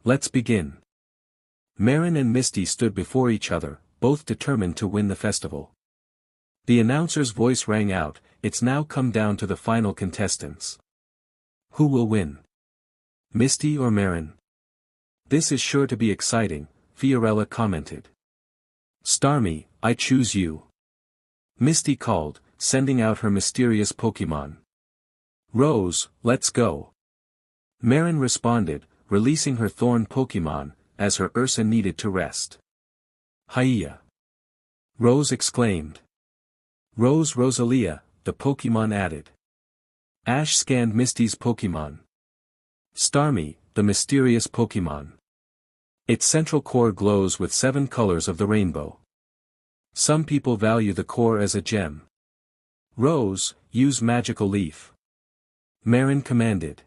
Let's begin. Marin and Misty stood before each other, both determined to win the festival. The announcer's voice rang out, "It's now come down to the final contestants. Who will win? Misty or Marin?" "This is sure to be exciting," Fiorella commented. "Starmie, I choose you," Misty called, sending out her mysterious Pokémon. "Rose, let's go," Marin responded, releasing her thorn Pokémon, as her Ursa needed to rest. "Hiya!" Rose exclaimed. "Rose Rosalia," the Pokémon added. Ash scanned Misty's Pokémon. Starmie, the mysterious Pokémon. Its central core glows with 7 colors of the rainbow. Some people value the core as a gem. "Rose, use Magical Leaf," Marin commanded.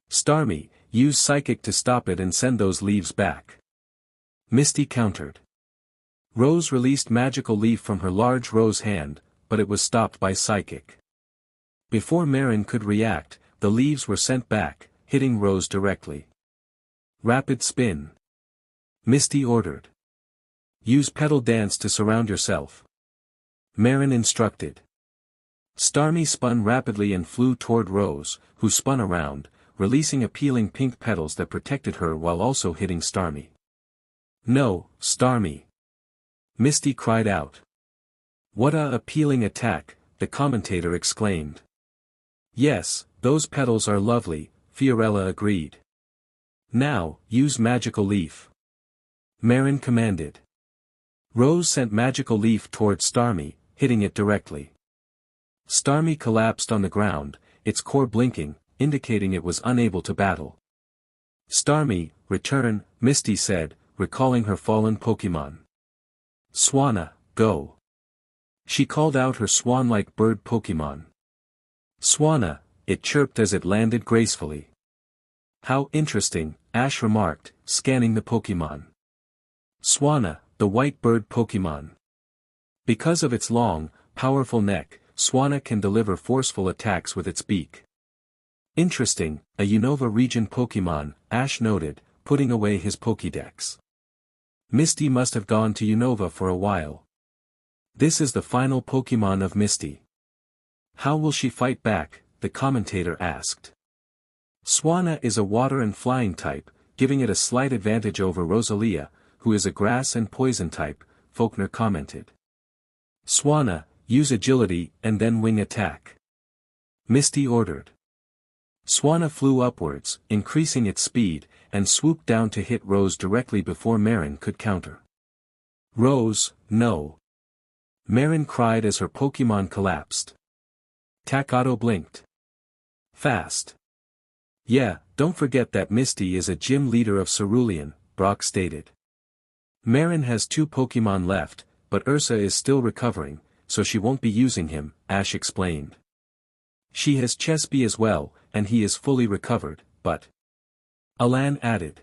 "Starmie, use Psychic to stop it and send those leaves back," Misty countered. Rose released Magical Leaf from her large rose hand, but it was stopped by Psychic. Before Marin could react, the leaves were sent back, hitting Rose directly. "Rapid spin," Misty ordered. "Use Petal Dance to surround yourself," Marin instructed. Starmie spun rapidly and flew toward Rose, who spun around, releasing appealing pink petals that protected her while also hitting Starmie. "No, Starmie!" Misty cried out. "What a appealing attack," the commentator exclaimed. "Yes, those petals are lovely," Fiorella agreed. "Now, use Magical Leaf," Marin commanded. Rose sent Magical Leaf toward Starmie, hitting it directly. Starmie collapsed on the ground, its core blinking, indicating it was unable to battle. "Starmie, return," Misty said, recalling her fallen Pokémon. "Swanna, go." She called out her swan-like bird Pokémon. "Swanna," it chirped as it landed gracefully. "How interesting," Ash remarked, scanning the Pokémon. "Swanna, the white bird Pokémon. Because of its long, powerful neck, Swanna can deliver forceful attacks with its beak." "Interesting, a Unova region Pokémon," Ash noted, putting away his Pokédex. "Misty must have gone to Unova for a while. This is the final Pokémon of Misty. How will she fight back?" the commentator asked. "Swanna is a water and flying type, giving it a slight advantage over Rosalia, who is a grass and poison type," Faulkner commented. "Swanna, use agility and then wing attack," Misty ordered. Swanna flew upwards, increasing its speed, and swooped down to hit Rose directly before Marin could counter. "Rose, no!" Marin cried as her Pokémon collapsed. Takato blinked. "Fast." "Yeah, don't forget that Misty is a gym leader of Cerulean," Brock stated. "Marin has 2 Pokémon left, but Ursa is still recovering, so she won't be using him," Ash explained. "She has Chespy as well, and he is fully recovered, but..." Alan added.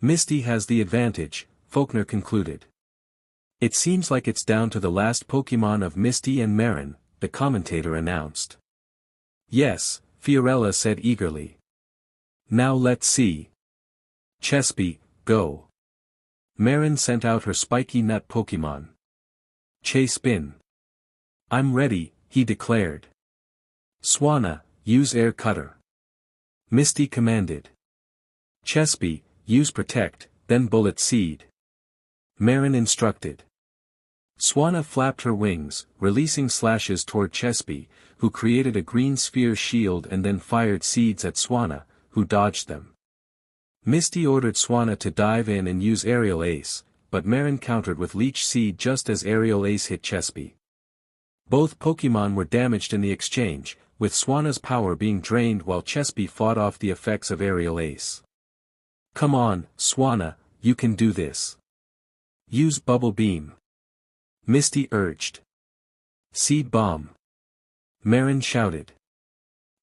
"Misty has the advantage," Faulkner concluded. "It seems like it's down to the last Pokémon of Misty and Marin," the commentator announced. "Yes," Fiorella said eagerly. "Now let's see. Chespy, go." Marin sent out her spiky nut Pokémon. Spin. "I'm ready," he declared. "Swanna, use Air Cutter," Misty commanded. "Chespy, use Protect, then Bullet Seed," Marin instructed. Swanna flapped her wings, releasing slashes toward Chespy, who created a green sphere shield and then fired seeds at Swanna, who dodged them. Misty ordered Swanna to dive in and use Aerial Ace, but Marin countered with Leech Seed just as Aerial Ace hit Chespy. Both Pokémon were damaged in the exchange, with Swanna's power being drained while Chespy fought off the effects of Aerial Ace. "Come on, Swanna, you can do this. Use Bubble Beam," Misty urged. "Seed Bomb," Marin shouted.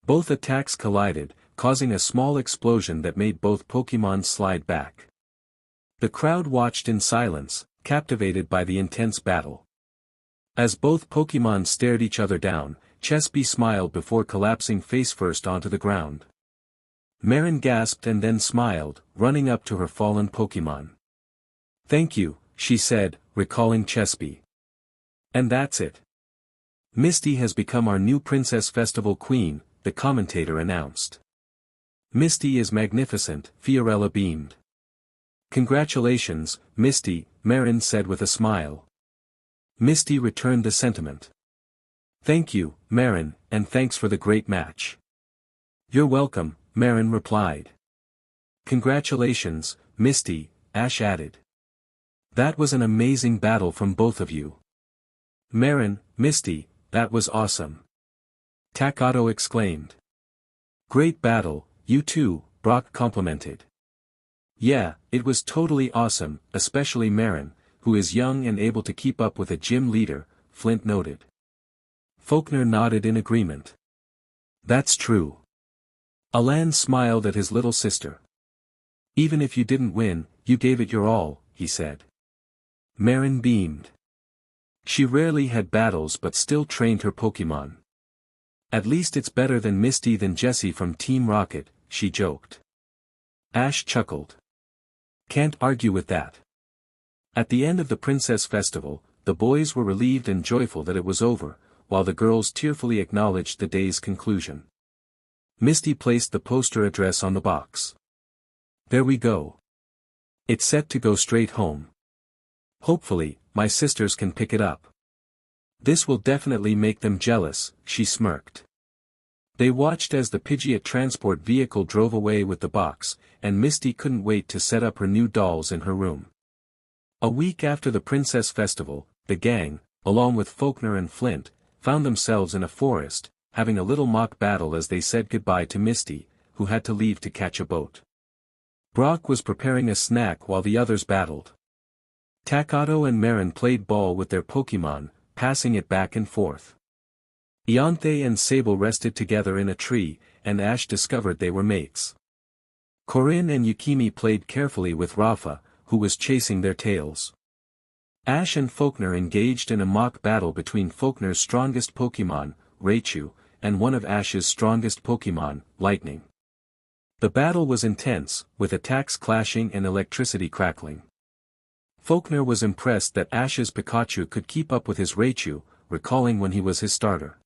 Both attacks collided, causing a small explosion that made both Pokémon slide back. The crowd watched in silence, captivated by the intense battle. As both Pokémon stared each other down, Chespy smiled before collapsing face-first onto the ground. Marin gasped and then smiled, running up to her fallen Pokémon. "Thank you," she said, recalling Chespy. "And that's it. Misty has become our new Princess Festival Queen," the commentator announced. "Misty is magnificent," Fiorella beamed. "Congratulations, Misty," Marin said with a smile. Misty returned the sentiment. "Thank you, Marin, and thanks for the great match." "You're welcome," Marin replied. "Congratulations, Misty," Ash added. "That was an amazing battle from both of you." "Marin, Misty, that was awesome," Takato exclaimed. "Great battle, you too," Brock complimented. "Yeah, it was totally awesome, especially Marin, who is young and able to keep up with a gym leader," Flint noted. Faulkner nodded in agreement. "That's true." Alan smiled at his little sister. "Even if you didn't win, you gave it your all," he said. Marin beamed. She rarely had battles but still trained her Pokémon. "At least it's better than Misty than Jessie from Team Rocket," she joked. Ash chuckled. "Can't argue with that." At the end of the Princess Festival, the boys were relieved and joyful that it was over, while the girls tearfully acknowledged the day's conclusion. Misty placed the poster address on the box. "There we go. It's set to go straight home. Hopefully, my sisters can pick it up. This will definitely make them jealous," she smirked. They watched as the Pidgeot transport vehicle drove away with the box, and Misty couldn't wait to set up her new dolls in her room. A week after the Princess Festival, the gang, along with Faulkner and Flint, found themselves in a forest, having a little mock battle as they said goodbye to Misty, who had to leave to catch a boat. Brock was preparing a snack while the others battled. Takato and Marin played ball with their Pokémon, passing it back and forth. Ianthe and Sable rested together in a tree, and Ash discovered they were mates. Corinne and Yukimi played carefully with Rafa, who was chasing their tails. Ash and Faulkner engaged in a mock battle between Faulkner's strongest Pokémon, Raichu, and one of Ash's strongest Pokémon, Lightning. The battle was intense, with attacks clashing and electricity crackling. Faulkner was impressed that Ash's Pikachu could keep up with his Raichu, recalling when he was his starter.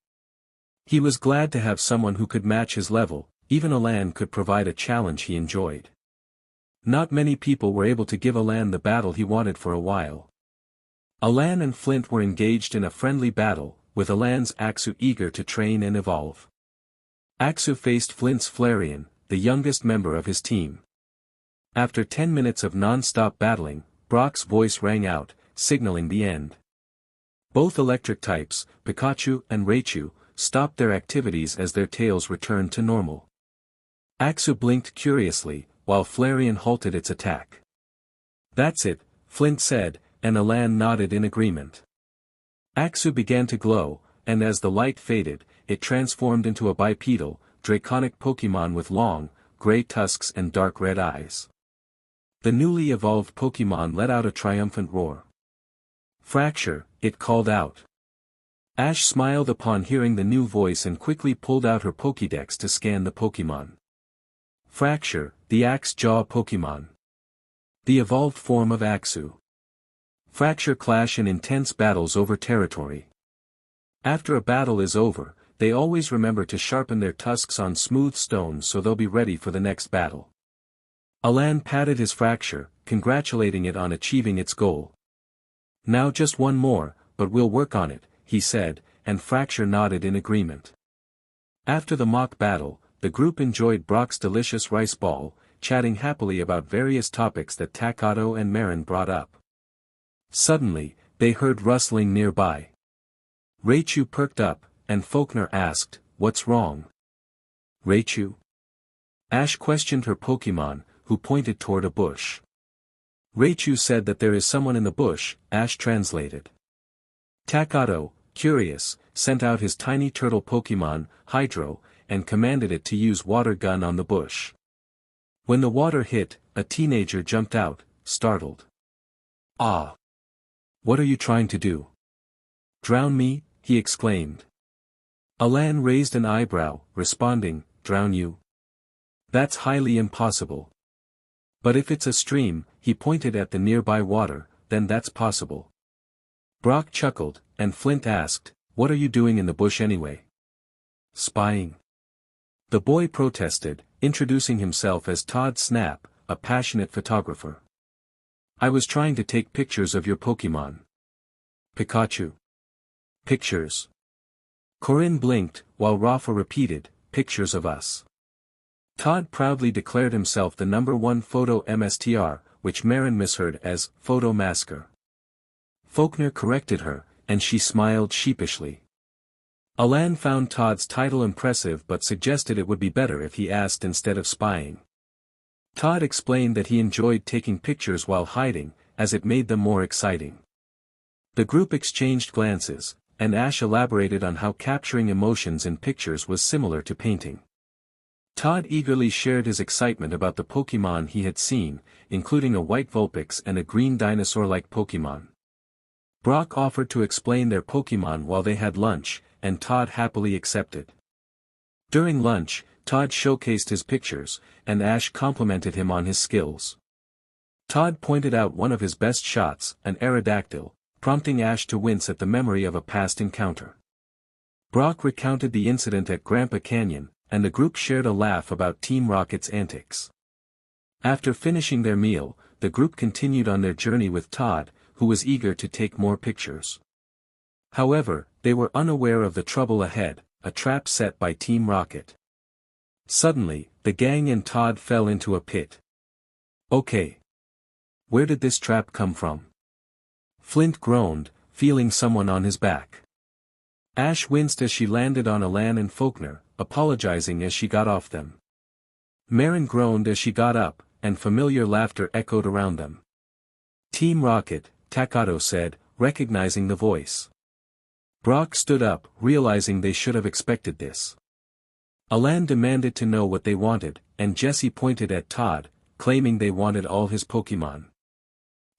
He was glad to have someone who could match his level, even Alan could provide a challenge he enjoyed. Not many people were able to give Alan the battle he wanted for a while. Alan and Flint were engaged in a friendly battle, with Alan's Axu eager to train and evolve. Axu faced Flint's Flareon, the youngest member of his team. After 10 minutes of non-stop battling, Brock's voice rang out, signaling the end. Both electric types, Pikachu and Raichu, stopped their activities as their tails returned to normal. Axu blinked curiously, while Flareon halted its attack. "That's it," Flint said, and Alan nodded in agreement. Axu began to glow, and as the light faded, it transformed into a bipedal, draconic Pokémon with long, gray tusks and dark red eyes. The newly evolved Pokémon let out a triumphant roar. "Fracture," it called out. Ash smiled upon hearing the new voice and quickly pulled out her Pokédex to scan the Pokémon. Fracture, the axe-jaw Pokémon. The evolved form of Axu. Fracture clash in intense battles over territory. After a battle is over, they always remember to sharpen their tusks on smooth stones so they'll be ready for the next battle. Alan patted his Fracture, congratulating it on achieving its goal. "Now just one more, but we'll work on it," he said, and Fracture nodded in agreement. After the mock battle, the group enjoyed Brock's delicious rice ball, chatting happily about various topics that Takato and Marin brought up. Suddenly, they heard rustling nearby. Raichu perked up, and Faulkner asked, "What's wrong?" "Raichu?" Ash questioned her Pokémon, who pointed toward a bush. Raichu said that there is someone in the bush, Ash translated. Takato, curious, sent out his tiny turtle Pokémon, Hydro, and commanded it to use water gun on the bush. When the water hit, a teenager jumped out, startled. "Ah! What are you trying to do?" "Drown me," he exclaimed. Alan raised an eyebrow, responding, "Drown you?" That's highly impossible. But if it's a stream, he pointed at the nearby water, then that's possible. Brock chuckled, and Flint asked, "What are you doing in the bush anyway?" "Spying." The boy protested, introducing himself as Todd Snap, a passionate photographer. "I was trying to take pictures of your Pokémon." "Pikachu." "Pictures." Corinne blinked, while Rafa repeated, "Pictures of us." Todd proudly declared himself the #1 photo MSTR, which Marin misheard as photo masker. Faulkner corrected her, and she smiled sheepishly. Alan found Todd's title impressive but suggested it would be better if he asked instead of spying. Todd explained that he enjoyed taking pictures while hiding, as it made them more exciting. The group exchanged glances, and Ash elaborated on how capturing emotions in pictures was similar to painting. Todd eagerly shared his excitement about the Pokémon he had seen, including a white Vulpix and a green dinosaur-like Pokémon. Brock offered to explain their Pokémon while they had lunch, and Todd happily accepted. During lunch, Todd showcased his pictures, and Ash complimented him on his skills. Todd pointed out one of his best shots, an Aerodactyl, prompting Ash to wince at the memory of a past encounter. Brock recounted the incident at Grandpa Canyon, and the group shared a laugh about Team Rocket's antics. After finishing their meal, the group continued on their journey with Todd, who was eager to take more pictures. However, they were unaware of the trouble ahead, a trap set by Team Rocket. Suddenly, the gang and Todd fell into a pit. "Okay. Where did this trap come from?" Flint groaned, feeling someone on his back. Ash winced as she landed on Alan and Faulkner, apologizing as she got off them. Marin groaned as she got up, and familiar laughter echoed around them. "Team Rocket," Takato said, recognizing the voice. Brock stood up, realizing they should have expected this. Alan demanded to know what they wanted, and Jesse pointed at Todd, claiming they wanted all his Pokémon.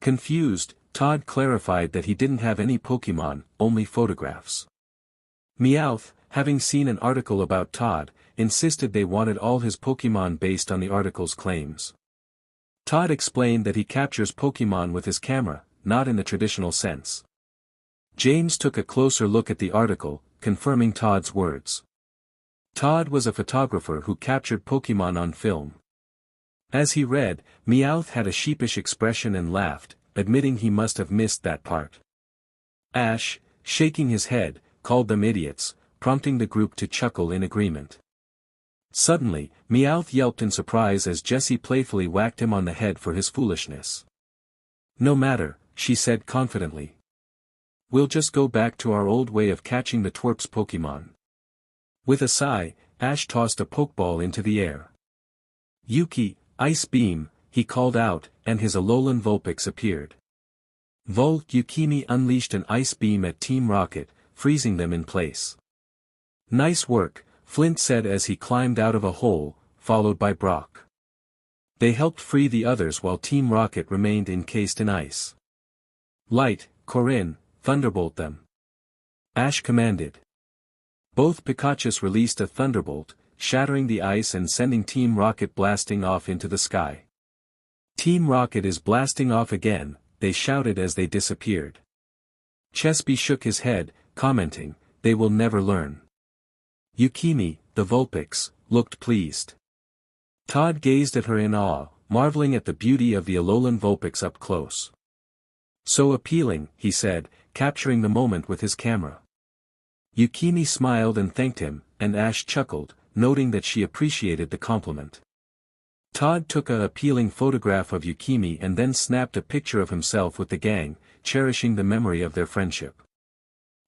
Confused, Todd clarified that he didn't have any Pokémon, only photographs. Meowth, having seen an article about Todd, insisted they wanted all his Pokémon based on the article's claims. Todd explained that he captures Pokémon with his camera, not in the traditional sense. James took a closer look at the article, confirming Todd's words. Todd was a photographer who captured Pokémon on film. As he read, Meowth had a sheepish expression and laughed, admitting he must have missed that part. Ash, shaking his head, called them idiots, prompting the group to chuckle in agreement. Suddenly, Meowth yelped in surprise as Jessie playfully whacked him on the head for his foolishness. "No matter," she said confidently. "We'll just go back to our old way of catching the twerp's Pokémon." With a sigh, Ash tossed a Pokeball into the air. "Yuki, Ice Beam," he called out, and his Alolan Vulpix appeared. Yukimi unleashed an Ice Beam at Team Rocket, freezing them in place. "Nice work," Flint said as he climbed out of a hole, followed by Brock. They helped free the others while Team Rocket remained encased in ice. "Light, Corinne, Thunderbolt them," Ash commanded. Both Pikachus released a Thunderbolt, shattering the ice and sending Team Rocket blasting off into the sky. "Team Rocket is blasting off again," they shouted as they disappeared. Chespy shook his head, commenting, "They will never learn." Yukimi, the Vulpix, looked pleased. Todd gazed at her in awe, marveling at the beauty of the Alolan Vulpix up close. "So appealing," he said, capturing the moment with his camera. Yukimi smiled and thanked him, and Ash chuckled, noting that she appreciated the compliment. Todd took a appealing photograph of Yukimi and then snapped a picture of himself with the gang, cherishing the memory of their friendship.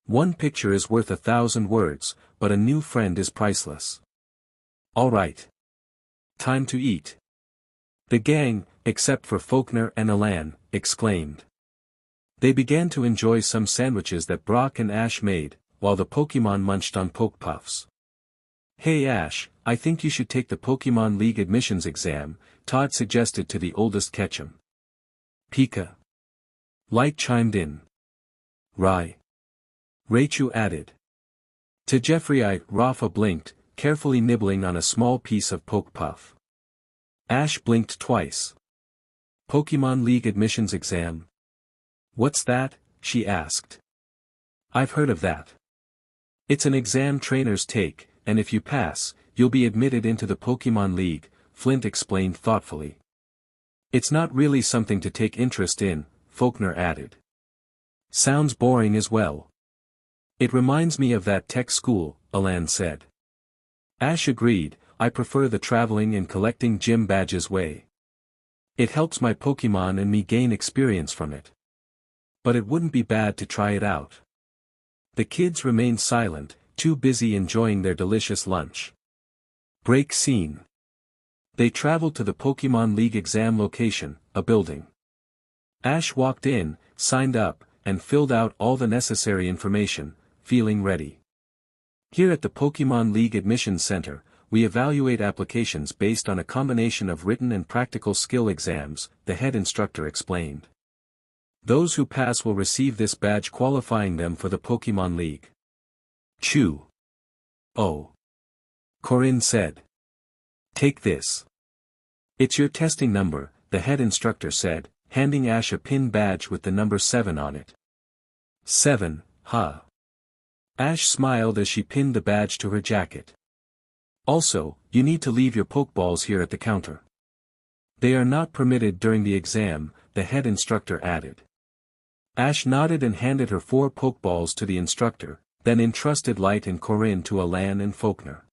One picture is worth 1,000 words, but a new friend is priceless. "All right. Time to eat." The gang, except for Faulkner and Alan, exclaimed. They began to enjoy some sandwiches that Brock and Ash made, while the Pokémon munched on Poke Puffs. "Hey Ash, I think you should take the Pokémon League admissions exam," Todd suggested to the oldest Ketchum. "Pika." Light chimed in. "Rai." Raichu added. To Jeffrey Rafa blinked, carefully nibbling on a small piece of Poke Puff. Ash blinked twice. Pokémon League admissions exam. What's that? She asked. I've heard of that. It's an exam trainers take, and if you pass, you'll be admitted into the Pokémon League, Flint explained thoughtfully. It's not really something to take interest in, Faulkner added. Sounds boring as well. It reminds me of that tech school, Alan said. Ash agreed, I prefer the traveling and collecting gym badges way. It helps my Pokémon and me gain experience from it. But it wouldn't be bad to try it out. The kids remained silent, too busy enjoying their delicious lunch. Break scene. They traveled to the Pokémon League exam location, a building. Ash walked in, signed up, and filled out all the necessary information, feeling ready. Here at the Pokémon League Admissions Center, we evaluate applications based on a combination of written and practical skill exams, the head instructor explained. Those who pass will receive this badge qualifying them for the Pokémon League. Chew. Oh. Corinne said. Take this. It's your testing number, the head instructor said, handing Ash a pin badge with the number 7 on it. 7, huh? Ash smiled as she pinned the badge to her jacket. Also, you need to leave your Pokeballs here at the counter. They are not permitted during the exam, the head instructor added. Ash nodded and handed her 4 Pokeballs to the instructor, then entrusted Light and Corinne to Alan and Faulkner.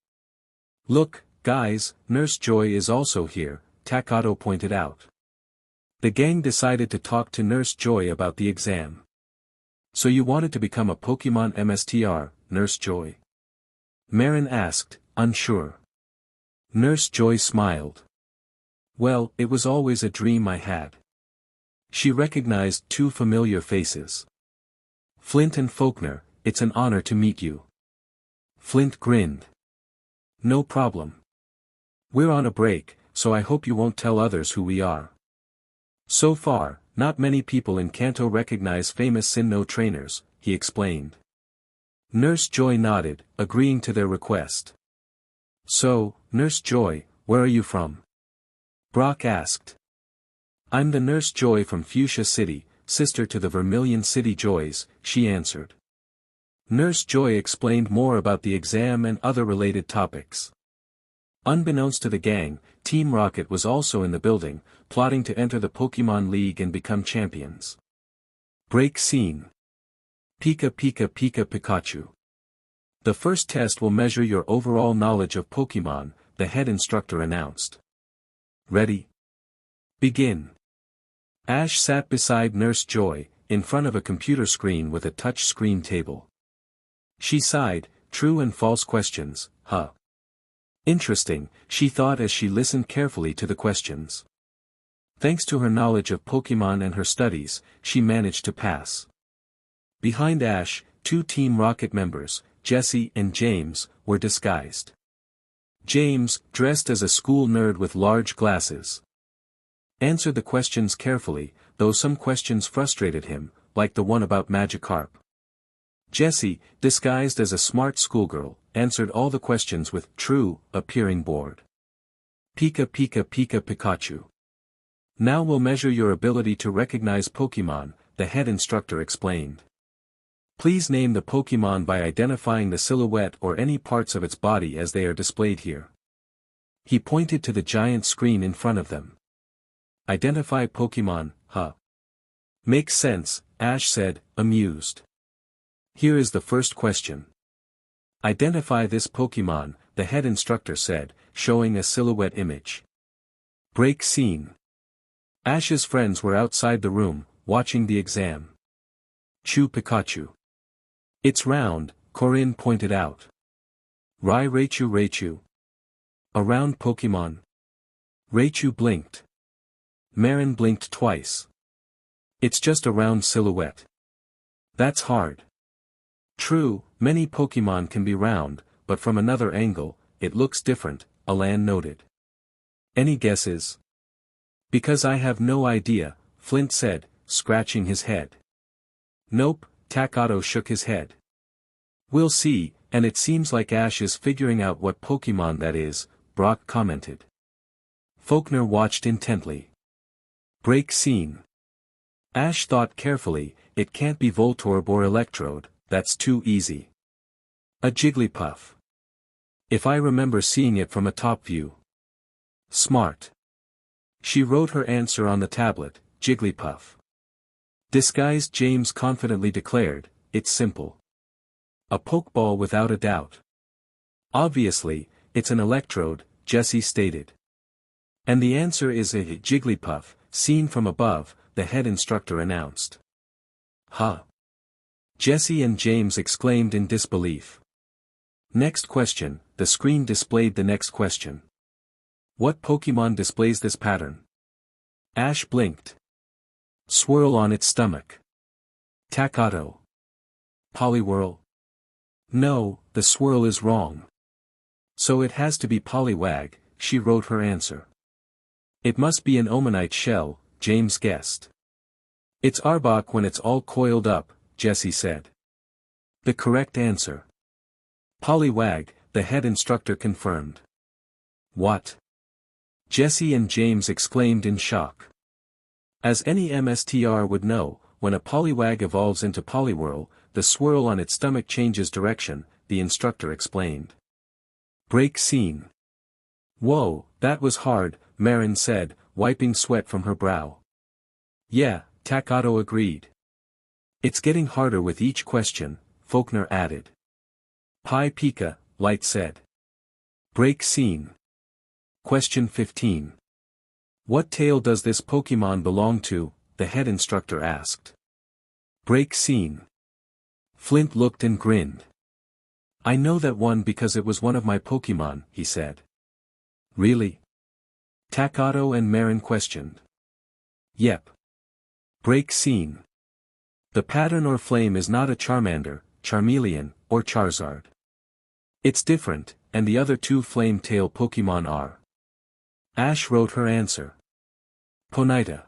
Look, guys, Nurse Joy is also here, Takato pointed out. The gang decided to talk to Nurse Joy about the exam. So you wanted to become a Pokémon MSTR, Nurse Joy? Marin asked, unsure. Nurse Joy smiled. Well, it was always a dream I had. She recognized 2 familiar faces. Flint and Faulkner, it's an honor to meet you. Flint grinned. No problem. We're on a break, so I hope you won't tell others who we are. So far, not many people in Kanto recognize famous Sinnoh trainers, he explained. Nurse Joy nodded, agreeing to their request. So, Nurse Joy, where are you from? Brock asked. I'm the Nurse Joy from Fuchsia City, sister to the Vermilion City Joys, she answered. Nurse Joy explained more about the exam and other related topics. Unbeknownst to the gang, Team Rocket was also in the building, plotting to enter the Pokémon League and become champions. Break scene. Pika Pika Pika Pikachu. The first test will measure your overall knowledge of Pokémon, the head instructor announced. Ready? Begin. Ash sat beside Nurse Joy, in front of a computer screen with a touch screen table. She sighed, true and false questions, huh? Interesting, she thought as she listened carefully to the questions. Thanks to her knowledge of Pokémon and her studies, she managed to pass. Behind Ash, 2 Team Rocket members, Jesse and James, were disguised. James, dressed as a school nerd with large glasses, answered the questions carefully, though some questions frustrated him, like the one about Magikarp. Jessie, disguised as a smart schoolgirl, answered all the questions with true, appearing bored. Pika Pika Pika Pikachu. Now we'll measure your ability to recognize Pokémon, the head instructor explained. Please name the Pokémon by identifying the silhouette or any parts of its body as they are displayed here. He pointed to the giant screen in front of them. Identify Pokémon, huh? Makes sense, Ash said, amused. Here is the first question. Identify this Pokémon, the head instructor said, showing a silhouette image. Break scene. Ash's friends were outside the room, watching the exam. Chew Pikachu. It's round, Corinne pointed out. Raichu. A round Pokémon. Raichu blinked. Marin blinked twice. It's just a round silhouette. That's hard. True, many Pokémon can be round, but from another angle, it looks different, Alan noted. Any guesses? Because I have no idea, Flint said, scratching his head. Nope, Takato shook his head. We'll see, and it seems like Ash is figuring out what Pokémon that is, Brock commented. Faulkner watched intently. Break scene. Ash thought carefully, it can't be Voltorb or Electrode, that's too easy. A Jigglypuff. If I remember seeing it from a top view. Smart. She wrote her answer on the tablet, Jigglypuff. Disguised James confidently declared, it's simple. A Pokeball without a doubt. Obviously, it's an Electrode, Jessie stated. And the answer is a Jigglypuff, seen from above, the head instructor announced. Huh. Jessie and James exclaimed in disbelief. Next question, the screen displayed the next question. What Pokémon displays this pattern? Ash blinked. Swirl on its stomach. Takato. Poliwhirl. No, the swirl is wrong. So it has to be Poliwag, she wrote her answer. It must be an Omanite shell, James guessed. It's Arbok when it's all coiled up, Jessie said. The correct answer. Poliwag, the head instructor confirmed. What? Jessie and James exclaimed in shock. As any MSTR would know, when a Poliwag evolves into Poliwhirl, the swirl on its stomach changes direction, the instructor explained. Break scene. Whoa, that was hard, Marin said, wiping sweat from her brow. Yeah, Takato agreed. It's getting harder with each question, Faulkner added. Pi Pika, Light said. Break scene. Question 15. What tail does this Pokémon belong to? The head instructor asked. Break scene. Flint looked and grinned. I know that one because it was one of my Pokémon, he said. Really? Takato and Marin questioned. Yep. Break scene. The pattern or flame is not a Charmander, Charmeleon, or Charizard. It's different, and the other two flame tail Pokémon are. Ash wrote her answer. Ponyta.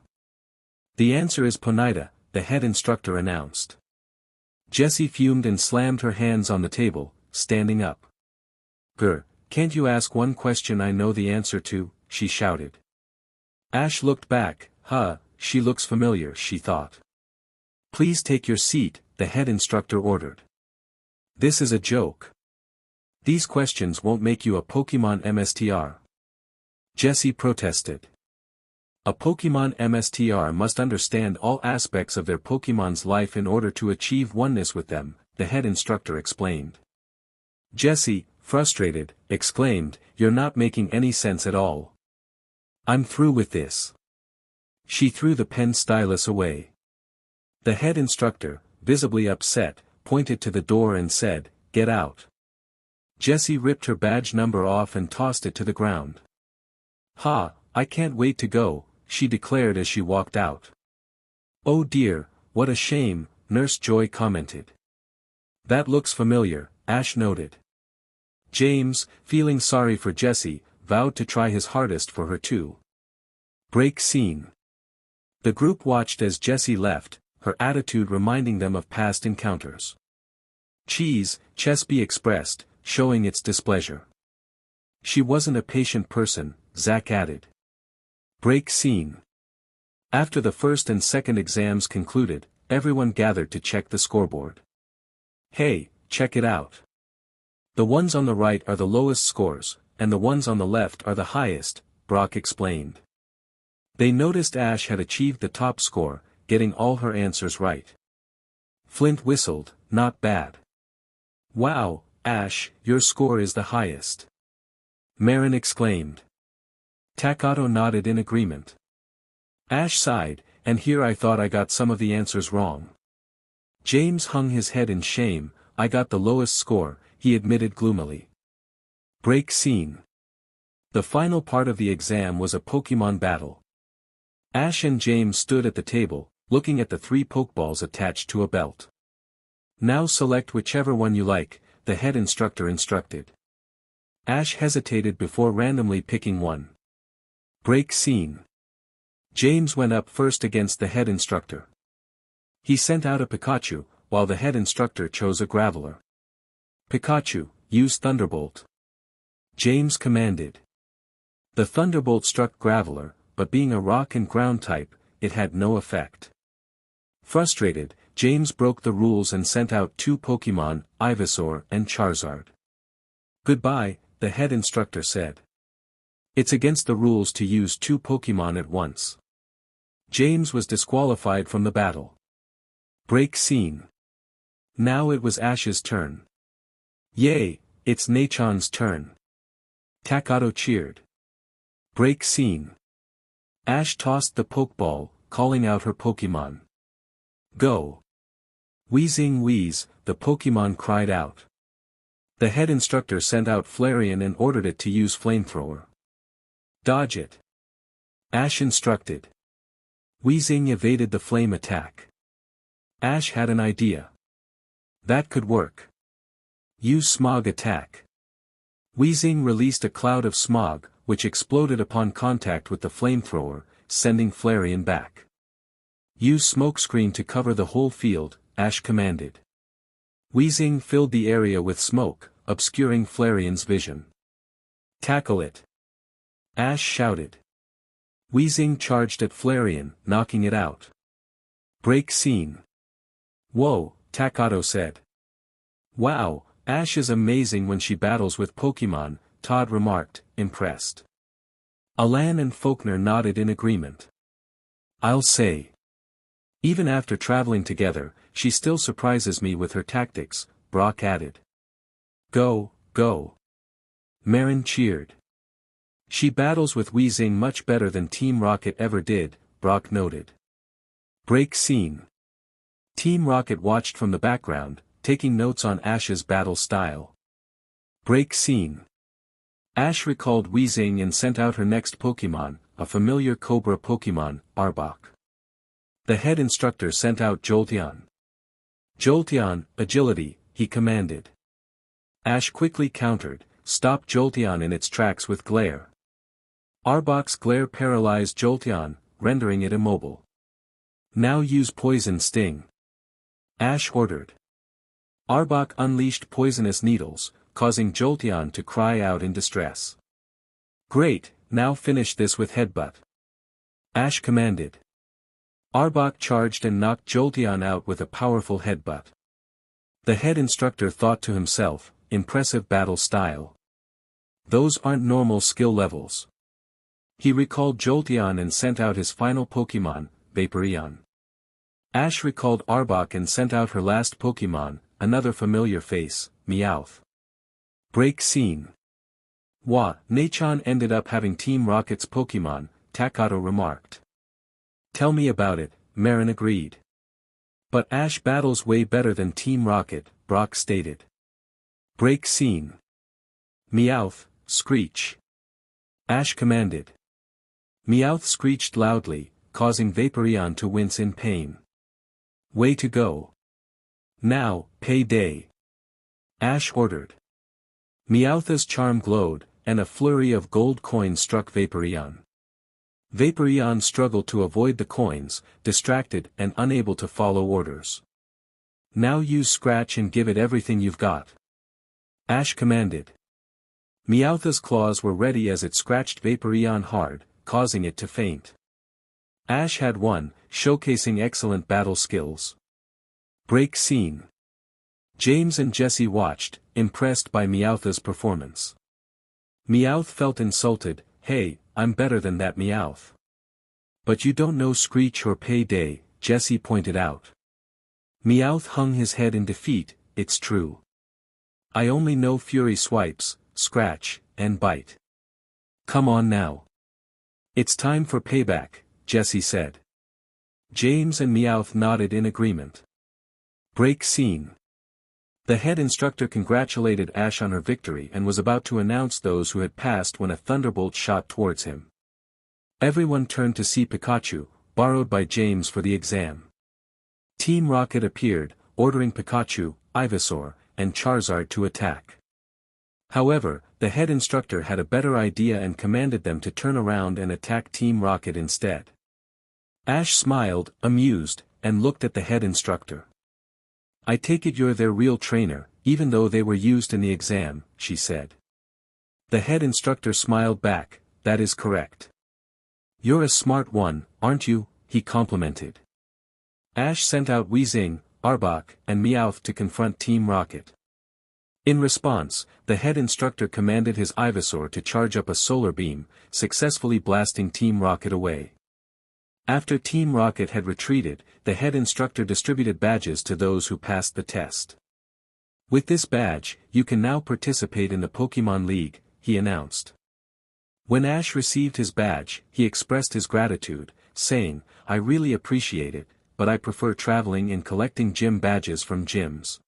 The answer is Ponyta, the head instructor announced. Jessie fumed and slammed her hands on the table, standing up. Grr, can't you ask one question I know the answer to, she shouted. Ash looked back, she looks familiar, she thought. Please take your seat, the head instructor ordered. This is a joke. These questions won't make you a Pokémon MSTR. Jessie protested. A Pokémon MSTR must understand all aspects of their Pokémon's life in order to achieve oneness with them, the head instructor explained. Jessie, frustrated, exclaimed, You're not making any sense at all. I'm through with this. She threw the pen stylus away. The head instructor, visibly upset, pointed to the door and said, Get out. Jessie ripped her badge number off and tossed it to the ground. I can't wait to go, she declared as she walked out. Oh dear, what a shame, Nurse Joy commented. That looks familiar, Ash noted. James, feeling sorry for Jessie, vowed to try his hardest for her too. Break scene. The group watched as Jessie left, her attitude reminding them of past encounters. Cheese, Chesby expressed, showing its displeasure. She wasn't a patient person, Zack added. Break scene. After the first and second exams concluded, everyone gathered to check the scoreboard. Hey, check it out. The ones on the right are the lowest scores, and the ones on the left are the highest, Brock explained. They noticed Ash had achieved the top score, getting all her answers right. Flint whistled, not bad. Wow, Ash, your score is the highest. Marin exclaimed. Takato nodded in agreement. Ash sighed, and here I thought I got some of the answers wrong. James hung his head in shame, I got the lowest score, he admitted gloomily. Break scene. The final part of the exam was a Pokémon battle. Ash and James stood at the table, looking at the 3 Pokeballs attached to a belt. Now select whichever one you like, the head instructor instructed. Ash hesitated before randomly picking one. Break scene. James went up first against the head instructor. He sent out a Pikachu, while the head instructor chose a Graveler. Pikachu, use Thunderbolt. James commanded. The thunderbolt struck Graveler, but being a rock and ground type, it had no effect. Frustrated, James broke the rules and sent out 2 Pokémon, Ivysaur and Charizard. "Goodbye," the head instructor said. "It's against the rules to use 2 Pokémon at once." James was disqualified from the battle. Break scene. Now it was Ash's turn. "Yay, it's Nachan's turn." Takato cheered. Break scene. Ash tossed the Pokeball, calling out her Pokémon. "Go!" Wheezing wheeze, the Pokémon cried out. The head instructor sent out Flareon and ordered it to use Flamethrower. "Dodge it!" Ash instructed. Wheezing evaded the flame attack. Ash had an idea. That could work. Use Smog Attack. Wheezing released a cloud of smog, which exploded upon contact with the flamethrower, sending Flareon back. Use Smokescreen to cover the whole field, Ash commanded. Wheezing filled the area with smoke, obscuring Flareon's vision. "Tackle it!" Ash shouted. Wheezing charged at Flareon, knocking it out. Break scene. "Whoa," Takato said. "Wow, Ash is amazing when she battles with Pokémon," Todd remarked, impressed. Alan and Faulkner nodded in agreement. "I'll say. Even after traveling together, she still surprises me with her tactics," Brock added. "Go, go!" Marin cheered. "She battles with Wheezing much better than Team Rocket ever did," Brock noted. Break scene. Team Rocket watched from the background, taking notes on Ash's battle style. Break scene. Ash recalled Wheezing and sent out her next Pokémon, a familiar Cobra Pokémon, Arbok. The head instructor sent out Jolteon. "Jolteon, agility," he commanded. Ash quickly countered, stopped Jolteon in its tracks with Glare. Arbok's Glare paralyzed Jolteon, rendering it immobile. "Now use Poison Sting," Ash ordered. Arbok unleashed poisonous needles, causing Jolteon to cry out in distress. "Great, now finish this with Headbutt," Ash commanded. Arbok charged and knocked Jolteon out with a powerful headbutt. The head instructor thought to himself, impressive battle style. Those aren't normal skill levels. He recalled Jolteon and sent out his final Pokémon, Vaporeon. Ash recalled Arbok and sent out her last Pokémon, another familiar face, Meowth. Break scene. Nachan ended up having Team Rocket's Pokémon, Takato remarked. "Tell me about it," Marin agreed. "But Ash battles way better than Team Rocket," Brock stated. Break scene. "Meowth, screech," Ash commanded. Meowth screeched loudly, causing Vaporeon to wince in pain. "Way to go. Now, pay day," Ash ordered. Meowth's charm glowed, and a flurry of gold coins struck Vaporeon. Vaporeon struggled to avoid the coins, distracted and unable to follow orders. "Now use Scratch and give it everything you've got," Ash commanded. Meowth's claws were ready as it scratched Vaporeon hard, causing it to faint. Ash had won, showcasing excellent battle skills. Break scene. James and Jesse watched, impressed by Meowth's performance. Meowth felt insulted. "Hey, I'm better than that, Meowth." "But you don't know Screech or Payday," Jesse pointed out. Meowth hung his head in defeat. "It's true. I only know Fury Swipes, Scratch, and Bite. Come on now. It's time for payback," Jesse said. James and Meowth nodded in agreement. Break scene. The head instructor congratulated Ash on her victory and was about to announce those who had passed when a thunderbolt shot towards him. Everyone turned to see Pikachu, borrowed by James for the exam. Team Rocket appeared, ordering Pikachu, Ivysaur, and Charizard to attack. However, the head instructor had a better idea and commanded them to turn around and attack Team Rocket instead. Ash smiled, amused, and looked at the head instructor. "I take it you're their real trainer, even though they were used in the exam," she said. The head instructor smiled back, that is correct. You're a smart one, aren't you? He complimented. Ash sent out Weezing, Arbok, and Meowth to confront Team Rocket. In response, the head instructor commanded his Ivysaur to charge up a solar beam, successfully blasting Team Rocket away. After Team Rocket had retreated, the head instructor distributed badges to those who passed the test. With this badge, you can now participate in the Pokémon League, he announced. When Ash received his badge, he expressed his gratitude, saying, "I really appreciate it, but I prefer traveling and collecting gym badges from gyms.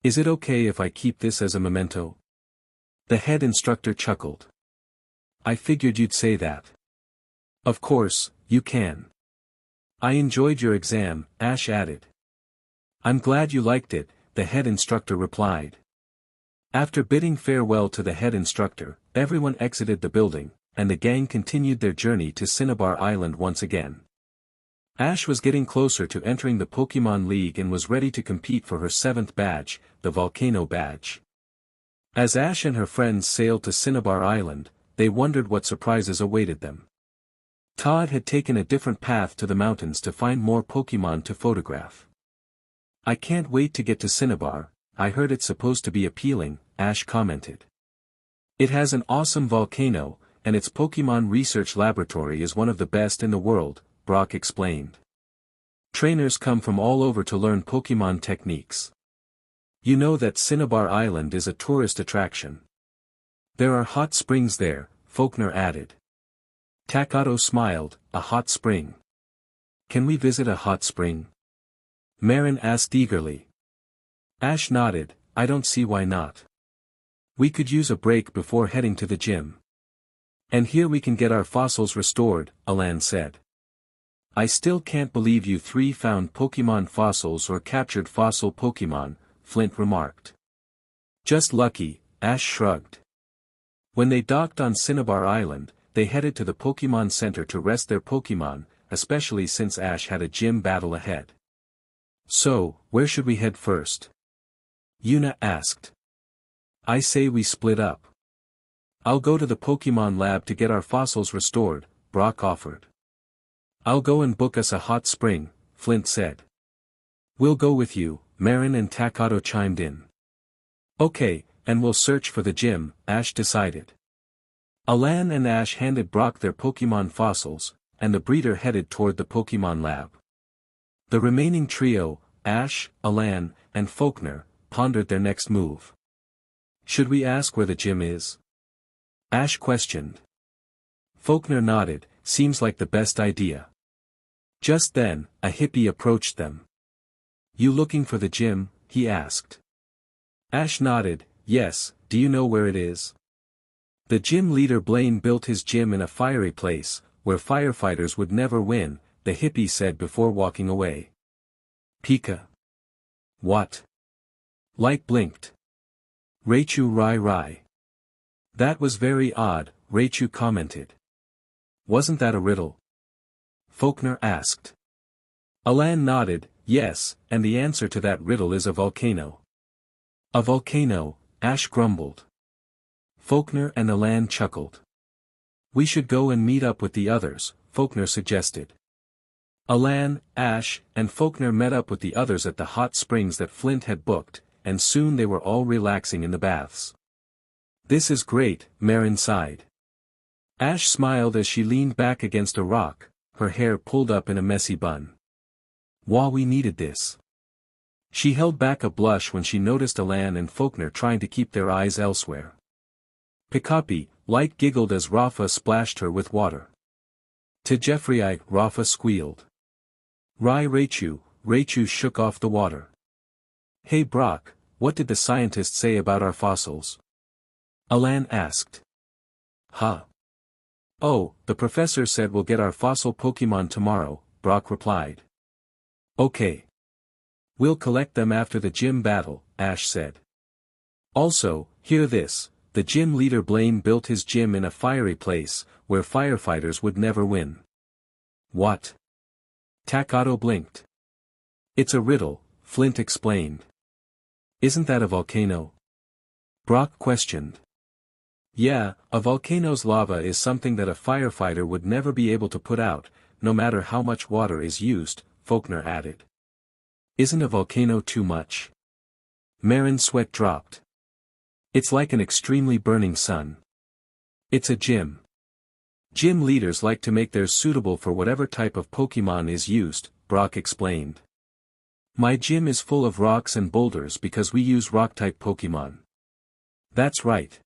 Is it okay if I keep this as a memento?" The head instructor chuckled. "I figured you'd say that. Of course, you can." "I enjoyed your exam," Ash added. "I'm glad you liked it," the head instructor replied. After bidding farewell to the head instructor, everyone exited the building, and the gang continued their journey to Cinnabar Island once again. Ash was getting closer to entering the Pokémon League and was ready to compete for her 7th badge, the Volcano Badge. As Ash and her friends sailed to Cinnabar Island, they wondered what surprises awaited them. Todd had taken a different path to the mountains to find more Pokémon to photograph. "I can't wait to get to Cinnabar, I heard it's supposed to be appealing," Ash commented. "It has an awesome volcano, and its Pokémon research laboratory is one of the best in the world," Brock explained. "Trainers come from all over to learn Pokémon techniques. You know that Cinnabar Island is a tourist attraction. There are hot springs there," Faulkner added. Takato smiled, "A hot spring? Can we visit a hot spring?" Marin asked eagerly. Ash nodded, "I don't see why not. We could use a break before heading to the gym. And here we can get our fossils restored," Alan said. "I still can't believe you three found Pokémon fossils or captured fossil Pokémon," Flint remarked. "Just lucky," Ash shrugged. When they docked on Cinnabar Island, they headed to the Pokémon Center to rest their Pokémon, especially since Ash had a gym battle ahead. "So, where should we head first?" Yuna asked. "I say we split up. I'll go to the Pokémon lab to get our fossils restored," Brock offered. "I'll go and book us a hot spring," Flint said. "We'll go with you," Marin and Takato chimed in. "Okay, and we'll search for the gym," Ash decided. Alan and Ash handed Brock their Pokémon fossils, and the breeder headed toward the Pokémon lab. The remaining trio, Ash, Alan, and Faulkner, pondered their next move. "Should we ask where the gym is?" Ash questioned. Faulkner nodded, "Seems like the best idea." Just then, a hippie approached them. "You looking for the gym?" he asked. Ash nodded, "Yes, do you know where it is?" "The gym leader Blaine built his gym in a fiery place, where firefighters would never win," the hippie said before walking away. "Pika." "What?" Light blinked. "Raichu Rai Rai." "That was very odd," Raichu commented. "Wasn't that a riddle?" Faulkner asked. Alan nodded, "Yes, and the answer to that riddle is a volcano." "A volcano," Ash grumbled. Faulkner and Alan chuckled. "We should go and meet up with the others," Faulkner suggested. Alan, Ash, and Faulkner met up with the others at the hot springs that Flint had booked, and soon they were all relaxing in the baths. "This is great," Marin sighed. Ash smiled as she leaned back against a rock, her hair pulled up in a messy bun. "Wow, we needed this." She held back a blush when she noticed Alan and Faulkner trying to keep their eyes elsewhere. "Pikapi," Light giggled as Rafa splashed her with water. "To Jeffrey Rafa squealed. "Rai Raichu," Raichu shook off the water. "Hey Brock, what did the scientists say about our fossils?" Alan asked. "Huh? Oh, the professor said we'll get our fossil Pokémon tomorrow," Brock replied. "Okay. We'll collect them after the gym battle," Ash said. "Also, hear this, the gym leader Blaine built his gym in a fiery place, where firefighters would never win." "What?" Takato blinked. "It's a riddle," Flint explained. "Isn't that a volcano?" Brock questioned. Yeah, a volcano's lava is something that a firefighter would never be able to put out, no matter how much water is used, Faulkner added. Isn't a volcano too much? Marin's sweat dropped. It's like an extremely burning sun. It's a gym. Gym leaders like to make theirs suitable for whatever type of Pokémon is used, Brock explained. My gym is full of rocks and boulders because we use rock-type Pokémon. That's right.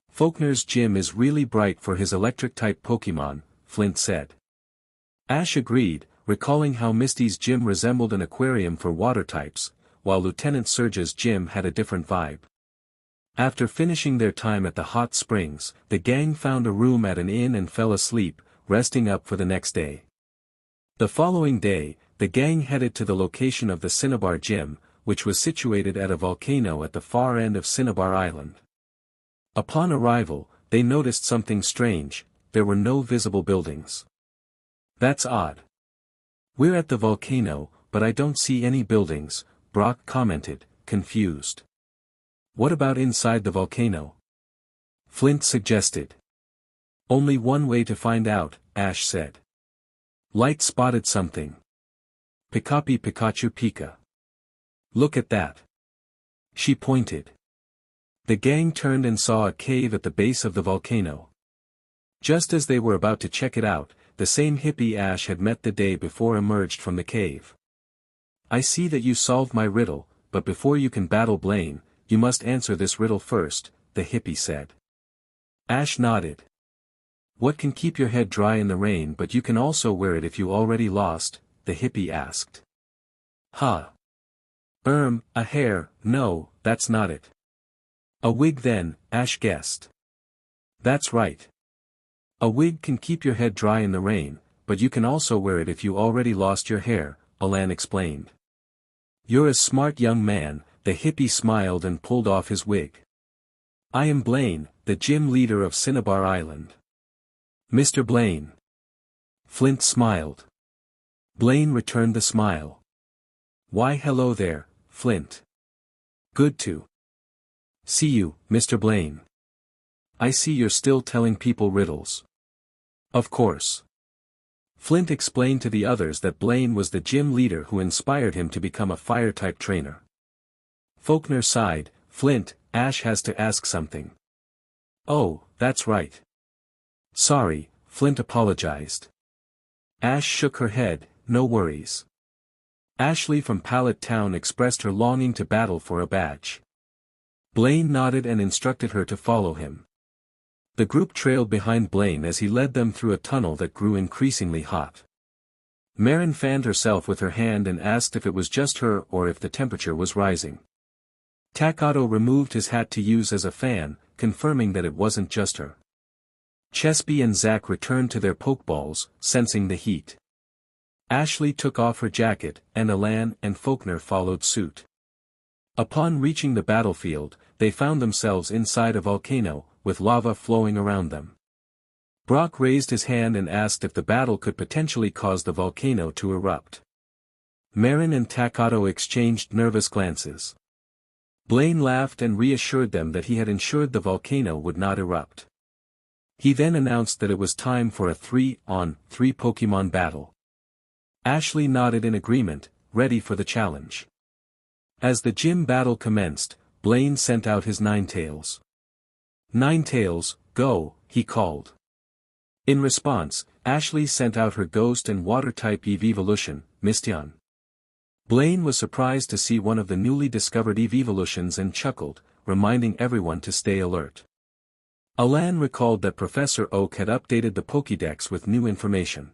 Faulkner's gym is really bright for his electric-type Pokémon, Flint said. Ash agreed, recalling how Misty's gym resembled an aquarium for water types, while Lieutenant Surge's gym had a different vibe. After finishing their time at the hot springs, the gang found a room at an inn and fell asleep, resting up for the next day. The following day, the gang headed to the location of the Cinnabar Gym, which was situated at a volcano at the far end of Cinnabar Island. Upon arrival, they noticed something strange: there were no visible buildings. That's odd. We're at the volcano, but I don't see any buildings, Brock commented, confused. What about inside the volcano? Flint suggested. Only one way to find out, Ash said. Light spotted something. Pikapi Pikachu Pika. Look at that. She pointed. The gang turned and saw a cave at the base of the volcano. Just as they were about to check it out, the same hippie Ash had met the day before emerged from the cave. I see that you solved my riddle, but before you can battle Blaine, you must answer this riddle first, the hippie said. Ash nodded. What can keep your head dry in the rain but you can also wear it if you already lost? The hippie asked. Huh. A hair, no, that's not it. A wig then, Ash guessed. That's right. A wig can keep your head dry in the rain, but you can also wear it if you already lost your hair, Alan explained. You're a smart young man, the hippie smiled and pulled off his wig. I am Blaine, the gym leader of Cinnabar Island. Mr. Blaine. Flint smiled. Blaine returned the smile. Why hello there, Flint. Good to see you, Mr. Blaine. I see you're still telling people riddles. Of course. Flint explained to the others that Blaine was the gym leader who inspired him to become a fire-type trainer. Faulkner sighed. Flint, Ash has to ask something. Oh, that's right. Sorry, Flint apologized. Ash shook her head, no worries. Ashley from Pallet Town expressed her longing to battle for a badge. Blaine nodded and instructed her to follow him. The group trailed behind Blaine as he led them through a tunnel that grew increasingly hot. Marin fanned herself with her hand and asked if it was just her or if the temperature was rising. Takato removed his hat to use as a fan, confirming that it wasn't just her. Chesby and Zack returned to their pokeballs, sensing the heat. Ashley took off her jacket, and Alan and Faulkner followed suit. Upon reaching the battlefield, they found themselves inside a volcano, with lava flowing around them. Brock raised his hand and asked if the battle could potentially cause the volcano to erupt. Marin and Takato exchanged nervous glances. Blaine laughed and reassured them that he had ensured the volcano would not erupt. He then announced that it was time for a 3-on-3 Pokémon battle. Ashley nodded in agreement, ready for the challenge. As the gym battle commenced, Blaine sent out his Ninetales. Ninetales, go, he called. In response, Ashley sent out her ghost and water-type evolution, Mistion. Blaine was surprised to see one of the newly discovered evolutions and chuckled, reminding everyone to stay alert. Alan recalled that Professor Oak had updated the Pokédex with new information.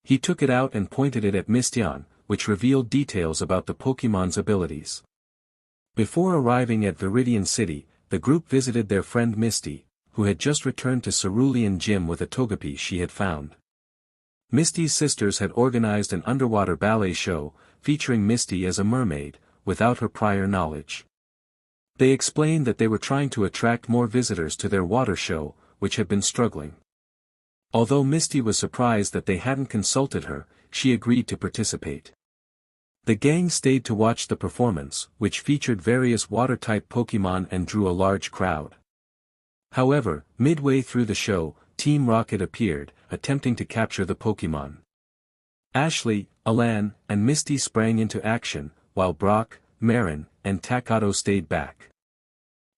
He took it out and pointed it at Mistion, which revealed details about the Pokémon's abilities. Before arriving at Viridian City, the group visited their friend Misty, who had just returned to Cerulean Gym with a Togepi she had found. Misty's sisters had organized an underwater ballet show, featuring Misty as a mermaid, without her prior knowledge. They explained that they were trying to attract more visitors to their water show, which had been struggling. Although Misty was surprised that they hadn't consulted her, she agreed to participate. The gang stayed to watch the performance, which featured various water-type Pokémon and drew a large crowd. However, midway through the show, Team Rocket appeared, attempting to capture the Pokémon. Ashley, Alan, and Misty sprang into action, while Brock, Marin, and Takato stayed back.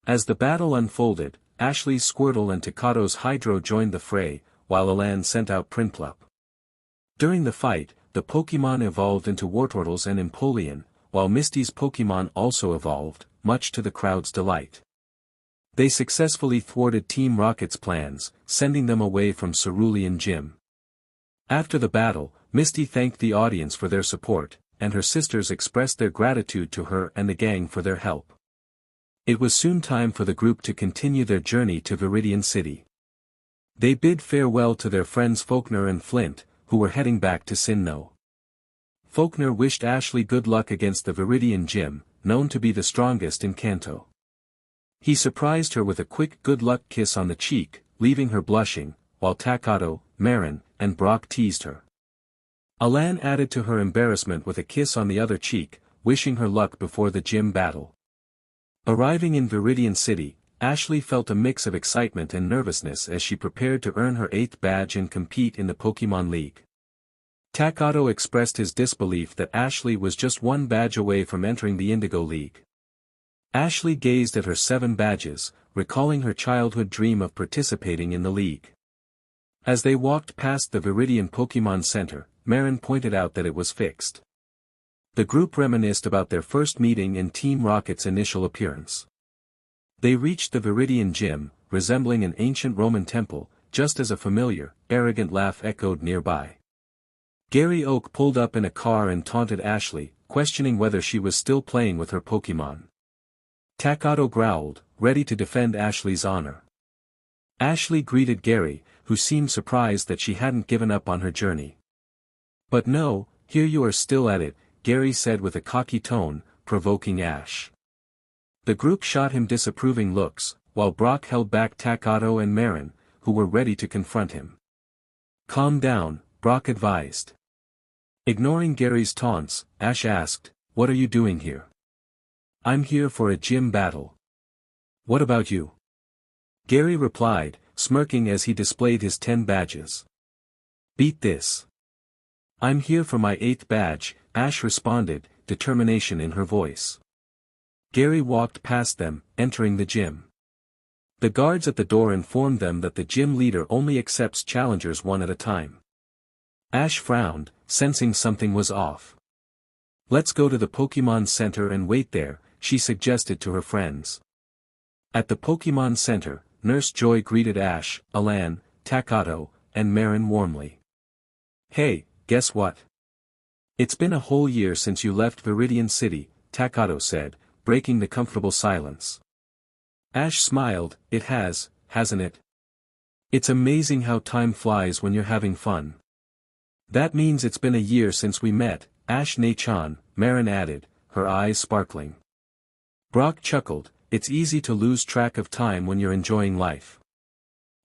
As the battle unfolded, Ashley's Squirtle and Takato's Hydro joined the fray, while Alan sent out Prinplup. During the fight, the Pokémon evolved into Wartortles and Empoleon, while Misty's Pokémon also evolved, much to the crowd's delight. They successfully thwarted Team Rocket's plans, sending them away from Cerulean Gym. After the battle, Misty thanked the audience for their support, and her sisters expressed their gratitude to her and the gang for their help. It was soon time for the group to continue their journey to Viridian City. They bid farewell to their friends Faulkner and Flint, who were heading back to Sinnoh. Faulkner wished Ashley good luck against the Viridian Gym, known to be the strongest in Kanto. He surprised her with a quick good luck kiss on the cheek, leaving her blushing, while Takato, Marin, and Brock teased her. Alan added to her embarrassment with a kiss on the other cheek, wishing her luck before the gym battle. Arriving in Viridian City, Ashley felt a mix of excitement and nervousness as she prepared to earn her 8th badge and compete in the Pokémon League. Takato expressed his disbelief that Ashley was just 1 badge away from entering the Indigo League. Ashley gazed at her 7 badges, recalling her childhood dream of participating in the league. As they walked past the Viridian Pokémon Center, Marin pointed out that it was fixed. The group reminisced about their first meeting and Team Rocket's initial appearance. They reached the Viridian Gym, resembling an ancient Roman temple, just as a familiar, arrogant laugh echoed nearby. Gary Oak pulled up in a car and taunted Ashley, questioning whether she was still playing with her Pokémon. Takato growled, ready to defend Ashley's honor. Ashley greeted Gary, who seemed surprised that she hadn't given up on her journey. "But no, here you are still at it," Gary said with a cocky tone, provoking Ash. The group shot him disapproving looks, while Brock held back Takato and Marin, who were ready to confront him. "Calm down," Brock advised. Ignoring Gary's taunts, Ash asked, "What are you doing here?" "I'm here for a gym battle." "What about you?" Gary replied, smirking as he displayed his 10 badges. "Beat this." "I'm here for my 8th badge," Ash responded, determination in her voice. Gary walked past them, entering the gym. The guards at the door informed them that the gym leader only accepts challengers 1 at a time. Ash frowned, sensing something was off. "Let's go to the Pokémon Center and wait there," she suggested to her friends. At the Pokémon Center, Nurse Joy greeted Ash, Alan, Takato, and Marin warmly. "Hey, guess what? It's been a whole year since you left Viridian City," Takato said, breaking the comfortable silence. Ash smiled, "It has, hasn't it? It's amazing how time flies when you're having fun." "That means it's been a year since we met, Ash Ne-chan," Marin added, her eyes sparkling. Brock chuckled, "It's easy to lose track of time when you're enjoying life."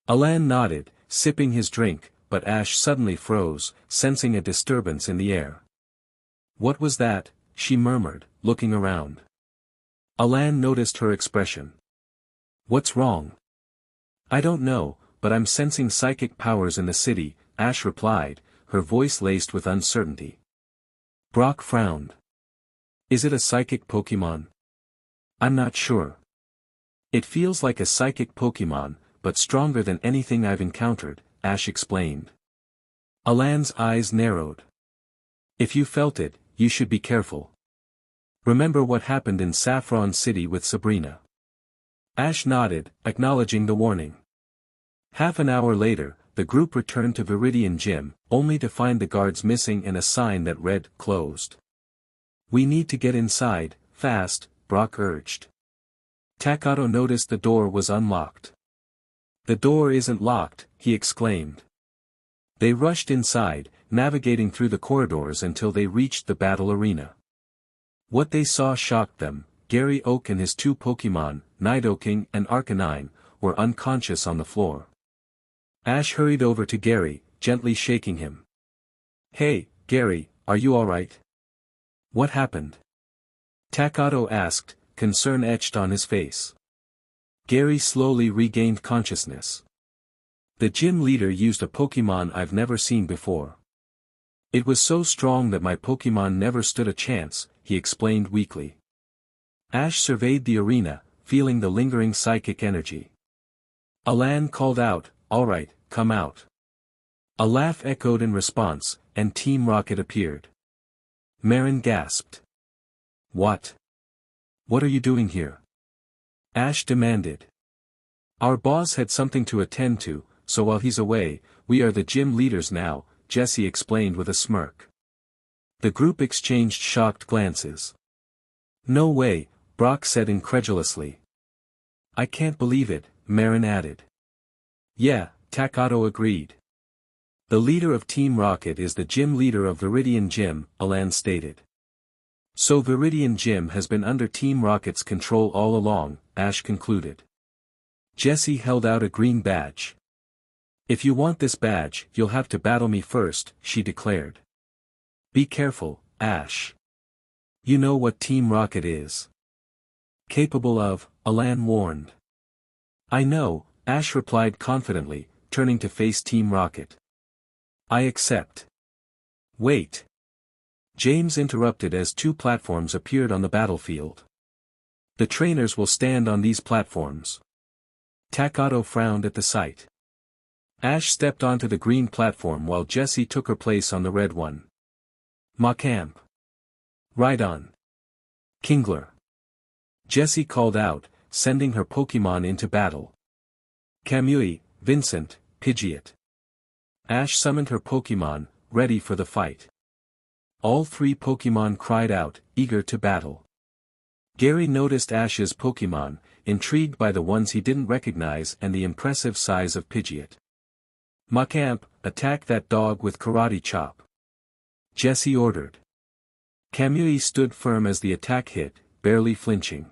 Alan nodded, sipping his drink, but Ash suddenly froze, sensing a disturbance in the air. "What was that?" she murmured, looking around. Alan noticed her expression. "What's wrong?" "I don't know, but I'm sensing psychic powers in the city," Ash replied, her voice laced with uncertainty. Brock frowned. "Is it a psychic Pokémon?" "I'm not sure. It feels like a psychic Pokémon, but stronger than anything I've encountered," Ash explained. Alan's eyes narrowed. "If you felt it, you should be careful. Remember what happened in Saffron City with Sabrina." Ash nodded, acknowledging the warning. Half an hour later, the group returned to Viridian Gym, only to find the guards missing and a sign that read, "Closed." "We need to get inside, fast," Brock urged. Takato noticed the door was unlocked. "The door isn't locked," he exclaimed. They rushed inside, navigating through the corridors until they reached the battle arena. What they saw shocked them. Gary Oak and his 2 Pokémon, Nidoking and Arcanine, were unconscious on the floor. Ash hurried over to Gary, gently shaking him. "Hey, Gary, are you alright? What happened?" Takato asked, concern etched on his face. Gary slowly regained consciousness. The gym leader used a Pokémon I've never seen before. It was so strong that my Pokémon never stood a chance, he explained weakly. Ash surveyed the arena, feeling the lingering psychic energy. Alan called out, "All right, come out." A laugh echoed in response, and Team Rocket appeared. Marin gasped. What? What are you doing here? Ash demanded. Our boss had something to attend to, so while he's away, we are the gym leaders now, Jesse explained with a smirk. The group exchanged shocked glances. No way, Brock said incredulously. I can't believe it, Marin added. Yeah, Takato agreed. The leader of Team Rocket is the gym leader of Viridian Gym, Alan stated. So Viridian Gym has been under Team Rocket's control all along, Ash concluded. Jessie held out a green badge. If you want this badge, you'll have to battle me first, she declared. Be careful, Ash. You know what Team Rocket is capable of, Alan warned. I know, Ash replied confidently, turning to face Team Rocket. I accept. Wait. James interrupted as two platforms appeared on the battlefield. The trainers will stand on these platforms. Takato frowned at the sight. Ash stepped onto the green platform while Jessie took her place on the red one. Macamp. Rhydon. Kingler. Jessie called out, sending her Pokémon into battle. Kamui, Vincent, Pidgeot. Ash summoned her Pokémon, ready for the fight. All three Pokémon cried out, eager to battle. Gary noticed Ash's Pokémon, intrigued by the ones he didn't recognize and the impressive size of Pidgeot. Macamp, attack that dog with Karate Chop. Jessie ordered. Kamui stood firm as the attack hit, barely flinching.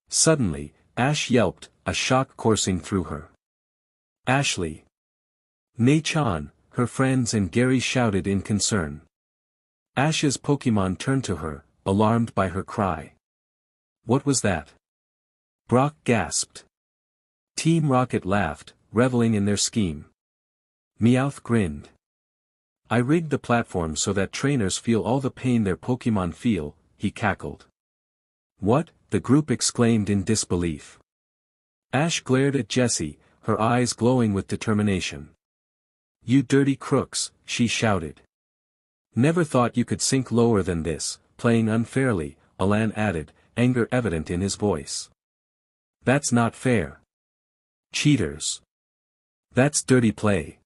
Suddenly, Ash yelped, a shock coursing through her. Ashley! Nei-chan, her friends and Gary shouted in concern. Ash's Pokémon turned to her, alarmed by her cry. What was that? Brock gasped. Team Rocket laughed, reveling in their scheme. Meowth grinned. I rigged the platform so that trainers feel all the pain their Pokémon feel, he cackled. What? The group exclaimed in disbelief. Ash glared at Jessie, her eyes glowing with determination. You dirty crooks, she shouted. Never thought you could sink lower than this, playing unfairly, Alan added, anger evident in his voice. That's not fair. Cheaters. That's dirty play.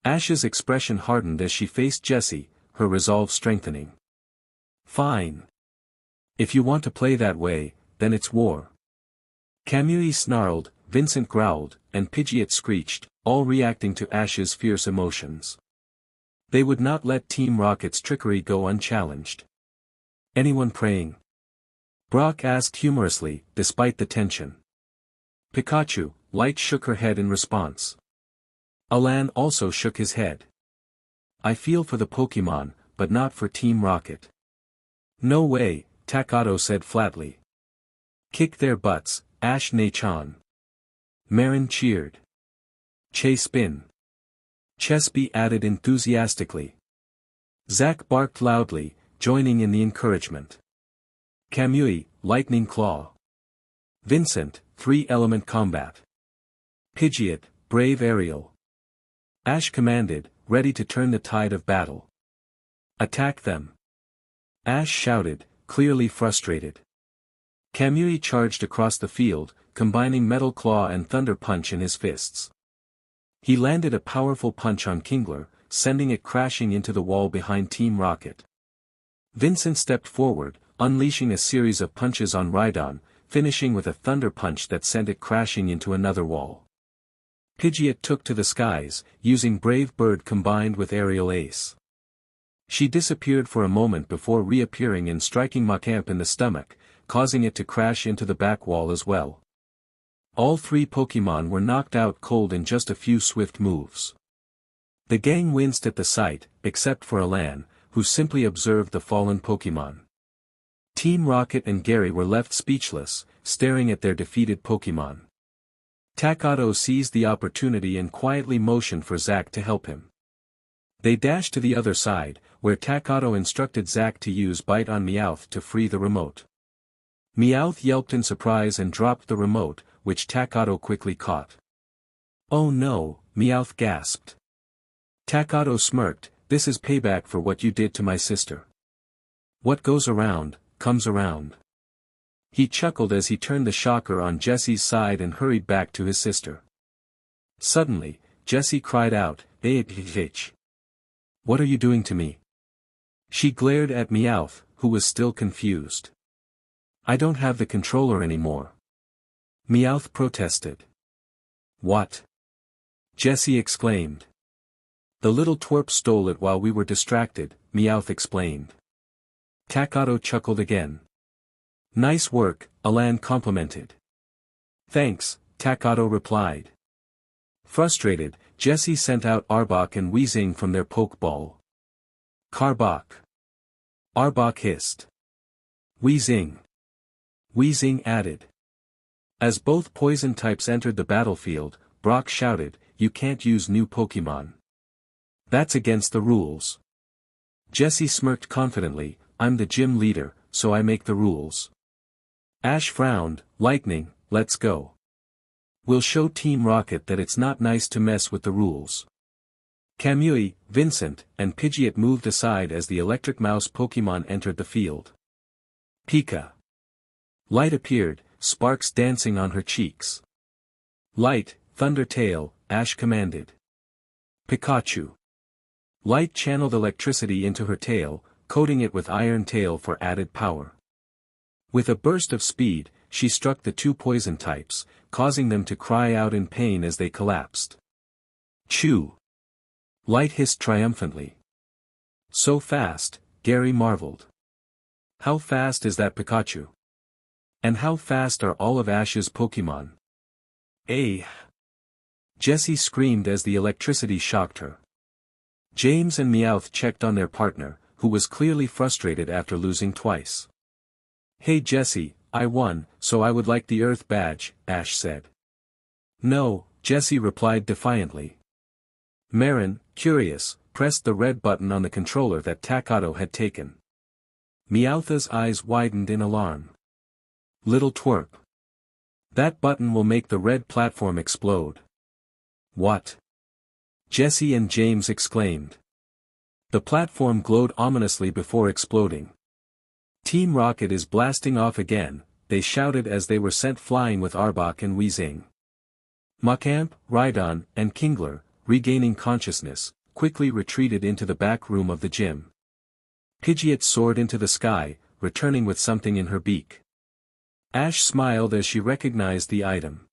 Ash's expression hardened as she faced Jessie, her resolve strengthening. Fine. If you want to play that way, then it's war. Kamui snarled, Vincent growled, and Pidgeot screeched, all reacting to Ash's fierce emotions. They would not let Team Rocket's trickery go unchallenged. Anyone praying? Brock asked humorously, despite the tension. Pikachu, Light shook her head in response. Alan also shook his head. I feel for the Pokémon, but not for Team Rocket. No way, Takato said flatly. Kick their butts, Ash Nei-chan. Marin cheered. Chase-bin. Chesby added enthusiastically. Zack barked loudly, joining in the encouragement. Kamui, Lightning Claw. Vincent, Three-Element Combat. Pidgeot, Brave Aerial. Ash commanded, ready to turn the tide of battle. Attack them. Ash shouted, clearly frustrated. Kamui charged across the field, combining Metal Claw and Thunder Punch in his fists. He landed a powerful punch on Kingler, sending it crashing into the wall behind Team Rocket. Vincent stepped forward, unleashing a series of punches on Rhydon, finishing with a Thunder Punch that sent it crashing into another wall. Pidgeot took to the skies, using Brave Bird combined with Aerial Ace. She disappeared for a moment before reappearing and striking Macamp in the stomach, causing it to crash into the back wall as well. All three Pokémon were knocked out cold in just a few swift moves. The gang winced at the sight, except for Alan, who simply observed the fallen Pokémon. Team Rocket and Gary were left speechless, staring at their defeated Pokémon. Takato seized the opportunity and quietly motioned for Zack to help him. They dashed to the other side, where Takato instructed Zack to use Bite on Meowth to free the remote. Meowth yelped in surprise and dropped the remote, which Takato quickly caught. "Oh no," Meowth gasped. Takato smirked, "This is payback for what you did to my sister. What goes around, comes around." He chuckled as he turned the shocker on Jessie's side and hurried back to his sister. Suddenly, Jessie cried out, "Bitch! What are you doing to me?" She glared at Meowth, who was still confused. "I don't have the controller anymore," Meowth protested. "What?" Jessie exclaimed. "The little twerp stole it while we were distracted," Meowth explained. Takato chuckled again. "Nice work," Alan complimented. "Thanks," Takato replied. Frustrated, Jessie sent out Arbok and Weezing from their Pokeball. "Carbok!" Arbok hissed. "Weezing!" Weezing added. As both poison types entered the battlefield, Brock shouted, "You can't use new Pokémon. That's against the rules." Jessie smirked confidently, "I'm the gym leader, so I make the rules." Ash frowned, "Lightning, let's go. We'll show Team Rocket that it's not nice to mess with the rules." Kamui, Vincent, and Pidgeot moved aside as the electric mouse Pokémon entered the field. Pika. Light appeared, sparks dancing on her cheeks. "Light, Thunder Tail," Ash commanded. Pikachu. Light channeled electricity into her tail, coating it with Iron Tail for added power. With a burst of speed, she struck the two poison types, causing them to cry out in pain as they collapsed. Chew! Light hissed triumphantly. "So fast," Gary marveled. "How fast is that Pikachu? And how fast are all of Ash's Pokémon?" "Eh!" Jessie screamed as the electricity shocked her. James and Meowth checked on their partner, who was clearly frustrated after losing twice. "Hey Jessie, I won, so I would like the Earth badge," Ash said. "No," Jessie replied defiantly. Marin, curious, pressed the red button on the controller that Takato had taken. Meowth's eyes widened in alarm. "Little twerp. That button will make the red platform explode." "What?" Jessie and James exclaimed. The platform glowed ominously before exploding. "Team Rocket is blasting off again," they shouted as they were sent flying with Arbok and Weezing. Macamp, Rhydon, and Kingler, regaining consciousness, quickly retreated into the back room of the gym. Pidgeot soared into the sky, returning with something in her beak. Ash smiled as she recognized the item.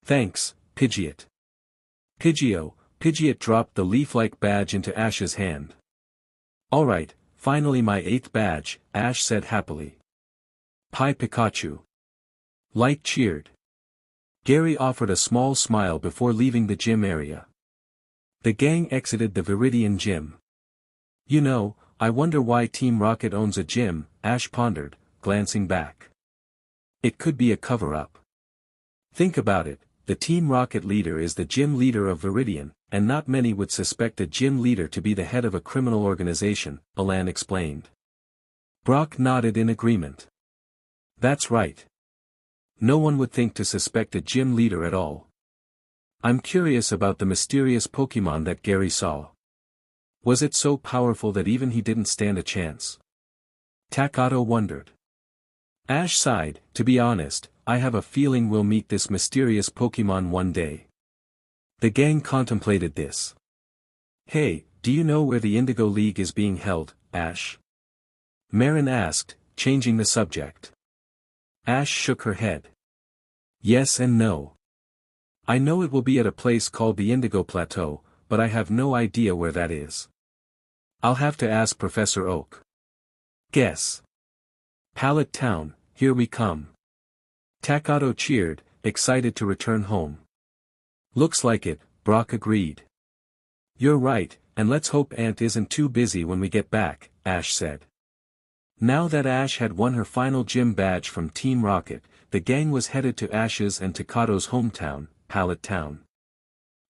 "Thanks, Pidgeot." Pidgeot dropped the leaf-like badge into Ash's hand. "Alright, finally my 8th badge," Ash said happily. "Pie Pikachu." Light cheered. Gary offered a small smile before leaving the gym area. The gang exited the Viridian gym. "You know, I wonder why Team Rocket owns a gym," Ash pondered, glancing back. "It could be a cover-up. Think about it, the Team Rocket leader is the gym leader of Viridian, and not many would suspect a gym leader to be the head of a criminal organization," Alan explained. Brock nodded in agreement. "That's right. No one would think to suspect a gym leader at all. I'm curious about the mysterious Pokémon that Gary saw. Was it so powerful that even he didn't stand a chance?" Takato wondered. Ash sighed, "To be honest, I have a feeling we'll meet this mysterious Pokémon one day." The gang contemplated this. "Hey, do you know where the Indigo League is being held, Ash?" Marin asked, changing the subject. Ash shook her head. "Yes and no. I know it will be at a place called the Indigo Plateau, but I have no idea where that is. I'll have to ask Professor Oak." "Guess." "Pallet Town, here we come." Takato cheered, excited to return home. "Looks like it," Brock agreed. "You're right, and let's hope Aunt isn't too busy when we get back," Ash said. Now that Ash had won her final gym badge from Team Rocket, the gang was headed to Ash's and Takado's hometown, Pallet Town.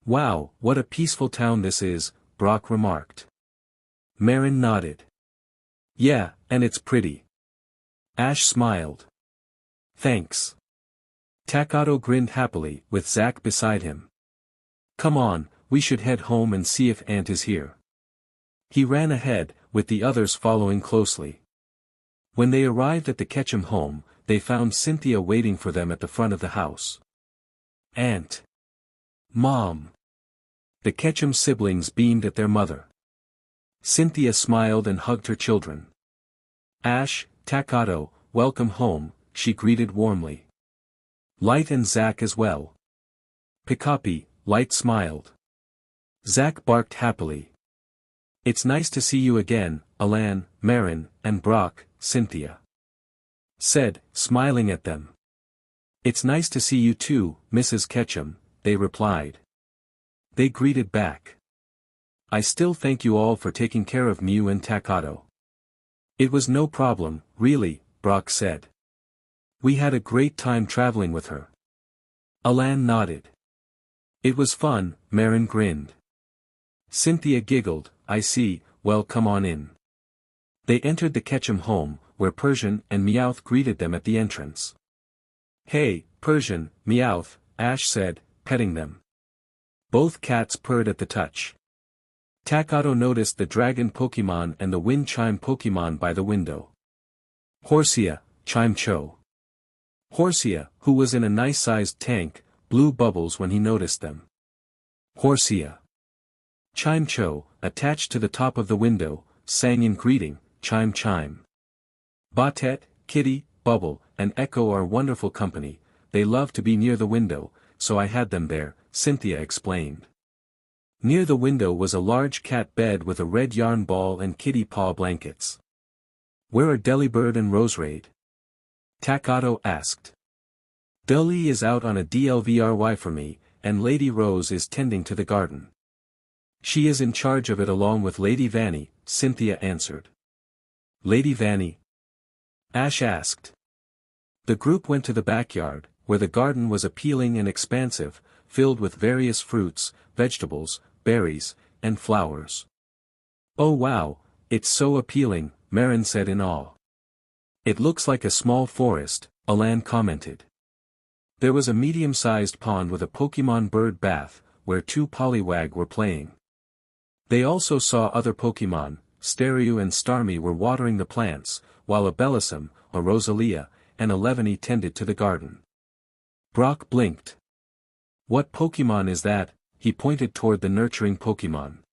"Wow, what a peaceful town this is," Brock remarked. Marin nodded. "Yeah, and it's pretty." Ash smiled. "Thanks." Takado grinned happily, with Zack beside him. "Come on, we should head home and see if Aunt is here." He ran ahead, with the others following closely. When they arrived at the Ketchum home, they found Cynthia waiting for them at the front of the house. "Aunt." "Mom." The Ketchum siblings beamed at their mother. Cynthia smiled and hugged her children. "Ash, Takado, welcome home," she greeted warmly. "Light and Zack as well." "Pikapi," Light smiled. Zack barked happily. "It's nice to see you again, Alan, Marin, and Brock," Cynthia said, smiling at them. "It's nice to see you too, Mrs. Ketchum," they replied. They greeted back. "I still thank you all for taking care of Mew and Takado." "It was no problem, really," Brock said. "We had a great time traveling with her." Alan nodded. "It was fun," Marin grinned. Cynthia giggled, "I see, well come on in." They entered the Ketchum home, where Persian and Meowth greeted them at the entrance. "Hey, Persian, Meowth," Ash said, petting them. Both cats purred at the touch. Takado noticed the dragon Pokémon and the wind chime Pokémon by the window. Horsia, Chime Cho. Horsia, who was in a nice-sized tank, blew bubbles when he noticed them. Horsia. Chime Cho, attached to the top of the window, sang in greeting, "Chime Chime." Batet, Kitty, Bubble, and Echo are wonderful company, they love to be near the window, so I had them there, Cynthia explained. Near the window was a large cat bed with a red yarn ball and kitty paw blankets. "Where are Delibird and Roseraid?" Takado asked. "Deli is out on a DLVRY for me, and Lady Rose is tending to the garden. She is in charge of it along with Lady Vanny," Cynthia answered. "Lady Vanny?" Ash asked. The group went to the backyard, where the garden was appealing and expansive, filled with various fruits, vegetables, berries, and flowers. "Oh wow, it's so appealing," Marin said in awe. "It looks like a small forest," Alan commented. There was a medium-sized pond with a Pokémon bird bath, where two Poliwag were playing. They also saw other Pokémon, Staryu and Starmie were watering the plants, while a Bellisum, a Rosalia, and a Levany tended to the garden. Brock blinked. "What Pokémon is that?" He pointed toward the nurturing Pokémon.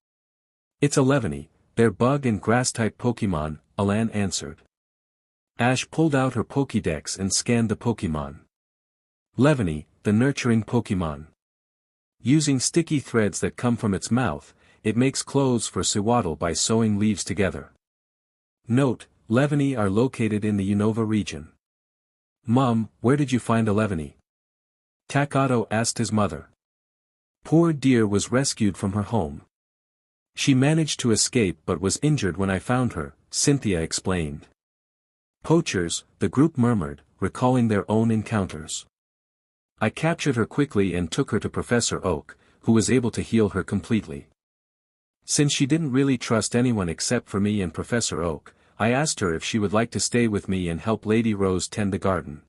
"It's a Levany, they're bug and grass-type Pokémon," Alan answered. Ash pulled out her Pokédex and scanned the Pokémon. Levany, the nurturing Pokémon. Using sticky threads that come from its mouth, it makes clothes for Sewaddle by sewing leaves together. Note, Levany are located in the Unova region. "Mom, where did you find a Levany?" Takado asked his mother. "Poor dear was rescued from her home. She managed to escape but was injured when I found her," Cynthia explained. "Poachers," the group murmured, recalling their own encounters. "I captured her quickly and took her to Professor Oak, who was able to heal her completely. Since she didn't really trust anyone except for me and Professor Oak, I asked her if she would like to stay with me and help Lady Rose tend the garden.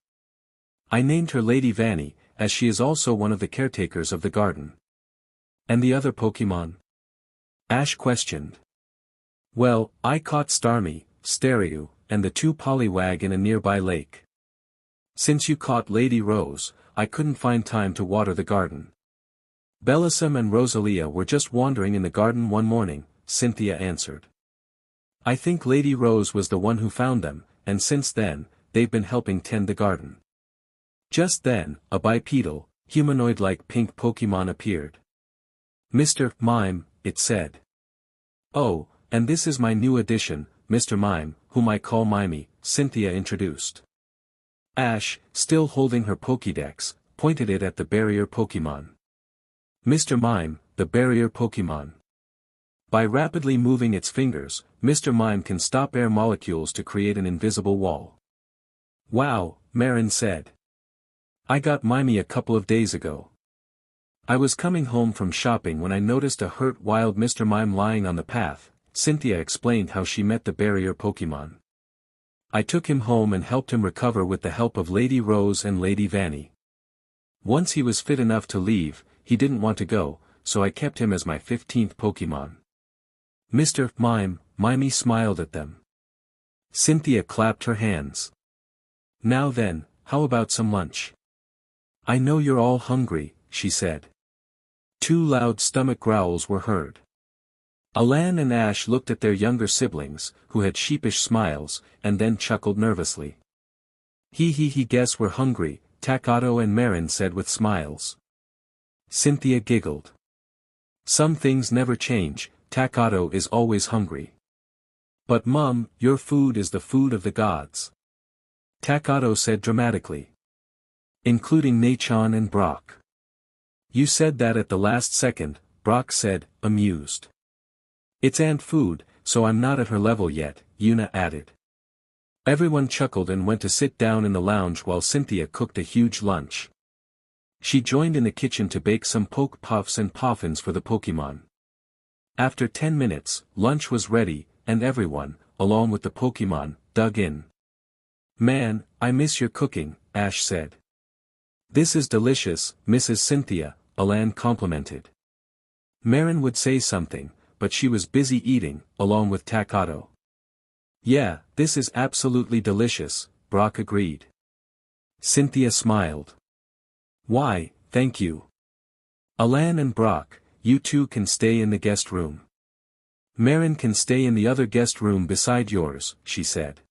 I named her Lady Vanny, as she is also one of the caretakers of the garden." "And the other Pokémon?" Ash questioned. "Well, I caught Starmie, Staryu, and the two Poliwag in a nearby lake. Since you caught Lady Rose, I couldn't find time to water the garden. Bellisum and Rosalia were just wandering in the garden one morning," Cynthia answered. "I think Lady Rose was the one who found them, and since then, they've been helping tend the garden." Just then, a bipedal, humanoid-like pink Pokémon appeared. "Mr. Mime," it said. "Oh, and this is my new addition, Mr. Mime, whom I call Mimey," Cynthia introduced. Ash, still holding her Pokédex, pointed it at the barrier Pokémon. "Mr. Mime, the barrier Pokémon." By rapidly moving its fingers, Mr. Mime can stop air molecules to create an invisible wall. Wow, Marin said. I got Mimey a couple of days ago. I was coming home from shopping when I noticed a hurt wild Mr. Mime lying on the path. Cynthia explained how she met the barrier Pokémon. I took him home and helped him recover with the help of Lady Rose and Lady Vanny. Once he was fit enough to leave, he didn't want to go, so I kept him as my 15th Pokémon. Mr. Mimey smiled at them. Cynthia clapped her hands. Now then, how about some lunch? I know you're all hungry, she said. 2 loud stomach growls were heard. Alan and Ash looked at their younger siblings, who had sheepish smiles, and then chuckled nervously. He guess we're hungry, Takato and Marin said with smiles. Cynthia giggled. Some things never change, Takato is always hungry. But Mum, your food is the food of the gods. Takato said dramatically. Including Nachon and Brock. You said that at the last second, Brock said, amused. It's ant food, so I'm not at her level yet, Yuna added. Everyone chuckled and went to sit down in the lounge while Cynthia cooked a huge lunch. She joined in the kitchen to bake some poke puffs and poffins for the Pokémon. After 10 minutes, lunch was ready, and everyone, along with the Pokémon, dug in. Man, I miss your cooking, Ash said. This is delicious, Mrs. Cynthia, Alan complimented. Marin would say something, but she was busy eating, along with Takato. Yeah, this is absolutely delicious, Brock agreed. Cynthia smiled. Why, thank you. Alan and Brock, you two can stay in the guest room. Marin can stay in the other guest room beside yours, she said.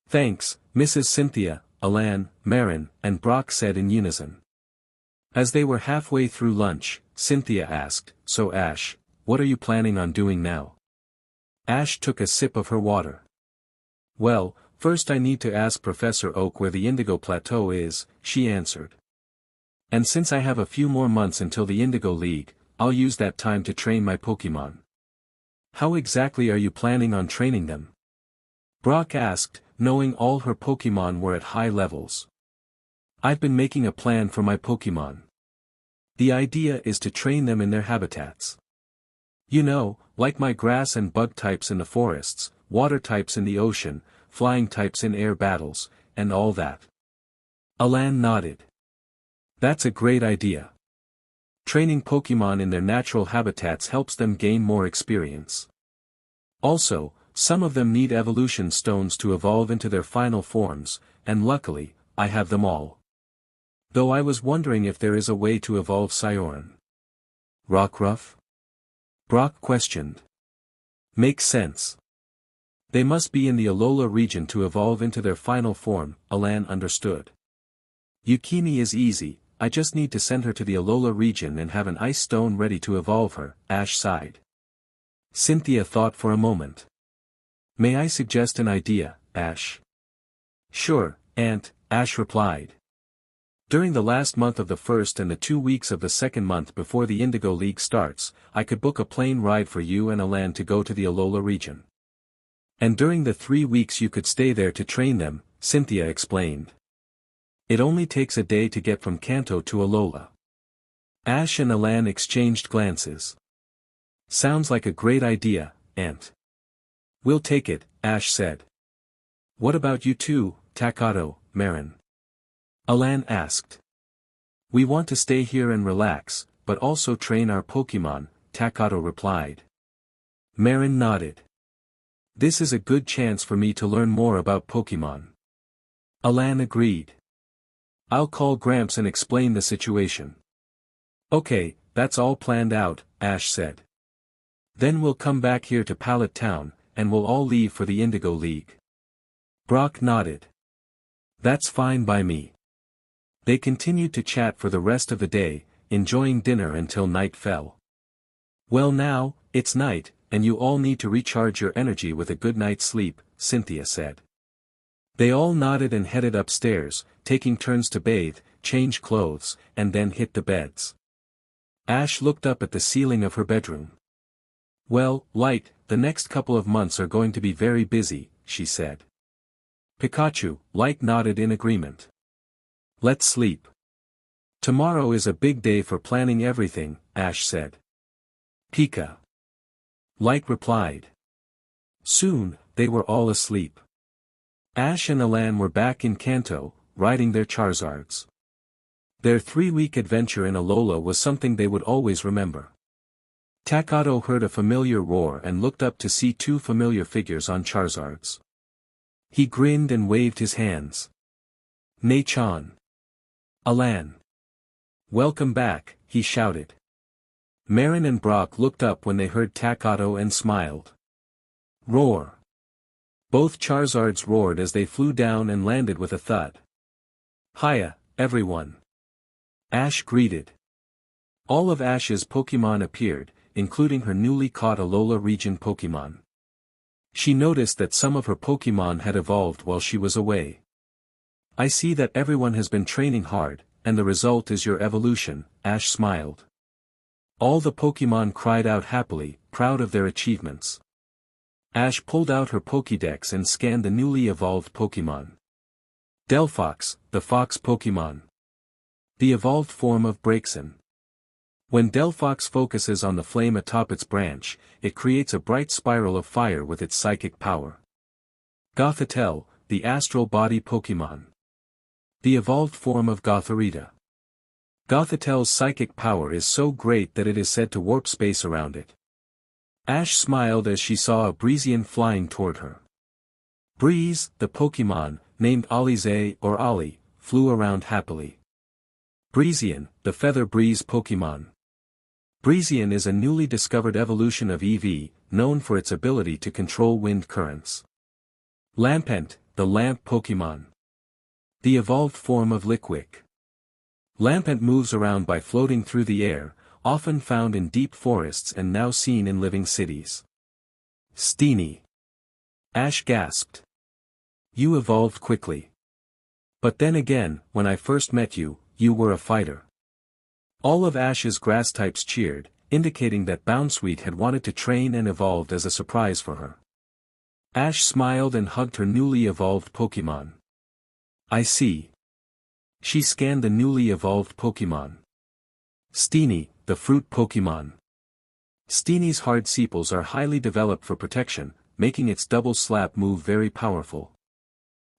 Thanks, Mrs. Cynthia, Alan, Marin, and Brock said in unison. As they were halfway through lunch, Cynthia asked, So Ash, what are you planning on doing now? Ash took a sip of her water. Well, first I need to ask Professor Oak where the Indigo Plateau is, she answered. And since I have a few more months until the Indigo League, I'll use that time to train my Pokémon. How exactly are you planning on training them? Brock asked, knowing all her Pokémon were at high levels. I've been making a plan for my Pokémon. The idea is to train them in their habitats. You know, like my grass and bug types in the forests, water types in the ocean, flying types in air battles, and all that. Alan nodded. That's a great idea. Training Pokémon in their natural habitats helps them gain more experience. Also, some of them need evolution stones to evolve into their final forms, and luckily, I have them all. Though I was wondering if there is a way to evolve Sioran. Rockruff? Brock questioned. Makes sense. They must be in the Alola region to evolve into their final form, Alan understood. Yukimi is easy, I just need to send her to the Alola region and have an ice stone ready to evolve her, Ash sighed. Cynthia thought for a moment. May I suggest an idea, Ash? Sure, Aunt, Ash replied. During the last month of the first and the 2 weeks of the second month before the Indigo League starts, I could book a plane ride for you and Alan to go to the Alola region. And during the 3 weeks you could stay there to train them, Cynthia explained. It only takes a day to get from Kanto to Alola. Ash and Alan exchanged glances. Sounds like a great idea, Aunt. We'll take it, Ash said. What about you two, Takato, Marin? Alan asked. We want to stay here and relax, but also train our Pokémon, Takato replied. Marin nodded. This is a good chance for me to learn more about Pokémon. Alan agreed. I'll call Gramps and explain the situation. Okay, that's all planned out, Ash said. Then we'll come back here to Pallet Town, and we'll all leave for the Indigo League. Brock nodded. That's fine by me. They continued to chat for the rest of the day, enjoying dinner until night fell. Well now, it's night, and you all need to recharge your energy with a good night's sleep, Cynthia said. They all nodded and headed upstairs, taking turns to bathe, change clothes, and then hit the beds. Ash looked up at the ceiling of her bedroom. Well, Light, the next couple of months are going to be very busy, she said. Pikachu, Light nodded in agreement. Let's sleep. Tomorrow is a big day for planning everything, Ash said. Pika. Light replied. Soon, they were all asleep. Ash and Alan were back in Kanto, riding their Charizards. Their 3-week adventure in Alola was something they would always remember. Takato heard a familiar roar and looked up to see 2 familiar figures on Charizards. He grinned and waved his hands. Nei-chan. Alan. Welcome back, he shouted. Marin and Brock looked up when they heard Takato and smiled. Roar. Both Charizards roared as they flew down and landed with a thud. Hiya, everyone. Ash greeted. All of Ash's Pokémon appeared, including her newly caught Alola region Pokémon. She noticed that some of her Pokémon had evolved while she was away. I see that everyone has been training hard, and the result is your evolution, Ash smiled. All the Pokémon cried out happily, proud of their achievements. Ash pulled out her Pokédex and scanned the newly evolved Pokémon. Delphox, the fox Pokémon. The evolved form of Braixen. When Delphox focuses on the flame atop its branch, it creates a bright spiral of fire with its psychic power. Gothitelle, the astral body Pokémon. The evolved form of Gothorita. Gothitelle's psychic power is so great that it is said to warp space around it. Ash smiled as she saw a Breezian flying toward her. Breeze, the Pokémon, named Alize or Ali, flew around happily. Breezian, the Feather Breeze Pokémon. Breezian is a newly discovered evolution of Eevee, known for its ability to control wind currents. Lampent, the Lamp Pokémon. The evolved form of Lickwick. Lampent moves around by floating through the air, often found in deep forests and now seen in living cities. Steenie. Ash gasped. You evolved quickly. But then again, when I first met you, you were a fighter. All of Ash's grass types cheered, indicating that Bounsweet had wanted to train and evolved as a surprise for her. Ash smiled and hugged her newly evolved Pokémon. I see. She scanned the newly evolved Pokémon. Steenie, the fruit Pokémon. Steenie's hard sepals are highly developed for protection, making its double slap move very powerful.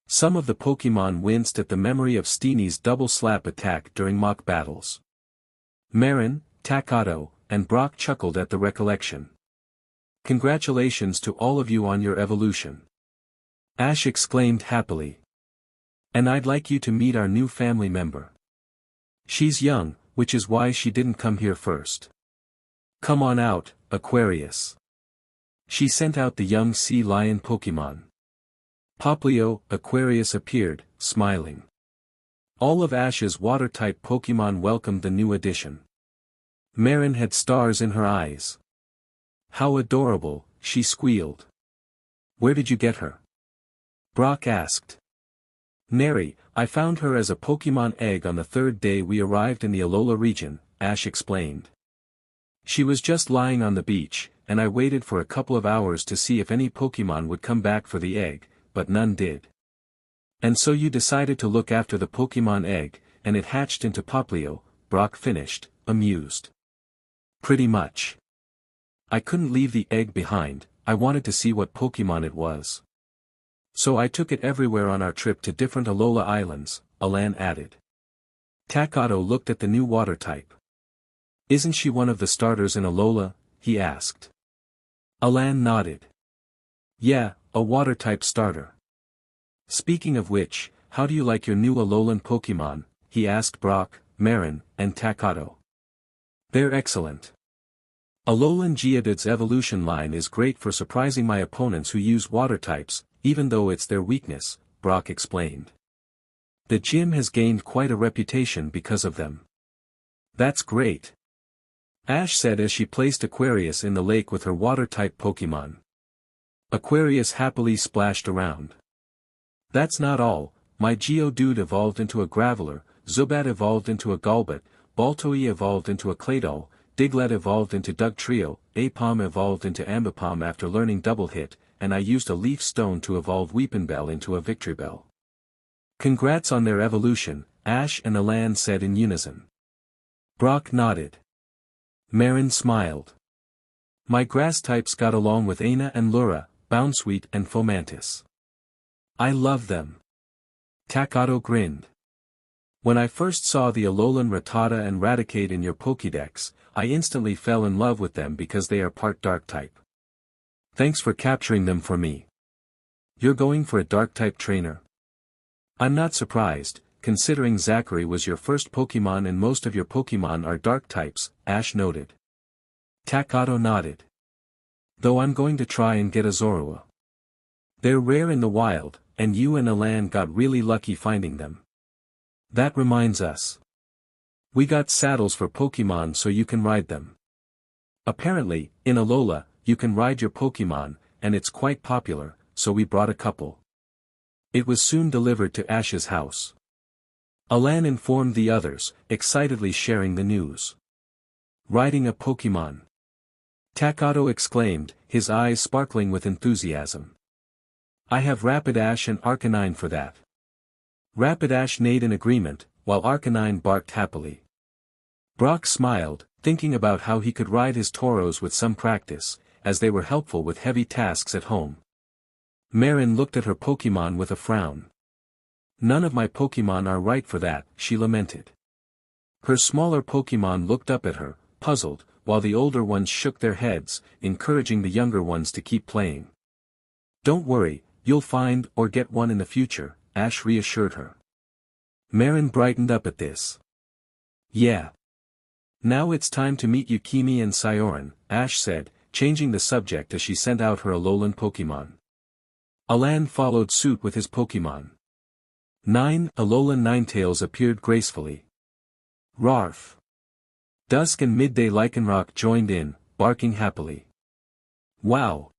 Some of the Pokémon winced at the memory of Steenie's double slap attack during mock battles. Marin, Takato, and Brock chuckled at the recollection. Congratulations to all of you on your evolution. Ash exclaimed happily. And I'd like you to meet our new family member. She's young, which is why she didn't come here first. Come on out, Aquarius. She sent out the young sea lion Pokémon. Poplio, Aquarius appeared, smiling. All of Ash's water-type Pokémon welcomed the new addition. Marin had stars in her eyes. How adorable, she squealed. Where did you get her? Brock asked. Neri, I found her as a Pokémon egg on the 3rd day we arrived in the Alola region, Ash explained. She was just lying on the beach, and I waited for a couple of hours to see if any Pokémon would come back for the egg, but none did. And so you decided to look after the Pokémon egg, and it hatched into Poplio, Brock finished, amused. Pretty much. I couldn't leave the egg behind, I wanted to see what Pokémon it was. So I took it everywhere on our trip to different Alola islands, Alan added. Takato looked at the new water type. Isn't she one of the starters in Alola? He asked. Alan nodded. Yeah, a water type starter. Speaking of which, how do you like your new Alolan Pokémon? He asked Brock, Marin, and Takato. They're excellent. Alolan Geodude's evolution line is great for surprising my opponents who use water types, even though it's their weakness, Brock explained. The gym has gained quite a reputation because of them. That's great. Ash said as she placed Aquarius in the lake with her water-type Pokémon. Aquarius happily splashed around. That's not all, my Geodude evolved into a Graveler, Zubat evolved into a Golbat, Baltoy evolved into a Claydol, Diglett evolved into Dugtrio, Aipom evolved into Ambipom after learning Double Hit, and I used a Leaf Stone to evolve Weepinbell into a Victorybell. Congrats on their evolution, Ash and Elan said in unison. Brock nodded. Marin smiled. My grass types got along with Aina and Lura, Bounsweet and Fomantis. I love them. Takato grinned. When I first saw the Alolan Rattata and Raticate in your Pokédex, I instantly fell in love with them because they are part Dark type. Thanks for capturing them for me. You're going for a Dark type trainer? I'm not surprised, considering Zachary was your first Pokémon and most of your Pokémon are Dark types, Ash noted. Takato nodded. Though I'm going to try and get a Zorua. They're rare in the wild, and you and Elan got really lucky finding them. That reminds us. We got saddles for Pokémon so you can ride them. Apparently, in Alola, you can ride your Pokémon, and it's quite popular, so we brought a couple. It was soon delivered to Ash's house. Elan informed the others, excitedly sharing the news. Riding a Pokémon. Takato exclaimed, his eyes sparkling with enthusiasm. I have Rapidash and Arcanine for that. Rapidash neighed in agreement, while Arcanine barked happily. Brock smiled, thinking about how he could ride his Tauros with some practice, as they were helpful with heavy tasks at home. Marin looked at her Pokémon with a frown. None of my Pokémon are right for that, she lamented. Her smaller Pokémon looked up at her, puzzled, while the older ones shook their heads, encouraging the younger ones to keep playing. Don't worry, you'll find or get one in the future, Ash reassured her. Marin brightened up at this. Yeah. Now it's time to meet Yukimi and Sioran, Ash said, changing the subject as she sent out her Alolan Pokémon. Elan followed suit with his Pokémon. 9 Alolan Ninetales appeared gracefully. Rarf. Dusk and Midday Lycanroc joined in, barking happily. Wow.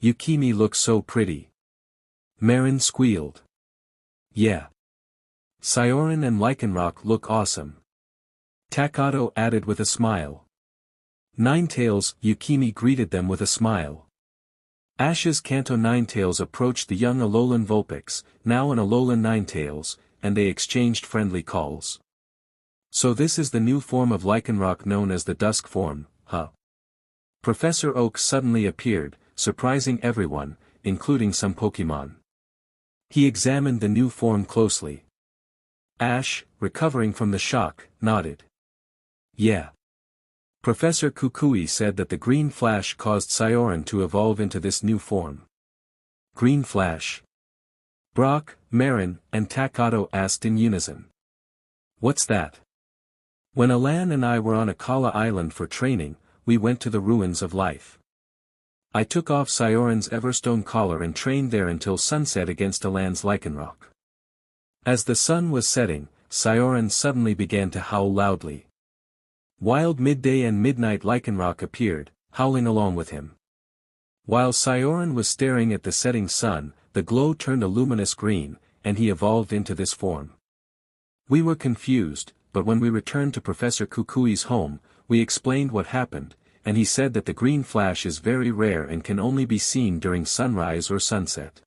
Yukimi looks so pretty. Marin squealed. Yeah. Sioran and Lycanroc look awesome. Takato added with a smile. Ninetales, Yukimi greeted them with a smile. Ash's Kanto Ninetales approached the young Alolan Vulpix, now an Alolan Ninetales, and they exchanged friendly calls. So this is the new form of Lycanroc known as the Dusk form, huh? Professor Oak suddenly appeared, surprising everyone, including some Pokémon. He examined the new form closely. Ash, recovering from the shock, nodded. Yeah. Professor Kukui said that the Green Flash caused Sioran to evolve into this new form. Green Flash. Brock, Marin, and Takato asked in unison. What's that? When Elan and I were on Akala Island for training, we went to the Ruins of Life. I took off Sioran's Everstone collar and trained there until sunset against Elan's Lycanroc. As the sun was setting, Sioran suddenly began to howl loudly. Wild Midday and Midnight Lycanroc appeared, howling along with him. While Sioran was staring at the setting sun, the glow turned a luminous green, and he evolved into this form. We were confused, but when we returned to Professor Kukui's home, we explained what happened, and he said that the green flash is very rare and can only be seen during sunrise or sunset.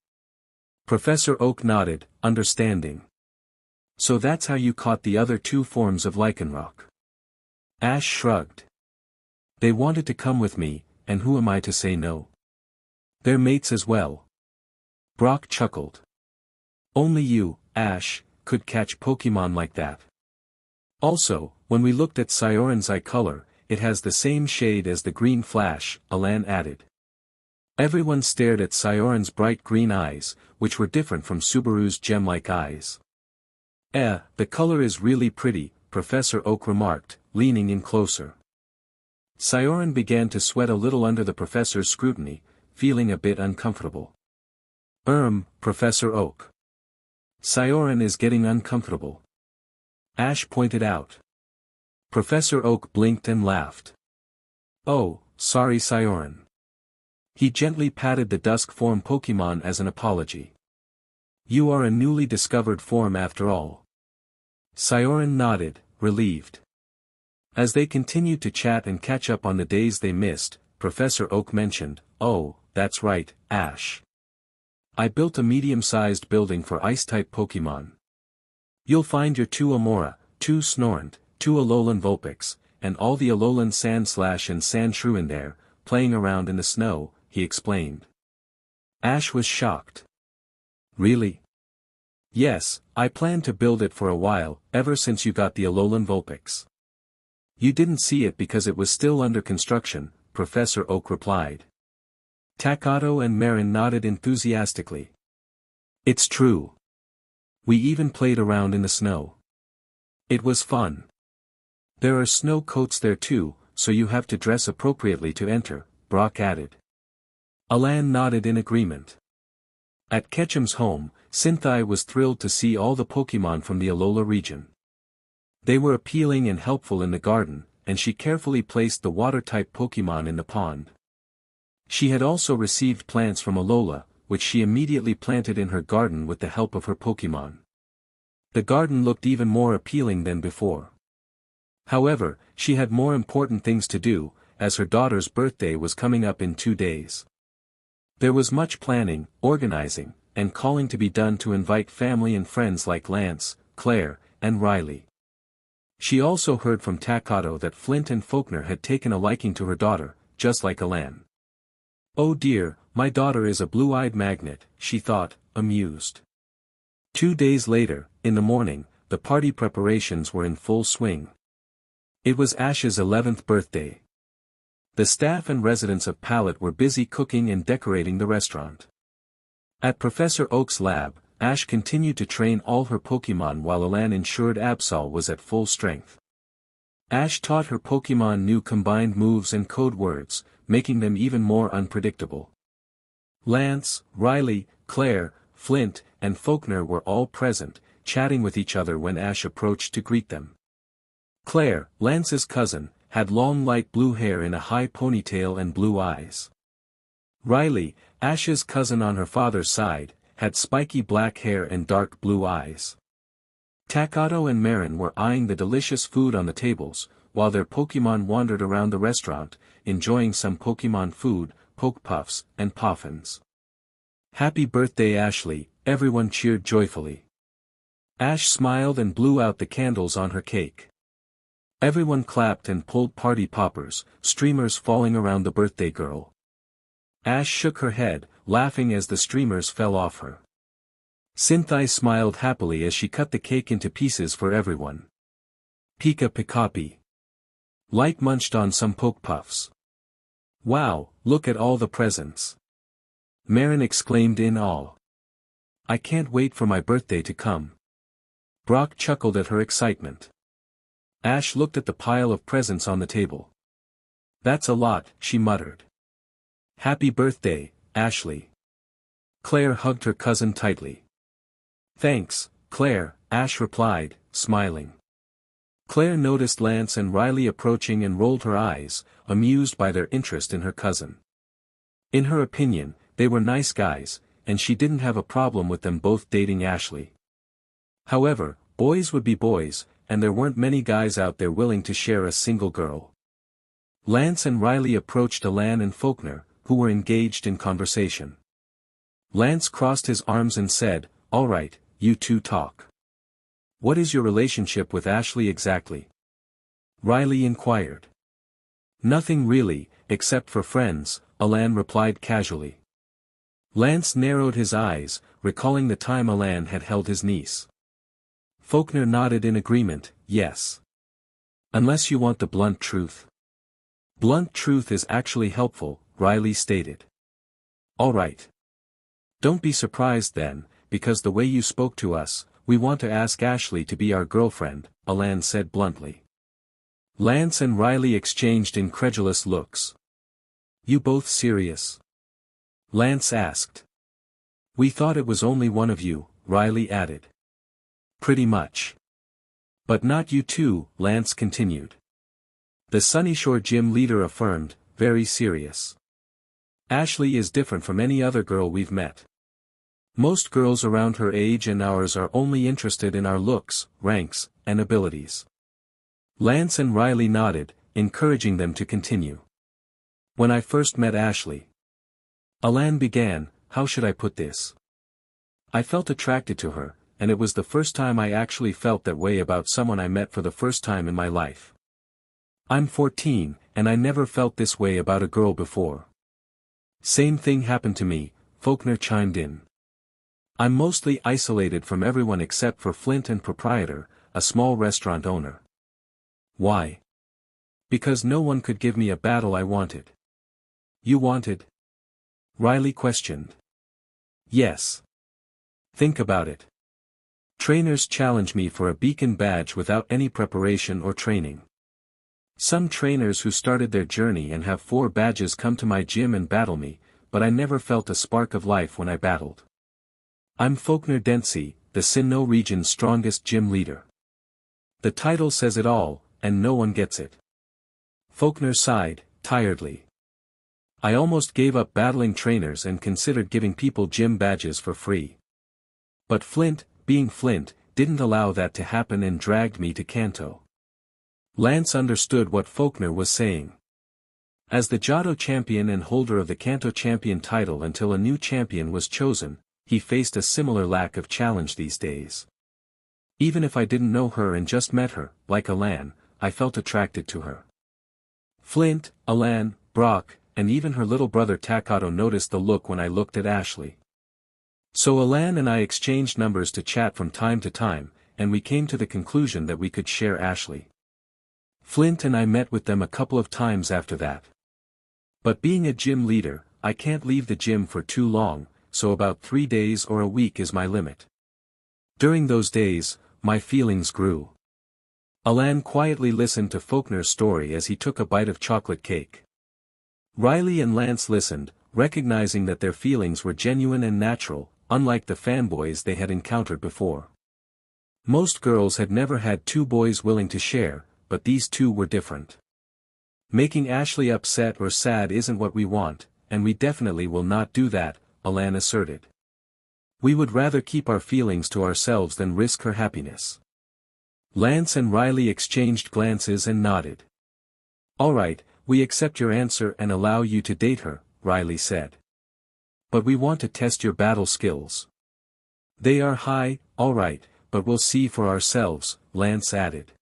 Professor Oak nodded, understanding. So that's how you caught the other two forms of Lycanroc. Ash shrugged. They wanted to come with me, and who am I to say no? They're mates as well. Brock chuckled. Only you, Ash, could catch Pokémon like that. Also, when we looked at Sioran's eye color, it has the same shade as the green flash, Elan added. Everyone stared at Sioran's bright green eyes, which were different from Subaru's gem-like eyes. The color is really pretty, Professor Oak remarked, leaning in closer. Sioran began to sweat a little under the professor's scrutiny, feeling a bit uncomfortable. Professor Oak. Sioran is getting uncomfortable. Ash pointed out. Professor Oak blinked and laughed. Oh, sorry Sioran. He gently patted the dusk form Pokémon as an apology. You are a newly discovered form after all. Sioran nodded, relieved. As they continued to chat and catch up on the days they missed, Professor Oak mentioned, "Oh, that's right, Ash. I built a medium-sized building for Ice-type Pokémon. You'll find your 2 Amora, 2 Snorant, 2 Alolan Vulpix, and all the Alolan Sandslash and Sandshrew in there, playing around in the snow," he explained. Ash was shocked. "Really?" "Yes, I planned to build it for a while, ever since you got the Alolan Vulpix." "You didn't see it because it was still under construction," Professor Oak replied. Takato and Marin nodded enthusiastically. "It's true. We even played around in the snow. It was fun. There are snow coats there too, so you have to dress appropriately to enter," Brock added. Alan nodded in agreement. At Ketchum's home, Synthai was thrilled to see all the Pokémon from the Alola region. They were appealing and helpful in the garden, and she carefully placed the water-type Pokémon in the pond. She had also received plants from Alola, which she immediately planted in her garden with the help of her Pokémon. The garden looked even more appealing than before. However, she had more important things to do, as her daughter's birthday was coming up in 2 days. There was much planning, organizing, and calling to be done to invite family and friends like Lance, Claire, and Riley. She also heard from Takato that Flint and Faulkner had taken a liking to her daughter, just like Alan. "Oh dear, my daughter is a blue-eyed magnet," she thought, amused. 2 days later, in the morning, the party preparations were in full swing. It was Ash's 11th birthday. The staff and residents of Pallet were busy cooking and decorating the restaurant. At Professor Oak's lab, Ash continued to train all her Pokémon while Alan ensured Absol was at full strength. Ash taught her Pokémon new combined moves and code words, making them even more unpredictable. Lance, Riley, Claire, Flint, and Faulkner were all present, chatting with each other when Ash approached to greet them. Claire, Lance's cousin, had long light blue hair in a high ponytail and blue eyes. Riley, Ash's cousin on her father's side, had spiky black hair and dark blue eyes. Takato and Marin were eyeing the delicious food on the tables, while their Pokémon wandered around the restaurant, enjoying some Pokémon food, Poke Puffs, and Poffins. "Happy birthday Ashley," everyone cheered joyfully. Ash smiled and blew out the candles on her cake. Everyone clapped and pulled party poppers, streamers falling around the birthday girl. Ash shook her head, laughing as the streamers fell off her. Synthai smiled happily as she cut the cake into pieces for everyone. Pika Pikapi. Light munched on some Poke Puffs. "Wow, look at all the presents!" Marin exclaimed in awe. "I can't wait for my birthday to come." Brock chuckled at her excitement. Ash looked at the pile of presents on the table. "That's a lot," she muttered. "Happy birthday, Ashley." Claire hugged her cousin tightly. "Thanks, Claire," Ash replied, smiling. Claire noticed Lance and Riley approaching and rolled her eyes, amused by their interest in her cousin. In her opinion, they were nice guys, and she didn't have a problem with them both dating Ashley. However, boys would be boys, and there weren't many guys out there willing to share a single girl. Lance and Riley approached Alan and Faulkner, who were engaged in conversation. Lance crossed his arms and said, "All right, you two talk. What is your relationship with Ashley exactly?" Riley inquired. "Nothing really, except for friends," Alan replied casually. Lance narrowed his eyes, recalling the time Alan had held his niece. Faulkner nodded in agreement, "Yes. Unless you want the blunt truth." "Blunt truth is actually helpful," Riley stated. "All right. Don't be surprised then, because the way you spoke to us, we want to ask Ashley to be our girlfriend," Alan said bluntly. Lance and Riley exchanged incredulous looks. "You both serious?" Lance asked. "We thought it was only one of you," Riley added. "Pretty much. But not you two," Lance continued. The Sunnyshoregym leader affirmed, very serious. "Ashley is different from any other girl we've met. Most girls around her age and ours are only interested in our looks, ranks, and abilities. Lance and Riley nodded, encouraging them to continue. When I first met Ashley, Alan began, how should I put this? I felt attracted to her, and it was the first time I actually felt that way about someone I met for the first time in my life. I'm 14, and I never felt this way about a girl before. Same thing happened to me, Faulkner chimed in. I'm mostly isolated from everyone except for Flint and Proprietor, a small restaurant owner. Why? Because no one could give me a battle I wanted. You wanted? Riley questioned. Yes. Think about it. Trainers challenge me for a beacon badge without any preparation or training. Some trainers who started their journey and have 4 badges come to my gym and battle me, but I never felt a spark of life when I battled. I'm Faulkner Dempsey, the Sinnoh region's strongest gym leader. The title says it all, and no one gets it. Faulkner sighed, tiredly. I almost gave up battling trainers and considered giving people gym badges for free. But Flint, being Flint, didn't allow that to happen and dragged me to Kanto. Lance understood what Faulkner was saying. As the Johto champion and holder of the Kanto champion title until a new champion was chosen, he faced a similar lack of challenge these days. Even if I didn't know her and just met her, like Alan, I felt attracted to her. Flint, Alan, Brock, and even her little brother Takato noticed the look when I looked at Ashley. So Alan and I exchanged numbers to chat from time to time, and we came to the conclusion that we could share Ashley. Flint and I met with them a couple of times after that. But being a gym leader, I can't leave the gym for too long, so about 3 days or a week is my limit. During those days, my feelings grew. Alan quietly listened to Faulkner's story as he took a bite of chocolate cake. Riley and Lance listened, recognizing that their feelings were genuine and natural, unlike the fanboys they had encountered before. Most girls had never had 2 boys willing to share, but these 2 were different. Making Ashley upset or sad isn't what we want, and we definitely will not do that, Alan asserted. We would rather keep our feelings to ourselves than risk her happiness. Lance and Riley exchanged glances and nodded. All right, we accept your answer and allow you to date her, Riley said. But we want to test your battle skills. They are high, all right, but we'll see for ourselves, Lance added.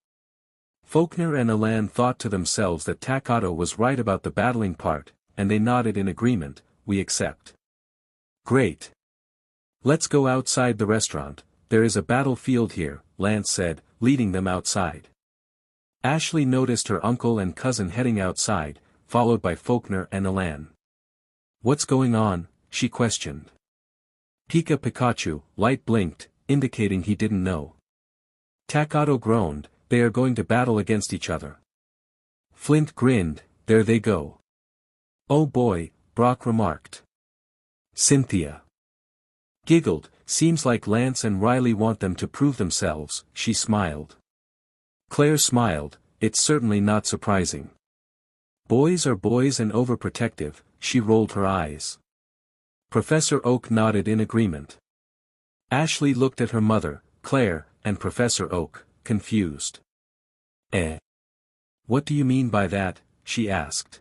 Faulkner and Alan thought to themselves that Takato was right about the battling part, and they nodded in agreement, we accept. Great. Let's go outside the restaurant, there is a battlefield here, Lance said, leading them outside. Ashley noticed her uncle and cousin heading outside, followed by Faulkner and Alan. What's going on? She questioned. Pika Pikachu, light blinked, indicating he didn't know. Takato groaned, they are going to battle against each other. Flint grinned, there they go. Oh boy, Brock remarked. Cynthia giggled, seems like Lance and Riley want them to prove themselves, she smiled. Claire smiled, it's certainly not surprising. Boys are boys and overprotective, she rolled her eyes. Professor Oak nodded in agreement. Ashley looked at her mother, Claire, and Professor Oak, confused. What do you mean by that? She asked.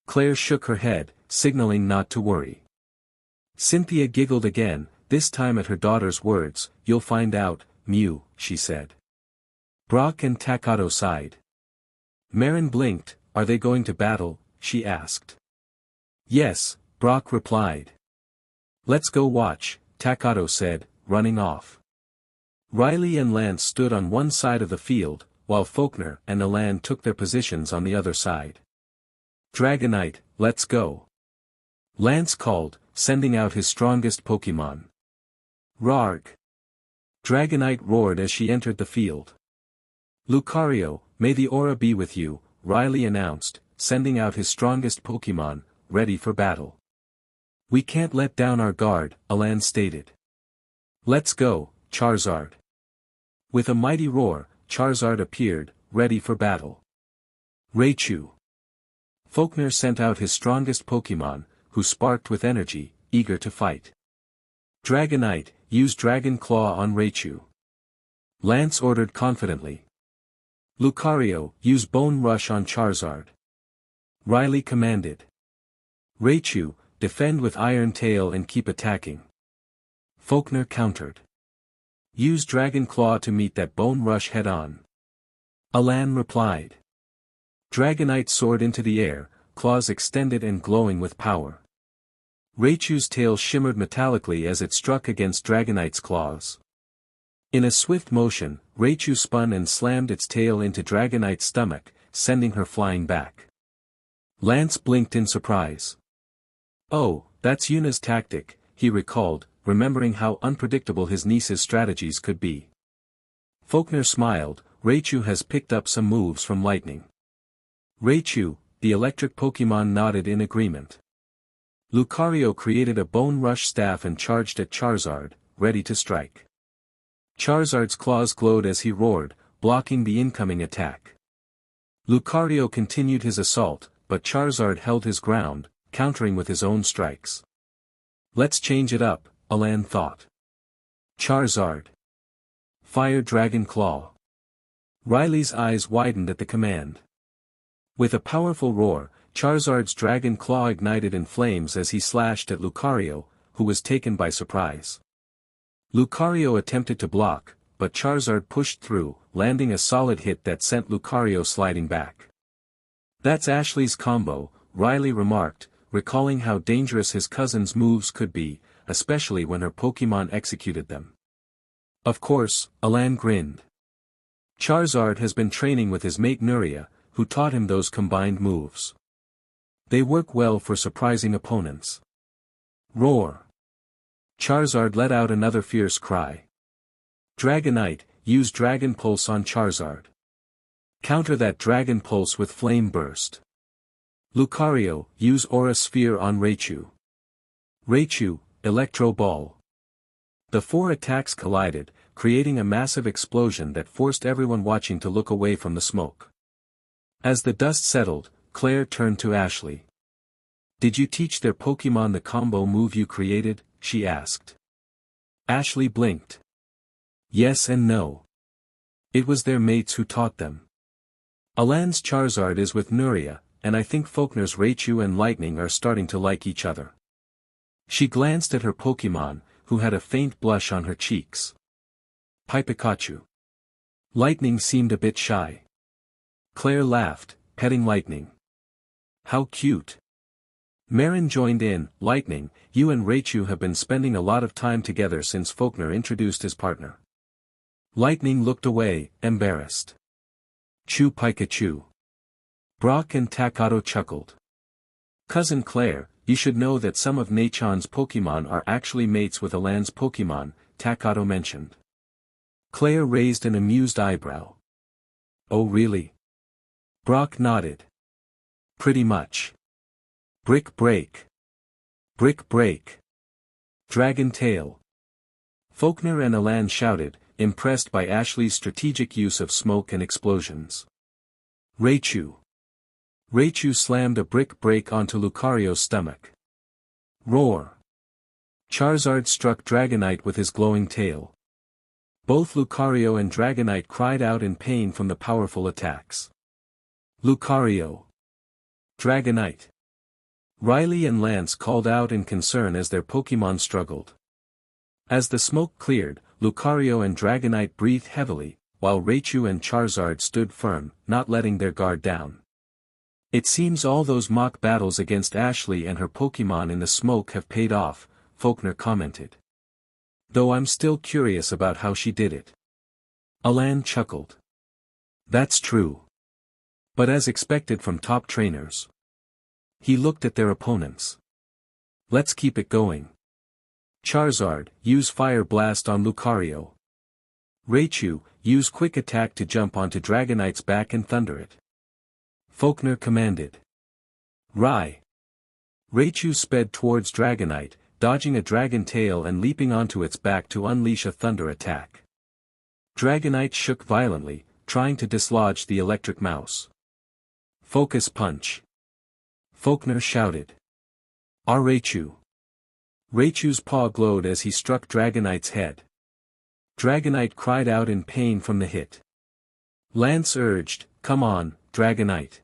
Claire shook her head, signaling not to worry. Cynthia giggled again, this time at her daughter's words, you'll find out, Mew, she said. Brock and Takato sighed. Marin blinked, are they going to battle? She asked. Yes, Brock replied. Let's go watch, Takato said, running off. Riley and Lance stood on one side of the field, while Faulkner and Alan took their positions on the other side. Dragonite, let's go. Lance called, sending out his strongest Pokémon. Rarg. Dragonite roared as she entered the field. Lucario, may the aura be with you, Riley announced, sending out his strongest Pokémon, ready for battle. We can't let down our guard, Alan stated. Let's go, Charizard. With a mighty roar, Charizard appeared, ready for battle. Raichu. Faulkner sent out his strongest Pokémon, who sparked with energy, eager to fight. Dragonite, use Dragon Claw on Raichu. Lance ordered confidently. Lucario, use Bone Rush on Charizard. Riley commanded. Raichu, defend with Iron Tail and keep attacking. Faulkner countered. Use Dragon Claw to meet that Bone Rush head-on. Alan replied. Dragonite soared into the air, claws extended and glowing with power. Raichu's tail shimmered metallically as it struck against Dragonite's claws. In a swift motion, Raichu spun and slammed its tail into Dragonite's stomach, sending her flying back. Lance blinked in surprise. Oh, that's Yuna's tactic, he recalled, remembering how unpredictable his niece's strategies could be. Faulkner smiled. Raichu has picked up some moves from Lightning. Raichu, the electric Pokémon, nodded in agreement. Lucario created a Bone Rush staff and charged at Charizard, ready to strike. Charizard's claws glowed as he roared, blocking the incoming attack. Lucario continued his assault, but Charizard held his ground, countering with his own strikes. Let's change it up, Alan thought. Charizard. Fire Dragon Claw. Riley's eyes widened at the command. With a powerful roar, Charizard's Dragon Claw ignited in flames as he slashed at Lucario, who was taken by surprise. Lucario attempted to block, but Charizard pushed through, landing a solid hit that sent Lucario sliding back. That's Ashley's combo, Riley remarked, recalling how dangerous his cousin's moves could be, especially when her Pokémon executed them. Of course, Alan grinned. Charizard has been training with his mate Nuria, who taught him those combined moves. They work well for surprising opponents. Roar. Charizard let out another fierce cry. Dragonite, use Dragon Pulse on Charizard. Counter that Dragon Pulse with Flame Burst. Lucario, use Aura Sphere on Raichu. Raichu, Electro Ball. The four attacks collided, creating a massive explosion that forced everyone watching to look away from the smoke. As the dust settled, Claire turned to Ashley. Did you teach their Pokémon the combo move you created? She asked. Ashley blinked. Yes and no. It was their mates who taught them. Alan's Charizard is with Nuria, and I think Faulkner's Raichu and Lightning are starting to like each other. She glanced at her Pokémon, who had a faint blush on her cheeks. Pikachu. Lightning seemed a bit shy. Claire laughed, petting Lightning. How cute. Marin joined in. Lightning, you and Raichu have been spending a lot of time together since Faulkner introduced his partner. Lightning looked away, embarrassed. Chew Pikachu. Brock and Takato chuckled. Cousin Claire, you should know that some of Nachon's Pokémon are actually mates with Alan's Pokémon, Takato mentioned. Claire raised an amused eyebrow. Oh really? Brock nodded. Pretty much. Brick Break. Brick Break. Dragon Tail. Faulkner and Alan shouted, impressed by Ashley's strategic use of smoke and explosions. Raichu. Raichu slammed a Brick Break onto Lucario's stomach. Roar. Charizard struck Dragonite with his glowing tail. Both Lucario and Dragonite cried out in pain from the powerful attacks. Lucario. Dragonite. Riley and Lance called out in concern as their Pokémon struggled. As the smoke cleared, Lucario and Dragonite breathed heavily, while Raichu and Charizard stood firm, not letting their guard down. It seems all those mock battles against Ashley and her Pokémon in the smoke have paid off, Faulkner commented. Though I'm still curious about how she did it. Alan chuckled. That's true. But as expected from top trainers. He looked at their opponents. Let's keep it going. Charizard, use Fire Blast on Lucario. Raichu, use Quick Attack to jump onto Dragonite's back and thunder it. Faulkner commanded. Rai. Raichu sped towards Dragonite, dodging a Dragon Tail and leaping onto its back to unleash a thunder attack. Dragonite shook violently, trying to dislodge the electric mouse. Focus Punch. Faulkner shouted. Our Raichu. Raichu's paw glowed as he struck Dragonite's head. Dragonite cried out in pain from the hit. Lance urged, come on, Dragonite.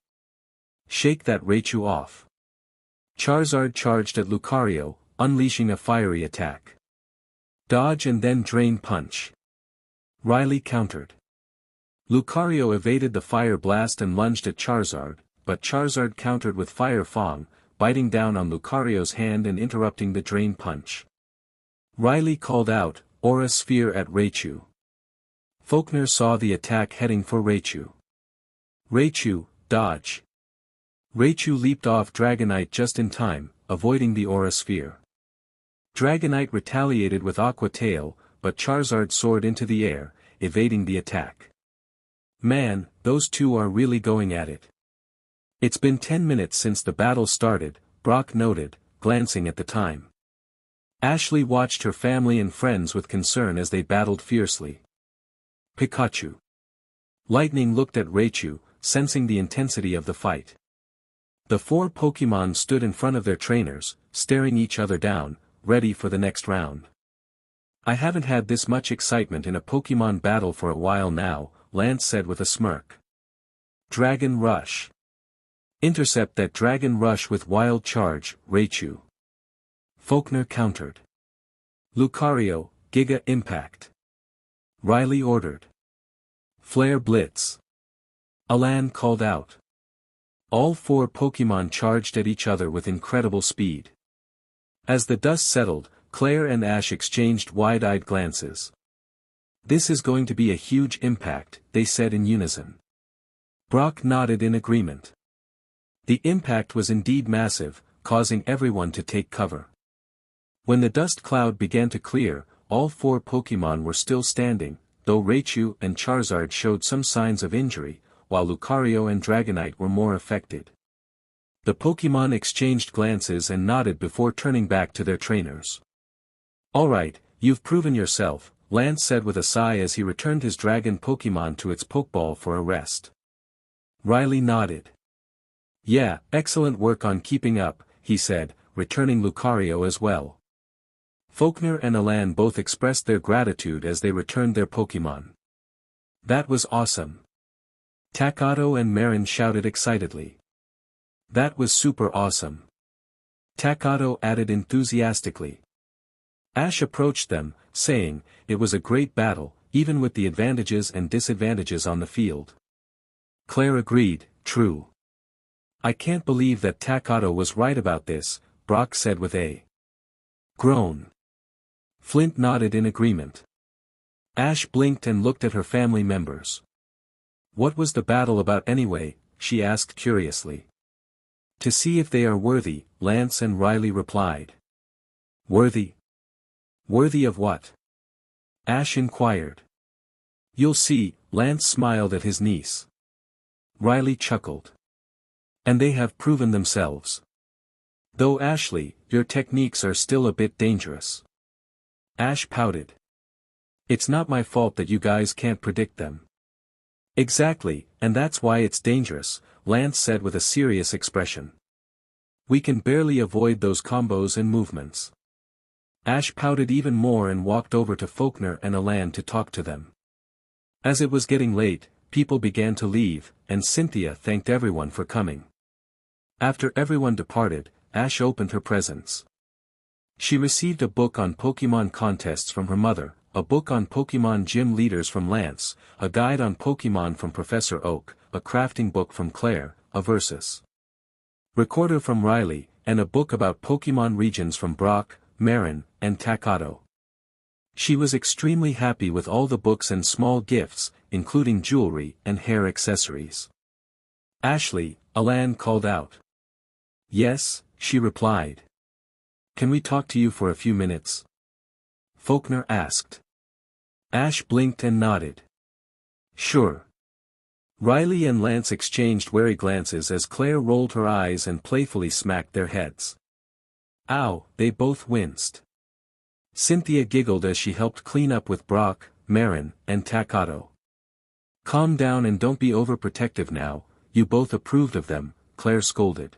Shake that Raichu off. Charizard charged at Lucario, unleashing a fiery attack. Dodge and then Drain Punch. Riley countered. Lucario evaded the fire blast and lunged at Charizard, but Charizard countered with Fire Fang, biting down on Lucario's hand and interrupting the Drain Punch. Riley called out, Aura Sphere at Raichu. Faulkner saw the attack heading for Raichu. Raichu, dodge. Raichu leaped off Dragonite just in time, avoiding the Aura Sphere. Dragonite retaliated with Aqua Tail, but Charizard soared into the air, evading the attack. Man, those two are really going at it. It's been 10 minutes since the battle started, Brock noted, glancing at the time. Ashley watched her family and friends with concern as they battled fiercely. Pikachu. Lightning looked at Raichu, sensing the intensity of the fight. The four Pokémon stood in front of their trainers, staring each other down, ready for the next round. I haven't had this much excitement in a Pokémon battle for a while now, Lance said with a smirk. Dragon Rush. Intercept that Dragon Rush with Wild Charge, Raichu. Faulkner countered. Lucario, Giga Impact. Riley ordered. Flare Blitz. Alan called out. All four Pokémon charged at each other with incredible speed. As the dust settled, Claire and Ash exchanged wide-eyed glances. This is going to be a huge impact, they said in unison. Brock nodded in agreement. The impact was indeed massive, causing everyone to take cover. When the dust cloud began to clear, all four Pokémon were still standing, though Raichu and Charizard showed some signs of injury, while Lucario and Dragonite were more affected. The Pokémon exchanged glances and nodded before turning back to their trainers. Alright, you've proven yourself, Lance said with a sigh as he returned his dragon Pokémon to its Pokeball for a rest. Riley nodded. Yeah, excellent work on keeping up, he said, returning Lucario as well. Faulkner and Alan both expressed their gratitude as they returned their Pokémon. That was awesome. Takato and Marin shouted excitedly. That was super awesome. Takato added enthusiastically. Ash approached them, saying, it was a great battle, even with the advantages and disadvantages on the field. Claire agreed, true. I can't believe that Takato was right about this, Brock said with a groan. Flint nodded in agreement. Ash blinked and looked at her family members. What was the battle about anyway, she asked curiously. To see if they are worthy, Lance and Riley replied. Worthy? Worthy of what? Ash inquired. You'll see, Lance smiled at his niece. Riley chuckled. And they have proven themselves. Though Ashley, your techniques are still a bit dangerous. Ash pouted. It's not my fault that you guys can't predict them. Exactly, and that's why it's dangerous, Lance said with a serious expression. We can barely avoid those combos and movements. Ash pouted even more and walked over to Faulkner and Alan to talk to them. As it was getting late, people began to leave, and Cynthia thanked everyone for coming. After everyone departed, Ash opened her presents. She received a book on Pokémon contests from her mother, a book on Pokémon gym leaders from Lance, a guide on Pokémon from Professor Oak, a crafting book from Claire, a versus recorder from Riley, and a book about Pokémon regions from Brock, Marin, and Takato. She was extremely happy with all the books and small gifts, including jewelry and hair accessories. Ashley, Alan called out. Yes, she replied. Can we talk to you for a few minutes? Faulkner asked. Ash blinked and nodded. Sure. Riley and Lance exchanged wary glances as Claire rolled her eyes and playfully smacked their heads. Ow, they both winced. Cynthia giggled as she helped clean up with Brock, Marin, and Takato. Calm down and don't be overprotective now, you both approved of them, Claire scolded.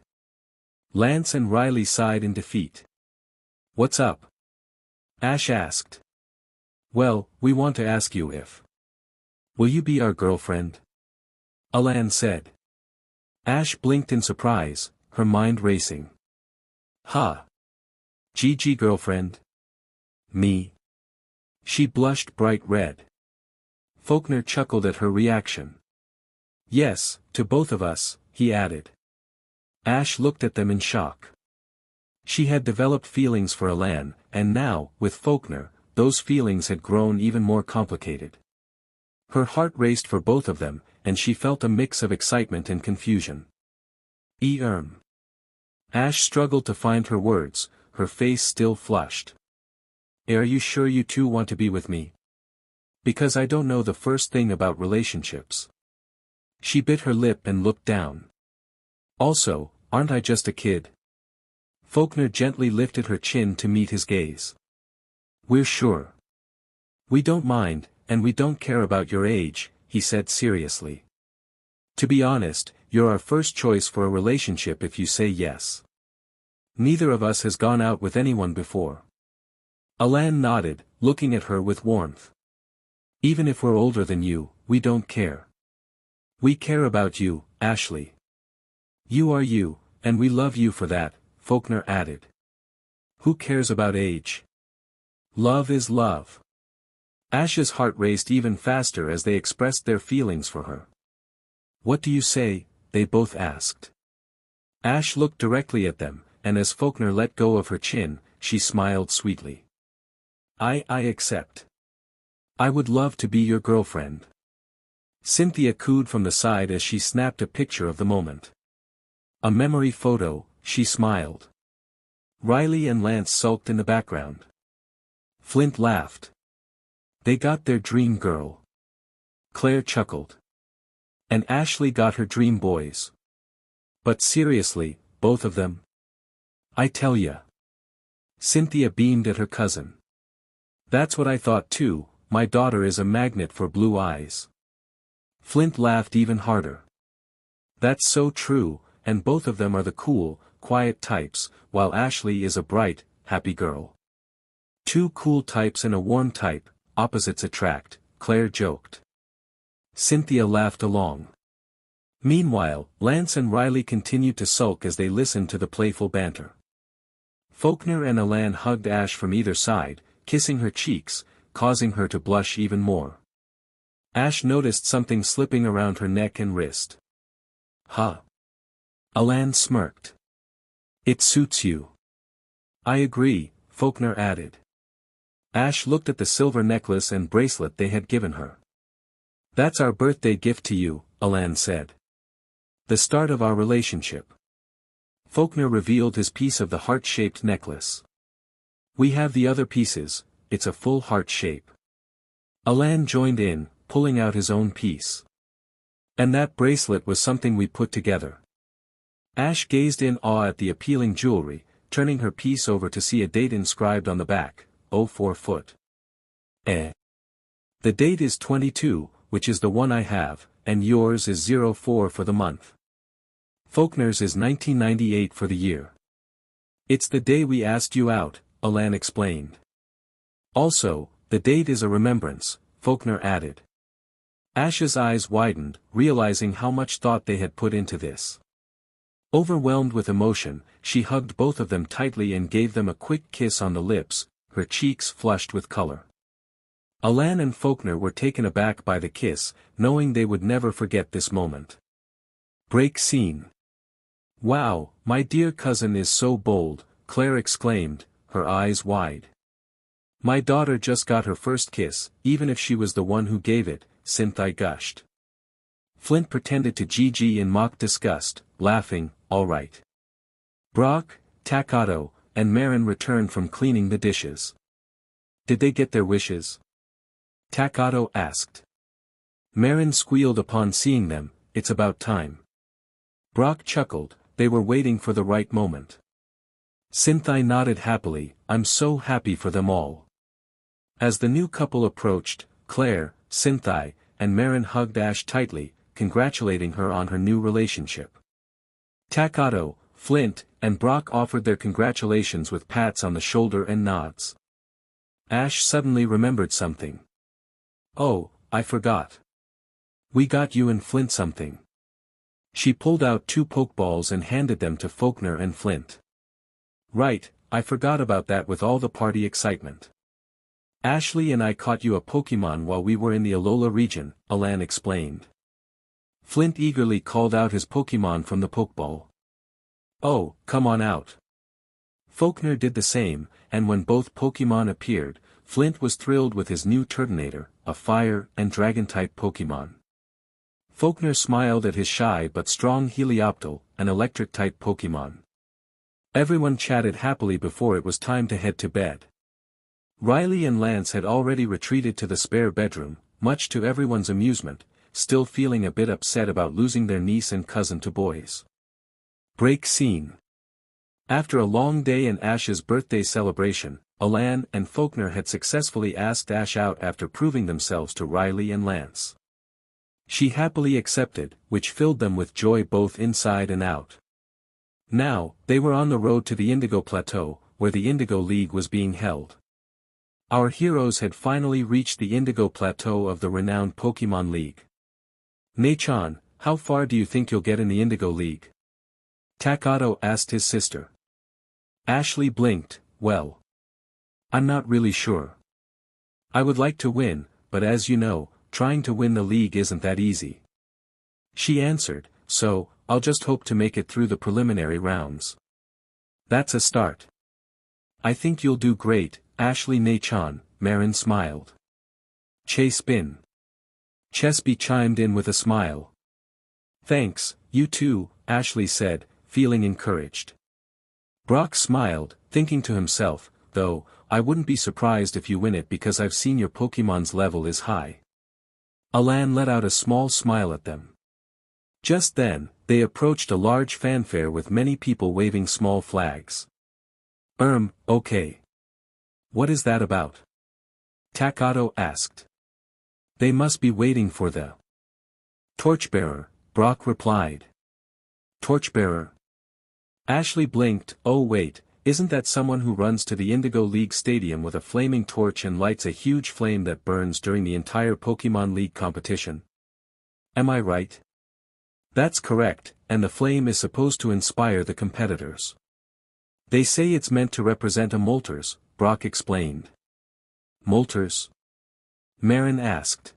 Lance and Riley sighed in defeat. What's up? Ash asked. Well, we want to ask you if. Will you be our girlfriend? Alan said. Ash blinked in surprise, her mind racing. Huh? GG girlfriend? Me? She blushed bright red. Faulkner chuckled at her reaction. Yes, to both of us, he added. Ash looked at them in shock. She had developed feelings for Alan, and now, with Faulkner, those feelings had grown even more complicated. Her heart raced for both of them, and she felt a mix of excitement and confusion. Ash struggled to find her words, her face still flushed. Are you sure you two want to be with me? Because I don't know the first thing about relationships. She bit her lip and looked down. Also, aren't I just a kid? Faulkner gently lifted her chin to meet his gaze. We're sure. We don't mind, and we don't care about your age, he said seriously. To be honest, you're our first choice for a relationship if you say yes. Neither of us has gone out with anyone before. Alan nodded, looking at her with warmth. Even if we're older than you, we don't care. We care about you, Ashley. You are you, and we love you for that, Faulkner added. Who cares about age? Love is love. Ash's heart raced even faster as they expressed their feelings for her. What do you say? They both asked. Ash looked directly at them, and as Faulkner let go of her chin, she smiled sweetly. I accept. I would love to be your girlfriend. Cynthia cooed from the side as she snapped a picture of the moment. A memory photo, she smiled. Riley and Lance sulked in the background. Flint laughed. They got their dream girl. Claire chuckled. And Ashley got her dream boys. But seriously, both of them? I tell ya. Cynthia beamed at her cousin. That's what I thought too, my daughter is a magnet for blue eyes. Flint laughed even harder. That's so true, and both of them are the cool, quiet types, while Ashley is a bright, happy girl. Two cool types and a warm type, opposites attract, Claire joked. Cynthia laughed along. Meanwhile, Lance and Riley continued to sulk as they listened to the playful banter. Faulkner and Alan hugged Ash from either side, kissing her cheeks, causing her to blush even more. Ash noticed something slipping around her neck and wrist. Huh? Alan smirked. It suits you. I agree, Faulkner added. Ash looked at the silver necklace and bracelet they had given her. That's our birthday gift to you, Alan said. The start of our relationship. Faulkner revealed his piece of the heart-shaped necklace. We have the other pieces, it's a full heart shape. Alan joined in, pulling out his own piece. And that bracelet was something we put together. Ash gazed in awe at the appealing jewelry, turning her piece over to see a date inscribed on the back, 04 foot. The date is 22, which is the one I have, and yours is 04 for the month. Faulkner's is 1998 for the year. It's the day we asked you out, Alan explained. Also, the date is a remembrance, Faulkner added. Ash's eyes widened, realizing how much thought they had put into this. Overwhelmed with emotion, she hugged both of them tightly and gave them a quick kiss on the lips, her cheeks flushed with color. Alan and Faulkner were taken aback by the kiss, knowing they would never forget this moment. Break scene. Wow, my dear cousin is so bold, Claire exclaimed, her eyes wide. My daughter just got her first kiss, even if she was the one who gave it, Cynthia gushed. Flint pretended to GG in mock disgust, laughing, all right. Brock, Takato, and Marin returned from cleaning the dishes. Did they get their wishes? Takato asked. Marin squealed upon seeing them, it's about time. Brock chuckled, they were waiting for the right moment. Cynthia nodded happily, I'm so happy for them all. As the new couple approached, Claire, Cynthia, and Marin hugged Ash tightly, congratulating her on her new relationship. Takato, Flint, and Brock offered their congratulations with pats on the shoulder and nods. Ash suddenly remembered something. Oh, I forgot. We got you and Flint something. She pulled out 2 Pokeballs and handed them to Faulkner and Flint. Right, I forgot about that with all the party excitement. Ashley and I caught you a Pokémon while we were in the Alola region, Alan explained. Flint eagerly called out his Pokémon from the Pokeball. Oh, come on out. Faulkner did the same, and when both Pokémon appeared, Flint was thrilled with his new Turtonator, a fire and dragon-type Pokémon. Faulkner smiled at his shy but strong Helioptile, an electric-type Pokémon. Everyone chatted happily before it was time to head to bed. Riley and Lance had already retreated to the spare bedroom, much to everyone's amusement, still feeling a bit upset about losing their niece and cousin to boys. Break scene. After a long day in Ash's birthday celebration, Alan and Faulkner had successfully asked Ash out after proving themselves to Riley and Lance. She happily accepted, which filled them with joy both inside and out. Now, they were on the road to the Indigo Plateau, where the Indigo League was being held. Our heroes had finally reached the Indigo Plateau of the renowned Pokémon League. Nei-chan, how far do you think you'll get in the Indigo League? Takato asked his sister. Ashley blinked, well. I'm not really sure. I would like to win, but as you know, trying to win the league isn't that easy. She answered, so, I'll just hope to make it through the preliminary rounds. That's a start. I think you'll do great, Ashley Nei-chan, Marin smiled. Chase Bin. Chesby chimed in with a smile. Thanks, you too, Ashley said, feeling encouraged. Brock smiled, thinking to himself, though, I wouldn't be surprised if you win it because I've seen your Pokemon's level is high. Alan let out a small smile at them. Just then, they approached a large fanfare with many people waving small flags. Okay. What is that about? Takato asked. They must be waiting for the Torchbearer, Brock replied. Torchbearer? Ashley blinked, oh wait, isn't that someone who runs to the Indigo League Stadium with a flaming torch and lights a huge flame that burns during the entire Pokémon League competition? Am I right? That's correct, and the flame is supposed to inspire the competitors. They say it's meant to represent a Moltres, Brock explained. Moltres? Marin asked.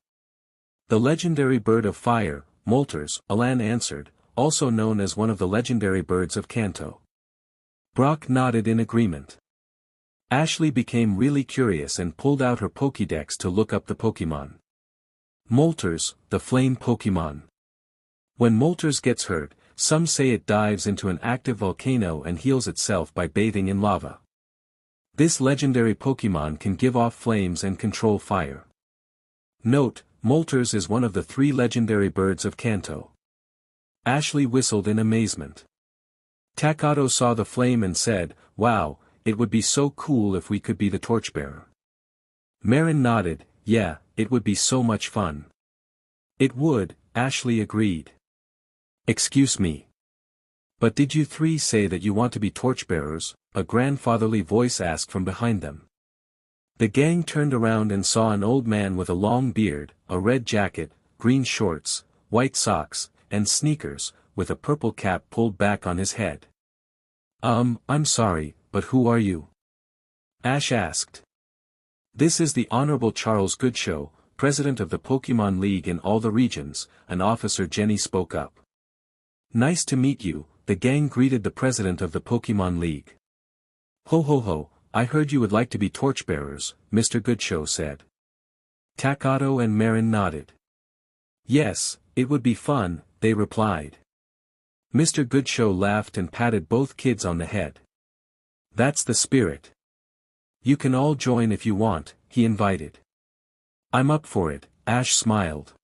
The legendary bird of fire, Moltres, Alan answered, also known as one of the legendary birds of Kanto. Brock nodded in agreement. Ashley became really curious and pulled out her Pokédex to look up the Pokémon. Moltres, the flame Pokémon. When Moltres gets hurt, some say it dives into an active volcano and heals itself by bathing in lava. This legendary Pokémon can give off flames and control fire. Note, Moltres is one of the 3 legendary birds of Kanto. Ashley whistled in amazement. Takato saw the flame and said, wow, it would be so cool if we could be the torchbearer. Marin nodded, yeah, it would be so much fun. It would, Ashley agreed. Excuse me. But did you 3 say that you want to be torchbearers? A grandfatherly voice asked from behind them. The gang turned around and saw an old man with a long beard, a red jacket, green shorts, white socks, and sneakers, with a purple cap pulled back on his head. I'm sorry, but who are you? Ash asked. This is the Honorable Charles Goodshow, President of the Pokémon League in all the regions, an officer Jenny spoke up. Nice to meet you, the gang greeted the President of the Pokémon League. Ho ho ho, I heard you would like to be torchbearers, Mr. Goodshow said. Takato and Marin nodded. Yes, it would be fun, they replied. Mr. Goodshow laughed and patted both kids on the head. That's the spirit. You can all join if you want, he invited. I'm up for it, Ash smiled.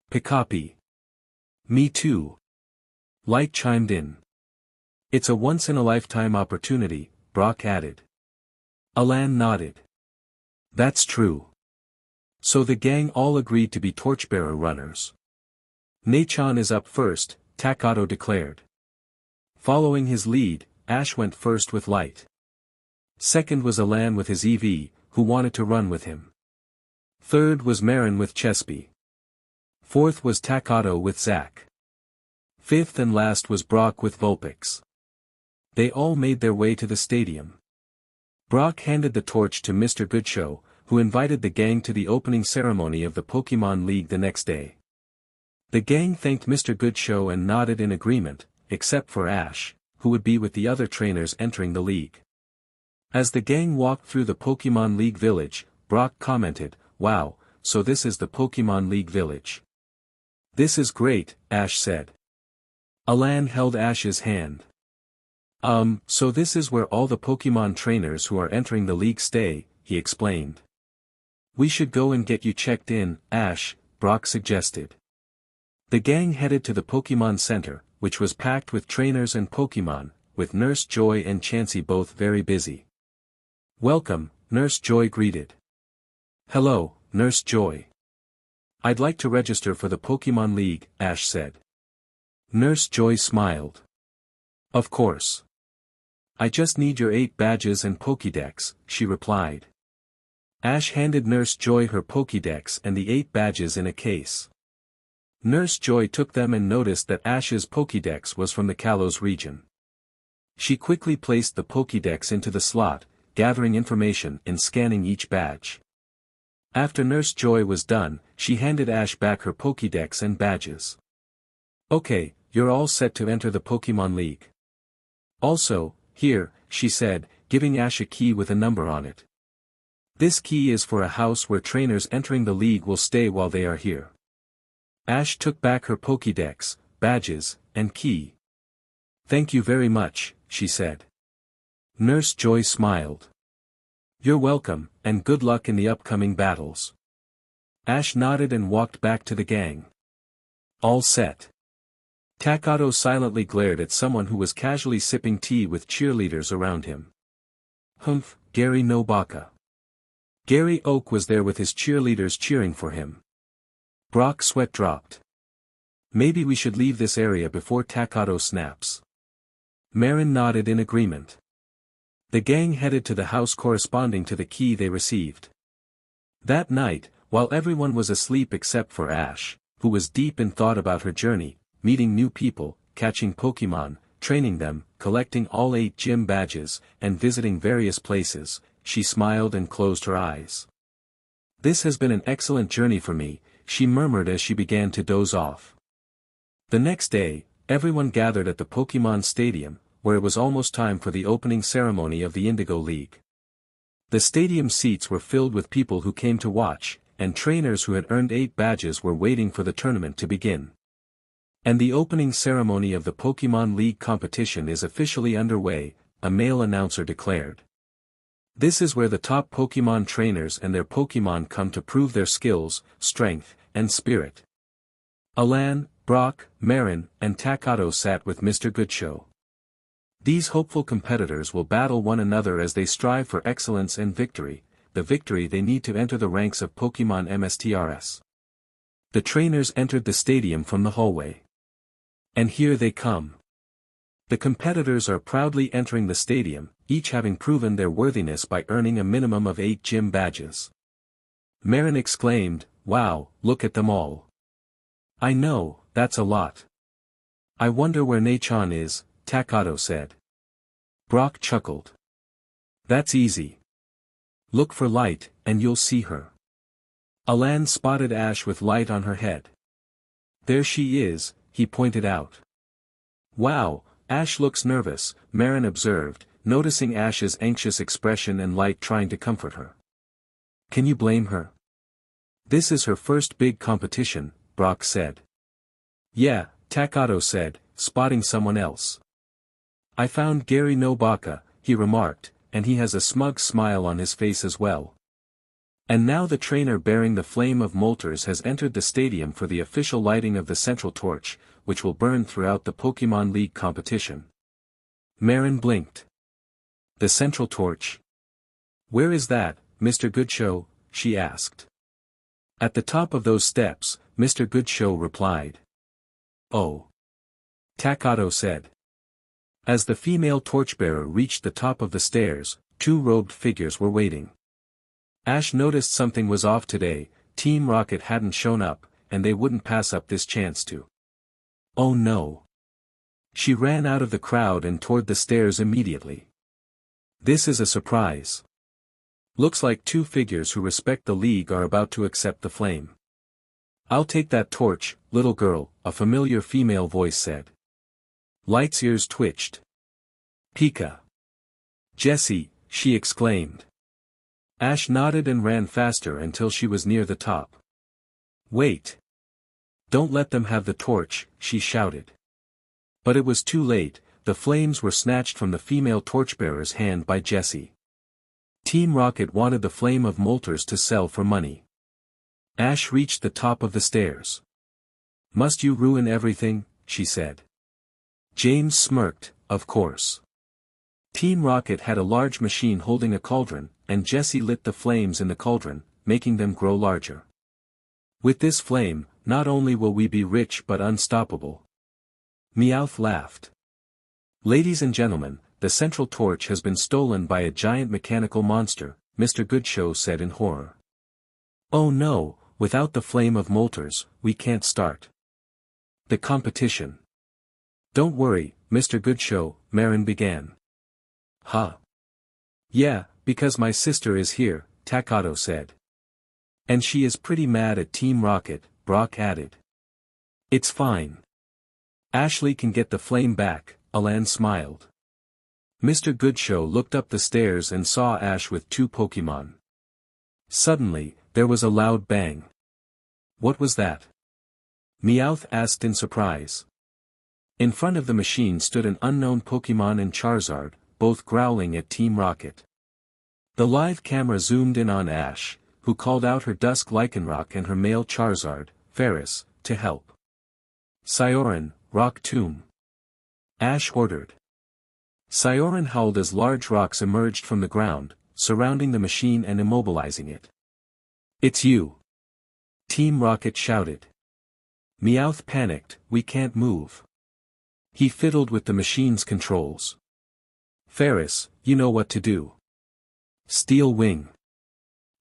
Pikapi. Me too. Light chimed in. It's a once-in-a-lifetime opportunity, Brock added. Alan nodded. That's true. So the gang all agreed to be torchbearer runners. Nei-chan is up first, Takato declared. Following his lead, Ash went first with Light. Second was Alan with his EV, who wanted to run with him. Third was Marin with Chesby. Fourth was Takato with Zack. Fifth and last was Brock with Vulpix. They all made their way to the stadium. Brock handed the torch to Mr. Goodshow, who invited the gang to the opening ceremony of the Pokémon League the next day. The gang thanked Mr. Goodshow and nodded in agreement, except for Ash, who would be with the other trainers entering the league. As the gang walked through the Pokémon League village, Brock commented, "Wow, so this is the Pokémon League village." "This is great," Ash said. Alan held Ash's hand. So this is where all the Pokémon trainers who are entering the league stay," he explained. "We should go and get you checked in, Ash," Brock suggested. The gang headed to the Pokémon Center, which was packed with trainers and Pokémon, with Nurse Joy and Chansey both very busy. "Welcome," Nurse Joy greeted. "Hello, Nurse Joy. I'd like to register for the Pokémon League," Ash said. Nurse Joy smiled. "Of course. I just need your 8 badges and Pokédex," she replied. Ash handed Nurse Joy her Pokédex and the 8 badges in a case. Nurse Joy took them and noticed that Ash's Pokédex was from the Kalos region. She quickly placed the Pokédex into the slot, gathering information and scanning each badge. After Nurse Joy was done, she handed Ash back her Pokédex and badges. "Okay, you're all set to enter the Pokémon League. Also, here," she said, giving Ash a key with a number on it. "This key is for a house where trainers entering the league will stay while they are here." Ash took back her Pokédex, badges, and key. "Thank you very much," she said. Nurse Joy smiled. "You're welcome, and good luck in the upcoming battles." Ash nodded and walked back to the gang. "All set." Takato silently glared at someone who was casually sipping tea with cheerleaders around him. "Humph, Gary no Baka." Gary Oak was there with his cheerleaders cheering for him. Brock's sweat dropped. "Maybe we should leave this area before Takato snaps." Marin nodded in agreement. The gang headed to the house corresponding to the key they received. That night, while everyone was asleep except for Ash, who was deep in thought about her journey, meeting new people, catching Pokémon, training them, collecting all 8 gym badges, and visiting various places, she smiled and closed her eyes. "This has been an excellent journey for me," she murmured as she began to doze off. The next day, everyone gathered at the Pokémon Stadium, where it was almost time for the opening ceremony of the Indigo League. The stadium seats were filled with people who came to watch, and trainers who had earned 8 badges were waiting for the tournament to begin. "And the opening ceremony of the Pokémon League competition is officially underway," a male announcer declared. "This is where the top Pokémon trainers and their Pokémon come to prove their skills, strength, and spirit." Alan, Brock, Marin, and Takato sat with Mr. Goodshow. These hopeful competitors will battle one another as they strive for excellence and victory, the victory they need to enter the ranks of Pokémon MSTRS. The trainers entered the stadium from the hallway. And here they come. The competitors are proudly entering the stadium, each having proven their worthiness by earning a minimum of 8 gym badges. Marin exclaimed, "Wow, look at them all." "I know, that's a lot." "I wonder where Nachan is," Takato said. Brock chuckled. "That's easy. Look for Light, and you'll see her." Alan spotted Ash with Light on her head. "There she is," he pointed out. "Wow, Ash looks nervous," Marin observed, noticing Ash's anxious expression and Light trying to comfort her. "Can you blame her? This is her first big competition," Brock said. "Yeah," Takato said, spotting someone else. "I found Gary Nobaka," he remarked, and he has a smug smile on his face as well. And now the trainer bearing the flame of Moltres has entered the stadium for the official lighting of the central torch, which will burn throughout the Pokémon League competition. Marin blinked. "The central torch? Where is that, Mr. Goodshow?" she asked. "At the top of those steps," Mr. Goodshow replied. "Oh," Takato said. As the female torchbearer reached the top of the stairs, 2 robed figures were waiting. Ash noticed something was off today, Team Rocket hadn't shown up, and they wouldn't pass up this chance to. "Oh no. She ran out of the crowd and toward the stairs immediately. This is a surprise. Looks like two figures who respect the League are about to accept the flame. I'll take that torch, little girl, a familiar female voice said. Light's ears twitched. Pika. Jessie, she exclaimed. Ash nodded and ran faster until she was near the top. Wait. Don't let them have the torch, she shouted. But it was too late, the flames were snatched from the female torchbearer's hand by Jessie. Team Rocket wanted the flame of Moltres to sell for money. Ash reached the top of the stairs. Must you ruin everything, she said. James smirked, of course. Team Rocket had a large machine holding a cauldron, and Jessie lit the flames in the cauldron, making them grow larger. With this flame, not only will we be rich but unstoppable. Meowth laughed. Ladies and gentlemen, the central torch has been stolen by a giant mechanical monster, Mr. Goodshow said in horror. Oh no, without the flame of Moltres, we can't start the competition. Don't worry, Mr. Goodshow, Marin began. Huh? Yeah, because my sister is here, Takato said. And she is pretty mad at Team Rocket, Brock added. It's fine. Ashley can get the flame back, Alan smiled. Mr. Goodshow looked up the stairs and saw Ash with two Pokémon. Suddenly, there was a loud bang. What was that? Meowth asked in surprise. In front of the machine stood an unknown Pokémon and Charizard, both growling at Team Rocket. The live camera zoomed in on Ash, who called out her Dusk Lycanroc and her male Charizard, Ferris, to help. Sioran, Rock Tomb. Ash ordered. Sioran howled as large rocks emerged from the ground, surrounding the machine and immobilizing it. It's you! Team Rocket shouted. Meowth panicked, we can't move. He fiddled with the machine's controls. Ferris, you know what to do. Steel Wing.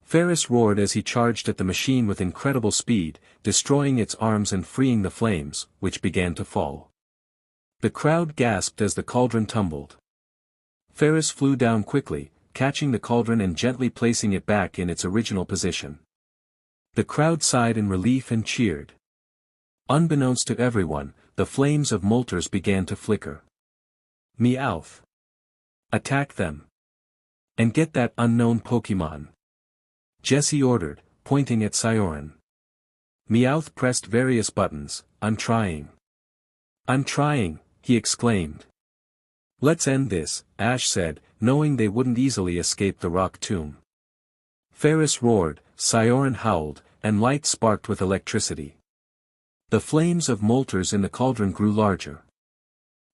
Ferris roared as he charged at the machine with incredible speed, destroying its arms and freeing the flames, which began to fall. The crowd gasped as the cauldron tumbled. Ferris flew down quickly, catching the cauldron and gently placing it back in its original position. The crowd sighed in relief and cheered. Unbeknownst to everyone, the flames of Moltres began to flicker. Meowth. Attack them. And get that unknown Pokémon. Jessie ordered, pointing at Sioran. Meowth pressed various buttons. I'm trying. I'm trying, he exclaimed. Let's end this, Ash said, knowing they wouldn't easily escape the rock tomb. Ferris roared, Sioran howled, and light sparked with electricity. The flames of Moltres in the cauldron grew larger.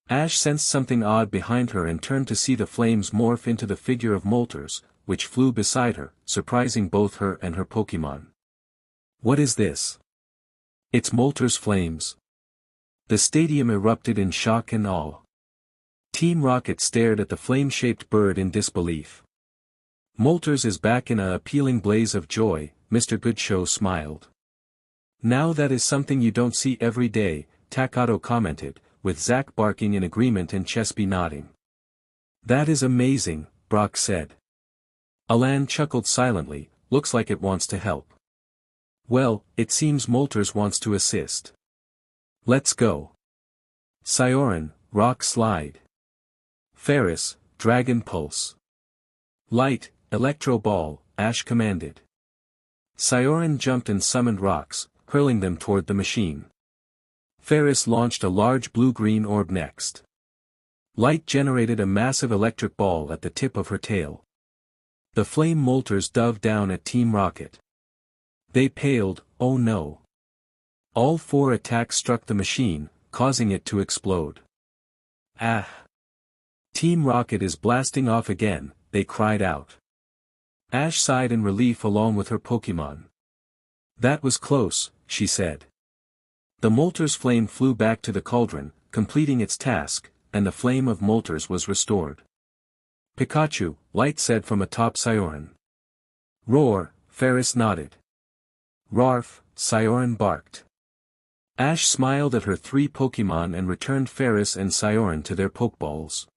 Ash sensed something odd behind her and turned to see the flames morph into the figure of Moltres, which flew beside her, surprising both her and her Pokémon. What is this? It's Moltres' flames. The stadium erupted in shock and awe. Team Rocket stared at the flame-shaped bird in disbelief. Moltres is back in an appealing blaze of joy, Mr. Goodshow smiled. Now that is something you don't see every day, Takato commented, with Zack barking in agreement and Chespy nodding. That is amazing, Brock said. Alan chuckled silently, looks like it wants to help. Well, it seems Moltres wants to assist. Let's go. Sioran, Rock Slide. Ferris, Dragon Pulse. Light, Electro Ball, Ash commanded. Sioran jumped and summoned rocks, hurling them toward the machine. Ferris launched a large blue-green orb next. Light generated a massive electric ball at the tip of her tail. The flame Moltres dove down at Team Rocket. They paled, oh no. All four attacks struck the machine, causing it to explode. Ah! Team Rocket is blasting off again, they cried out. Ash sighed in relief along with her Pokémon. That was close, she said. The Moltres flame flew back to the cauldron, completing its task, and the flame of Moltres was restored. Pikachu, Light said from atop Sioran. Roar, Ferris nodded. Rarf, Sioran barked. Ash smiled at her 3 Pokémon and returned Ferris and Sioran to their Pokeballs.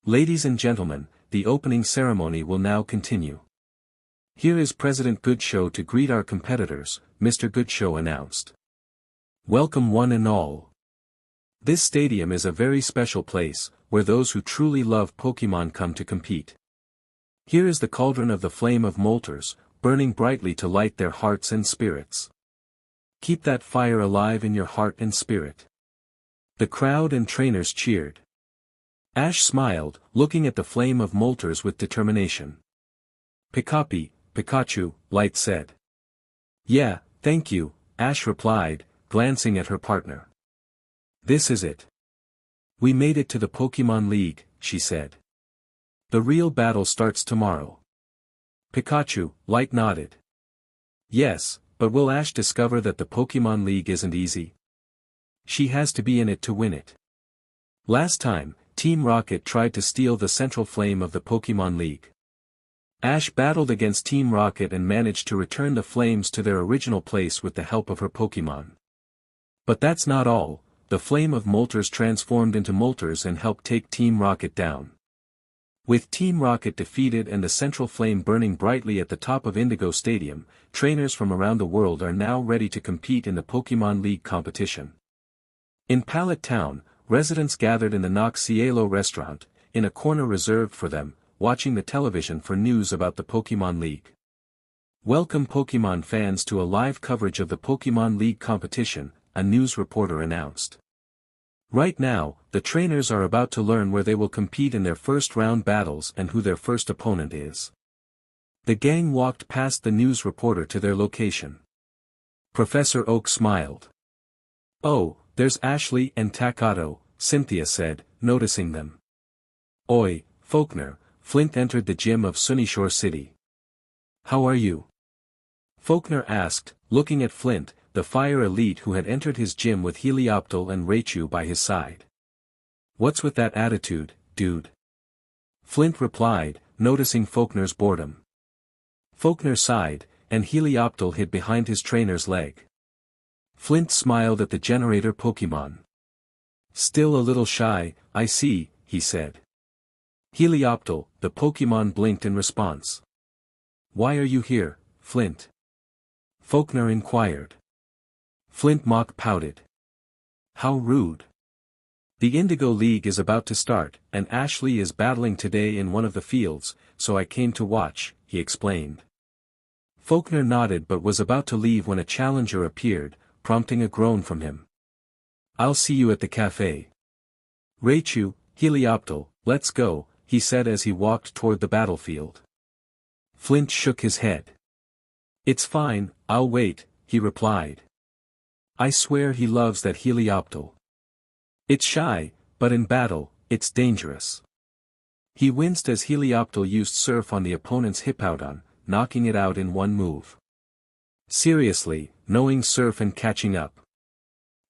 Ladies and gentlemen, the opening ceremony will now continue. Here is President Goodshow to greet our competitors, Mr. Goodshow announced. Welcome one and all. This stadium is a very special place, where those who truly love Pokémon come to compete. Here is the cauldron of the flame of Moltres, burning brightly to light their hearts and spirits. Keep that fire alive in your heart and spirit. The crowd and trainers cheered. Ash smiled, looking at the flame of Moltres with determination. Pikachu, Light said. Yeah, thank you, Ash replied, glancing at her partner. This is it. We made it to the Pokémon League, she said. The real battle starts tomorrow. Pikachu, Light nodded. Yes, but will Ash discover that the Pokémon League isn't easy? She has to be in it to win it. Last time, Team Rocket tried to steal the central flame of the Pokémon League. Ash battled against Team Rocket and managed to return the flames to their original place with the help of her Pokémon. But that's not all, the flame of Moltres transformed into Moltres and helped take Team Rocket down. With Team Rocket defeated and the central flame burning brightly at the top of Indigo Stadium, trainers from around the world are now ready to compete in the Pokémon League competition. In Pallet Town, residents gathered in the Nox Cielo restaurant, in a corner reserved for them, watching the television for news about the Pokémon League. Welcome Pokémon fans to a live coverage of the Pokémon League competition, a news reporter announced. Right now, the trainers are about to learn where they will compete in their first round battles and who their first opponent is. The gang walked past the news reporter to their location. Professor Oak smiled. Oh, there's Ashley and Takato, Cynthia said, noticing them. Oi, Faulkner, Flint entered the gym of Sunnyshore City. How are you? Faulkner asked, looking at Flint, the fire elite who had entered his gym with Helioptile and Raichu by his side. What's with that attitude, dude? Flint replied, noticing Faulkner's boredom. Faulkner sighed, and Helioptile hid behind his trainer's leg. Flint smiled at the generator Pokémon. Still a little shy, I see, he said. Helioptile, the Pokémon blinked in response. Why are you here, Flint? Faulkner inquired. Flint mock pouted. How rude. The Indigo League is about to start, and Ashley is battling today in one of the fields, so I came to watch, he explained. Faulkner nodded but was about to leave when a challenger appeared, prompting a groan from him. I'll see you at the cafe. Raichu, Helioptile, let's go, he said as he walked toward the battlefield. Flint shook his head. It's fine, I'll wait, he replied. I swear he loves that Helioptile. It's shy, but in battle, it's dangerous. He winced as Helioptile used Surf on the opponent's Hippowdon, knocking it out in one move. Seriously, knowing Surf and catching up.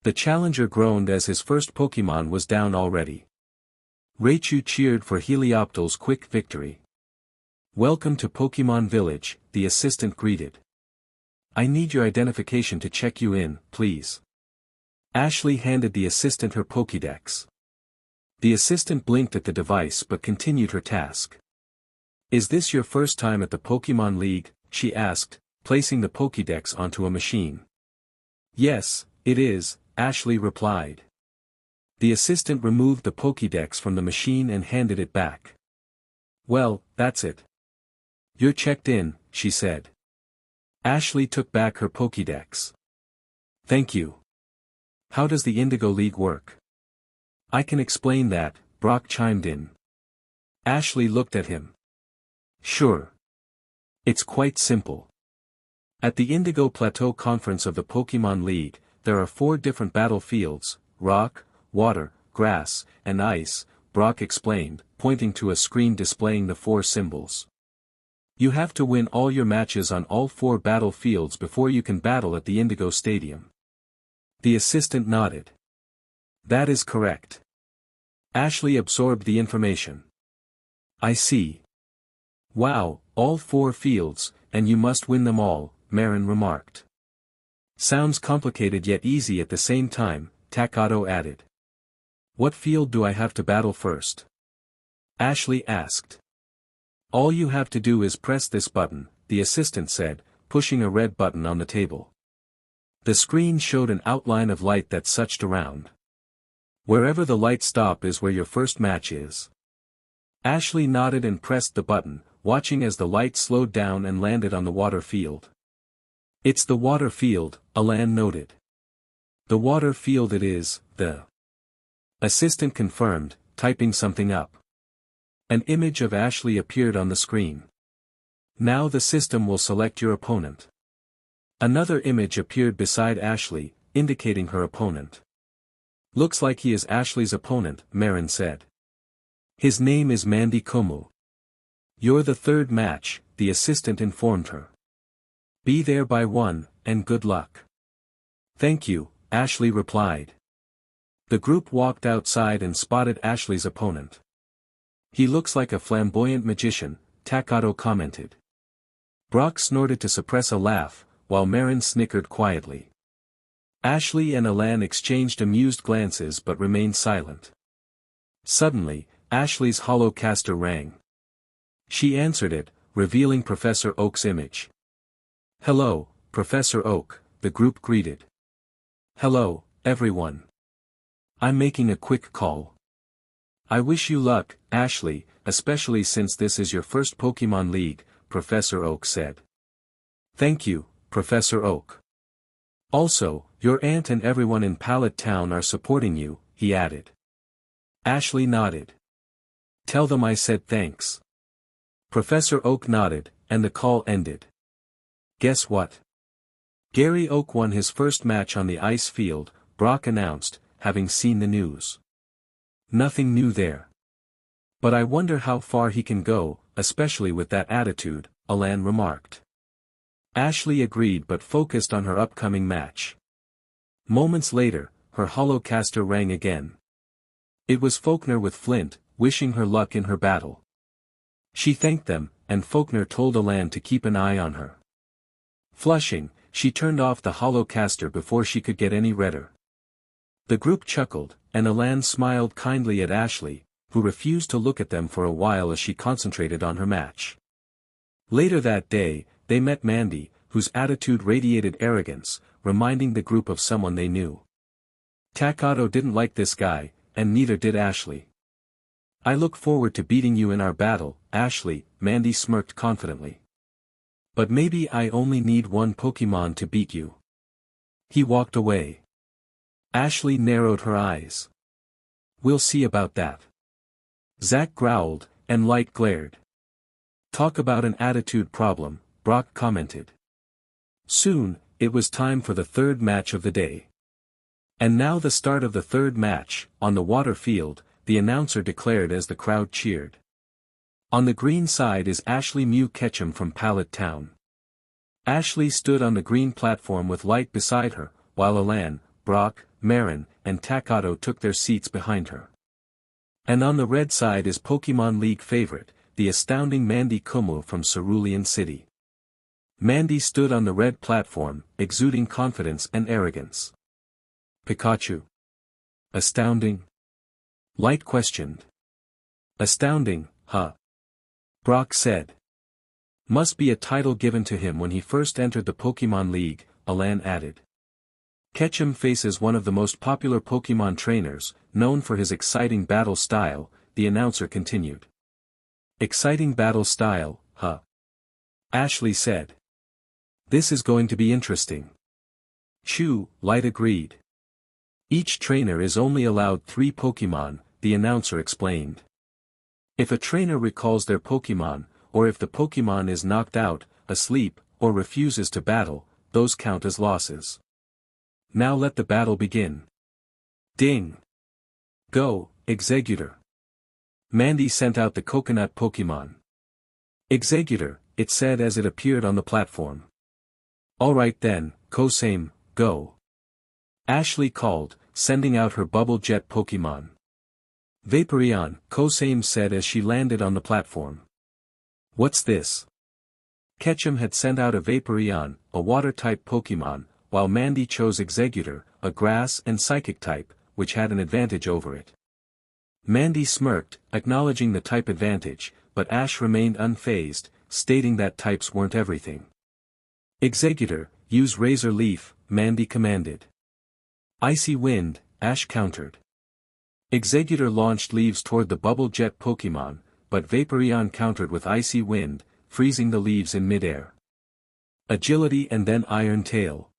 The challenger groaned as his first Pokémon was down already. Raichu cheered for Helioptile's quick victory. Welcome to Pokémon Village, the assistant greeted. I need your identification to check you in, please. Ashley handed the assistant her Pokédex. The assistant blinked at the device but continued her task. Is this your first time at the Pokémon League? She asked, placing the Pokédex onto a machine. Yes, it is, Ashley replied. The assistant removed the Pokédex from the machine and handed it back. Well, that's it. You're checked in, she said. Ashley took back her Pokédex. Thank you. How does the Indigo League work? I can explain that, Brock chimed in. Ashley looked at him. Sure. It's quite simple. At the Indigo Plateau Conference of the Pokémon League, there are 4 different battlefields, rock, water, grass, and ice, Brock explained, pointing to a screen displaying the 4 symbols. You have to win all your matches on all 4 battlefields before you can battle at the Indigo Stadium. The assistant nodded. That is correct. Ashley absorbed the information. I see. Wow, all 4 fields, and you must win them all, Marin remarked. Sounds complicated yet easy at the same time, Takato added. What field do I have to battle first? Ashley asked. All you have to do is press this button, the assistant said, pushing a red button on the table. The screen showed an outline of light that suched around. Wherever the light stops is where your first match is. Ashley nodded and pressed the button, watching as the light slowed down and landed on the water field. It's the water field, Alan noted. The water field it is, the assistant confirmed, typing something up. An image of Ashley appeared on the screen. Now the system will select your opponent. Another image appeared beside Ashley, indicating her opponent. Looks like he is Ashley's opponent, Marin said. His name is Mandy Komu. You're the third match, the assistant informed her. Be there by 1, and good luck. Thank you, Ashley replied. The group walked outside and spotted Ashley's opponent. He looks like a flamboyant magician, Takato commented. Brock snorted to suppress a laugh, while Marin snickered quietly. Ashley and Alan exchanged amused glances but remained silent. Suddenly, Ashley's holocaster rang. She answered it, revealing Professor Oak's image. Hello, Professor Oak, the group greeted. Hello, everyone. I'm making a quick call. I wish you luck, Ashley, especially since this is your first Pokémon League, Professor Oak said. Thank you, Professor Oak. Also, your aunt and everyone in Pallet Town are supporting you, he added. Ashley nodded. Tell them I said thanks. Professor Oak nodded, and the call ended. Guess what? Gary Oak won his first match on the ice field, Brock announced, having seen the news. Nothing new there. But I wonder how far he can go, especially with that attitude, Alan remarked. Ashley agreed but focused on her upcoming match. Moments later, her holocaster rang again. It was Faulkner with Flint, wishing her luck in her battle. She thanked them, and Faulkner told Alan to keep an eye on her. Flushing, she turned off the holocaster before she could get any redder. The group chuckled, and Alan smiled kindly at Ashley, who refused to look at them for a while as she concentrated on her match. Later that day, they met Mandy, whose attitude radiated arrogance, reminding the group of someone they knew. Takato didn't like this guy, and neither did Ashley. I look forward to beating you in our battle, Ashley, Mandy smirked confidently. But maybe I only need one Pokémon to beat you. He walked away. Ashley narrowed her eyes. We'll see about that. Zack growled, and Light glared. Talk about an attitude problem, Brock commented. Soon, it was time for the third match of the day. And now the start of the third match, on the water field, the announcer declared as the crowd cheered. On the green side is Ashley Mew Ketchum from Pallet Town. Ashley stood on the green platform with Light beside her, while Alan, Brock, Marin, and Takato took their seats behind her. And on the red side is Pokémon League favorite, the astounding Mandy Komu from Cerulean City. Mandy stood on the red platform, exuding confidence and arrogance. Pikachu. Astounding? Light questioned. Astounding, huh? Brock said. Must be a title given to him when he first entered the Pokémon League, Alan added. Ketchum faces one of the most popular Pokémon trainers, known for his exciting battle style, the announcer continued. Exciting battle style, huh? Ashley said. This is going to be interesting. Chew, Light agreed. Each trainer is only allowed 3 Pokémon, the announcer explained. If a trainer recalls their Pokémon, or if the Pokémon is knocked out, asleep, or refuses to battle, those count as losses. Now let the battle begin. Ding! Go, Executor! Mandy sent out the coconut Pokémon. Executor, it said as it appeared on the platform. Alright then, Kosame, go. Ashley called, sending out her Bubble Jet Pokémon. Vaporeon, Kosame said as she landed on the platform. What's this? Ketchum had sent out a Vaporeon, a water-type Pokémon, while Mandy chose Executor, a grass and psychic type, which had an advantage over it. Mandy smirked, acknowledging the type advantage, but Ash remained unfazed, stating that types weren't everything. Executor, use Razor Leaf, Mandy commanded. Icy Wind, Ash countered. Executor launched leaves toward the Bubble Jet Pokémon, but Vaporeon countered with Icy Wind, freezing the leaves in midair. Agility and then Iron Tail.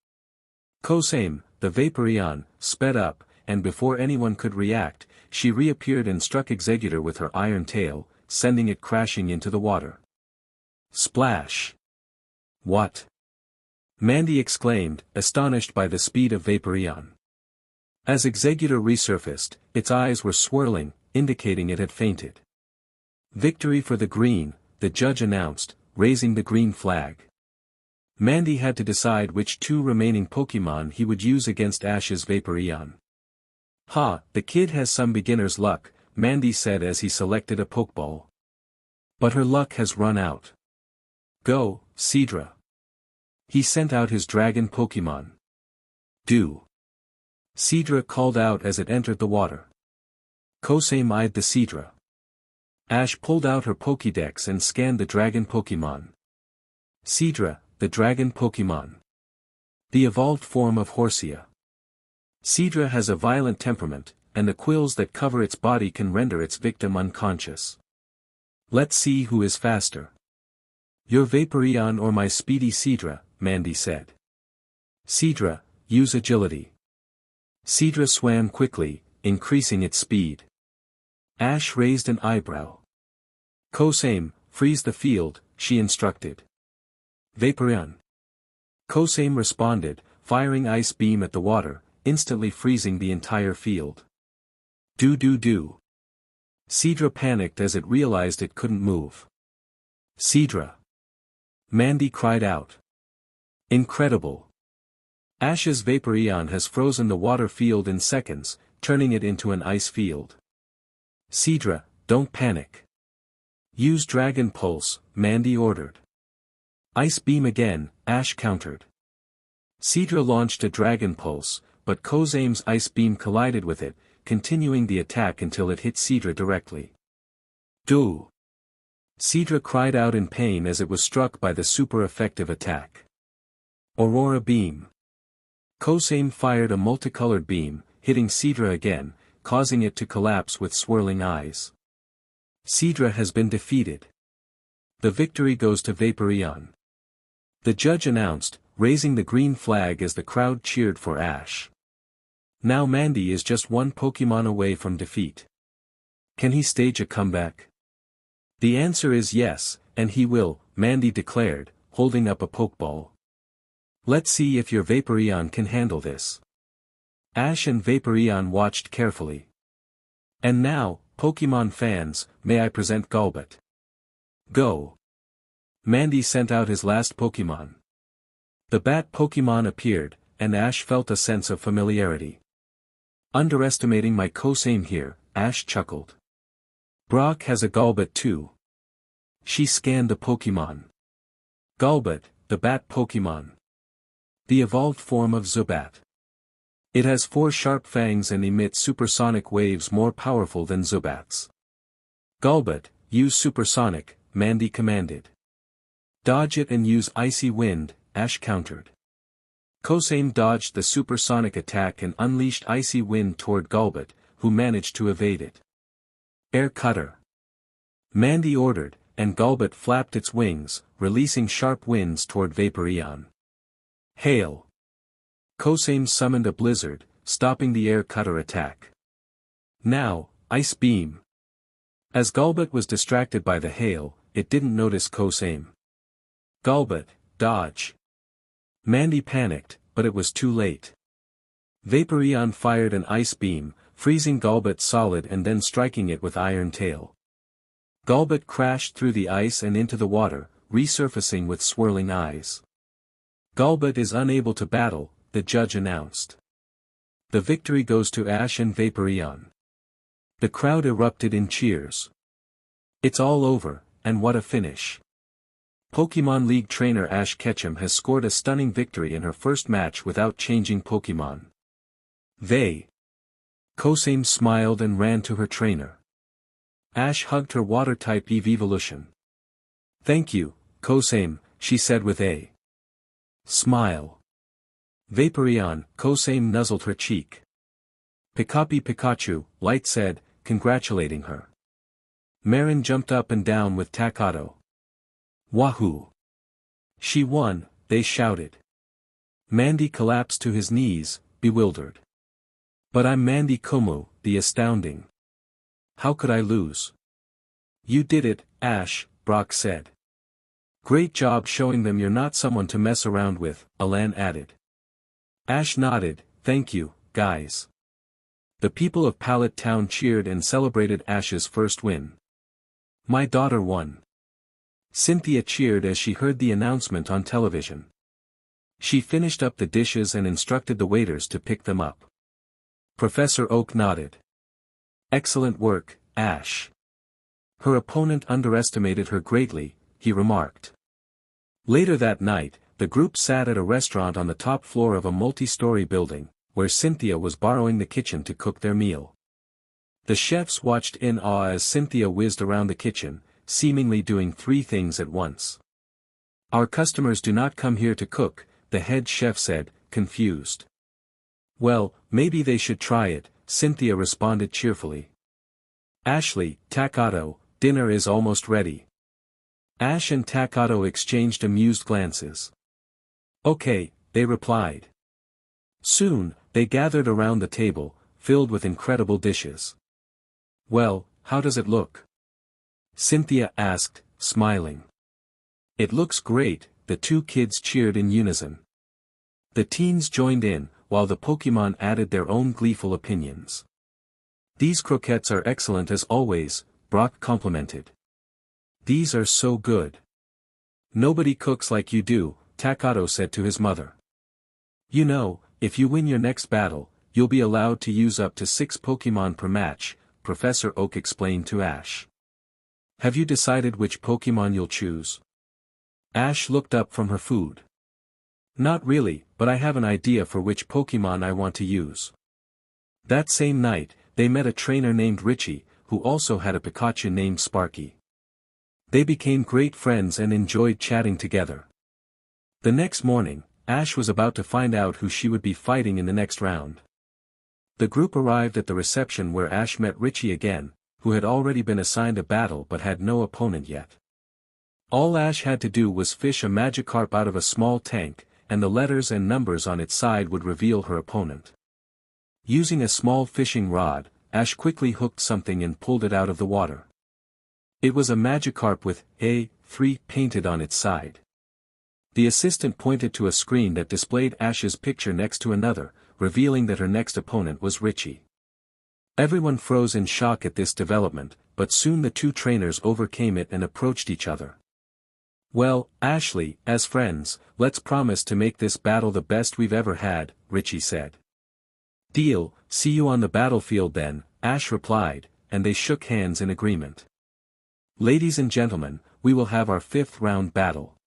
Kosame, the Vaporeon, sped up, and before anyone could react, she reappeared and struck Executor with her Iron Tail, sending it crashing into the water. Splash! What? Mandy exclaimed, astonished by the speed of Vaporeon. As Executor resurfaced, its eyes were swirling, indicating it had fainted. Victory for the green, the judge announced, raising the green flag. Mandy had to decide which two remaining Pokémon he would use against Ash's Vaporeon. Ha, the kid has some beginner's luck, Mandy said as he selected a Pokeball. But her luck has run out. Go, Seadra. He sent out his dragon Pokémon. Do. Seadra called out as it entered the water. Kosame eyed the Seadra. Ash pulled out her Pokédex and scanned the dragon Pokémon. Seadra, the dragon Pokémon. The evolved form of Horsia. Seadra has a violent temperament, and the quills that cover its body can render its victim unconscious. Let's see who is faster. Your Vaporeon or my speedy Seadra, Mandy said. Seadra, use agility. Seadra swam quickly, increasing its speed. Ash raised an eyebrow. Kosame, freeze the field, she instructed. Vaporeon. Kosame responded, firing Ice Beam at the water, instantly freezing the entire field. Do. Seadra panicked as it realized it couldn't move. Seadra. Mandy cried out. Incredible. Ash's Vaporeon has frozen the water field in seconds, turning it into an ice field. Seadra, don't panic. Use Dragon Pulse, Mandy ordered. Ice Beam again, Ash countered. Seadra launched a Dragon Pulse, but Kosame's Ice Beam collided with it, continuing the attack until it hit Seadra directly. Do. Seadra cried out in pain as it was struck by the super effective attack. Aurora Beam. Kosame fired a multicolored beam, hitting Seadra again, causing it to collapse with swirling eyes. Seadra has been defeated. The victory goes to Vaporeon. The judge announced, raising the green flag as the crowd cheered for Ash. Now Mandy is just one Pokémon away from defeat. Can he stage a comeback? The answer is yes, and he will, Mandy declared, holding up a Pokeball. Let's see if your Vaporeon can handle this. Ash and Vaporeon watched carefully. And now, Pokémon fans, may I present Golbat. Go. Mandy sent out his last Pokémon. The bat Pokémon appeared, and Ash felt a sense of familiarity. Underestimating my Kosame here, Ash chuckled. Brock has a Golbat too. She scanned the Pokémon. Golbat, the bat Pokémon. The evolved form of Zubat. It has 4 sharp fangs and emits supersonic waves more powerful than Zubat's. Golbat, use supersonic, Mandy commanded. Dodge it and use Icy Wind, Ash countered. Kosame dodged the supersonic attack and unleashed Icy Wind toward Golbat, who managed to evade it. Air Cutter. Mandy ordered, and Golbat flapped its wings, releasing sharp winds toward Vaporeon. Hail. Kosame summoned a blizzard, stopping the Air Cutter attack. Now, Ice Beam. As Golbat was distracted by the hail, it didn't notice Kosame. Golbat, dodge. Mandy panicked, but it was too late. Vaporeon fired an Ice Beam, freezing Golbat solid and then striking it with Iron Tail. Golbat crashed through the ice and into the water, resurfacing with swirling eyes. Golbat is unable to battle, the judge announced. The victory goes to Ash and Vaporeon. The crowd erupted in cheers. It's all over, and what a finish. Pokémon League trainer Ash Ketchum has scored a stunning victory in her first match without changing Pokémon. Kosame smiled and ran to her trainer. Ash hugged her water-type evolution. "Thank you, Kosame," she said with a smile. Vaporeon, Kosame nuzzled her cheek. Pikachu, Light said, congratulating her. Marin jumped up and down with Takato. "Wahoo! She won," they shouted. Mandy collapsed to his knees, bewildered. "But I'm Mandy Komu, the astounding. How could I lose?" "You did it, Ash," Brock said. "Great job showing them you're not someone to mess around with," Alan added. Ash nodded, "Thank you, guys." The people of Pallet Town cheered and celebrated Ash's first win. "My daughter won." Cynthia cheered as she heard the announcement on television. She finished up the dishes and instructed the waiters to pick them up. Professor Oak nodded. "Excellent work, Ash." Her opponent underestimated her greatly, he remarked. Later that night, the group sat at a restaurant on the top floor of a multi-story building, where Cynthia was borrowing the kitchen to cook their meal. The chefs watched in awe as Cynthia whizzed around the kitchen, seemingly doing 3 things at once. "Our customers do not come here to cook," the head chef said, confused. "Well, maybe they should try it," Cynthia responded cheerfully. "Ashley, Takato, dinner is almost ready." Ash and Takato exchanged amused glances. "Okay," they replied. Soon, they gathered around the table, filled with incredible dishes. "Well, how does it look?" Cynthia asked, smiling. "It looks great," the 2 kids cheered in unison. The teens joined in, while the Pokémon added their own gleeful opinions. "These croquettes are excellent as always," Brock complimented. "These are so good. Nobody cooks like you do," Takato said to his mother. "You know, if you win your next battle, you'll be allowed to use up to 6 Pokémon per match," Professor Oak explained to Ash. "Have you decided which Pokémon you'll choose?" Ash looked up from her food. "Not really, but I have an idea for which Pokémon I want to use." That same night, they met a trainer named Richie, who also had a Pikachu named Sparky. They became great friends and enjoyed chatting together. The next morning, Ash was about to find out who she would be fighting in the next round. The group arrived at the reception where Ash met Richie again, who had already been assigned a battle but had no opponent yet. All Ash had to do was fish a Magikarp out of a small tank, and the letters and numbers on its side would reveal her opponent. Using a small fishing rod, Ash quickly hooked something and pulled it out of the water. It was a Magikarp with A3 painted on its side. The assistant pointed to a screen that displayed Ash's picture next to another, revealing that her next opponent was Richie. Everyone froze in shock at this development, but soon the 2 trainers overcame it and approached each other. "Well, Ashley, as friends, let's promise to make this battle the best we've ever had," Richie said. "Deal, see you on the battlefield then," Ash replied, and they shook hands in agreement. "Ladies and gentlemen, we will have our 5th round battle.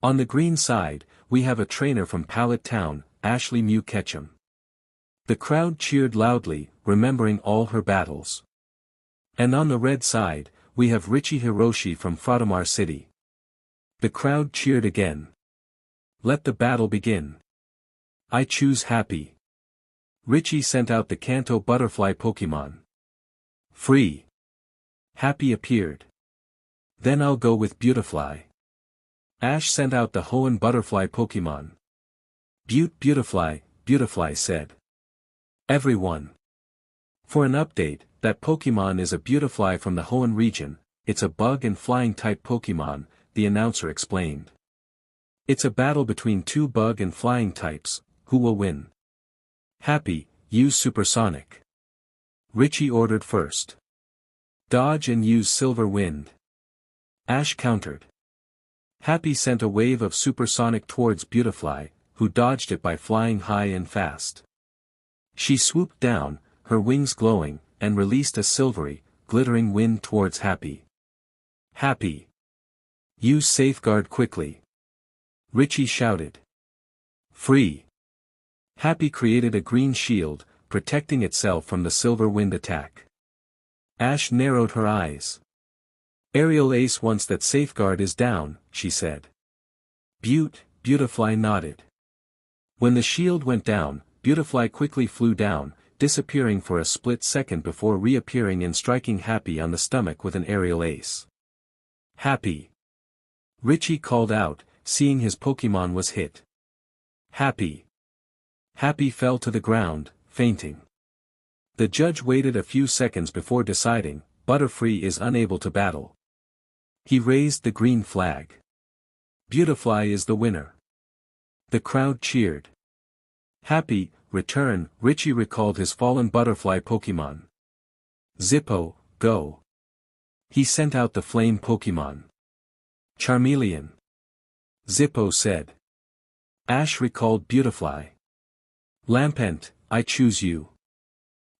On the green side, we have a trainer from Pallet Town, Ashley Mew Ketchum." The crowd cheered loudly, remembering all her battles. "And on the red side, we have Richie Hiroshi from Frodomar City." The crowd cheered again. "Let the battle begin. I choose Happy." Richie sent out the Kanto Butterfly Pokémon. "Free." Happy appeared. "Then I'll go with Beautifly." Ash sent out the Hoenn Butterfly Pokémon. Beautifly, Beautifly said. "Everyone. For an update, that Pokémon is a Beautifly from the Hoenn region, it's a bug and flying type Pokémon," the announcer explained. "It's a battle between 2 bug and flying types, who will win?" Happy, use Supersonic. Richie ordered first. Dodge and use Silver Wind. Ash countered. Happy sent a wave of supersonic towards Beautifly, who dodged it by flying high and fast. She swooped down, her wings glowing, and released a silvery, glittering wind towards Happy. Happy. Use safeguard quickly. Richie shouted. Free. Happy created a green shield, protecting itself from the silver wind attack. Ash narrowed her eyes. Aerial Ace once that safeguard is down, she said. Beautifly nodded. When the shield went down, Beautifly quickly flew down, disappearing for a split second before reappearing and striking Happy on the stomach with an aerial ace. Happy. Richie called out, seeing his Pokémon was hit. Happy. Happy fell to the ground, fainting. The judge waited a few seconds before deciding, Butterfree is unable to battle. He raised the green flag. Beautifly is the winner. The crowd cheered. Happy, return, Richie recalled his fallen butterfly Pokémon. Zippo, go. He sent out the flame Pokémon. Charmeleon. Zippo said. Ash recalled Beautifly. Lampent, I choose you.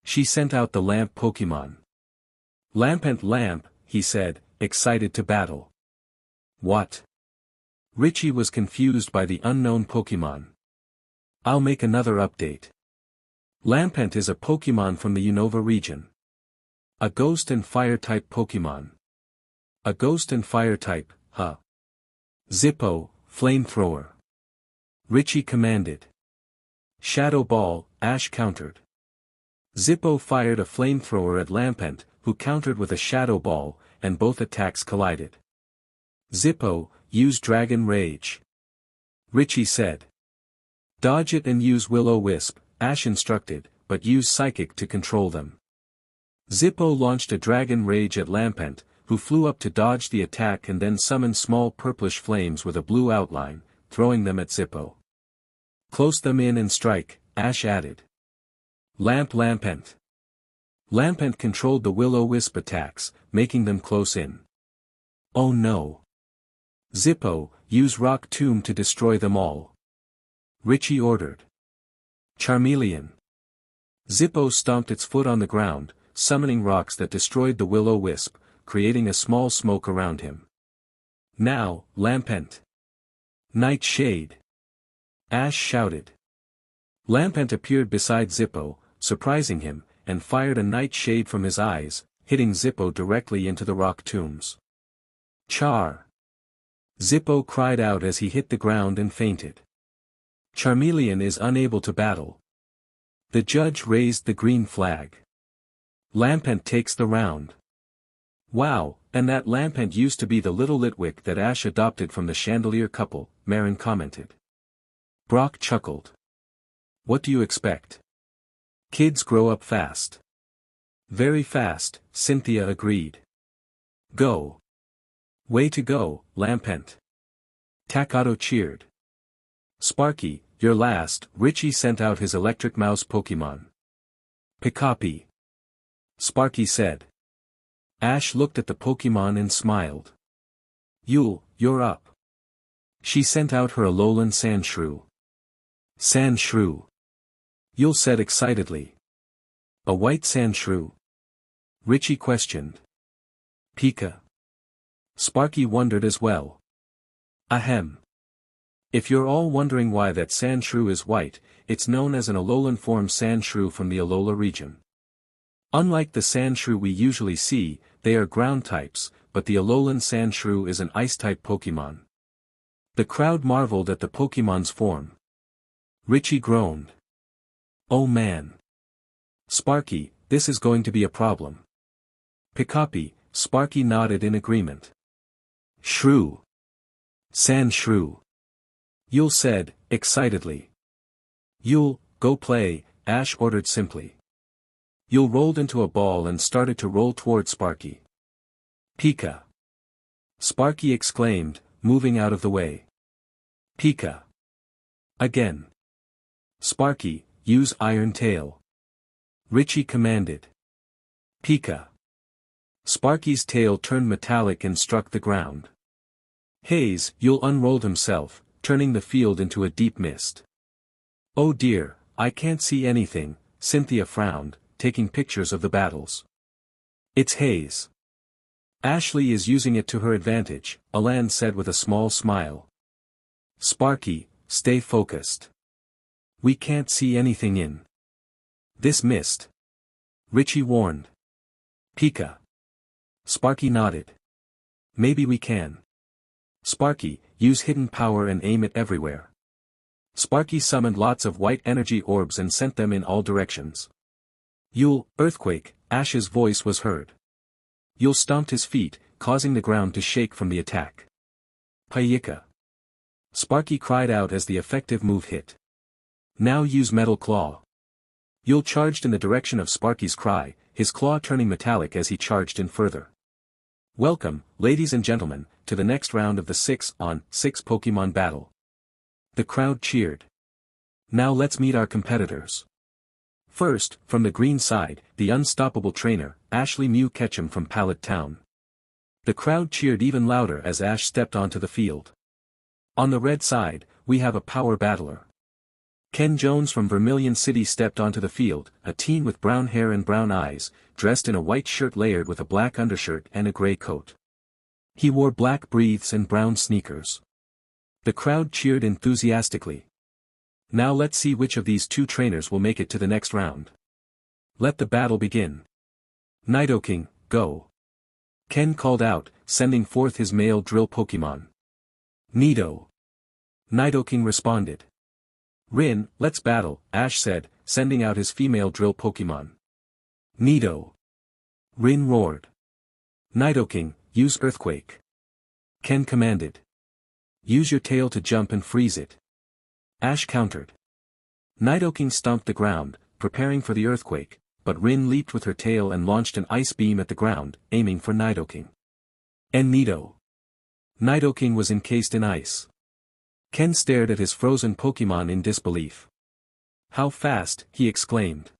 She sent out the lamp Pokémon. Lampent lamp, he said, excited to battle. What? Richie was confused by the unknown Pokémon. I'll make another update. Lampent is a Pokémon from the Unova region. A ghost and fire type Pokémon. A ghost and fire type, huh? Zippo, flamethrower. Richie commanded. Shadow Ball, Ash countered. Zippo fired a flamethrower at Lampent, who countered with a Shadow Ball, and both attacks collided. Zippo, use Dragon Rage. Richie said. Dodge it and use Will-O-Wisp, Ash instructed, but use Psychic to control them. Zippo launched a Dragon Rage at Lampent, who flew up to dodge the attack and then summoned small purplish flames with a blue outline, throwing them at Zippo. Close them in and strike, Ash added. Lampent. Lampent controlled the Will-O-Wisp attacks, making them close in. Oh no. Zippo, use Rock Tomb to destroy them all. Richie ordered. Charmeleon. Zippo stomped its foot on the ground, summoning rocks that destroyed the Will-O-Wisp, creating a small smoke around him. Now, Lampent. Nightshade. Ash shouted. Lampent appeared beside Zippo, surprising him, and fired a nightshade from his eyes, hitting Zippo directly into the rock tombs. Char. Zippo cried out as he hit the ground and fainted. Charmeleon is unable to battle. The judge raised the green flag. Lampent takes the round. Wow, and that Lampent used to be the little Litwick that Ash adopted from the Chandelier couple, Marin commented. Brock chuckled. What do you expect? Kids grow up fast. Very fast, Cynthia agreed. Go. Way to go, Lampent. Takato cheered. Sparky, you're last, Richie sent out his electric mouse Pokémon. Pikapi. Sparky said. Ash looked at the Pokémon and smiled. Yule, you're up. She sent out her Alolan Sandshrew. Sandshrew. Yule said excitedly. A white Sandshrew? Richie questioned. Pika. Sparky wondered as well. Ahem. If you're all wondering why that Sandshrew is white, it's known as an Alolan form Sandshrew from the Alola region. Unlike the Sandshrew we usually see, they are ground types, but the Alolan Sandshrew is an ice-type Pokémon. The crowd marveled at the Pokémon's form. Richie groaned. Oh man. Sparky, this is going to be a problem. Pikapi, Sparky nodded in agreement. Shrew. Sandshrew. Yule said, excitedly. Yule, go play, Ash ordered simply. Yule rolled into a ball and started to roll toward Sparky. Pika. Sparky exclaimed, moving out of the way. Pika. Again. Sparky, use Iron Tail. Richie commanded. Pika. Sparky's tail turned metallic and struck the ground. Haze, Yule unrolled himself, turning the field into a deep mist. Oh dear, I can't see anything, Cynthia frowned, taking pictures of the battles. It's Haze. Ashley is using it to her advantage, Alan said with a small smile. Sparky, stay focused. We can't see anything in this mist. Richie warned. Pika. Sparky nodded. Maybe we can. Sparky, use hidden power and aim it everywhere. Sparky summoned lots of white energy orbs and sent them in all directions. You'll, earthquake, Ash's voice was heard. You'll stomped his feet, causing the ground to shake from the attack. Payika. Sparky cried out as the effective move hit. Now use Metal Claw. You'll charged in the direction of Sparky's cry, his claw turning metallic as he charged in further. Welcome, ladies and gentlemen, to the next round of the 6-on-6 Pokémon battle. The crowd cheered. Now let's meet our competitors. First, from the green side, the unstoppable trainer, Ashley Mew Ketchum from Pallet Town. The crowd cheered even louder as Ash stepped onto the field. On the red side, we have a power battler. Ken Jones from Vermilion City stepped onto the field, a teen with brown hair and brown eyes, dressed in a white shirt layered with a black undershirt and a gray coat. He wore black briefs and brown sneakers. The crowd cheered enthusiastically. Now let's see which of these two trainers will make it to the next round. Let the battle begin. Nidoking, go. Ken called out, sending forth his male drill Pokémon. Nido. Nidoking responded. Rin, let's battle, Ash said, sending out his female drill Pokémon. Nido. Rin roared. Nidoking, use Earthquake. Ken commanded. Use your tail to jump and freeze it. Ash countered. Nidoking stomped the ground, preparing for the earthquake, but Rin leaped with her tail and launched an ice beam at the ground, aiming for Nidoking. And Nido. Nidoking was encased in ice. Ken stared at his frozen Pokémon in disbelief. How fast, he exclaimed.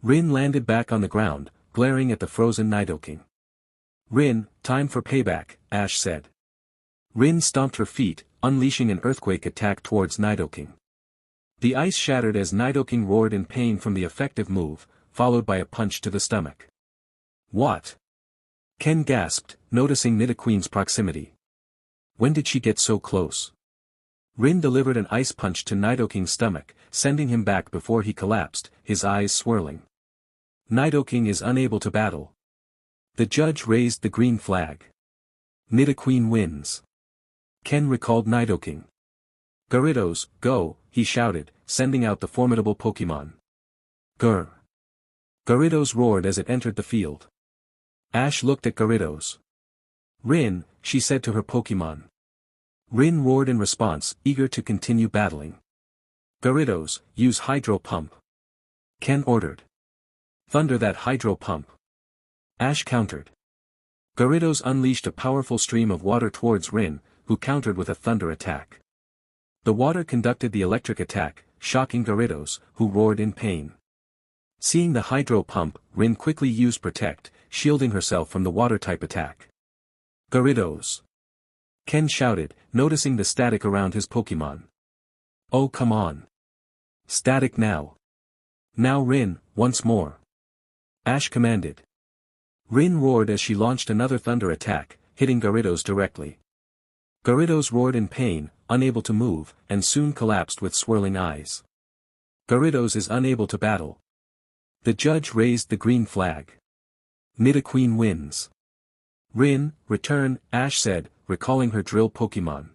Rin landed back on the ground, glaring at the frozen Nidoking. Rin, time for payback, Ash said. Rin stomped her feet, unleashing an earthquake attack towards Nidoking. The ice shattered as Nidoking roared in pain from the effective move, followed by a punch to the stomach. What? Ken gasped, noticing Nidoqueen's proximity. When did she get so close? Rin delivered an ice punch to Nidoking's stomach, sending him back before he collapsed, his eyes swirling. Nidoking is unable to battle. The judge raised the green flag. Nidoqueen wins. Ken recalled Nidoking. Gyarados, go, he shouted, sending out the formidable Pokémon. Grr. Gyarados roared as it entered the field. Ash looked at Gyarados. Rin, she said to her Pokémon. Rin roared in response, eager to continue battling. Gyarados, use Hydro Pump. Ken ordered. Thunder that Hydro Pump. Ash countered. Gyarados unleashed a powerful stream of water towards Rin, who countered with a thunder attack. The water conducted the electric attack, shocking Gyarados, who roared in pain. Seeing the Hydro Pump, Rin quickly used Protect, shielding herself from the water-type attack. Gyarados. Ken shouted, noticing the static around his Pokémon. Oh come on. Static now. Now Rin, once more. Ash commanded. Rin roared as she launched another thunder attack, hitting Gyarados directly. Gyarados roared in pain, unable to move, and soon collapsed with swirling eyes. Gyarados is unable to battle. The judge raised the green flag. Nidoqueen wins. Rin, return, Ash said, recalling her drill Pokémon.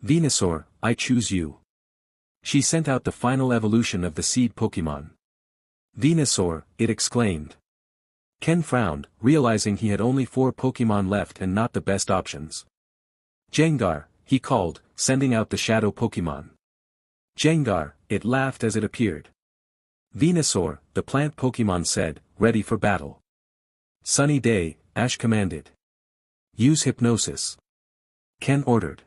Venusaur, I choose you. She sent out the final evolution of the seed Pokémon. Venusaur, it exclaimed. Ken frowned, realizing he had only 4 Pokémon left and not the best options. Gengar, he called, sending out the shadow Pokémon. Gengar, it laughed as it appeared. Venusaur, the plant Pokémon said, ready for battle. Sunny day, Ash commanded. Use Hypnosis. Ken ordered.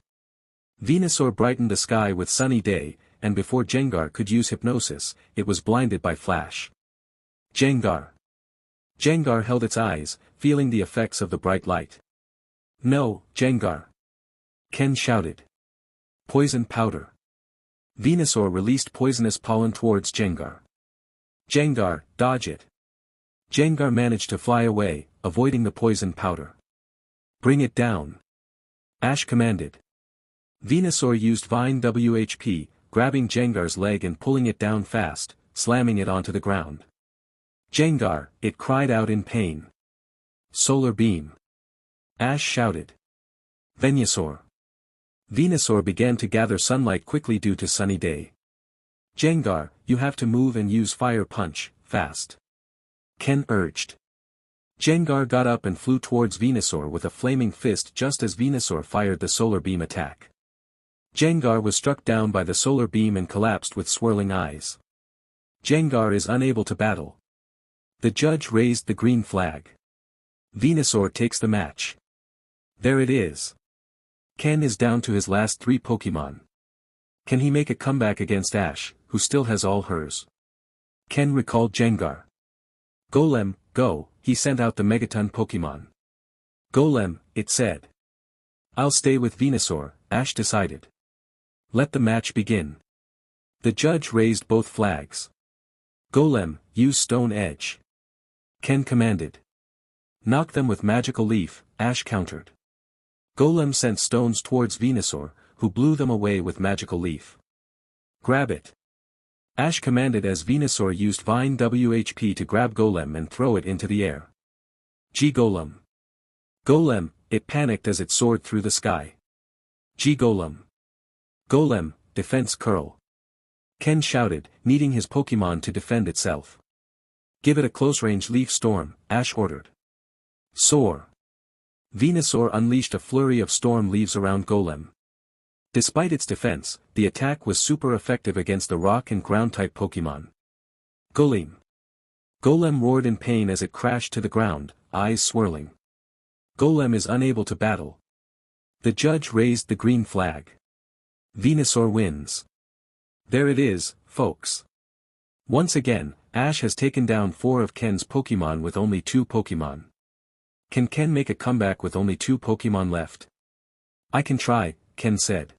Venusaur brightened the sky with sunny day, and before Gengar could use Hypnosis, it was blinded by Flash. Gengar. Gengar held its eyes, feeling the effects of the bright light. No, Gengar. Ken shouted. Poison powder. Venusaur released poisonous pollen towards Gengar. Gengar, dodge it. Gengar managed to fly away, avoiding the poison powder. Bring it down. Ash commanded. Venusaur used Vine WHP, grabbing Jengar's leg and pulling it down fast, slamming it onto the ground. Jengar, it cried out in pain. Solar beam. Ash shouted. Venusaur. Venusaur began to gather sunlight quickly due to sunny day. Jengar, you have to move and use fire punch, fast. Ken urged. Jengar got up and flew towards Venusaur with a flaming fist just as Venusaur fired the solar beam attack. Jengar was struck down by the solar beam and collapsed with swirling eyes. Jengar is unable to battle. The judge raised the green flag. Venusaur takes the match. There it is. Ken is down to his last 3 Pokémon. Can he make a comeback against Ash, who still has all hers? Ken recalled Jengar. Golem, go, he sent out the Megaton Pokémon. Golem, it said. I'll stay with Venusaur, Ash decided. Let the match begin. The judge raised both flags. Golem, use Stone Edge. Ken commanded. Knock them with Magical Leaf, Ash countered. Golem sent stones towards Venusaur, who blew them away with Magical Leaf. Grab it. Ash commanded as Venusaur used Vine WHP to grab Golem and throw it into the air. G-Golem. Golem, it panicked as it soared through the sky. G-Golem. Golem, defense curl. Ken shouted, needing his Pokémon to defend itself. Give it a close-range Leaf Storm, Ash ordered. Soar. Venusaur unleashed a flurry of storm leaves around Golem. Despite its defense, the attack was super effective against the rock and ground-type Pokémon. Golem. Golem roared in pain as it crashed to the ground, eyes swirling. Golem is unable to battle. The judge raised the green flag. Venusaur wins. There it is, folks. Once again, Ash has taken down 4 of Ken's Pokémon with only 2 Pokémon. Can Ken make a comeback with only 2 Pokémon left? I can try, Ken said.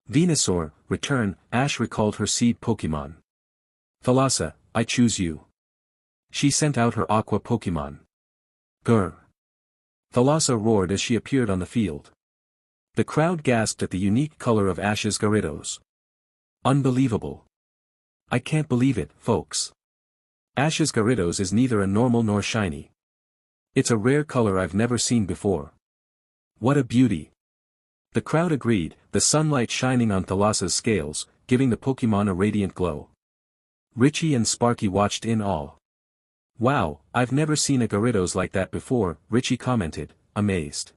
Venusaur, return, Ash recalled her seed Pokémon. Thalassa, I choose you. She sent out her Aqua Pokémon. Grr. Thalassa roared as she appeared on the field. The crowd gasped at the unique color of Ash's Gyarados. Unbelievable. I can't believe it, folks. Ash's Gyarados is neither a normal nor shiny. It's a rare color I've never seen before. What a beauty. The crowd agreed, the sunlight shining on Thalassa's scales, giving the Pokémon a radiant glow. Richie and Sparky watched in awe. Wow, I've never seen a Gyarados like that before, Richie commented, amazed.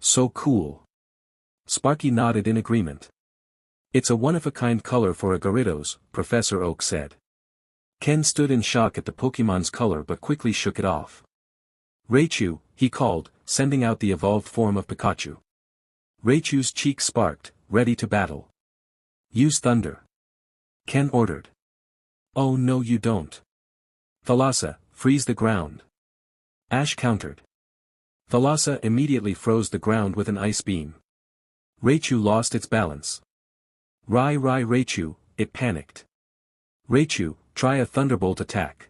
So cool. Sparky nodded in agreement. It's a one-of-a-kind color for a Gyarados, Professor Oak said. Ken stood in shock at the Pokémon's color but quickly shook it off. Raichu, he called, sending out the evolved form of Pikachu. Raichu's cheeks sparked, ready to battle. Use Thunder. Ken ordered. Oh no you don't. Thalassa, freeze the ground. Ash countered. Thalassa immediately froze the ground with an ice beam. Raichu lost its balance. Raichu, it panicked. Raichu, try a Thunderbolt attack.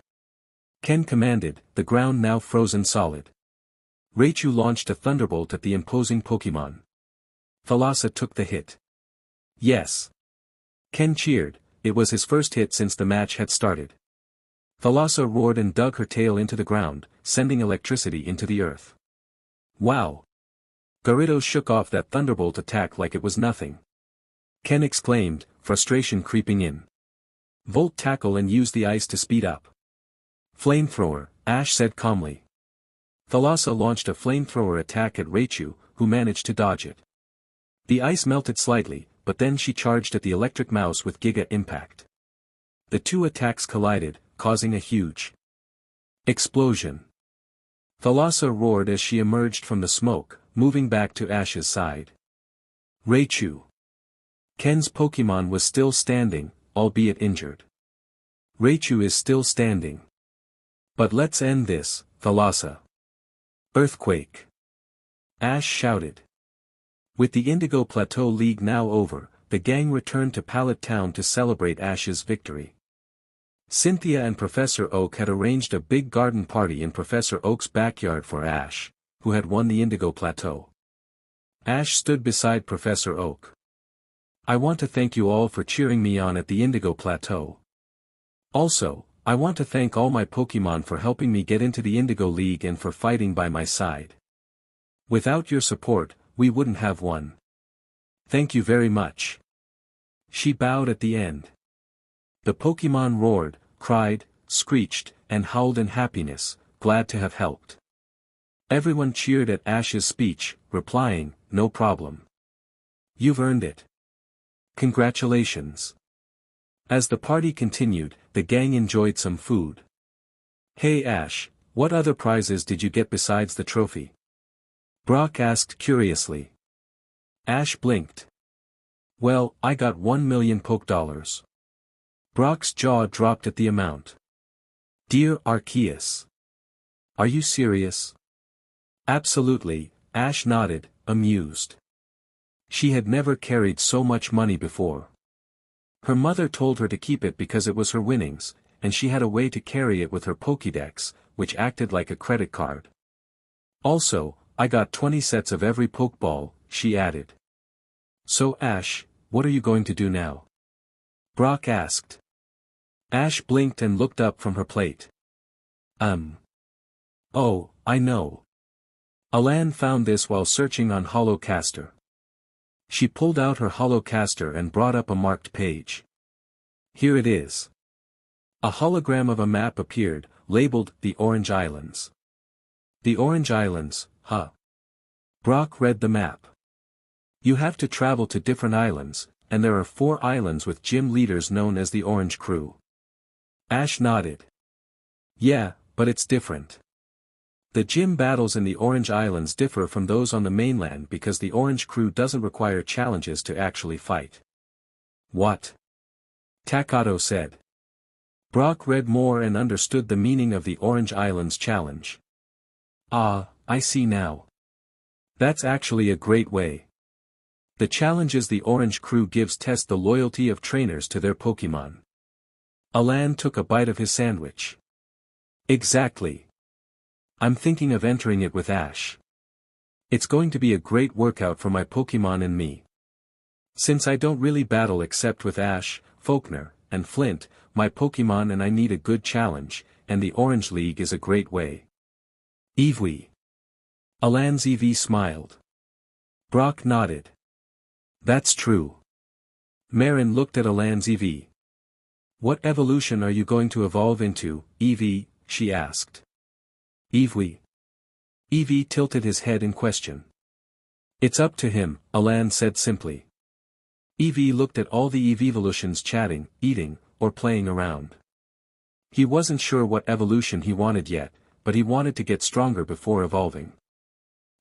Ken commanded, the ground now frozen solid. Raichu launched a Thunderbolt at the imposing Pokémon. Thalassa took the hit. Yes. Ken cheered, it was his first hit since the match had started. Thalassa roared and dug her tail into the ground, sending electricity into the earth. Wow! Gyarados shook off that Thunderbolt attack like it was nothing. Ken exclaimed, frustration creeping in. Volt tackle and use the ice to speed up. Flamethrower, Ash said calmly. Thalassa launched a flamethrower attack at Raichu, who managed to dodge it. The ice melted slightly, but then she charged at the electric mouse with Giga Impact. The two attacks collided, causing a huge explosion. Thalassa roared as she emerged from the smoke, moving back to Ash's side. Raichu. Ken's Pokémon was still standing, albeit injured. Raichu is still standing. But let's end this, Thalassa. Earthquake. Ash shouted. With the Indigo Plateau League now over, the gang returned to Pallet Town to celebrate Ash's victory. Cynthia and Professor Oak had arranged a big garden party in Professor Oak's backyard for Ash, who had won the Indigo Plateau. Ash stood beside Professor Oak. I want to thank you all for cheering me on at the Indigo Plateau. Also, I want to thank all my Pokémon for helping me get into the Indigo League and for fighting by my side. Without your support, we wouldn't have won. Thank you very much. She bowed at the end. The Pokémon roared, cried, screeched, and howled in happiness, glad to have helped. Everyone cheered at Ash's speech, replying, no problem. You've earned it. Congratulations. As the party continued, the gang enjoyed some food. Hey Ash, what other prizes did you get besides the trophy? Brock asked curiously. Ash blinked. Well, I got 1 million Poké-Dollars. Brock's jaw dropped at the amount. Dear Arceus. Are you serious? Absolutely, Ash nodded, amused. She had never carried so much money before. Her mother told her to keep it because it was her winnings, and she had a way to carry it with her Pokédex, which acted like a credit card. Also, I got 20 sets of every Pokeball, she added. So Ash, what are you going to do now? Brock asked. Ash blinked and looked up from her plate. Oh, I know. Alan found this while searching on Holocaster. She pulled out her Holocaster and brought up a marked page. Here it is. A hologram of a map appeared, labeled, The Orange Islands. The Orange Islands, huh? Brock read the map. You have to travel to different islands, and there are 4 islands with gym leaders known as the Orange Crew. Ash nodded. Yeah, but it's different. The gym battles in the Orange Islands differ from those on the mainland because the Orange Crew doesn't require challenges to actually fight. What? Takato said. Brock read more and understood the meaning of the Orange Islands challenge. Ah, I see now. That's actually a great way. The challenges the Orange Crew gives test the loyalty of trainers to their Pokémon. Alan took a bite of his sandwich. Exactly. I'm thinking of entering it with Ash. It's going to be a great workout for my Pokémon and me. Since I don't really battle except with Ash, Faulkner, and Flint, my Pokémon and I need a good challenge, and the Orange League is a great way. Eevee. Alan's Eevee smiled. Brock nodded. That's true. Marin looked at Alan's Eevee. What evolution are you going to evolve into, Eevee? She asked. Eevee. Eevee tilted his head in question. It's up to him, Alan said simply. Eevee looked at all the Eeveevolutions chatting, eating, or playing around. He wasn't sure what evolution he wanted yet, but he wanted to get stronger before evolving.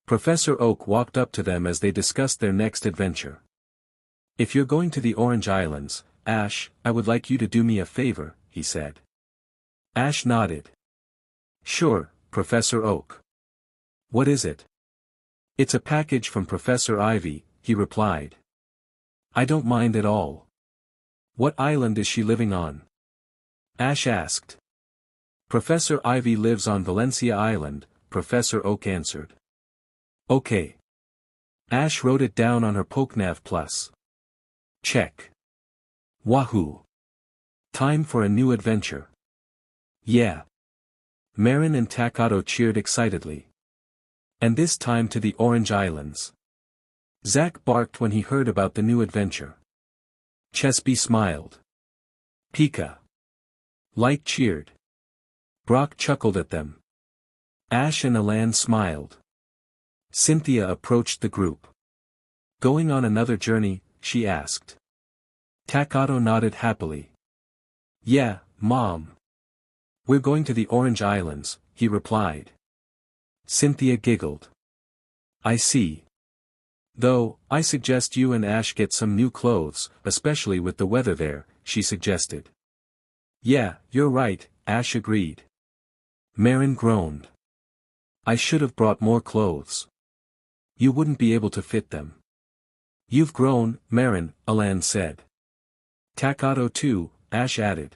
Professor Oak walked up to them as they discussed their next adventure. If you're going to the Orange Islands, Ash, I would like you to do me a favor, he said. Ash nodded. Sure, Professor Oak. What is it? It's a package from Professor Ivy, he replied. I don't mind at all. What island is she living on? Ash asked. Professor Ivy lives on Valencia Island, Professor Oak answered. Okay. Ash wrote it down on her PokeNav Plus. Check. Wahoo. Time for a new adventure. Yeah. Marin and Takato cheered excitedly. And this time to the Orange Islands. Zack barked when he heard about the new adventure. Chesby smiled. Pika. Light cheered. Brock chuckled at them. Ash and Alan smiled. Cynthia approached the group. Going on another journey, she asked. Takato nodded happily. Yeah, Mom. We're going to the Orange Islands, he replied. Cynthia giggled. I see. Though, I suggest you and Ash get some new clothes, especially with the weather there, she suggested. Yeah, you're right, Ash agreed. Marin groaned. I should have brought more clothes. You wouldn't be able to fit them. You've grown, Marin, Alan said. Takato too, Ash added.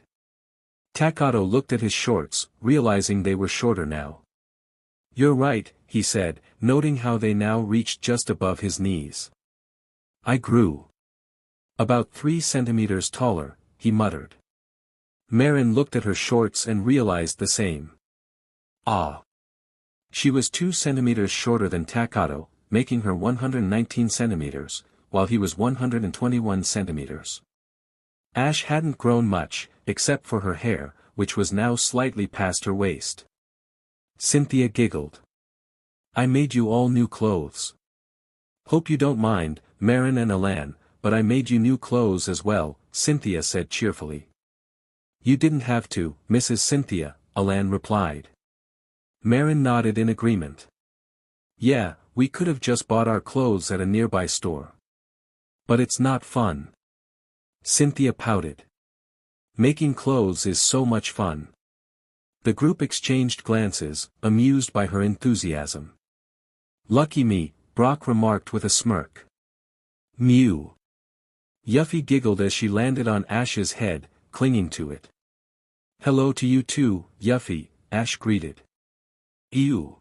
Takato looked at his shorts, realizing they were shorter now. You're right, he said, noting how they now reached just above his knees. I grew about 3 centimeters taller, he muttered. Marin looked at her shorts and realized the same. Ah! She was 2 centimeters shorter than Takato, making her 119 centimeters, while he was 121 centimeters. Ash hadn't grown much, except for her hair, which was now slightly past her waist. Cynthia giggled. I made you all new clothes. Hope you don't mind, Marin and Alan, but I made you new clothes as well, Cynthia said cheerfully. You didn't have to, Mrs. Cynthia, Alan replied. Marin nodded in agreement. Yeah, we could have just bought our clothes at a nearby store. But it's not fun. Cynthia pouted. Making clothes is so much fun. The group exchanged glances, amused by her enthusiasm. Lucky me, Brock remarked with a smirk. Mew. Yuffie giggled as she landed on Ash's head, clinging to it. Hello to you too, Yuffie, Ash greeted. Ew.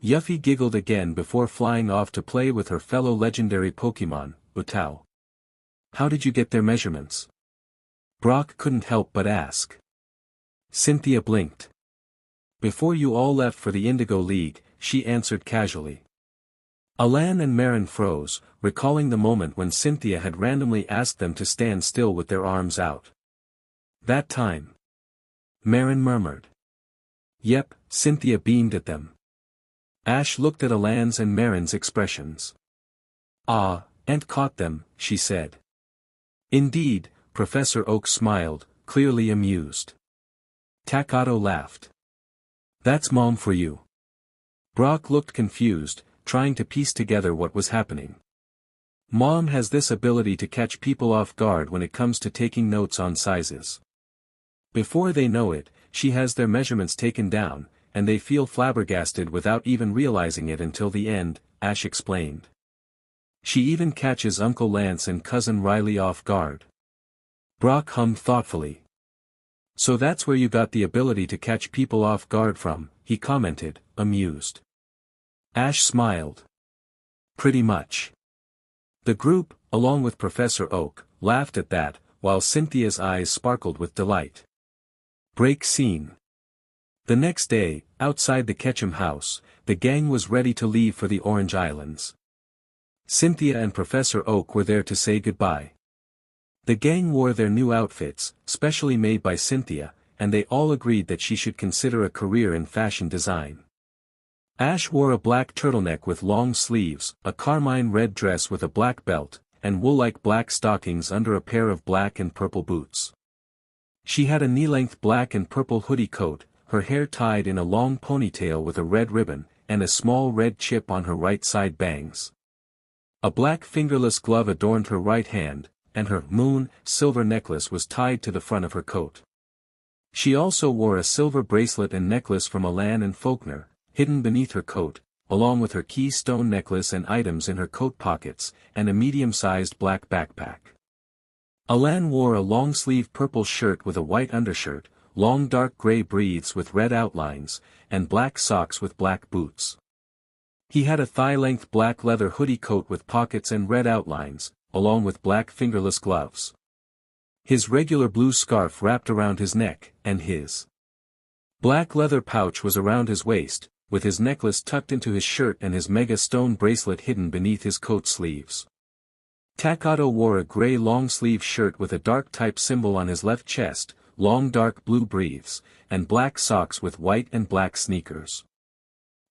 Yuffie giggled again before flying off to play with her fellow legendary Pokémon, Utao. How did you get their measurements? Brock couldn't help but ask. Cynthia blinked. Before you all left for the Indigo League, she answered casually. Alan and Marin froze, recalling the moment when Cynthia had randomly asked them to stand still with their arms out. That time. Marin murmured. Yep, Cynthia beamed at them. Ash looked at Alan's and Marin's expressions. Ah, and caught them, she said. Indeed, Professor Oak smiled, clearly amused. Takato laughed. That's Mom for you. Brock looked confused, trying to piece together what was happening. Mom has this ability to catch people off guard when it comes to taking notes on sizes. Before they know it, she has their measurements taken down, and they feel flabbergasted without even realizing it until the end, Ash explained. She even catches Uncle Lance and Cousin Riley off guard. Brock hummed thoughtfully. So that's where you got the ability to catch people off guard from, he commented, amused. Ash smiled. Pretty much. The group, along with Professor Oak, laughed at that, while Cynthia's eyes sparkled with delight. Break scene. The next day, outside the Ketchum house, the gang was ready to leave for the Orange Islands. Cynthia and Professor Oak were there to say goodbye. The gang wore their new outfits, specially made by Cynthia, and they all agreed that she should consider a career in fashion design. Ash wore a black turtleneck with long sleeves, a carmine red dress with a black belt, and wool-like black stockings under a pair of black and purple boots. She had a knee-length black and purple hoodie coat, her hair tied in a long ponytail with a red ribbon, and a small red chip on her right side bangs. A black fingerless glove adorned her right hand, and her silver necklace was tied to the front of her coat. She also wore a silver bracelet and necklace from Alan and Faulkner, hidden beneath her coat, along with her keystone necklace and items in her coat pockets, and a medium-sized black backpack. Alan wore a long-sleeved purple shirt with a white undershirt, long dark gray briefs with red outlines, and black socks with black boots. He had a thigh-length black leather hoodie coat with pockets and red outlines, along with black fingerless gloves. His regular blue scarf wrapped around his neck, and his black leather pouch was around his waist, with his necklace tucked into his shirt and his mega stone bracelet hidden beneath his coat sleeves. Takato wore a gray long-sleeve shirt with a dark type symbol on his left chest, long dark blue briefs, and black socks with white and black sneakers.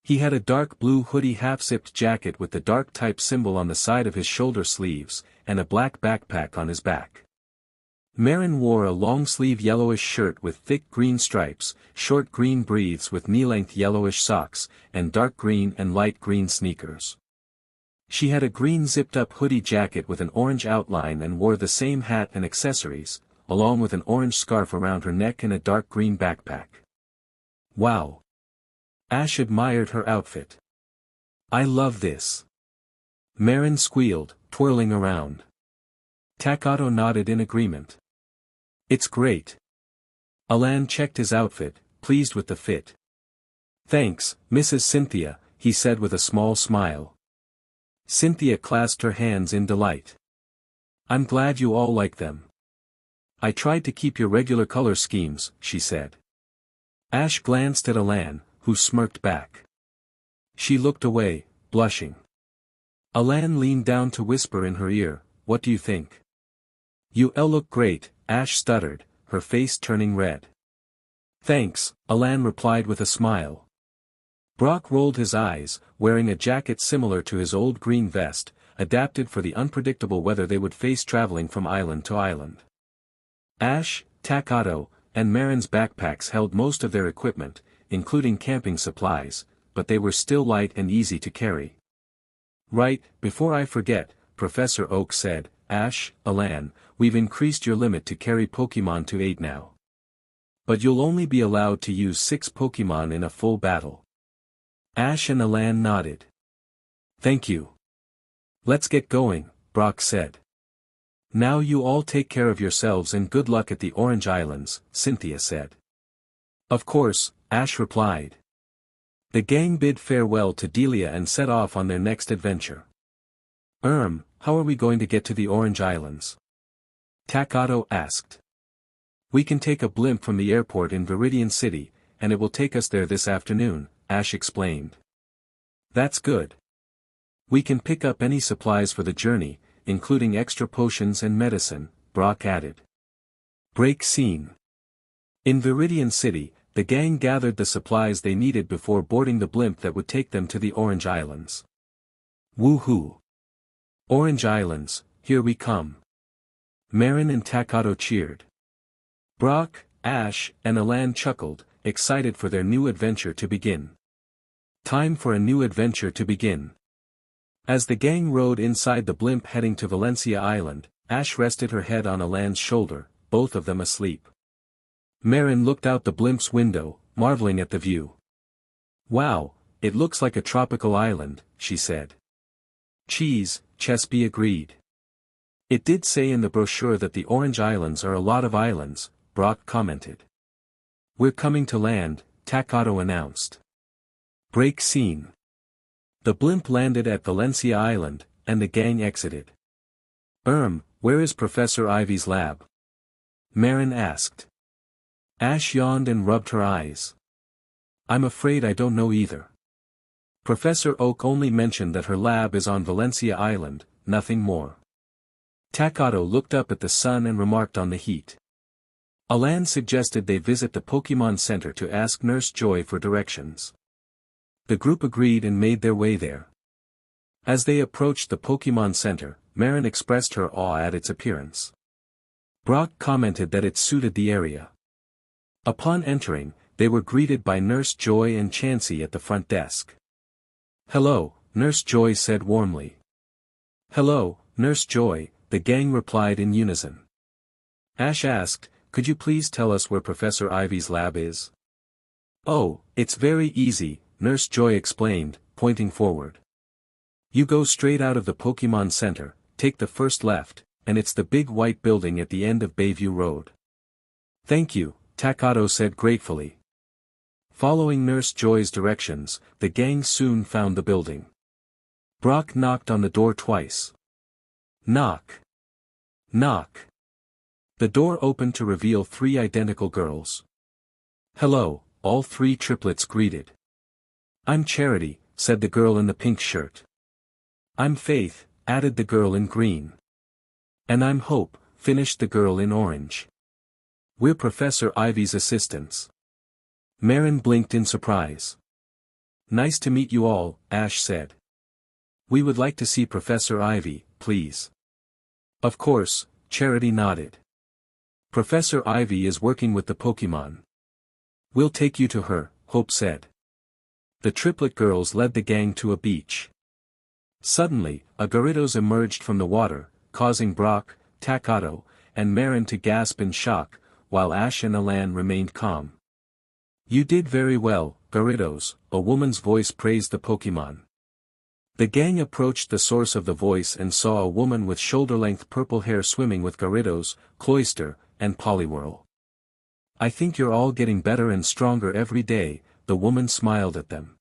He had a dark blue hoodie half-zipped jacket with the dark type symbol on the side of his shoulder sleeves, and a black backpack on his back. Marin wore a long-sleeve yellowish shirt with thick green stripes, short green briefs with knee-length yellowish socks, and dark green and light green sneakers. She had a green zipped-up hoodie jacket with an orange outline and wore the same hat and accessories, along with an orange scarf around her neck and a dark green backpack. Wow! Ash admired her outfit. I love this. Marin squealed, twirling around. Takato nodded in agreement. It's great. Alan checked his outfit, pleased with the fit. Thanks, Mrs. Cynthia, he said with a small smile. Cynthia clasped her hands in delight. I'm glad you all like them. I tried to keep your regular color schemes, she said. Ash glanced at Alan, who smirked back. She looked away, blushing. Alan leaned down to whisper in her ear, what do you think? You all look great, Ash stuttered, her face turning red. Thanks, Alan replied with a smile. Brock rolled his eyes, wearing a jacket similar to his old green vest, adapted for the unpredictable weather they would face traveling from island to island. Ash, Takato, and Marin's backpacks held most of their equipment, including camping supplies, but they were still light and easy to carry. Right, before I forget, Professor Oak said, Ash, Alan, we've increased your limit to carry Pokémon to 8 now. But you'll only be allowed to use 6 Pokémon in a full battle. Ash and Alan nodded. Thank you. Let's get going, Brock said. Now you all take care of yourselves and good luck at the Orange Islands, Cynthia said. Of course, Ash replied. The gang bid farewell to Delia and set off on their next adventure. How are we going to get to the Orange Islands? Takato asked. We can take a blimp from the airport in Viridian City, and it will take us there this afternoon, Ash explained. That's good. We can pick up any supplies for the journey, including extra potions and medicine, Brock added. Break scene. In Viridian City, the gang gathered the supplies they needed before boarding the blimp that would take them to the Orange Islands. Woohoo! Orange Islands, here we come. Marin and Takato cheered. Brock, Ash, and Alan chuckled, excited for their new adventure to begin. Time for a new adventure to begin. As the gang rode inside the blimp heading to Valencia Island, Ash rested her head on Alan's shoulder, both of them asleep. Marin looked out the blimp's window, marveling at the view. Wow, it looks like a tropical island, she said. Cheese, Chesby agreed. It did say in the brochure that the Orange Islands are a lot of islands, Brock commented. We're coming to land, Takato announced. Break scene. The blimp landed at Valencia Island, and the gang exited. Where is Professor Ivy's lab? Marin asked. Ash yawned and rubbed her eyes. I'm afraid I don't know either. Professor Oak only mentioned that her lab is on Valencia Island, nothing more. Takato looked up at the sun and remarked on the heat. Alan suggested they visit the Pokémon Center to ask Nurse Joy for directions. The group agreed and made their way there. As they approached the Pokémon Center, Marin expressed her awe at its appearance. Brock commented that it suited the area. Upon entering, they were greeted by Nurse Joy and Chansey at the front desk. Hello, Nurse Joy said warmly. Hello, Nurse Joy, the gang replied in unison. Ash asked, could you please tell us where Professor Ivy's lab is? Oh, it's very easy, Nurse Joy explained, pointing forward. You go straight out of the Pokémon Center, take the first left, and it's the big white building at the end of Bayview Road. Thank you, Takato said gratefully. Following Nurse Joy's directions, the gang soon found the building. Brock knocked on the door twice. Knock. Knock. The door opened to reveal 3 identical girls. Hello, all 3 triplets greeted. I'm Charity, said the girl in the pink shirt. I'm Faith, added the girl in green. And I'm Hope, finished the girl in orange. We're Professor Ivy's assistants. Marin blinked in surprise. Nice to meet you all, Ash said. We would like to see Professor Ivy, please. Of course, Charity nodded. Professor Ivy is working with the Pokémon. We'll take you to her, Hope said. The triplet girls led the gang to a beach. Suddenly, a Gyarados emerged from the water, causing Brock, Takato, and Marin to gasp in shock, while Ash and Alan remained calm. You did very well, Gyarados, a woman's voice praised the Pokémon. The gang approached the source of the voice and saw a woman with shoulder-length purple hair swimming with Gyarados, Cloyster, and Poliwhirl. I think you're all getting better and stronger every day, the woman smiled at them.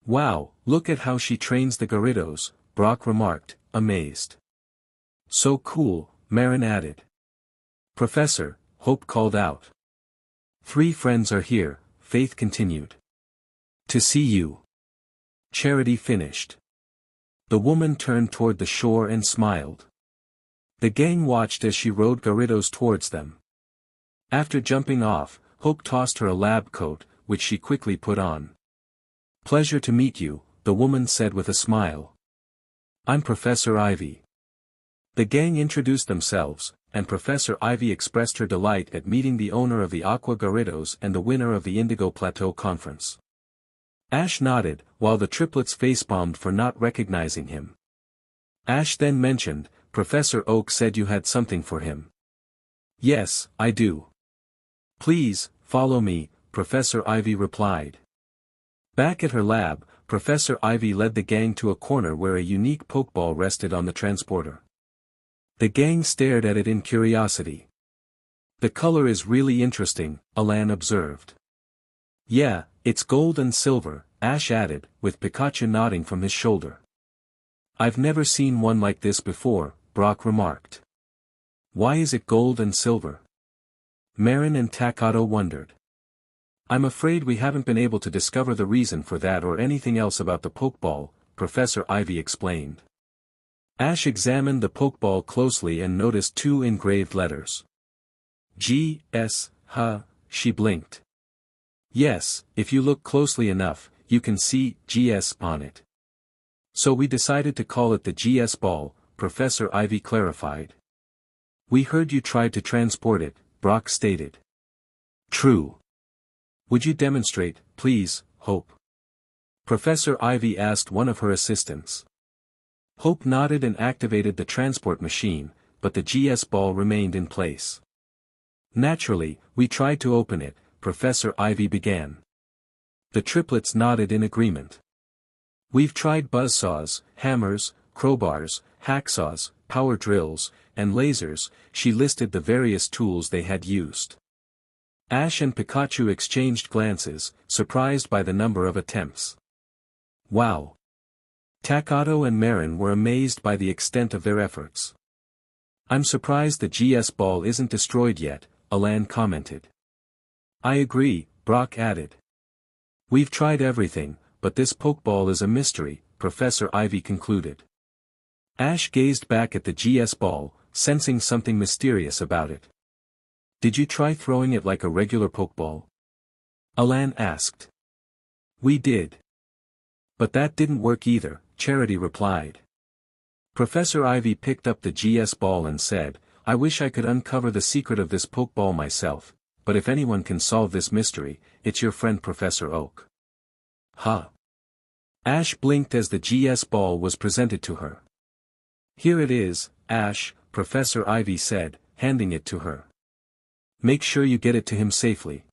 Wow, look at how she trains the Gyarados, Brock remarked, amazed. So cool, Marin added. Professor, Hope called out. 3 friends are here, Faith continued. To see you. Charity finished. The woman turned toward the shore and smiled. The gang watched as she rode Gyarados towards them. After jumping off, Hope tossed her a lab coat, which she quickly put on. Pleasure to meet you, the woman said with a smile. I'm Professor Ivy. The gang introduced themselves, and Professor Ivy expressed her delight at meeting the owner of the Aqua Gyarados and the winner of the Indigo Plateau Conference. Ash nodded, while the triplets facepalmed for not recognizing him. Ash then mentioned, Professor Oak said you had something for him. Yes, I do. Please, follow me, Professor Ivy replied. Back at her lab, Professor Ivy led the gang to a corner where a unique Pokeball rested on the transporter. The gang stared at it in curiosity. The color is really interesting, Alan observed. Yeah, it's gold and silver, Ash added, with Pikachu nodding from his shoulder. I've never seen one like this before, Brock remarked. Why is it gold and silver? Marin and Takato wondered. I'm afraid we haven't been able to discover the reason for that or anything else about the Pokeball, Professor Ivy explained. Ash examined the Pokeball closely and noticed 2 engraved letters. G, S, H, she blinked. Yes, if you look closely enough, you can see GS on it. So we decided to call it the GS Ball, Professor Ivy clarified. We heard you tried to transport it, Brock stated. True. Would you demonstrate, please, Hope? Professor Ivy asked one of her assistants. Hope nodded and activated the transport machine, but the GS ball remained in place. Naturally, we tried to open it, Professor Ivy began. The triplets nodded in agreement. We've tried buzzsaws, hammers, crowbars, hacksaws, power drills, and lasers, she listed the various tools they had used. Ash and Pikachu exchanged glances, surprised by the number of attempts. Wow! Takato and Marin were amazed by the extent of their efforts. I'm surprised the GS ball isn't destroyed yet, Alan commented. I agree, Brock added. We've tried everything, but this Pokeball is a mystery, Professor Ivy concluded. Ash gazed back at the GS ball, sensing something mysterious about it. Did you try throwing it like a regular Pokeball? Alan asked. We did. But that didn't work either, Charity replied. Professor Ivy picked up the GS ball and said, I wish I could uncover the secret of this Pokeball myself, but if anyone can solve this mystery, it's your friend Professor Oak. Huh. Ash blinked as the GS ball was presented to her. Here it is, Ash, Professor Ivy said, handing it to her. Make sure you get it to him safely.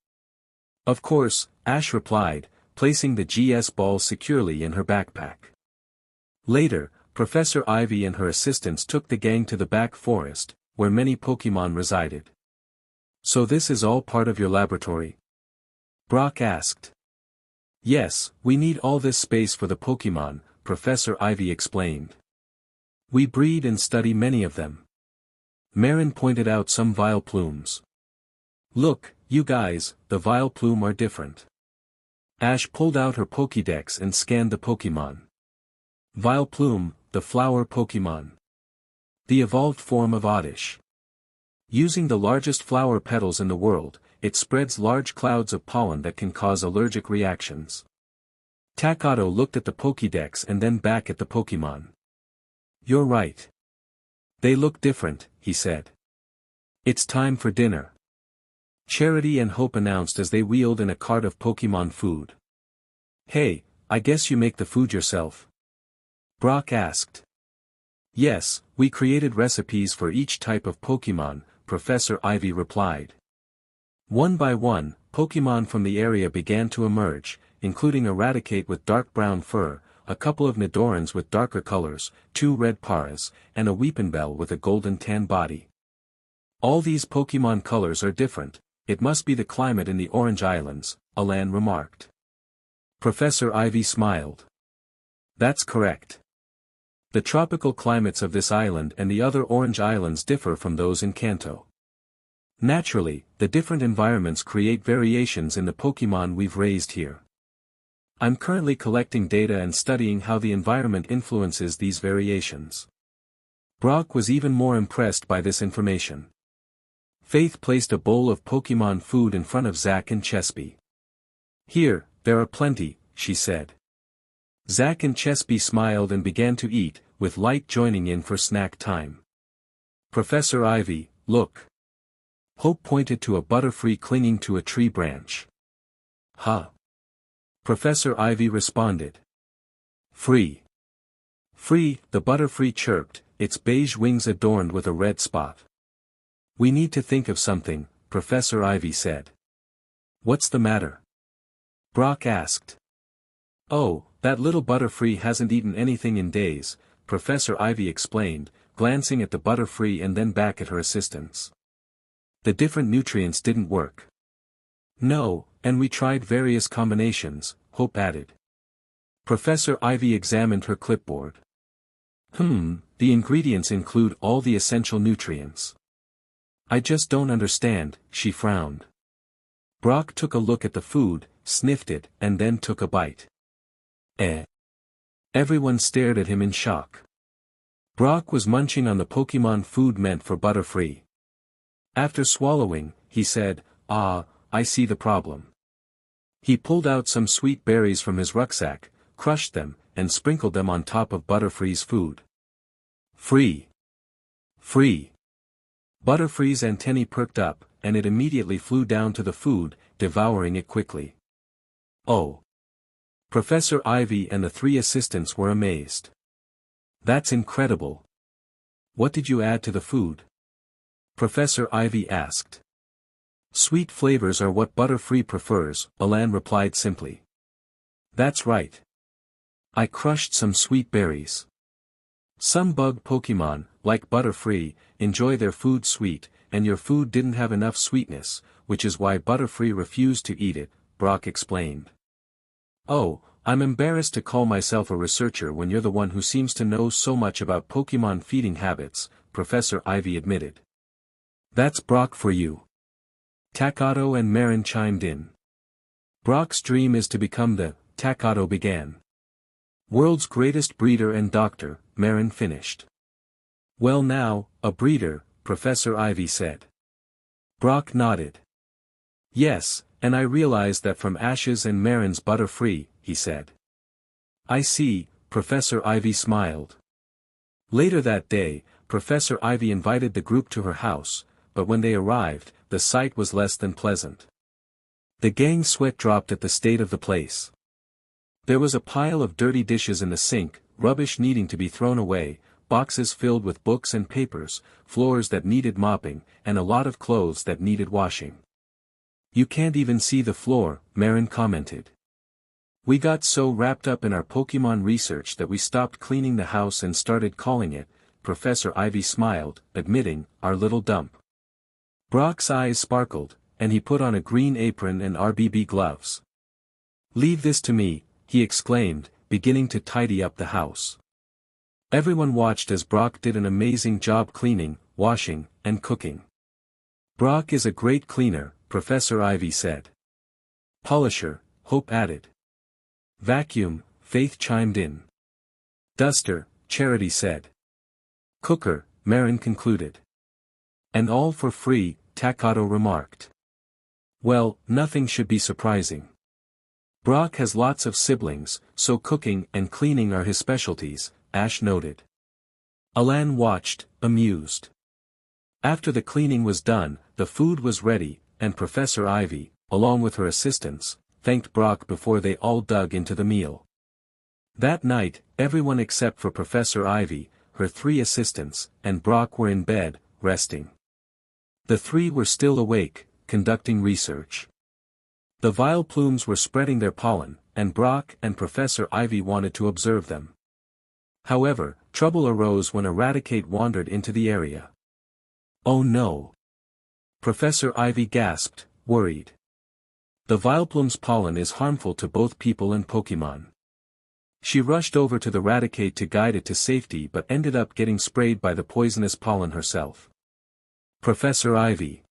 Of course, Ash replied, placing the GS ball securely in her backpack. Later, Professor Ivy and her assistants took the gang to the back forest, where many Pokémon resided. So this is all part of your laboratory? Brock asked. Yes, we need all this space for the Pokémon, Professor Ivy explained. We breed and study many of them. Marin pointed out some Vileplumes. Look, you guys, the Vileplume are different. Ash pulled out her Pokédex and scanned the Pokémon. Vileplume, the flower Pokémon. The evolved form of Oddish. Using the largest flower petals in the world, it spreads large clouds of pollen that can cause allergic reactions. Takato looked at the Pokédex and then back at the Pokémon. You're right. They look different, he said. It's time for dinner. Charity and Hope announced as they wheeled in a cart of Pokémon food. Hey, I guess you make the food yourself? Brock asked. Yes, we created recipes for each type of Pokémon, Professor Ivy replied. One by one, Pokémon from the area began to emerge, including a Raticate with dark brown fur, a couple of Nidorans with darker colors, 2 red Paras, and a Weepinbell with a golden tan body. All these Pokémon colors are different. It must be the climate in the Orange Islands, Alan remarked. Professor Ivy smiled. That's correct. The tropical climates of this island and the other orange islands differ from those in Kanto. Naturally, the different environments create variations in the Pokémon we've raised here. I'm currently collecting data and studying how the environment influences these variations. Brock was even more impressed by this information. Faith placed a bowl of Pokémon food in front of Zack and Chespy. Here, there are plenty, she said. Zack and Chespy smiled and began to eat, with Light joining in for snack time. Professor Ivy, look. Hope pointed to a Butterfree clinging to a tree branch. Huh? Professor Ivy responded. Free. Free, the Butterfree chirped, its beige wings adorned with a red spot. We need to think of something, Professor Ivy said. What's the matter? Brock asked. Oh, that little Butterfree hasn't eaten anything in days, Professor Ivy explained, glancing at the Butterfree and then back at her assistants. The different nutrients didn't work. No, and we tried various combinations, Hope added. Professor Ivy examined her clipboard. The ingredients include all the essential nutrients. I just don't understand, she frowned. Brock took a look at the food, sniffed it, and then took a bite. Everyone stared at him in shock. Brock was munching on the Pokémon food meant for Butterfree. After swallowing, he said, I see the problem. He pulled out some sweet berries from his rucksack, crushed them, and sprinkled them on top of Butterfree's food. Free! Free! Butterfree's antennae perked up, and it immediately flew down to the food, devouring it quickly. Oh! Professor Ivy and the 3 assistants were amazed. That's incredible. What did you add to the food? Professor Ivy asked. Sweet flavors are what Butterfree prefers, Alan replied simply. That's right. I crushed some sweet berries. Some bug Pokémon, like Butterfree, enjoy their food sweet, and your food didn't have enough sweetness, which is why Butterfree refused to eat it, Brock explained. Oh, I'm embarrassed to call myself a researcher when you're the one who seems to know so much about Pokémon feeding habits, Professor Ivy admitted. That's Brock for you. Takato and Marin chimed in. Brock's dream is to become the, Takato began. World's greatest breeder and doctor, Marin finished. Well now, a breeder, Professor Ivy said. Brock nodded. Yes, and I realized that from Ash's and Marin's Butterfree, he said. I see, Professor Ivy smiled. Later that day, Professor Ivy invited the group to her house, but when they arrived, the sight was less than pleasant. The gang's sweat dropped at the state of the place. There was a pile of dirty dishes in the sink, rubbish needing to be thrown away, boxes filled with books and papers, floors that needed mopping, and a lot of clothes that needed washing. You can't even see the floor, Marin commented. We got so wrapped up in our Pokémon research that we stopped cleaning the house and started calling it, Professor Ivy smiled, admitting, our little dump. Brock's eyes sparkled, and he put on a green apron and RBB gloves. Leave this to me, he exclaimed, beginning to tidy up the house. Everyone watched as Brock did an amazing job cleaning, washing, and cooking. Brock is a great cleaner, Professor Ivy said. Polisher, Hope added. Vacuum, Faith chimed in. Duster, Charity said. Cooker, Marin concluded. And all for free, Takato remarked. Well, nothing should be surprising. Brock has lots of siblings, so cooking and cleaning are his specialties, Ash noted. Alan watched, amused. After the cleaning was done, the food was ready, and Professor Ivy, along with her assistants, thanked Brock before they all dug into the meal. That night, everyone except for Professor Ivy, her 3 assistants, and Brock were in bed, resting. The 3 were still awake, conducting research. The vile plumes were spreading their pollen, and Brock and Professor Ivy wanted to observe them. However, trouble arose when Eradicate wandered into the area. Oh no! Professor Ivy gasped, worried. The Vileplume's pollen is harmful to both people and Pokémon. She rushed over to the Raticate to guide it to safety but ended up getting sprayed by the poisonous pollen herself. Professor Ivy!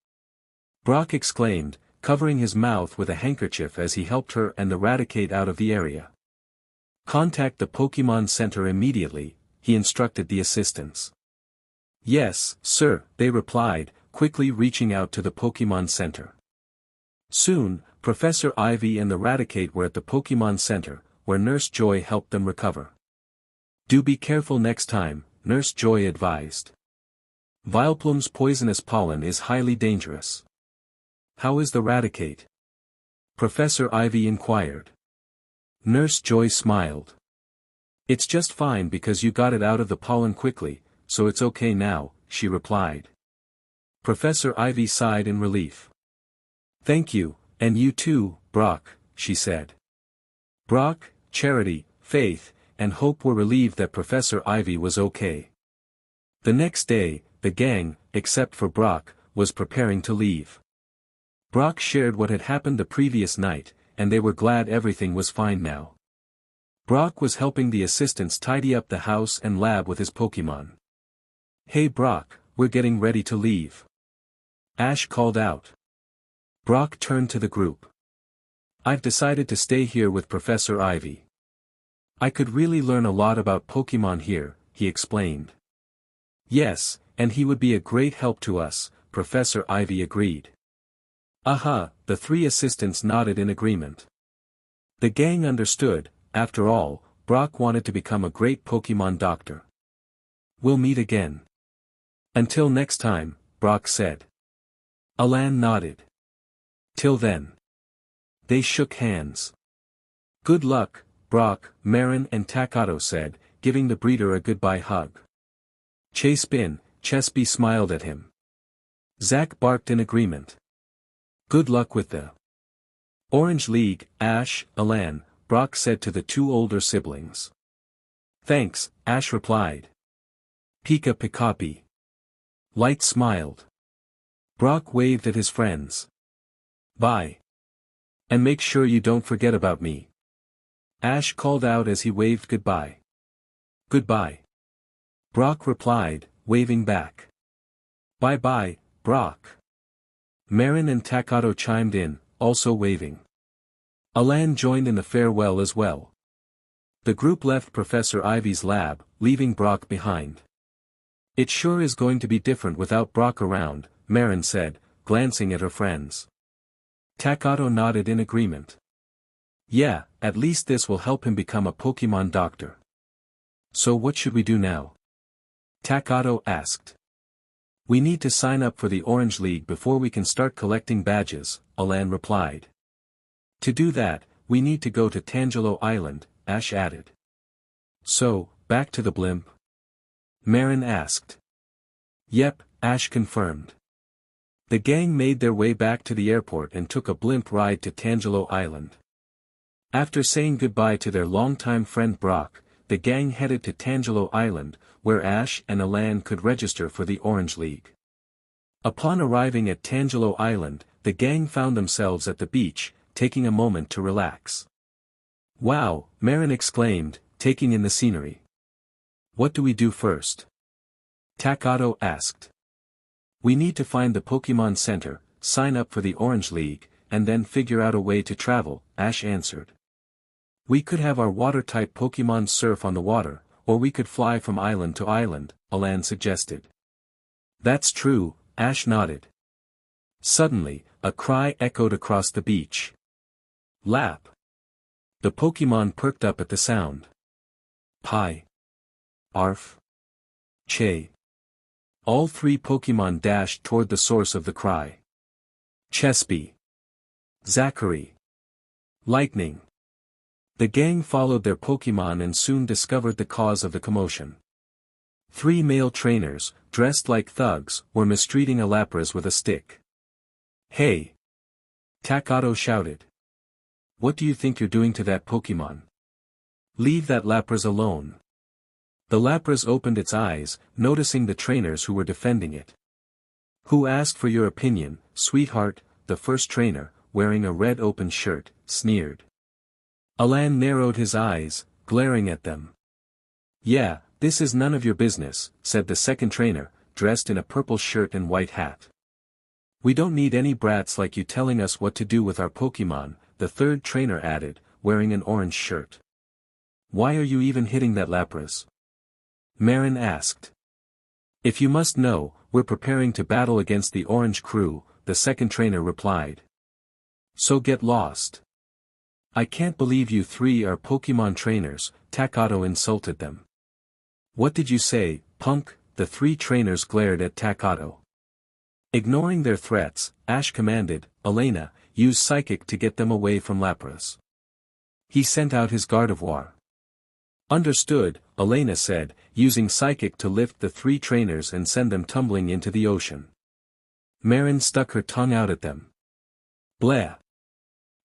Brock exclaimed, covering his mouth with a handkerchief as he helped her and the Raticate out of the area. Contact the Pokémon Center immediately, he instructed the assistants. Yes, sir, they replied, quickly reaching out to the Pokémon Center. Soon, Professor Ivy and the Raticate were at the Pokémon Center, where Nurse Joy helped them recover. Do be careful next time, Nurse Joy advised. Vileplume's poisonous pollen is highly dangerous. How is the Raticate? Professor Ivy inquired. Nurse Joy smiled. It's just fine because you got it out of the pollen quickly, so it's okay now, she replied. Professor Ivy sighed in relief. Thank you, and you too, Brock, she said. Brock, Charity, Faith, and Hope were relieved that Professor Ivy was okay. The next day, the gang, except for Brock, was preparing to leave. Brock shared what had happened the previous night, and they were glad everything was fine now. Brock was helping the assistants tidy up the house and lab with his Pokémon. Hey Brock, we're getting ready to leave. Ash called out. Brock turned to the group. I've decided to stay here with Professor Ivy. I could really learn a lot about Pokémon here, he explained. Yes, and he would be a great help to us, Professor Ivy agreed. Aha, the three assistants nodded in agreement. The gang understood, after all, Brock wanted to become a great Pokémon doctor. We'll meet again. Until next time, Brock said. Alan nodded. Till then. They shook hands. Good luck, Brock, Marin and Takato said, giving the breeder a goodbye hug. Chespin, Chespy smiled at him. Zack barked in agreement. Good luck with the Orange League, Ash, Alan, Brock said to the two older siblings. Thanks, Ash replied. Pika Pikapi. Light smiled. Brock waved at his friends. Bye. And make sure you don't forget about me. Ash called out as he waved goodbye. Goodbye. Brock replied, waving back. Bye-bye, Brock. Marin and Takato chimed in, also waving. Alan joined in the farewell as well. The group left Professor Ivy's lab, leaving Brock behind. It sure is going to be different without Brock around, Marin said, glancing at her friends. Takato nodded in agreement. Yeah, at least this will help him become a Pokémon doctor. So what should we do now? Takato asked. We need to sign up for the Orange League before we can start collecting badges, Alan replied. To do that, we need to go to Tangelo Island, Ash added. So, back to the blimp? Marin asked. Yep, Ash confirmed. The gang made their way back to the airport and took a blimp ride to Tangelo Island. After saying goodbye to their longtime friend Brock, the gang headed to Tangelo Island, where Ash and Alan could register for the Orange League. Upon arriving at Tangelo Island, the gang found themselves at the beach, taking a moment to relax. Wow, Marin exclaimed, taking in the scenery. What do we do first? Takato asked. We need to find the Pokémon Center, sign up for the Orange League, and then figure out a way to travel, Ash answered. We could have our water-type Pokémon surf on the water, or we could fly from island to island, Alan suggested. That's true, Ash nodded. Suddenly, a cry echoed across the beach. Lap. The Pokémon perked up at the sound. Pi. Arf. Che. All three Pokémon dashed toward the source of the cry. Chespy. Zachary. Lightning. The gang followed their Pokémon and soon discovered the cause of the commotion. Three male trainers, dressed like thugs, were mistreating a Lapras with a stick. Hey! Takato shouted. What do you think you're doing to that Pokémon? Leave that Lapras alone. The Lapras opened its eyes, noticing the trainers who were defending it. Who asked for your opinion, sweetheart? The first trainer, wearing a red open shirt, sneered. Alan narrowed his eyes, glaring at them. "Yeah, this is none of your business," said the second trainer, dressed in a purple shirt and white hat. "We don't need any brats like you telling us what to do with our Pokémon," the third trainer added, wearing an orange shirt. "Why are you even hitting that Lapras?" Marin asked. "If you must know, we're preparing to battle against the Orange Crew," the second trainer replied. "So get lost." "I can't believe you three are Pokémon trainers," Takato insulted them. "What did you say, punk?" The three trainers glared at Takato. Ignoring their threats, Ash commanded, "Elena, use Psychic to get them away from Lapras." He sent out his Gardevoir. "Understood," Elena said, using Psychic to lift the three trainers and send them tumbling into the ocean. Marin stuck her tongue out at them. "Blah!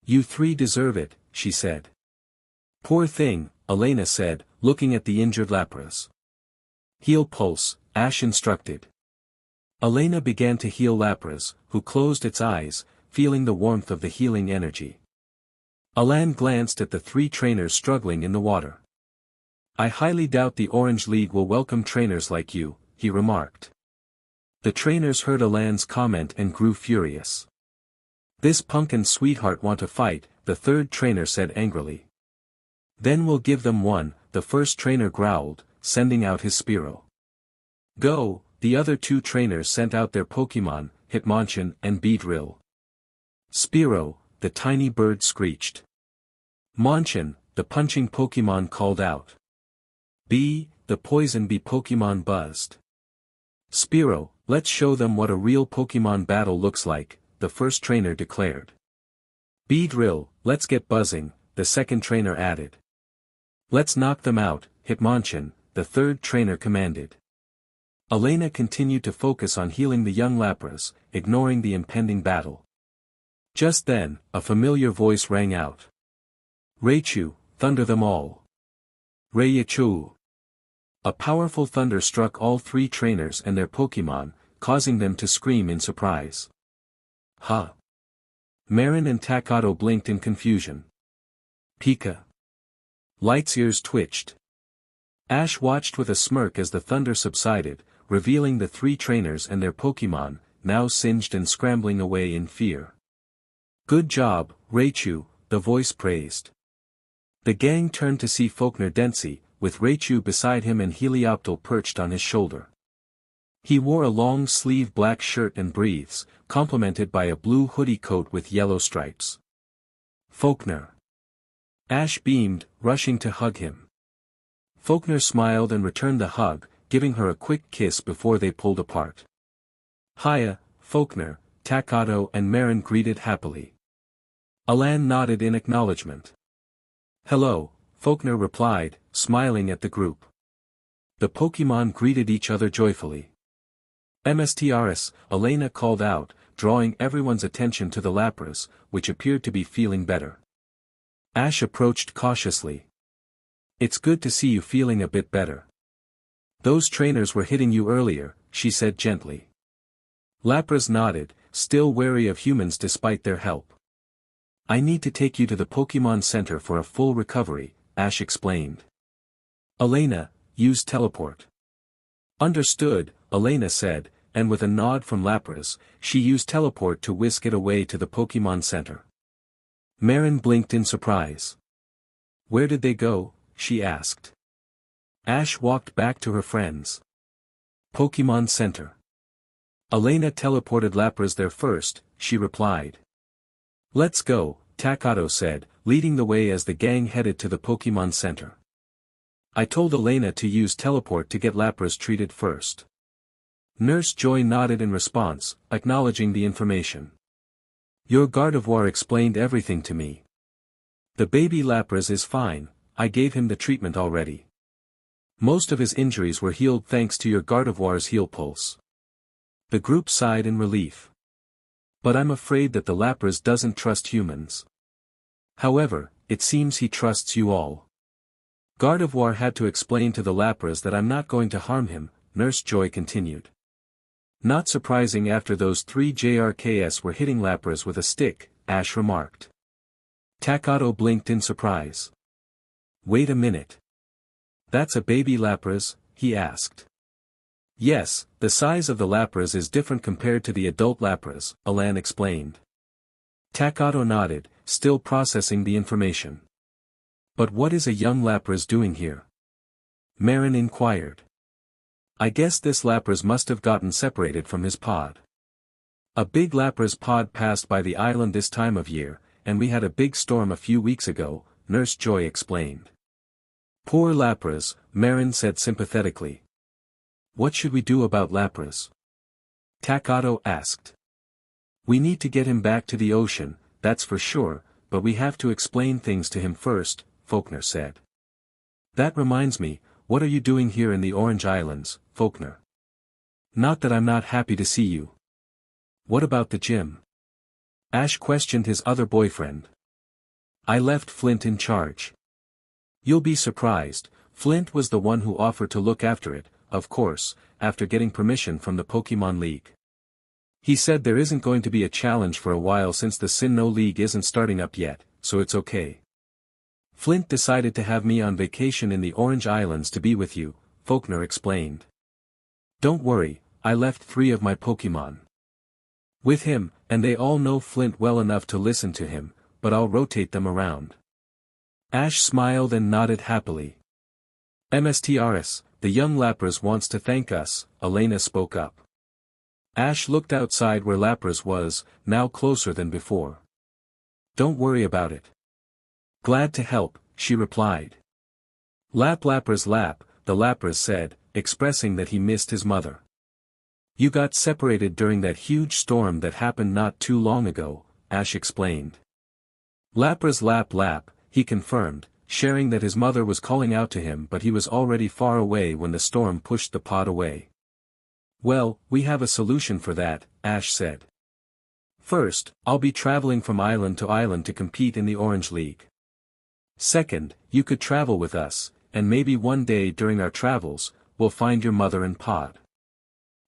You three deserve it," she said. "Poor thing," Elena said, looking at the injured Lapras. "Heal Pulse," Ash instructed. Elena began to heal Lapras, who closed its eyes, feeling the warmth of the healing energy. Alan glanced at the three trainers struggling in the water. "I highly doubt the Orange League will welcome trainers like you," he remarked. The trainers heard Alan's comment and grew furious. "This punkin sweetheart want to fight," the third trainer said angrily. "Then we'll give them one," the first trainer growled, sending out his Spearow. "Go!" The other two trainers sent out their Pokémon, Hitmonchan and Beedrill. "Spearow," the tiny bird screeched. "Monchan," the punching Pokémon called out. "Bee," the poison bee Pokémon buzzed. "Spearow, let's show them what a real Pokémon battle looks like," the first trainer declared. "Beedrill, let's get buzzing," the second trainer added. "Let's knock them out, Hitmonchan," the third trainer commanded. Elena continued to focus on healing the young Lapras, ignoring the impending battle. Just then, a familiar voice rang out. "Raichu, thunder them all." "Raichu!" A powerful thunder struck all three trainers and their Pokémon, causing them to scream in surprise. "Huh!" Marin and Takato blinked in confusion. "Pika!" Light's ears twitched. Ash watched with a smirk as the thunder subsided, revealing the three trainers and their Pokémon, now singed and scrambling away in fear. "Good job, Raichu," the voice praised. The gang turned to see Faulkner Dempsey, with Raichu beside him and Helioptile perched on his shoulder. He wore a long-sleeved black shirt and briefs, complemented by a blue hoodie coat with yellow stripes. "Faulkner!" Ash beamed, rushing to hug him. Faulkner smiled and returned the hug, giving her a quick kiss before they pulled apart. "Hiya, Faulkner," Takato and Marin greeted happily. Alan nodded in acknowledgement. "Hello," Faulkner replied, smiling at the group. The Pokémon greeted each other joyfully. "MSTRS," Elena called out, drawing everyone's attention to the Lapras, which appeared to be feeling better. Ash approached cautiously. "It's good to see you feeling a bit better. Those trainers were hitting you earlier," she said gently. Lapras nodded, still wary of humans despite their help. "I need to take you to the Pokémon Center for a full recovery," Ash explained. "Elena, use teleport." "Understood," Elena said, and with a nod from Lapras, she used teleport to whisk it away to the Pokémon Center. Marin blinked in surprise. "Where did they go?" she asked. Ash walked back to her friends. "Pokémon Center." "Elena teleported Lapras there first," she replied. "Let's go," Takato said, leading the way as the gang headed to the Pokémon Center. "I told Elena to use teleport to get Lapras treated first." Nurse Joy nodded in response, acknowledging the information. "Your Gardevoir explained everything to me. The baby Lapras is fine, I gave him the treatment already. Most of his injuries were healed thanks to your Gardevoir's heal pulse." The group sighed in relief. "But I'm afraid that the Lapras doesn't trust humans. However, it seems he trusts you all." "Gardevoir had to explain to the Lapras that I'm not going to harm him," Nurse Joy continued. "Not surprising after those three JRKS were hitting Lapras with a stick," Ash remarked. Takato blinked in surprise. Wait a minute. That's a baby Lapras, he asked. Yes, the size of the Lapras is different compared to the adult Lapras, Alan explained. Takato nodded, still processing the information. But what is a young Lapras doing here? Marin inquired. I guess this Lapras must have gotten separated from his pod. A big Lapras pod passed by the island this time of year, and we had a big storm a few weeks ago, Nurse Joy explained. Poor Lapras, Marin said sympathetically. What should we do about Lapras? Takato asked. We need to get him back to the ocean, that's for sure, but we have to explain things to him first, Faulkner said. That reminds me, what are you doing here in the Orange Islands, Faulkner? Not that I'm not happy to see you. What about the gym? Ash questioned his other boyfriend. I left Flint in charge. You'll be surprised, Flint was the one who offered to look after it, of course, after getting permission from the Pokémon League. He said there isn't going to be a challenge for a while since the Sinnoh League isn't starting up yet, so it's okay. Flint decided to have me on vacation in the Orange Islands to be with you, Faulkner explained. Don't worry, I left 3 of my Pokémon with him, and they all know Flint well enough to listen to him, but I'll rotate them around. Ash smiled and nodded happily. MSTRS, the young Lapras wants to thank us, Elena spoke up. Ash looked outside where Lapras was, now closer than before. Don't worry about it. Glad to help, she replied. Lap Lapras lap, the Lapras said, expressing that he missed his mother. You got separated during that huge storm that happened not too long ago, Ash explained. Lapras lap lap, he confirmed, sharing that his mother was calling out to him but he was already far away when the storm pushed the pod away. Well, we have a solution for that, Ash said. First, I'll be traveling from island to island to compete in the Orange League. Second, you could travel with us, and maybe one day during our travels, we'll find your mother and pod.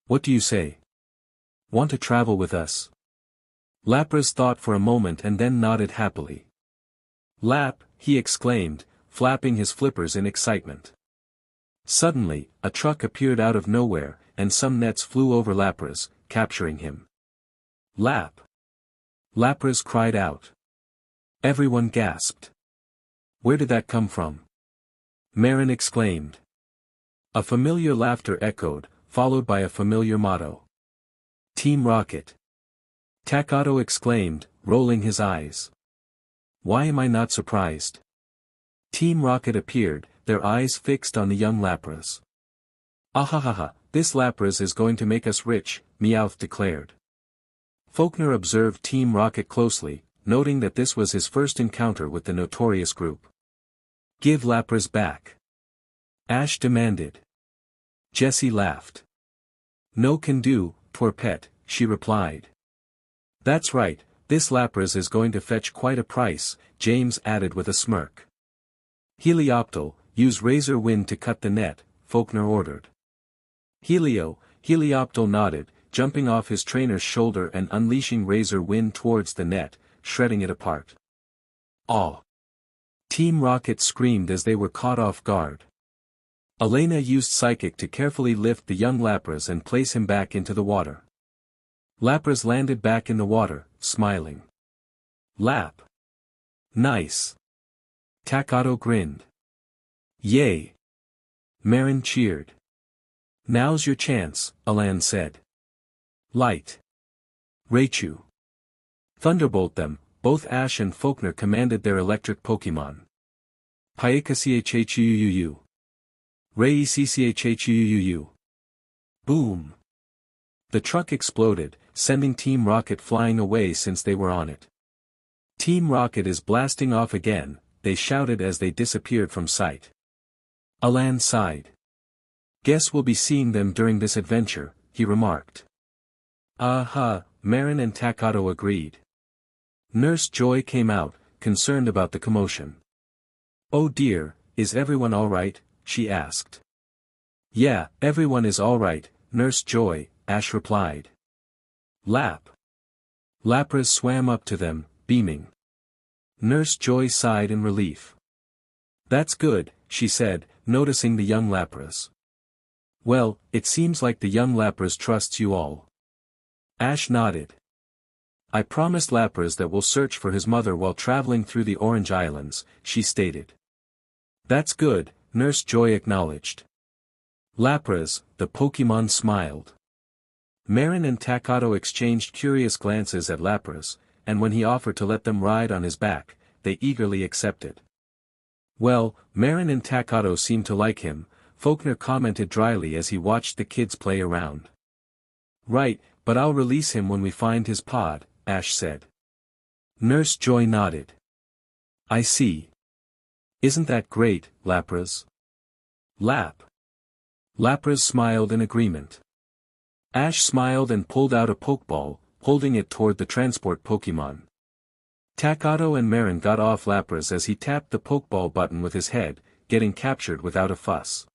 What do you say? Want to travel with us? Lapras thought for a moment and then nodded happily. Lap, he exclaimed, flapping his flippers in excitement. Suddenly, a truck appeared out of nowhere, and some nets flew over Lapras, capturing him. Lap! Lapras cried out. Everyone gasped. Where did that come from? Marin exclaimed. A familiar laughter echoed, followed by a familiar motto. Team Rocket. Takato exclaimed, rolling his eyes. Why am I not surprised? Team Rocket appeared, their eyes fixed on the young Lapras. Ahahaha, this Lapras is going to make us rich, Meowth declared. Faulkner observed Team Rocket closely, noting that this was his first encounter with the notorious group. Give Lapras back. Ash demanded. Jessie laughed. No can do, poor pet, she replied. That's right, this Lapras is going to fetch quite a price, James added with a smirk. Helioptile, use Razor Wind to cut the net, Faulkner ordered. Helioptile nodded, jumping off his trainer's shoulder and unleashing Razor Wind towards the net, shredding it apart. Aw! Team Rocket screamed as they were caught off guard. Elena used Psychic to carefully lift the young Lapras and place him back into the water. Lapras landed back in the water, smiling. Lap! Nice! Takato grinned. Yay! Marin cheered. Now's your chance, Alan said. Light! Raichu! Thunderbolt them, both Ash and Faulkner commanded their electric Pokémon. Paikachuu. Raichuu. Boom! The truck exploded, sending Team Rocket flying away since they were on it. Team Rocket is blasting off again, they shouted as they disappeared from sight. Alan sighed. Guess we'll be seeing them during this adventure, he remarked. Marin and Takato agreed. Nurse Joy came out, concerned about the commotion. Oh dear, is everyone alright? She asked. Yeah, everyone is alright, Nurse Joy, Ash replied. Lap! Lapras swam up to them, beaming. Nurse Joy sighed in relief. "That's good," she said, noticing the young Lapras. "Well, it seems like the young Lapras trusts you all." Ash nodded. "I promised Lapras that we'll search for his mother while traveling through the Orange Islands," she stated. "That's good," Nurse Joy acknowledged. Lapras, the Pokémon smiled. Marin and Takato exchanged curious glances at Lapras, and when he offered to let them ride on his back, they eagerly accepted. "Well, Marin and Takato seem to like him," Faulkner commented dryly as he watched the kids play around. "Right, but I'll release him when we find his pod," Ash said. Nurse Joy nodded. "I see. Isn't that great, Lapras?" Lapras smiled in agreement. Ash smiled and pulled out a Pokeball, holding it toward the transport Pokémon. Takato and Marin got off Lapras as he tapped the Pokeball button with his head, getting captured without a fuss.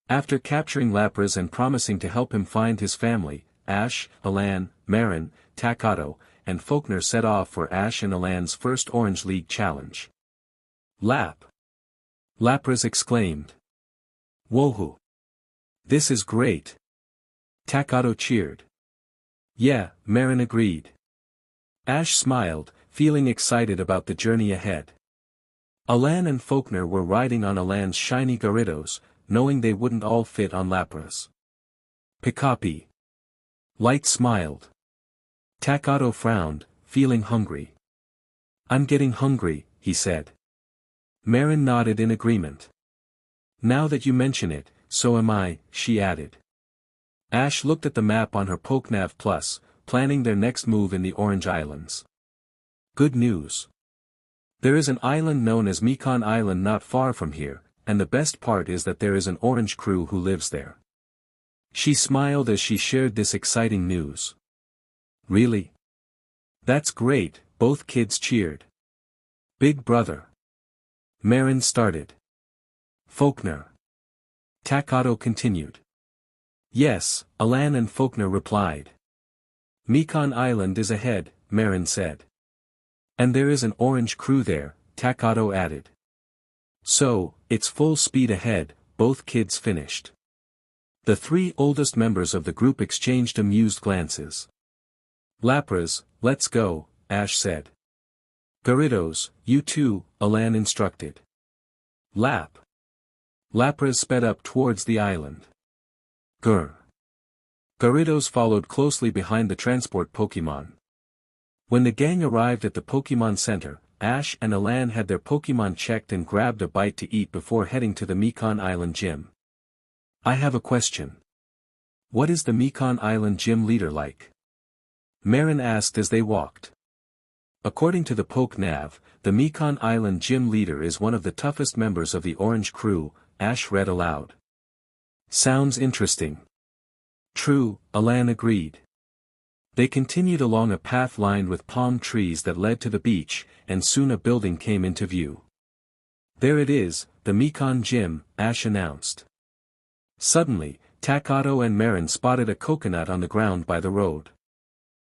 After capturing Lapras and promising to help him find his family, Ash, Alan, Marin, Takato, and Faulkner set off for Ash and Alan's first Orange League challenge. Lapras exclaimed. "Woohoo! This is great!" Takato cheered. "Yeah," Marin agreed. Ash smiled, feeling excited about the journey ahead. Alan and Faulkner were riding on Alan's shiny Gyarados, knowing they wouldn't all fit on Lapras. Pikapi. Light smiled. Takato frowned, feeling hungry. "I'm getting hungry," he said. Marin nodded in agreement. "Now that you mention it, so am I," she added. Ash looked at the map on her Pokenav Plus, planning their next move in the Orange Islands. Good news. There is an island known as Mekon Island not far from here, and the best part is that there is an orange crew who lives there. She smiled as she shared this exciting news. "Really? That's great," both kids cheered. "Big brother." Marin started. "Faulkner." Takato continued. "Yes," Alan and Faulkner replied. "Mekon Island is ahead," Marin said. "And there is an orange crew there," Takato added. "So, it's full speed ahead," both kids finished. The three oldest members of the group exchanged amused glances. "Lapras, let's go," Ash said. "Gyarados, you too," Alan instructed. Lapras sped up towards the island. Gyarados followed closely behind the transport Pokémon. When the gang arrived at the Pokémon Center, Ash and Alan had their Pokémon checked and grabbed a bite to eat before heading to the Mekon Island gym. "I have a question. What is the Mekon Island gym leader like?" Marin asked as they walked. According to the Pokenav, the Mekon Island gym leader is one of the toughest members of the Orange Crew, Ash read aloud. "Sounds interesting." "True," Alan agreed. They continued along a path lined with palm trees that led to the beach, and soon a building came into view. "There it is, the Mekon Gym," Ash announced. Suddenly, Takato and Marin spotted a coconut on the ground by the road.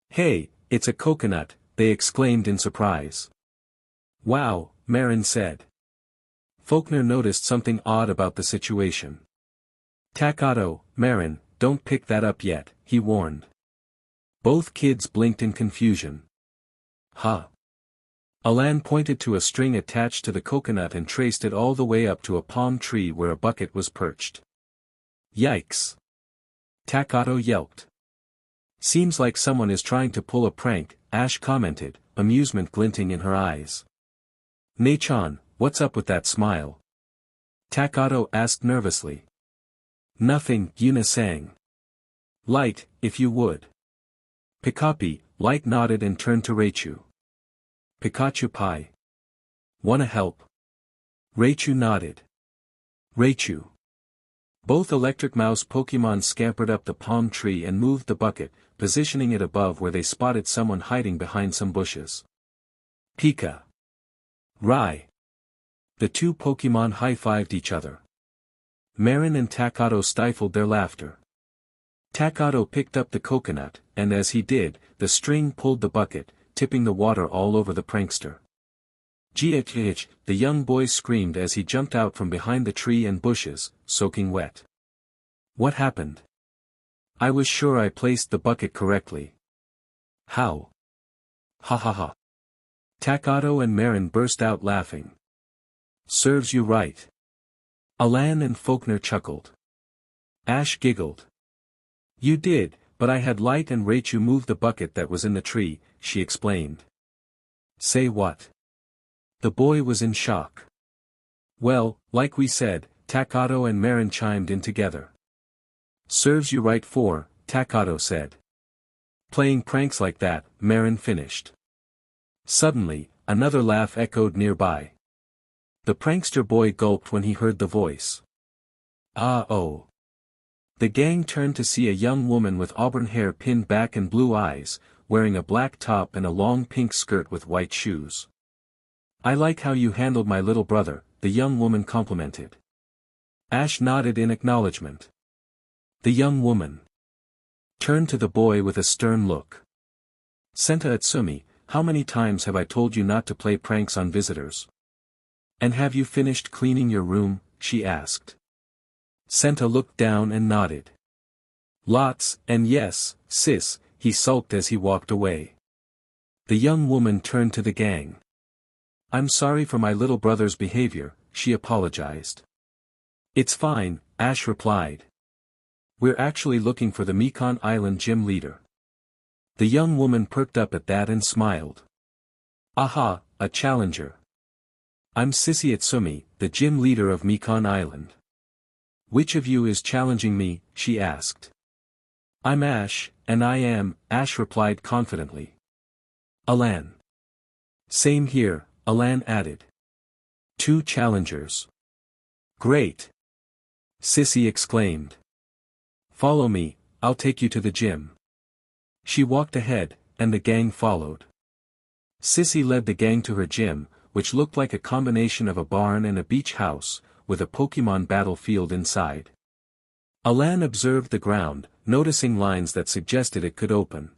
"Hey, it's a coconut," they exclaimed in surprise. "Wow," Marin said. Faulkner noticed something odd about the situation. "Takato, Marin, don't pick that up yet," he warned. Both kids blinked in confusion. "Huh?" Alan pointed to a string attached to the coconut and traced it all the way up to a palm tree where a bucket was perched. "Yikes!" Takato yelped. "Seems like someone is trying to pull a prank," Ash commented, amusement glinting in her eyes. "Nei-chan, what's up with that smile?" Takato asked nervously. "Nothing," Yuna sang. "Light, if you would." Pikapi, Light nodded and turned to Raichu. "Pikachu Pai. Wanna help?" Raichu nodded. "Raichu." Both Electric Mouse Pokémon scampered up the palm tree and moved the bucket, positioning it above where they spotted someone hiding behind some bushes. "Pika. Rai." The two Pokémon high-fived each other. Marin and Takato stifled their laughter. Takato picked up the coconut, and as he did, the string pulled the bucket, tipping the water all over the prankster. Gh! The young boy screamed as he jumped out from behind the tree and bushes, soaking wet. What happened? I was sure I placed the bucket correctly. How? Ha ha ha. Takato and Marin burst out laughing. Serves you right. Alan and Faulkner chuckled. Ash giggled. You did, but I had Light and Raichu move the bucket that was in the tree, she explained. Say what? The boy was in shock. Well, like we said, Takato and Marin chimed in together. Serves you right for, Takato said. Playing pranks like that, Marin finished. Suddenly, another laugh echoed nearby. The prankster boy gulped when he heard the voice. Ah-oh. The gang turned to see a young woman with auburn hair pinned back and blue eyes, wearing a black top and a long pink skirt with white shoes. I like how you handled my little brother, the young woman complimented. Ash nodded in acknowledgement. The young woman turned to the boy with a stern look. Senta Atsumi, how many times have I told you not to play pranks on visitors? And have you finished cleaning your room? She asked. Senta looked down and nodded. Lots, and yes, sis, he sulked as he walked away. The young woman turned to the gang. I'm sorry for my little brother's behavior, she apologized. It's fine, Ash replied. We're actually looking for the Mekon Island gym leader. The young woman perked up at that and smiled. Aha, a challenger. I'm Sissy Atsumi, the gym leader of Mekon Island. Which of you is challenging me? She asked. I'm Ash, and I am, Ash replied confidently. Alan. Same here, Alan added. 2 challengers. Great. Sissy exclaimed. Follow me, I'll take you to the gym. She walked ahead, and the gang followed. Sissy led the gang to her gym, which looked like a combination of a barn and a beach house, with a Pokémon battlefield inside. Alan observed the ground, noticing lines that suggested it could open.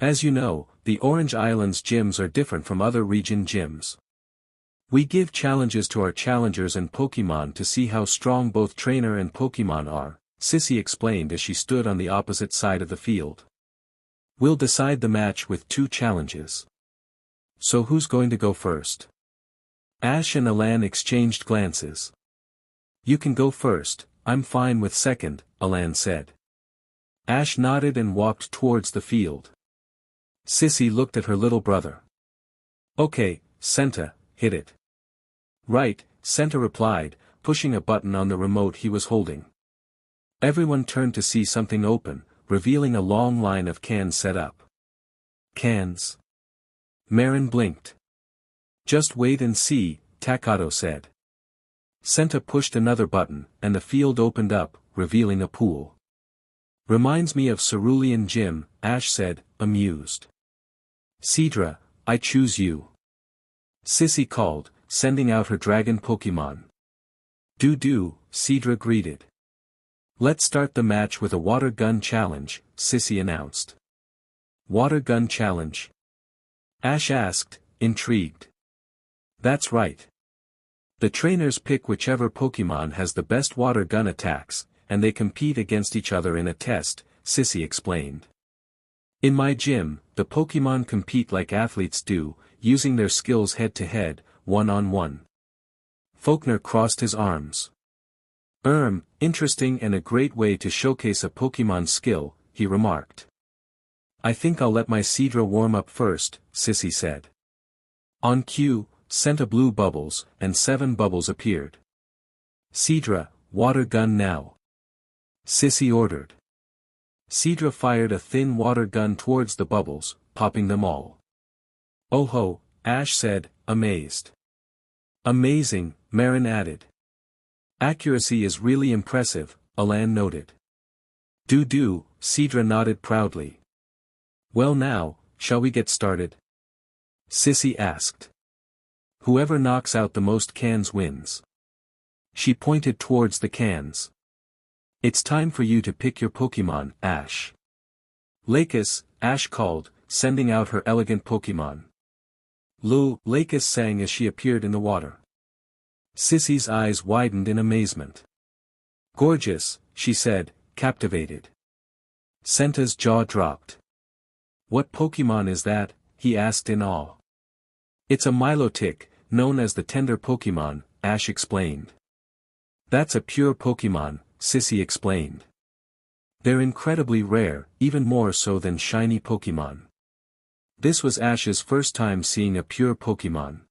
As you know, the Orange Islands gyms are different from other region gyms. We give challenges to our challengers and Pokémon to see how strong both trainer and Pokémon are, Sissy explained as she stood on the opposite side of the field. We'll decide the match with 2 challenges. So who's going to go first? Ash and Alan exchanged glances. You can go first, I'm fine with second, Alan said. Ash nodded and walked towards the field. Sissy looked at her little brother. Okay, Senta, hit it. Right, Senta replied, pushing a button on the remote he was holding. Everyone turned to see something open, revealing a long line of cans set up. Cans? Marin blinked. Just wait and see, Takato said. Senta pushed another button, and the field opened up, revealing a pool. Reminds me of Cerulean Gym, Ash said, amused. Seadra, I choose you. Sissy called, sending out her dragon Pokémon. Do, Seadra greeted. Let's start the match with a water gun challenge, Sissy announced. Water gun challenge? Ash asked, intrigued. That's right. The trainers pick whichever Pokémon has the best water gun attacks, and they compete against each other in a test, Sissy explained. In my gym, the Pokémon compete like athletes do, using their skills head-to-head, one-on-one. Faulkner crossed his arms. Interesting and a great way to showcase a Pokémon's skill, he remarked. I think I'll let my Seadra warm up first, Sissy said. On cue, Senta blew bubbles, and 7 bubbles appeared. Seadra, water gun now. Sissy ordered. Seadra fired a thin water gun towards the bubbles, popping them all. Oh ho, Ash said, amazed. Amazing, Marin added. Accuracy is really impressive, Alan noted. Do, Seadra nodded proudly. Well now, shall we get started? Sissy asked. Whoever knocks out the most cans wins. She pointed towards the cans. It's time for you to pick your Pokémon, Ash. Lakis, Ash called, sending out her elegant Pokémon. Lou, Lakis sang as she appeared in the water. Sissy's eyes widened in amazement. Gorgeous, she said, captivated. Senta's jaw dropped. What Pokémon is that? He asked in awe. It's a Milotic, known as the tender Pokémon, Ash explained. That's a pure Pokémon, Sissy explained. They're incredibly rare, even more so than shiny Pokémon. This was Ash's first time seeing a pure Pokémon.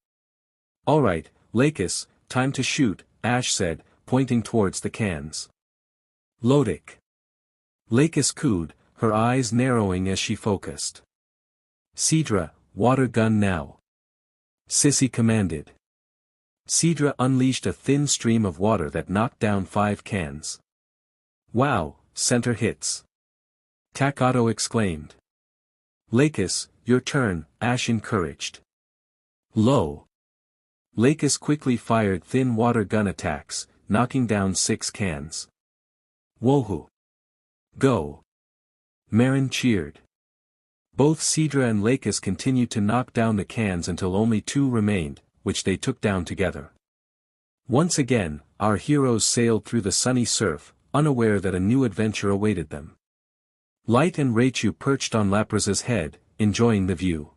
Alright, Lakis, time to shoot, Ash said, pointing towards the cans. Lodic. Lakis cooed, her eyes narrowing as she focused. Seadra, water gun now. Sissy commanded. Seadra unleashed a thin stream of water that knocked down 5 cans. Wow, center hits. Takato exclaimed. Lakis, your turn, Ash encouraged. Low. Lakis quickly fired thin water gun attacks, knocking down 6 cans. Woohoo! Go! Marin cheered. Both Seadra and Lakis continued to knock down the cans until only 2 remained, which they took down together. Once again, our heroes sailed through the sunny surf, unaware that a new adventure awaited them. Light and Raichu perched on Lapra's head, enjoying the view.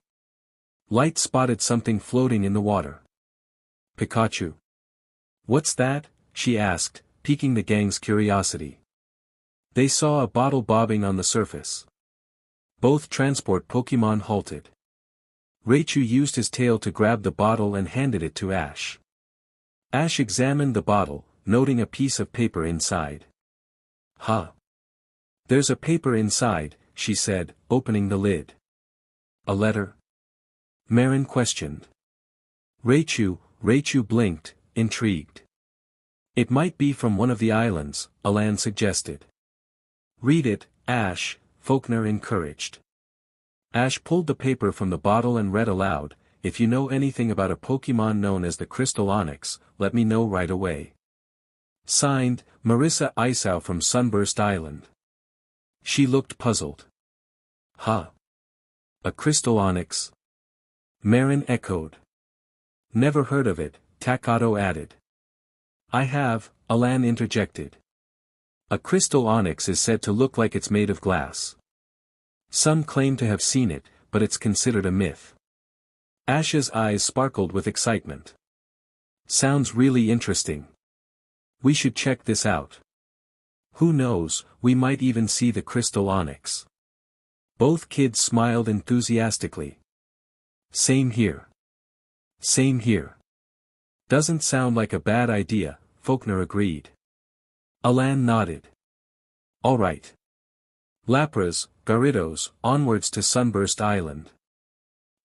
Light spotted something floating in the water. Pikachu. What's that? She asked, piquing the gang's curiosity. They saw a bottle bobbing on the surface. Both transport Pokémon halted. Raichu used his tail to grab the bottle and handed it to Ash. Ash examined the bottle, noting a piece of paper inside. Huh. There's a paper inside, she said, opening the lid. A letter? Marin questioned. Raichu blinked, intrigued. It might be from one of the islands, Alan suggested. Read it, Ash, Faulkner encouraged. Ash pulled the paper from the bottle and read aloud, if you know anything about a Pokémon known as the Crystal Onyx, let me know right away. Signed, Marissa Isao from Sunburst Island. She looked puzzled. Huh. A Crystal Onyx? Marin echoed. Never heard of it, Takato added. I have, Alan interjected. A Crystal Onyx is said to look like it's made of glass. Some claim to have seen it, but it's considered a myth. Ash's eyes sparkled with excitement. Sounds really interesting. We should check this out. Who knows, we might even see the Crystal Onyx. Both kids smiled enthusiastically. Same here. Same here. Doesn't sound like a bad idea, Faulkner agreed. Alan nodded. All right. Lapras, Gyarados, onwards to Sunburst Island.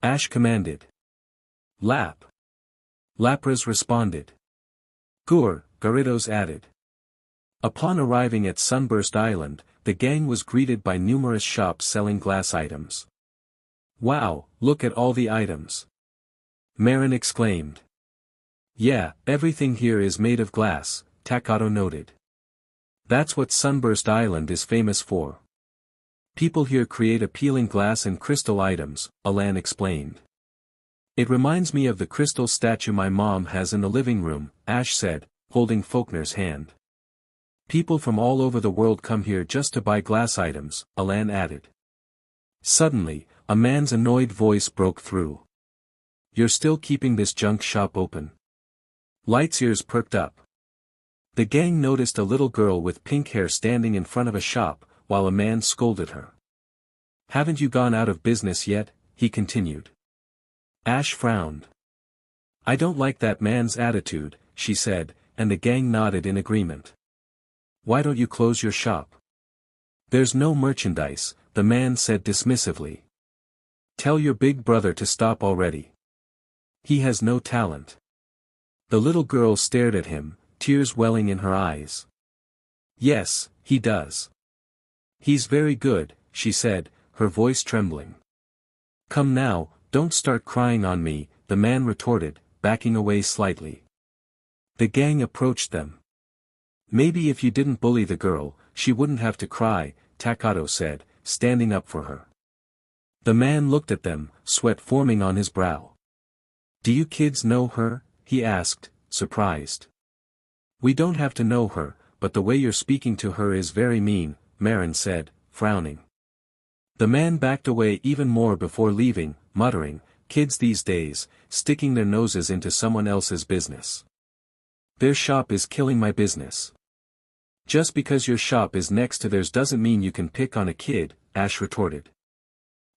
Ash commanded. Lap. Lapras responded. Gur, Gyarados added. Upon arriving at Sunburst Island, the gang was greeted by numerous shops selling glass items. Wow, look at all the items. Marin exclaimed. Yeah, everything here is made of glass, Takato noted. That's what Sunburst Island is famous for. People here create appealing glass and crystal items, Alan explained. It reminds me of the crystal statue my mom has in the living room, Ash said, holding Faulkner's hand. People from all over the world come here just to buy glass items, Alan added. Suddenly, a man's annoyed voice broke through. You're still keeping this junk shop open? Light's ears perked up. The gang noticed a little girl with pink hair standing in front of a shop, while a man scolded her. Haven't you gone out of business yet? He continued. Ash frowned. I don't like that man's attitude, she said, and the gang nodded in agreement. Why don't you close your shop? There's no merchandise, the man said dismissively. Tell your big brother to stop already. He has no talent. The little girl stared at him, tears welling in her eyes. Yes, he does. He's very good, she said, her voice trembling. Come now, don't start crying on me, the man retorted, backing away slightly. The gang approached them. Maybe if you didn't bully the girl, she wouldn't have to cry, Takato said, standing up for her. The man looked at them, sweat forming on his brow. Do you kids know her? He asked, surprised. We don't have to know her, but the way you're speaking to her is very mean, Marin said, frowning. The man backed away even more before leaving, muttering, kids these days, sticking their noses into someone else's business. Their shop is killing my business. Just because your shop is next to theirs doesn't mean you can pick on a kid, Ash retorted.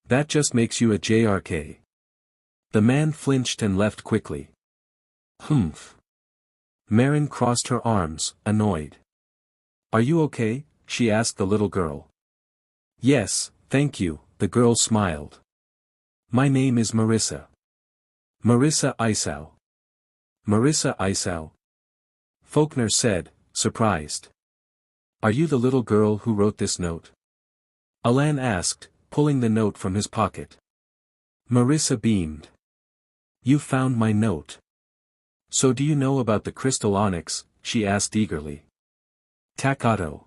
That just makes you a JRK. The man flinched and left quickly. Humph. Marin crossed her arms, annoyed. Are you okay? She asked the little girl. Yes, thank you, the girl smiled. My name is Marissa. Marissa Isau. Marissa Isau? Faulkner said, surprised. Are you the little girl who wrote this note? Alan asked, pulling the note from his pocket. Marissa beamed. You found my note. So do you know about the crystal onyx? She asked eagerly. Takato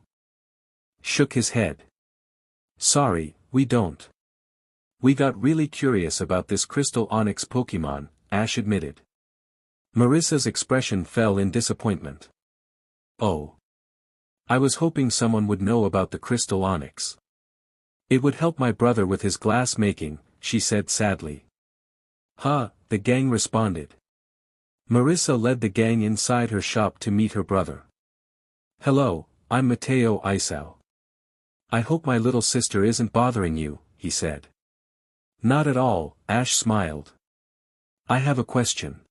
shook his head. Sorry, we don't. We got really curious about this crystal onyx Pokémon, Ash admitted. Marissa's expression fell in disappointment. Oh. I was hoping someone would know about the crystal onyx. It would help my brother with his glass making, she said sadly. Huh, the gang responded. Marissa led the gang inside her shop to meet her brother. Hello, I'm Mateo Isau. I hope my little sister isn't bothering you, he said. Not at all, Ash smiled. I have a question.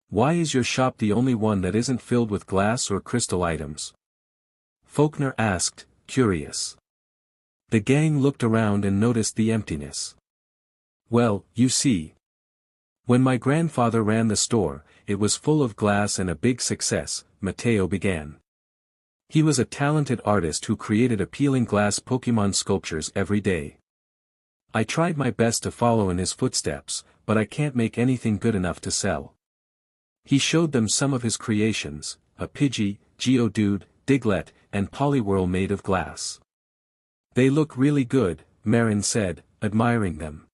Why is your shop the only one that isn't filled with glass or crystal items? Faulkner asked, curious. The gang looked around and noticed the emptiness. Well, you see. When my grandfather ran the store, it was full of glass and a big success, Mateo began. He was a talented artist who created appealing glass Pokémon sculptures every day. I tried my best to follow in his footsteps, but I can't make anything good enough to sell. He showed them some of his creations, a Pidgey, Geodude, Diglett, and Poliwhirl made of glass. They look really good, Marin said, admiring them.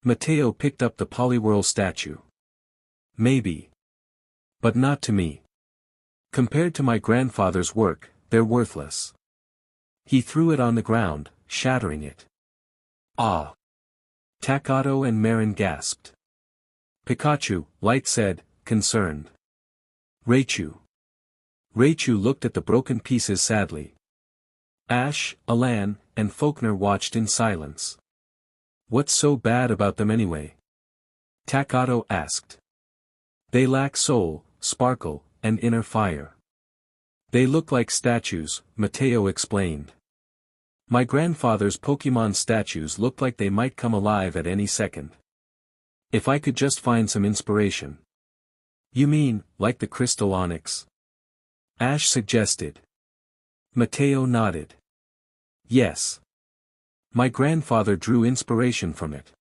Mateo picked up the Poliwhirl statue. Maybe. But not to me. Compared to my grandfather's work, they're worthless. He threw it on the ground, shattering it. Ah! Takato and Marin gasped. Pikachu, Light said, concerned. Raichu. Raichu looked at the broken pieces sadly. Ash, Alan, and Faulkner watched in silence. What's so bad about them anyway? Takato asked. They lack soul, sparkle, and inner fire. They look like statues, Mateo explained. My grandfather's Pokémon statues looked like they might come alive at any second. If I could just find some inspiration. You mean, like the crystal onyx? Ash suggested. Mateo nodded. Yes. My grandfather drew inspiration from it.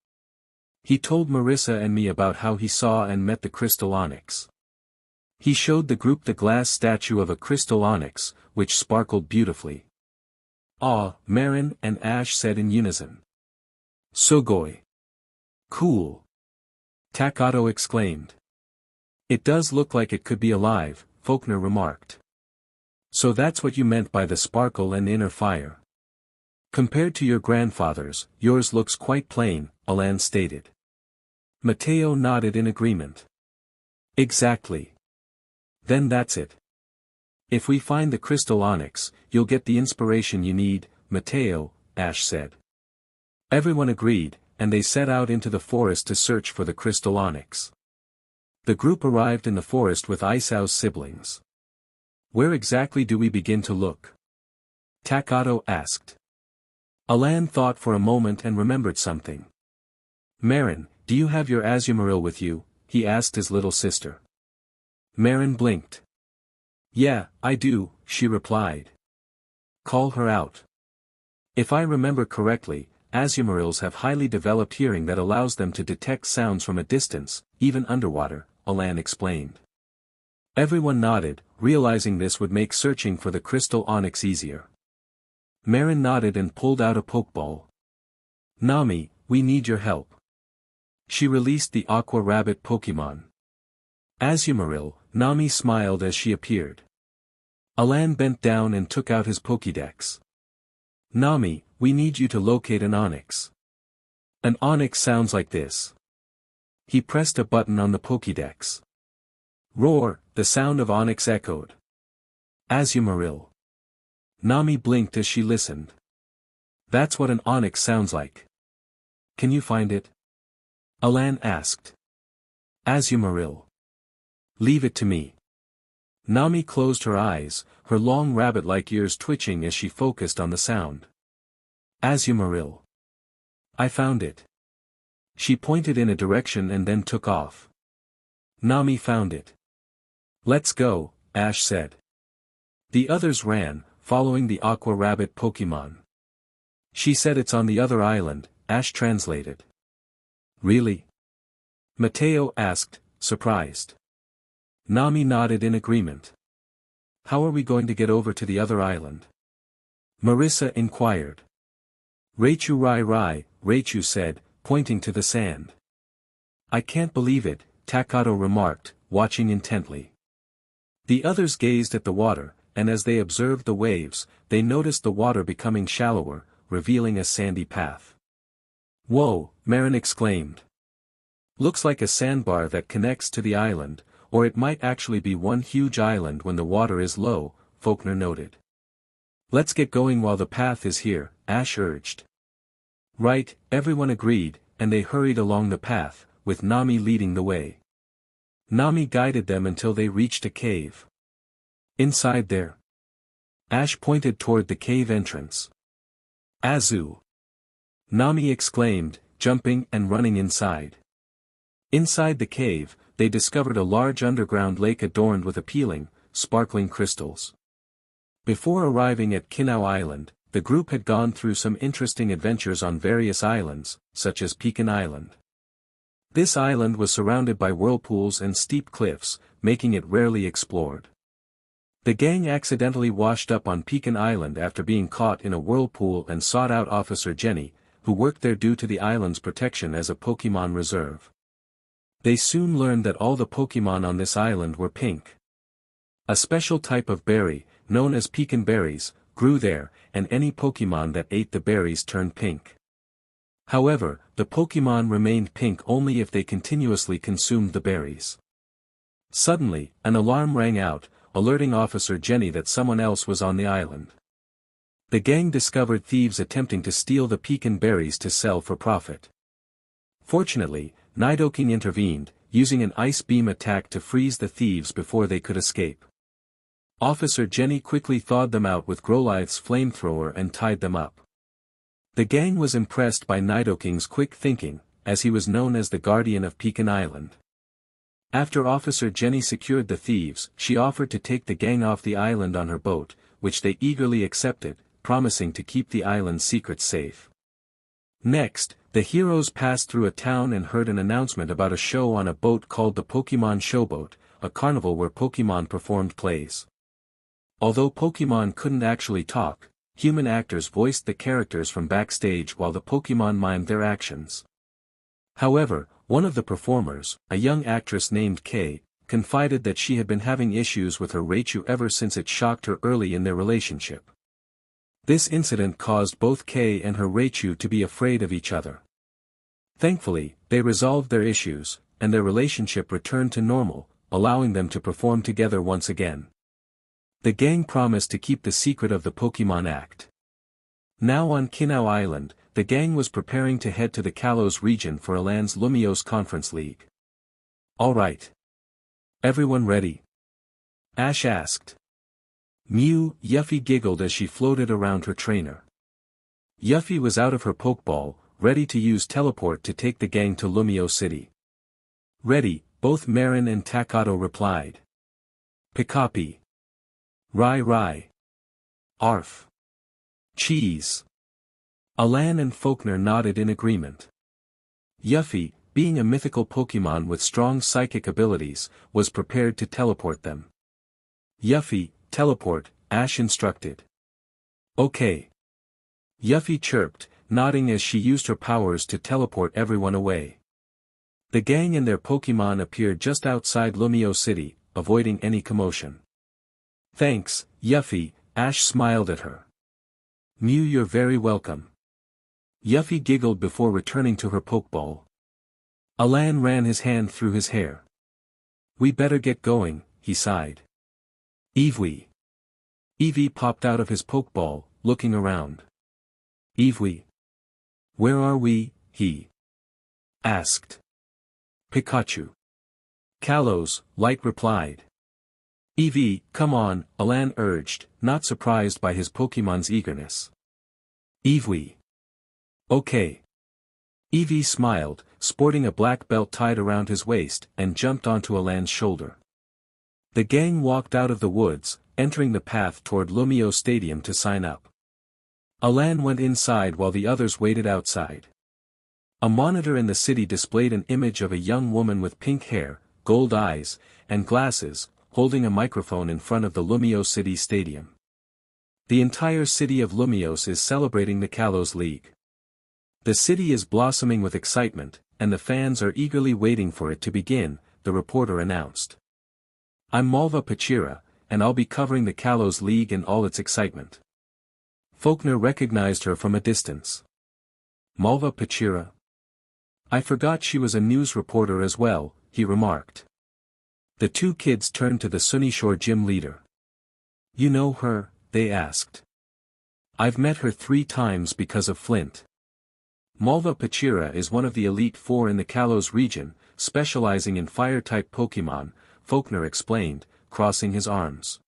He told Marissa and me about how he saw and met the crystal onyx. He showed the group the glass statue of a crystal onyx, which sparkled beautifully. Ah, Marin and Ash said in unison. Sugoi. Cool. Takato exclaimed. It does look like it could be alive, Faulkner remarked. So that's what you meant by the sparkle and inner fire. Compared to your grandfather's, yours looks quite plain, Alan stated. Mateo nodded in agreement. Exactly. Then that's it. If we find the crystal onyx, you'll get the inspiration you need, Mateo, Ash said. Everyone agreed, and they set out into the forest to search for the crystal onyx. The group arrived in the forest with Isau's siblings. Where exactly do we begin to look? Takato asked. Alan thought for a moment and remembered something. Marin, do you have your Azumarill with you? He asked his little sister. Marin blinked. Yeah, I do, she replied. Call her out. If I remember correctly, Azumarills have highly developed hearing that allows them to detect sounds from a distance, even underwater, Alan explained. Everyone nodded, realizing this would make searching for the crystal onyx easier. Marin nodded and pulled out a Pokeball. Nami, we need your help. She released the Aqua Rabbit Pokémon. Azumarill, Nami smiled as she appeared. Alan bent down and took out his Pokédex. Nami, we need you to locate an Onix. An Onix sounds like this. He pressed a button on the Pokédex. Roar, the sound of Onix echoed. Azumarill. Nami blinked as she listened. That's what an Onix sounds like. Can you find it? Alan asked. Azumarill. Leave it to me. Nami closed her eyes, her long rabbit-like ears twitching as she focused on the sound. Azumarill. I found it. She pointed in a direction and then took off. Nami found it. Let's go, Ash said. The others ran, following the Aqua Rabbit Pokémon. She said it's on the other island, Ash translated. Really? Mateo asked, surprised. Nami nodded in agreement. How are we going to get over to the other island? Marissa inquired. Raichu Rai, Raichu said, pointing to the sand. I can't believe it, Takato remarked, watching intently. The others gazed at the water, and as they observed the waves, they noticed the water becoming shallower, revealing a sandy path. Whoa, Marin exclaimed. Looks like a sandbar that connects to the island, or it might actually be one huge island when the water is low, Faulkner noted. Let's get going while the path is here, Ash urged. Right, everyone agreed, and they hurried along the path, with Nami leading the way. Nami guided them until they reached a cave. Inside there. Ash pointed toward the cave entrance. Azu! Nami exclaimed, jumping and running inside. Inside the cave, they discovered a large underground lake adorned with appealing, sparkling crystals. Before arriving at Kinau Island, the group had gone through some interesting adventures on various islands, such as Pecan Island. This island was surrounded by whirlpools and steep cliffs, making it rarely explored. The gang accidentally washed up on Pecan Island after being caught in a whirlpool and sought out Officer Jenny, who worked there due to the island's protection as a Pokémon reserve. They soon learned that all the Pokémon on this island were pink. A special type of berry, known as pecan berries, grew there, and any Pokémon that ate the berries turned pink. However, the Pokémon remained pink only if they continuously consumed the berries. Suddenly, an alarm rang out, alerting Officer Jenny that someone else was on the island. The gang discovered thieves attempting to steal the pecan berries to sell for profit. Fortunately, Nidoking intervened, using an ice beam attack to freeze the thieves before they could escape. Officer Jenny quickly thawed them out with Growlithe's flamethrower and tied them up. The gang was impressed by Nidoking's quick thinking, as he was known as the Guardian of Pecan Island. After Officer Jenny secured the thieves, she offered to take the gang off the island on her boat, which they eagerly accepted, promising to keep the island's secrets safe. Next, the heroes passed through a town and heard an announcement about a show on a boat called the Pokémon Showboat, a carnival where Pokémon performed plays. Although Pokémon couldn't actually talk, human actors voiced the characters from backstage while the Pokémon mimed their actions. However, one of the performers, a young actress named Kay, confided that she had been having issues with her Raichu ever since it shocked her early in their relationship. This incident caused both Kay and her Raichu to be afraid of each other. Thankfully, they resolved their issues, and their relationship returned to normal, allowing them to perform together once again. The gang promised to keep the secret of the Pokémon Act. Now on Kinau Island, the gang was preparing to head to the Kalos region for Alan's Lumiose Conference League. Alright. Everyone ready? Ash asked. Mew, Yuffie giggled as she floated around her trainer. Yuffie was out of her Pokeball, ready to use teleport to take the gang to Lumiose City. Ready, both Marin and Takato replied. Pikapi. Rai. Arf. Cheese. Alan and Faulkner nodded in agreement. Yuffie, being a mythical Pokémon with strong psychic abilities, was prepared to teleport them. Yuffie, teleport, Ash instructed. Okay. Yuffie chirped, nodding as she used her powers to teleport everyone away. The gang and their Pokémon appeared just outside Lumio City, avoiding any commotion. "Thanks, Yuffie," Ash smiled at her. "Mew, you're very welcome." Yuffie giggled before returning to her Pokeball. Alan ran his hand through his hair. "We better get going," he sighed. Eevee popped out of his Pokeball, looking around. "Eevee. Where are we?" he asked. "Pikachu." "Kalos," Light replied. "Eevee, come on," Alan urged, not surprised by his Pokemon's eagerness. "Eevee. Okay." Eevee smiled, sporting a black belt tied around his waist, and jumped onto Alan's shoulder. The gang walked out of the woods, entering the path toward Lumio Stadium to sign up. Alan went inside while the others waited outside. A monitor in the city displayed an image of a young woman with pink hair, gold eyes, and glasses, holding a microphone in front of the Lumio City Stadium. The entire city of Lumios is celebrating the Kalos League. The city is blossoming with excitement, and the fans are eagerly waiting for it to begin, the reporter announced. "I'm Malva Pachira, and I'll be covering the Kalos League in all its excitement." Faulkner recognized her from a distance. "Malva Pachira? I forgot she was a news reporter as well," he remarked. The two kids turned to the Sunnyshore's gym leader. "You know her?" they asked. "I've met her 3 times because of Flint." Malva Pachira is one of the Elite Four in the Kalos region, specializing in fire-type Pokémon, Faulkner explained, crossing his arms.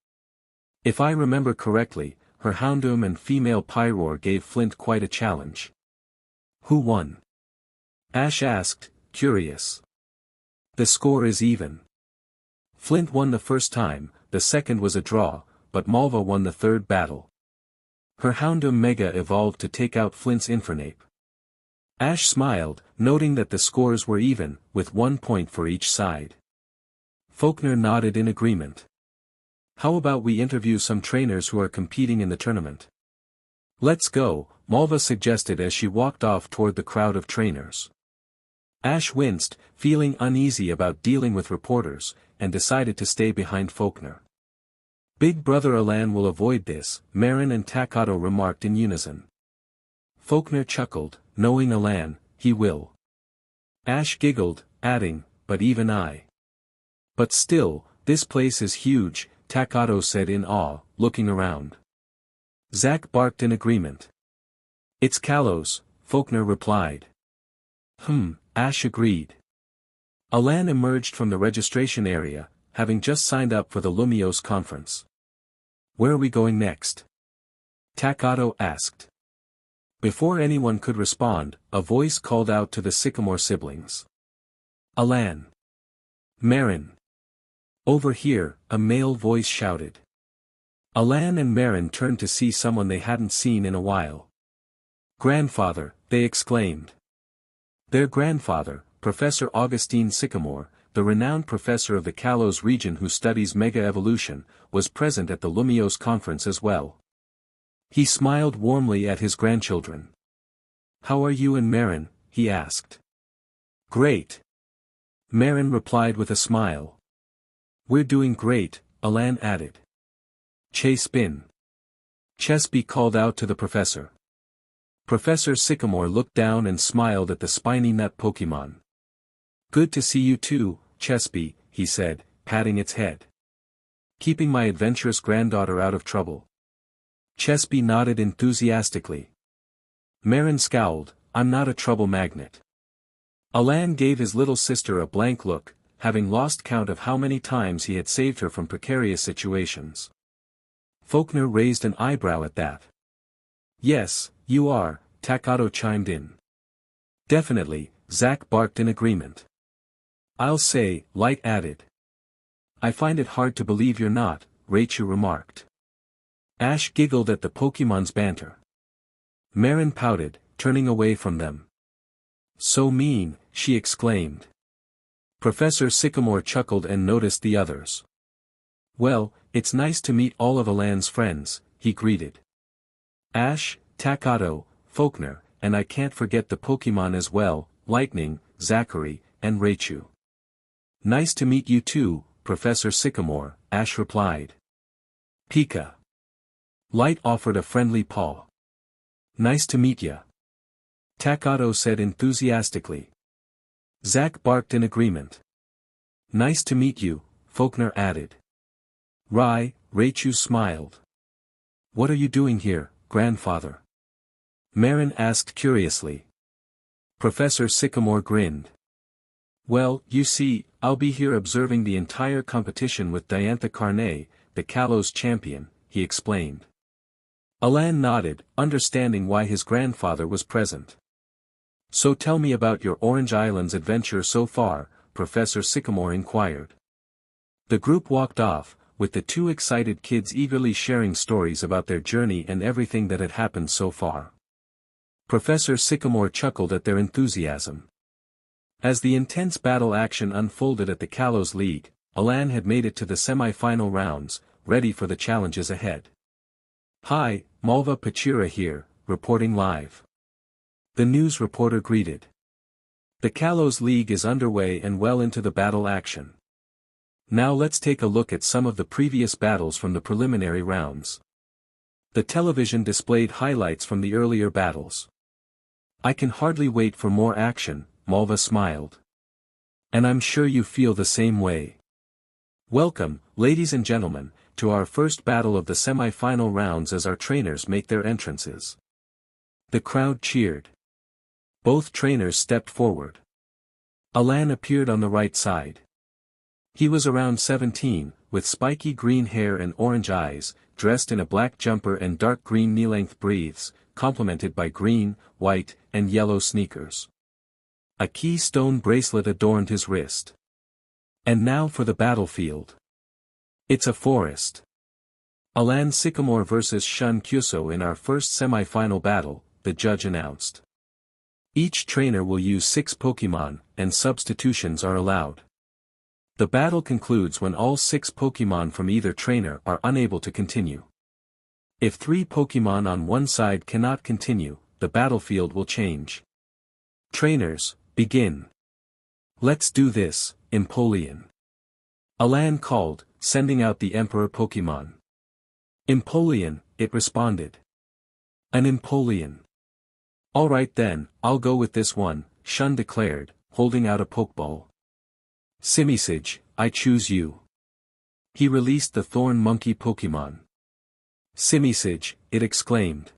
"If I remember correctly, her Houndoom and female Pyroar gave Flint quite a challenge." "Who won?" Ash asked, curious. "The score is even. Flint won the first time, the second was a draw, but Malva won the third battle. Her Houndoom Mega evolved to take out Flint's Infernape." Ash smiled, noting that the scores were even, with 1 point for each side. Faulkner nodded in agreement. "How about we interview some trainers who are competing in the tournament?" "Let's go," Malva suggested as she walked off toward the crowd of trainers. Ash winced, feeling uneasy about dealing with reporters, and decided to stay behind Faulkner. "Big Brother Alan will avoid this," Marin and Takato remarked in unison. Faulkner chuckled, knowing Alan, he will. Ash giggled, adding, "But even I." "But still, this place is huge," Takato said in awe, looking around. Zack barked in agreement. "It's Kalos," Faulkner replied. Ash agreed. Alan emerged from the registration area, having just signed up for the Lumios conference. "Where are we going next?" Takato asked. Before anyone could respond, a voice called out to the Sycamore siblings. "Alan! Marin! Over here," a male voice shouted. Alan and Marin turned to see someone they hadn't seen in a while. "Grandfather," they exclaimed. Their grandfather, Professor Augustine Sycamore, the renowned professor of the Kalos region who studies Mega Evolution, was present at the Lumios conference as well. He smiled warmly at his grandchildren. "How are you and Marin?" he asked. "Great." Marin replied with a smile. "We're doing great," Alan added. "Chespin." Chespy called out to the professor. Professor Sycamore looked down and smiled at the spiny nut Pokémon. "Good to see you too, Chespy," he said, patting its head. "Keeping my adventurous granddaughter out of trouble?" Chespy nodded enthusiastically. Marin scowled, "I'm not a trouble magnet." Alan gave his little sister a blank look, having lost count of how many times he had saved her from precarious situations. Faulkner raised an eyebrow at that. "Yes, you are," Takato chimed in. "Definitely," Zack barked in agreement. "I'll say," Light added. "I find it hard to believe you're not," Raichu remarked. Ash giggled at the Pokémon's banter. Marin pouted, turning away from them. "So mean," she exclaimed. Professor Sycamore chuckled and noticed the others. "Well, it's nice to meet all of Alan's friends," he greeted. Ash, Takato, Faulkner, and I can't forget the Pokémon as well, Lightning, Zachary, and Raichu. Nice to meet you too, Professor Sycamore, Ash replied. Pika. Light offered a friendly paw. Nice to meet ya. Takato said enthusiastically. Zach barked in agreement. Nice to meet you, Faulkner added. Raichu smiled. What are you doing here, grandfather? Marin asked curiously. Professor Sycamore grinned. Well, you see, I'll be here observing the entire competition with Diantha Carne, the Kalos champion, he explained. Alan nodded, understanding why his grandfather was present. So tell me about your Orange Islands adventure so far, Professor Sycamore inquired. The group walked off, with the two excited kids eagerly sharing stories about their journey and everything that had happened so far. Professor Sycamore chuckled at their enthusiasm. As the intense battle action unfolded at the Kalos League, Alan had made it to the semi-final rounds, ready for the challenges ahead. Hi, Malva Pachira here, reporting live. The news reporter greeted. The Kalos League is underway and well into the battle action. Now let's take a look at some of the previous battles from the preliminary rounds. The television displayed highlights from the earlier battles. I can hardly wait for more action, Malva smiled. And I'm sure you feel the same way. Welcome, ladies and gentlemen, to our first battle of the semi-final rounds as our trainers make their entrances. The crowd cheered. Both trainers stepped forward. Alan appeared on the right side. He was around 17, with spiky green hair and orange eyes, dressed in a black jumper and dark green knee-length briefs, complemented by green, white, and yellow sneakers. A keystone bracelet adorned his wrist. And now for the battlefield. It's a forest. Alan Sycamore vs Shun Kyuso in our first semi-final battle, the judge announced. Each trainer will use 6 Pokémon, and substitutions are allowed. The battle concludes when all 6 Pokémon from either trainer are unable to continue. If 3 Pokémon on one side cannot continue, the battlefield will change. Trainers, begin. Let's do this, Empoleon. Alan called, sending out the Emperor Pokémon. Empoleon, it responded. An Empoleon. Alright then, I'll go with this one, Shun declared, holding out a Pokeball. Simisage, I choose you. He released the Thorn Monkey Pokémon. Simisage, it exclaimed.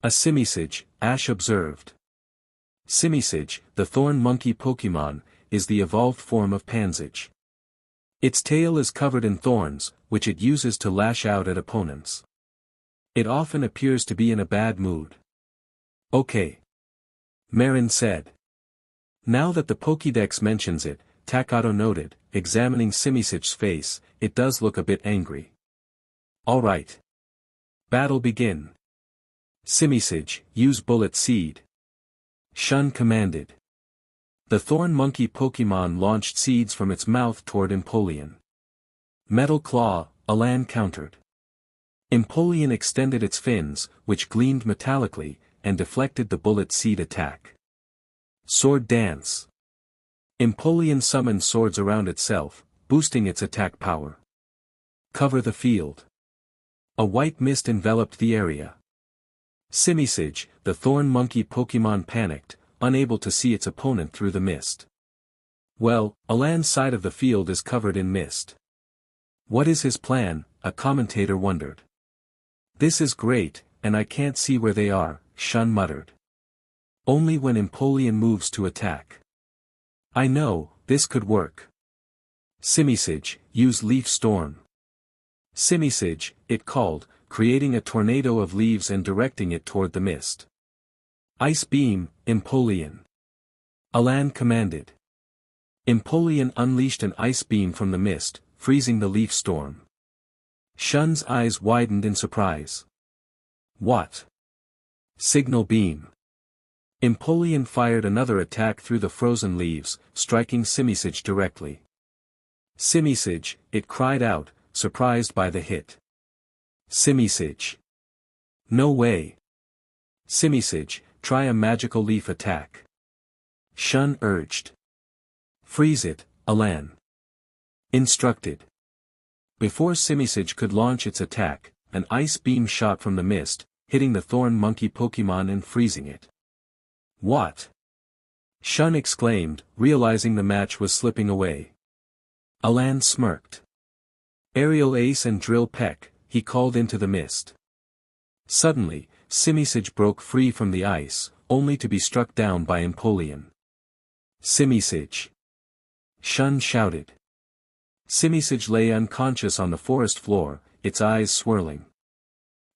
A Simisage, Ash observed. Simisage, the Thorn Monkey Pokémon, is the evolved form of Pansage. Its tail is covered in thorns, which it uses to lash out at opponents. It often appears to be in a bad mood. Okay. Marin said. Now that the Pokédex mentions it, Takato noted, examining Simisage's face, it does look a bit angry. Alright. Battle begin. Simisage, use Bullet Seed. Shun commanded. The Thorn Monkey Pokémon launched seeds from its mouth toward Empoleon. Metal Claw, Alan countered. Empoleon extended its fins, which gleamed metallically, and deflected the Bullet Seed attack. Sword Dance. Empoleon summoned swords around itself, boosting its attack power. Cover the field. A white mist enveloped the area. Simisage, the Thorn Monkey Pokémon panicked, unable to see its opponent through the mist. Well, Alan's side of the field is covered in mist. What is his plan? A commentator wondered. This is great, and I can't see where they are, Shun muttered. Only when Empoleon moves to attack. I know, this could work. Simisage, use Leaf Storm. Simisage, it called, creating a tornado of leaves and directing it toward the mist. Ice Beam, Empoleon. Alan commanded. Empoleon unleashed an ice beam from the mist, freezing the leaf storm. Shun's eyes widened in surprise. What? Signal Beam. Empoleon fired another attack through the frozen leaves, striking Simisage directly. Simisage, it cried out, surprised by the hit. Simisage. No way. Simisage, try a magical leaf attack. Shun urged. Freeze it, Alan instructed. Before Simisage could launch its attack, an ice beam shot from the mist, hitting the thorn monkey Pokémon and freezing it. What? Shun exclaimed, realizing the match was slipping away. Alan smirked. Aerial Ace and Drill Peck, he called into the mist. Suddenly, Simisage broke free from the ice, only to be struck down by Empoleon. Simisage! Shun shouted. Simisage lay unconscious on the forest floor, its eyes swirling.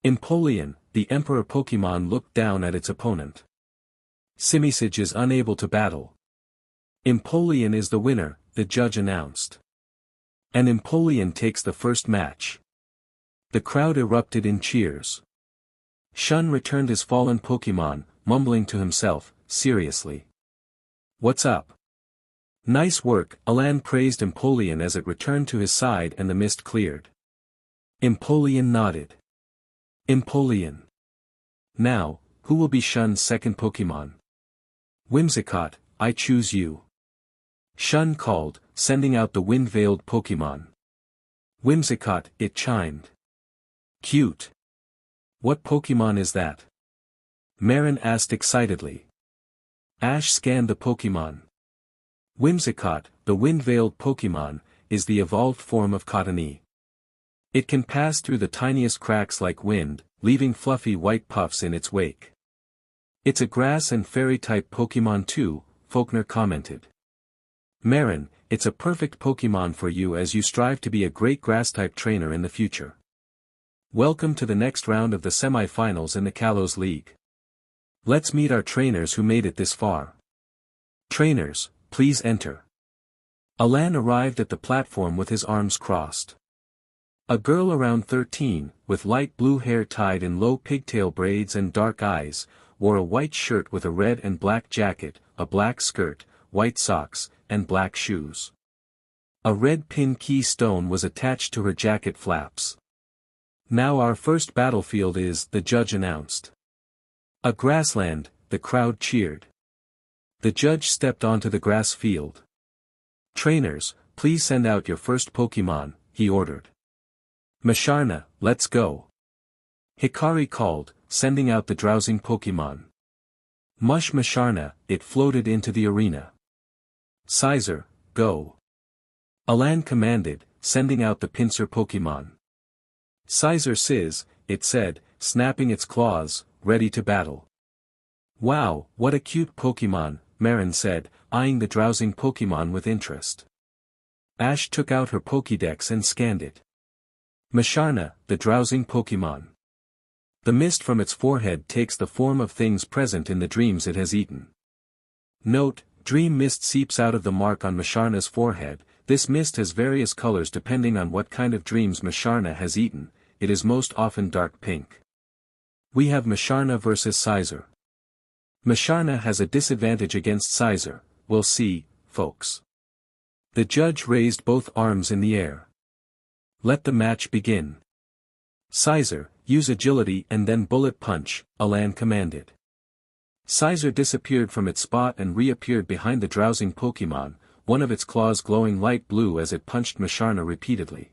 Empoleon, the Emperor Pokémon, looked down at its opponent. Simisage is unable to battle. Empoleon is the winner, the judge announced. And Empoleon takes the first match. The crowd erupted in cheers. Shun returned his fallen Pokémon, mumbling to himself, seriously. What's up? Nice work, Alan praised Empoleon as it returned to his side and the mist cleared. Empoleon nodded. Empoleon. Now, who will be Shun's second Pokémon? Whimsicott, I choose you. Shun called, sending out the wind-veiled Pokémon. Whimsicott, it chimed. Cute. What Pokémon is that? Marin asked excitedly. Ash scanned the Pokémon. Whimsicott, the wind-veiled Pokémon, is the evolved form of Cottonee. It can pass through the tiniest cracks like wind, leaving fluffy white puffs in its wake. It's a grass and fairy-type Pokémon too, Faulkner commented. Marin, it's a perfect Pokémon for you as you strive to be a great grass-type trainer in the future. Welcome to the next round of the semi-finals in the Kalos League. Let's meet our trainers who made it this far. Trainers, please enter. Alan arrived at the platform with his arms crossed. A girl around 13, with light blue hair tied in low pigtail braids and dark eyes, wore a white shirt with a red and black jacket, a black skirt, white socks, and black shoes. A red pin key stone was attached to her jacket flaps. Now our first battlefield is, the judge announced. A grassland, the crowd cheered. The judge stepped onto the grass field. Trainers, please send out your first Pokémon, he ordered. Masharna, let's go. Hikari called, sending out the drowsing Pokémon. Mush Masharna, it floated into the arena. Sizer, go. Alan commanded, sending out the pincer Pokémon. Sizer Sizz, it said, snapping its claws, ready to battle. Wow, what a cute Pokémon, Marin said, eyeing the drowsing Pokémon with interest. Ash took out her Pokédex and scanned it. Masharna, the drowsing Pokémon. The mist from its forehead takes the form of things present in the dreams it has eaten. Note, dream mist seeps out of the mark on Masharna's forehead. This mist has various colors depending on what kind of dreams Masharna has eaten. It is most often dark pink. We have Masharna versus Sizer. Masharna has a disadvantage against Sizer, we'll see, folks. The judge raised both arms in the air. Let the match begin. Sizer, use agility and then bullet punch, Alan commanded. Sizer disappeared from its spot and reappeared behind the drowsing Pokémon, one of its claws glowing light blue as it punched Masharna repeatedly.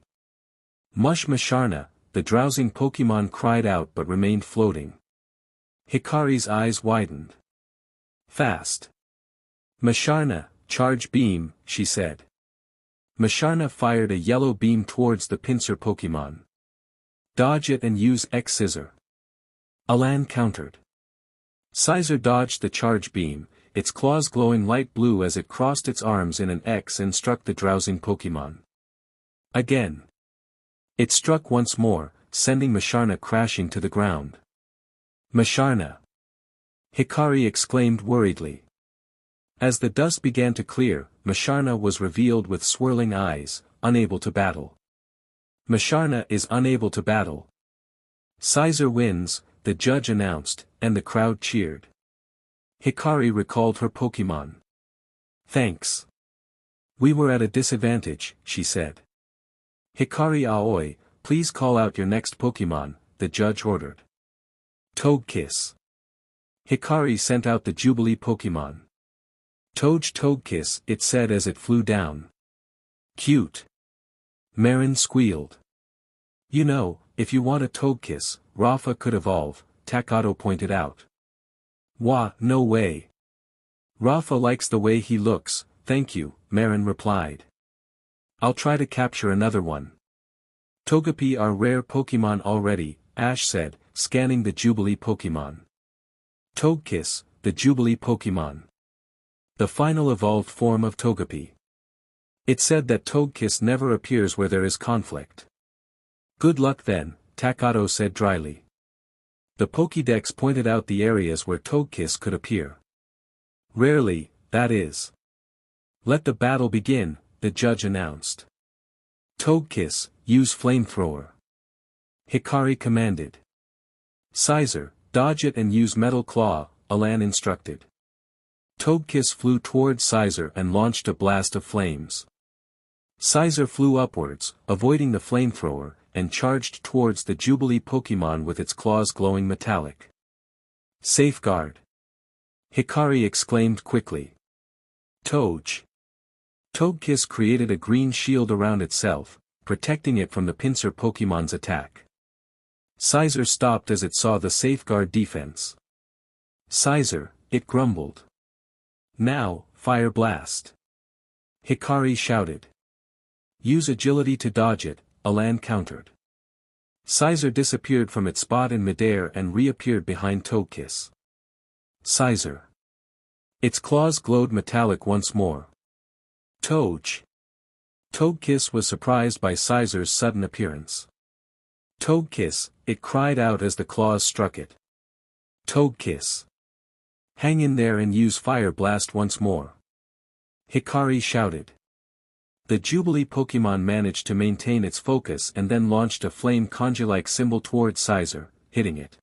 Mush Masharna, the drowsing Pokémon cried out but remained floating. Hikari's eyes widened. Fast. Masharna, charge beam, she said. Masharna fired a yellow beam towards the pincer Pokémon. Dodge it and use X Scissor. Alan countered. Sizer dodged the charge beam, its claws glowing light blue as it crossed its arms in an X and struck the drowsing Pokémon. Again. It struck once more, sending Masharna crashing to the ground. Masharna! Hikari exclaimed worriedly. As the dust began to clear, Masharna was revealed with swirling eyes, unable to battle. Masharna is unable to battle. Sizer wins, the judge announced, and the crowd cheered. Hikari recalled her Pokémon. Thanks. We were at a disadvantage, she said. Hikari Aoi, please call out your next Pokémon, the judge ordered. Togekiss. Hikari sent out the Jubilee Pokémon. Togekiss, it said as it flew down. Cute. Marin squealed. You know, if you want a Togekiss, Rafa could evolve, Takato pointed out. Wah, no way. Rafa likes the way he looks, thank you, Marin replied. I'll try to capture another one. Togepi are rare Pokémon already, Ash said, scanning the Jubilee Pokémon. Togekiss, the Jubilee Pokémon. The final evolved form of Togepi. It said that Togekiss never appears where there is conflict. Good luck then, Takato said dryly. The Pokédex pointed out the areas where Togekiss could appear. Rarely, that is. Let the battle begin, the judge announced. Togekiss, use flamethrower. Hikari commanded. Sizer, dodge it and use Metal Claw, Alan instructed. Togekiss flew towards Sizer and launched a blast of flames. Sizer flew upwards, avoiding the flamethrower, and charged towards the Jubilee Pokémon with its claws glowing metallic. Safeguard! Hikari exclaimed quickly. Togekiss created a green shield around itself, protecting it from the pincer Pokémon's attack. Sizer stopped as it saw the safeguard defense. Sizer, it grumbled. Now, Fire Blast! Hikari shouted. Use agility to dodge it, Alan countered. Sizer disappeared from its spot in midair and reappeared behind Togekiss. Sizer. Its claws glowed metallic once more. Togekiss was surprised by Sizer's sudden appearance. Togekiss, it cried out as the claws struck it. Togekiss. Hang in there and use Fire Blast once more. Hikari shouted. The Jubilee Pokémon managed to maintain its focus and then launched a flame kanji-like symbol towards Sizer, hitting it.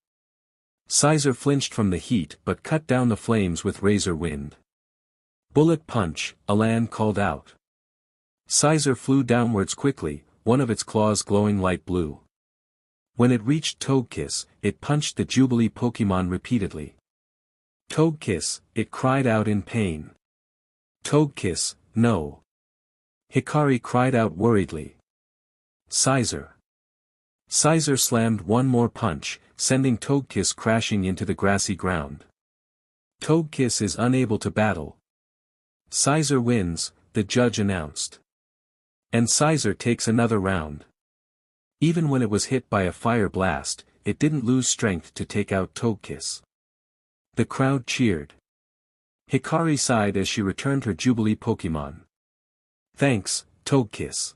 Sizer flinched from the heat but cut down the flames with Razor Wind. Bullet Punch, Alan called out. Sizer flew downwards quickly, one of its claws glowing light blue. When it reached Togekiss, it punched the Jubilee Pokémon repeatedly. Togekiss, it cried out in pain. Togekiss, no. Hikari cried out worriedly. Sizer. Sizer slammed one more punch, sending Togekiss crashing into the grassy ground. Togekiss is unable to battle. Sizer wins, the judge announced. And Sizer takes another round. Even when it was hit by a fire blast, it didn't lose strength to take out Togekiss. The crowd cheered. Hikari sighed as she returned her Jubilee Pokémon. Thanks, Togekiss.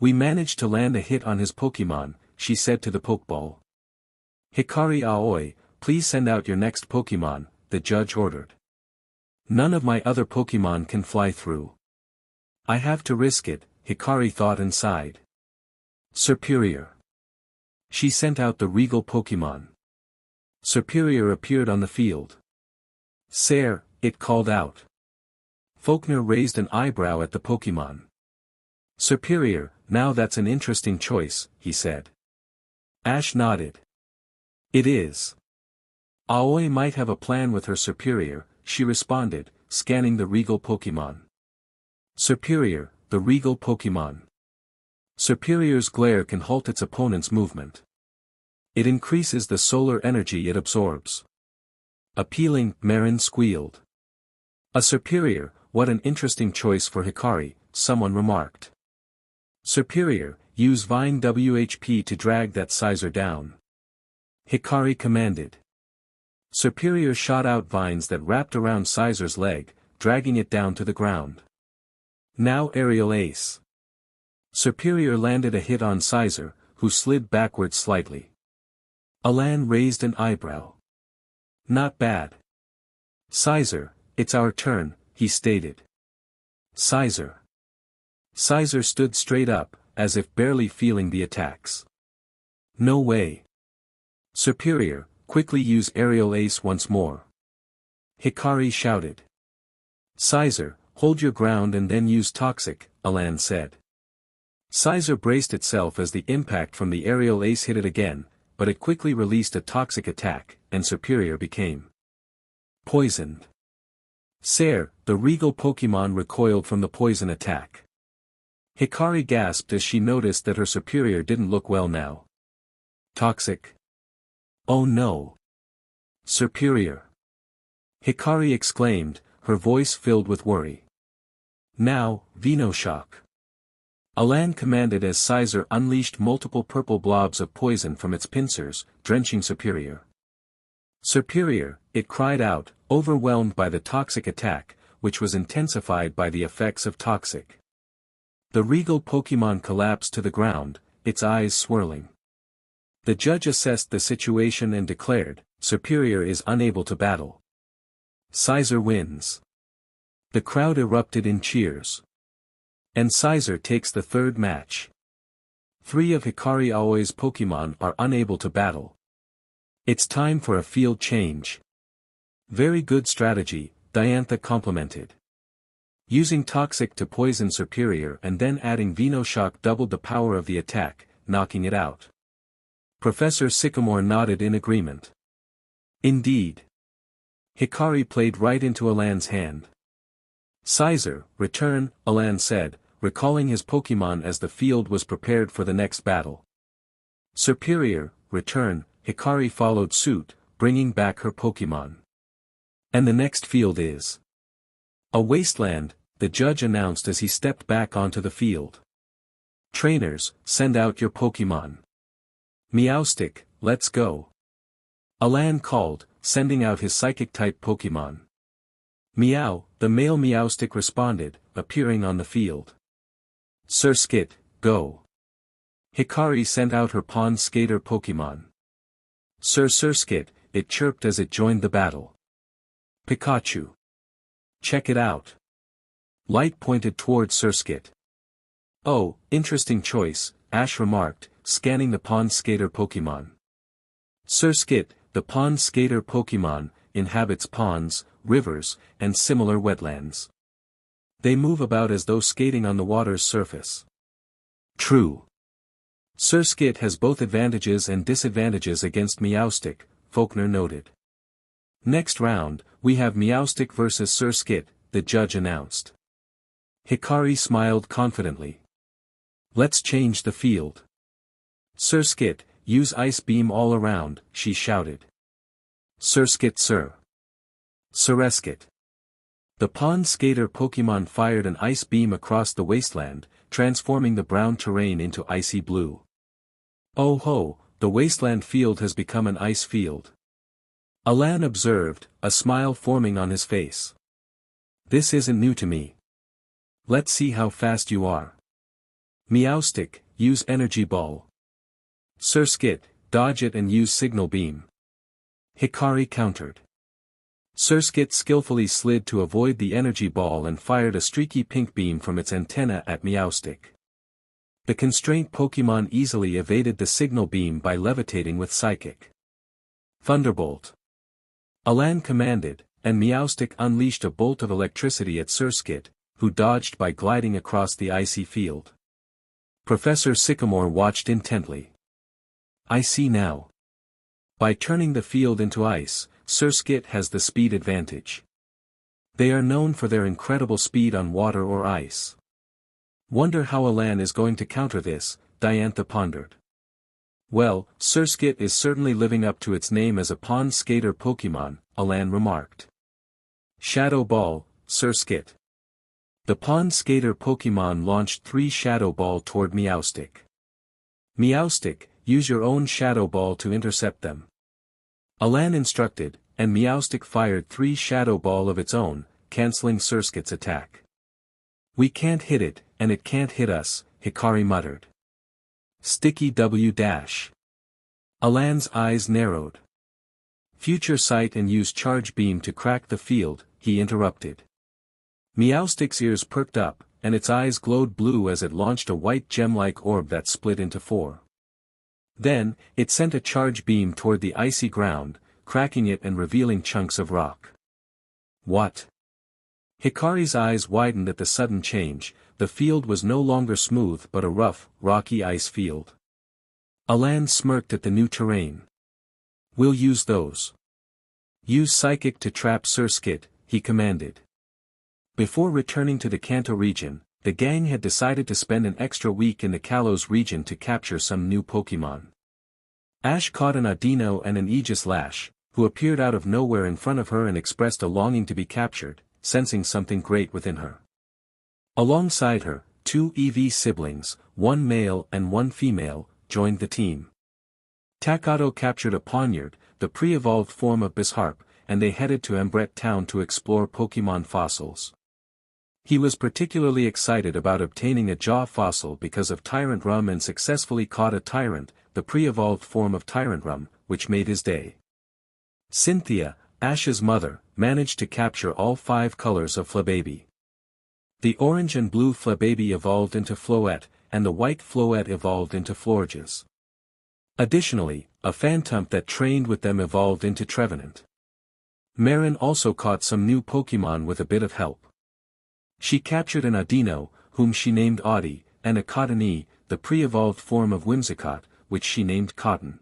We managed to land a hit on his Pokémon, she said to the Pokeball. Hikari Aoi, please send out your next Pokémon, the judge ordered. None of my other Pokémon can fly through. I have to risk it, Hikari thought and sighed. Superior. She sent out the Regal Pokémon. Superior appeared on the field. Sare, it called out. Faulkner raised an eyebrow at the Pokémon. Superior, now that's an interesting choice, he said. Ash nodded. It is. Aoi might have a plan with her Superior, she responded, scanning the Regal Pokémon. Superior, the Regal Pokémon. Superior's glare can halt its opponent's movement. It increases the solar energy it absorbs. Appealing, Marin squealed. A Superior, what an interesting choice for Hikari, someone remarked. Superior, use Vine WHP to drag that Sizer down. Hikari commanded. Superior shot out vines that wrapped around Sizer's leg, dragging it down to the ground. Now Aerial Ace. Superior landed a hit on Sizer, who slid backwards slightly. Alan raised an eyebrow. Not bad. Sizer, it's our turn, he stated. Sizer. Sizer stood straight up, as if barely feeling the attacks. No way. Superior, quickly use Aerial Ace once more. Hikari shouted. Sizer, hold your ground and then use Toxic, Alan said. Sizer braced itself as the impact from the Aerial Ace hit it again, but it quickly released a Toxic attack, and Superior became Poisoned. Sire, the regal Pokémon recoiled from the poison attack. Hikari gasped as she noticed that her superior didn't look well now. Toxic? Oh no. Superior. Hikari exclaimed, her voice filled with worry. Now, Venoshock. Alan commanded as Sizer unleashed multiple purple blobs of poison from its pincers, drenching Superior. Superior, it cried out, overwhelmed by the toxic attack, which was intensified by the effects of toxic. The regal Pokémon collapsed to the ground, its eyes swirling. The judge assessed the situation and declared, Superior is unable to battle. Sizer wins. The crowd erupted in cheers. And Sizer takes the third match. 3 of Hikari Aoi's Pokémon are unable to battle. It's time for a field change. Very good strategy, Diantha complimented. Using Toxic to poison Superior and then adding Venoshock doubled the power of the attack, knocking it out. Professor Sycamore nodded in agreement. Indeed. Hikari played right into Alan's hand. Sizer, return, Alan said, recalling his Pokémon as the field was prepared for the next battle. Superior, return, Hikari followed suit, bringing back her Pokémon. And the next field is a wasteland, the judge announced as he stepped back onto the field. Trainers, send out your Pokémon. Meowstic, let's go. Alan called, sending out his Psychic-type Pokémon. Meow, the male Meowstic responded, appearing on the field. Surskit, go. Hikari sent out her Pond Skater Pokémon. Surskit, it chirped as it joined the battle. Pikachu. Check it out. Light pointed toward Surskit. Oh, interesting choice, Ash remarked, scanning the Pond Skater Pokémon. Surskit, the Pond Skater Pokémon, inhabits ponds, rivers, and similar wetlands. They move about as though skating on the water's surface. True. Surskit has both advantages and disadvantages against Meowstic, Faulkner noted. Next round, we have Meowstic vs Surskit, the judge announced. Hikari smiled confidently. Let's change the field. Surskit, use Ice Beam all around, she shouted. Surskit sir. Sureskit. The Pond Skater Pokémon fired an ice beam across the wasteland, transforming the brown terrain into icy blue. Oh ho, the wasteland field has become an ice field. Alan observed, a smile forming on his face. This isn't new to me. Let's see how fast you are. Meowstic, use Energy Ball. Surskit, dodge it and use Signal Beam. Hikari countered. Surskit skillfully slid to avoid the energy ball and fired a streaky pink beam from its antenna at Meowstic. The constraint Pokémon easily evaded the signal beam by levitating with Psychic. Thunderbolt. Alan commanded, and Meowstic unleashed a bolt of electricity at Surskit, who dodged by gliding across the icy field. Professor Sycamore watched intently. I see now. By turning the field into ice, Surskit has the speed advantage. They are known for their incredible speed on water or ice. Wonder how Alan is going to counter this, Diantha pondered. Well, Surskit is certainly living up to its name as a pond skater Pokémon, Alan remarked. Shadow Ball, Surskit. The pond skater Pokémon launched 3 Shadow Ball toward Meowstic. Meowstic, use your own Shadow Ball to intercept them. Alan instructed, and Meowstic fired 3 Shadow Ball of its own, canceling Surskit's attack. We can't hit it, and it can't hit us, Hikari muttered. Sticky W dash. Alan's eyes narrowed. Future sight and use Charge Beam to crack the field, he interrupted. Meowstic's ears perked up, and its eyes glowed blue as it launched a white gem-like orb that split into 4. Then, it sent a charge beam toward the icy ground, cracking it and revealing chunks of rock. What? Hikari's eyes widened at the sudden change. The field was no longer smooth but a rough, rocky ice field. Alan smirked at the new terrain. We'll use those. Use psychic to trap Surskit, he commanded. Before returning to the Kanto region, the gang had decided to spend an extra week in the Kalos region to capture some new Pokémon. Ash caught an Audino and an Aegislash, who appeared out of nowhere in front of her and expressed a longing to be captured, sensing something great within her. Alongside her, 2 EV siblings, one male and one female, joined the team. Takato captured a Poniard, the pre-evolved form of Bisharp, and they headed to Ambret Town to explore Pokémon fossils. He was particularly excited about obtaining a Jaw fossil because of Tyrant Rum and successfully caught a Tyrant, the pre-evolved form of Tyrant Rum, which made his day. Cynthia, Ash's mother, managed to capture all 5 colors of Flababy. The orange and blue Flababy evolved into Floette, and the white Floette evolved into Florges. Additionally, a Phantump that trained with them evolved into Trevenant. Marin also caught some new Pokémon with a bit of help. She captured an Audino, whom she named Audi, and a Cottonee, the pre-evolved form of Whimsicott, which she named Cotton.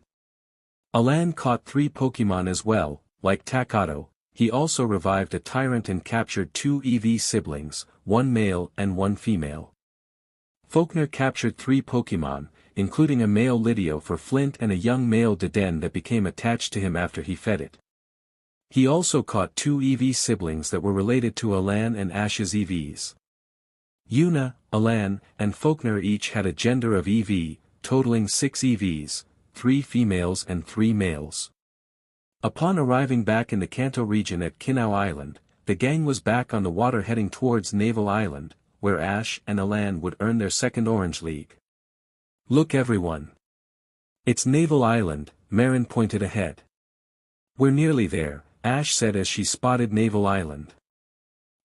Alan caught 3 Pokémon as well, like Takato. He also revived a Tyrant and captured 2 EV siblings, one male and one female. Faulkner captured 3 Pokémon, including a male Lidio for Flint and a young male Deden that became attached to him after he fed it. He also caught 2 EV siblings that were related to Alan and Ash's EVs. Yuna, Alan, and Faulkner each had a gender of EV, totaling 6 EVs, 3 females and 3 males. Upon arriving back in the Kanto region at Kinao Island, the gang was back on the water heading towards Naval Island, where Ash and Alan would earn their second Orange League. Look everyone. It's Naval Island, Marin pointed ahead. We're nearly there, Ash said as she spotted Naval Island.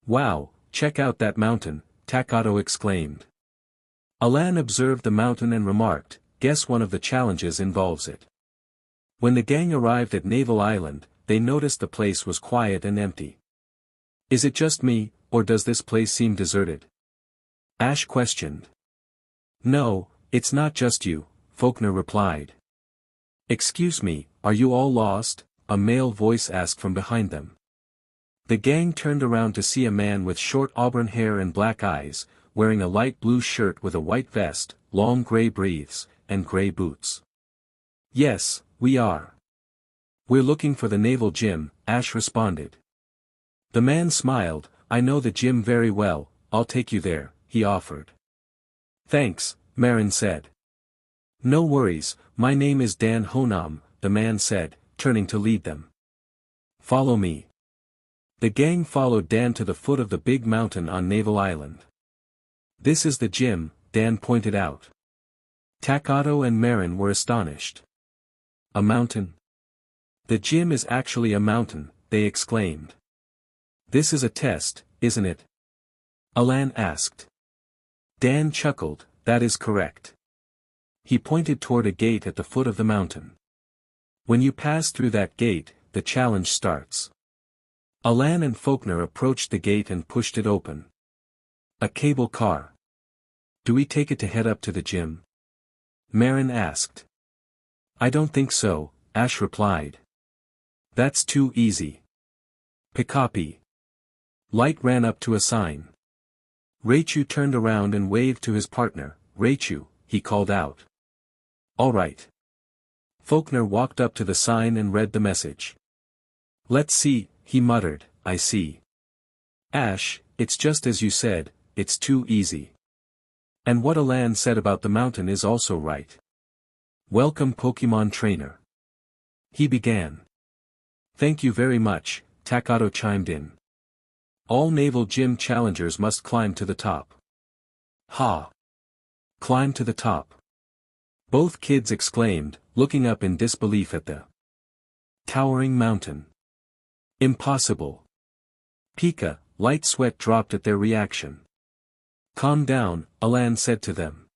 Wow, check out that mountain, Takato exclaimed. Alan observed the mountain and remarked, guess one of the challenges involves it. When the gang arrived at Naval Island, they noticed the place was quiet and empty. Is it just me, or does this place seem deserted? Ash questioned. No, it's not just you, Faulkner replied. Excuse me, are you all lost? A male voice asked from behind them. The gang turned around to see a man with short auburn hair and black eyes, wearing a light blue shirt with a white vest, long gray briefs, and gray boots. Yes, we are. We're looking for the naval gym, Ash responded. The man smiled, I know the gym very well, I'll take you there, he offered. Thanks, Marin said. No worries, my name is Dan Honam, the man said, turning to lead them. Follow me. The gang followed Dan to the foot of the big mountain on Naval Island. This is the gym, Dan pointed out. Takato and Marin were astonished. A mountain? The gym is actually a mountain, they exclaimed. This is a test, isn't it? Alan asked. Dan chuckled, that is correct. He pointed toward a gate at the foot of the mountain. When you pass through that gate, the challenge starts. Alan and Faulkner approached the gate and pushed it open. A cable car. Do we take it to head up to the gym? Marin asked. I don't think so, Ash replied. That's too easy. Pikapi. Light ran up to a sign. Raichu turned around and waved to his partner. Raichu, he called out. All right. Faulkner walked up to the sign and read the message. Let's see, he muttered, I see. Ash, it's just as you said, it's too easy. And what Alan said about the mountain is also right. Welcome Pokémon Trainer. He began. Thank you very much, Takato chimed in. All Naval Gym challengers must climb to the top. Ha! Climb to the top. Both kids exclaimed, looking up in disbelief at the towering mountain. Impossible. Pika, light sweat dropped at their reaction. Calm down, Alan said to them.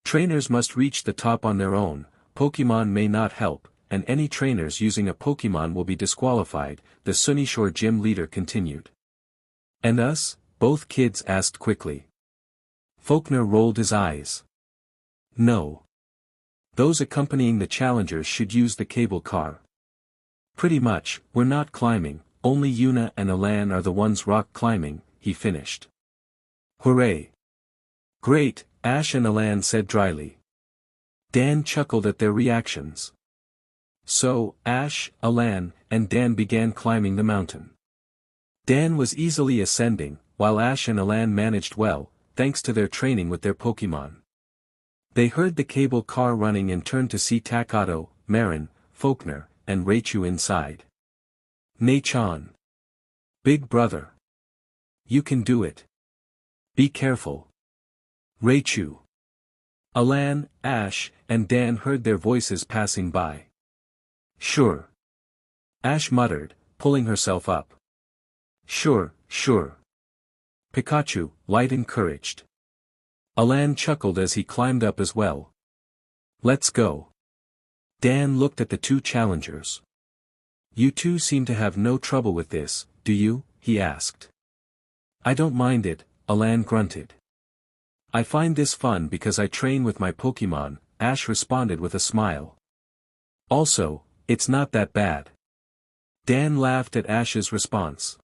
Trainers must reach the top on their own, Pokémon may not help, and any trainers using a Pokémon will be disqualified, the Sunnyshoire gym leader continued. And us? Both kids asked quickly. Faulkner rolled his eyes. No. Those accompanying the challengers should use the cable car. Pretty much, we're not climbing, only Yuna and Alan are the ones rock climbing, he finished. Hooray! Great, Ash and Alan said dryly. Dan chuckled at their reactions. So, Ash, Alan, and Dan began climbing the mountain. Dan was easily ascending, while Ash and Alan managed well, thanks to their training with their Pokémon. They heard the cable car running and turned to see Takato, Marin, Faulkner, and Raichu inside. "Nei-chan. Big brother. You can do it. Be careful. Raichu." Alan, Ash, and Dan heard their voices passing by. "Sure." Ash muttered, pulling herself up. "Sure, sure." Pikachu, Light encouraged. Alan chuckled as he climbed up as well. "Let's go." Dan looked at the two challengers. "You two seem to have no trouble with this, do you?" he asked. "I don't mind it," Alan grunted. "I find this fun because I train with my Pokémon," Ash responded with a smile. "Also, it's not that bad." Dan laughed at Ash's response.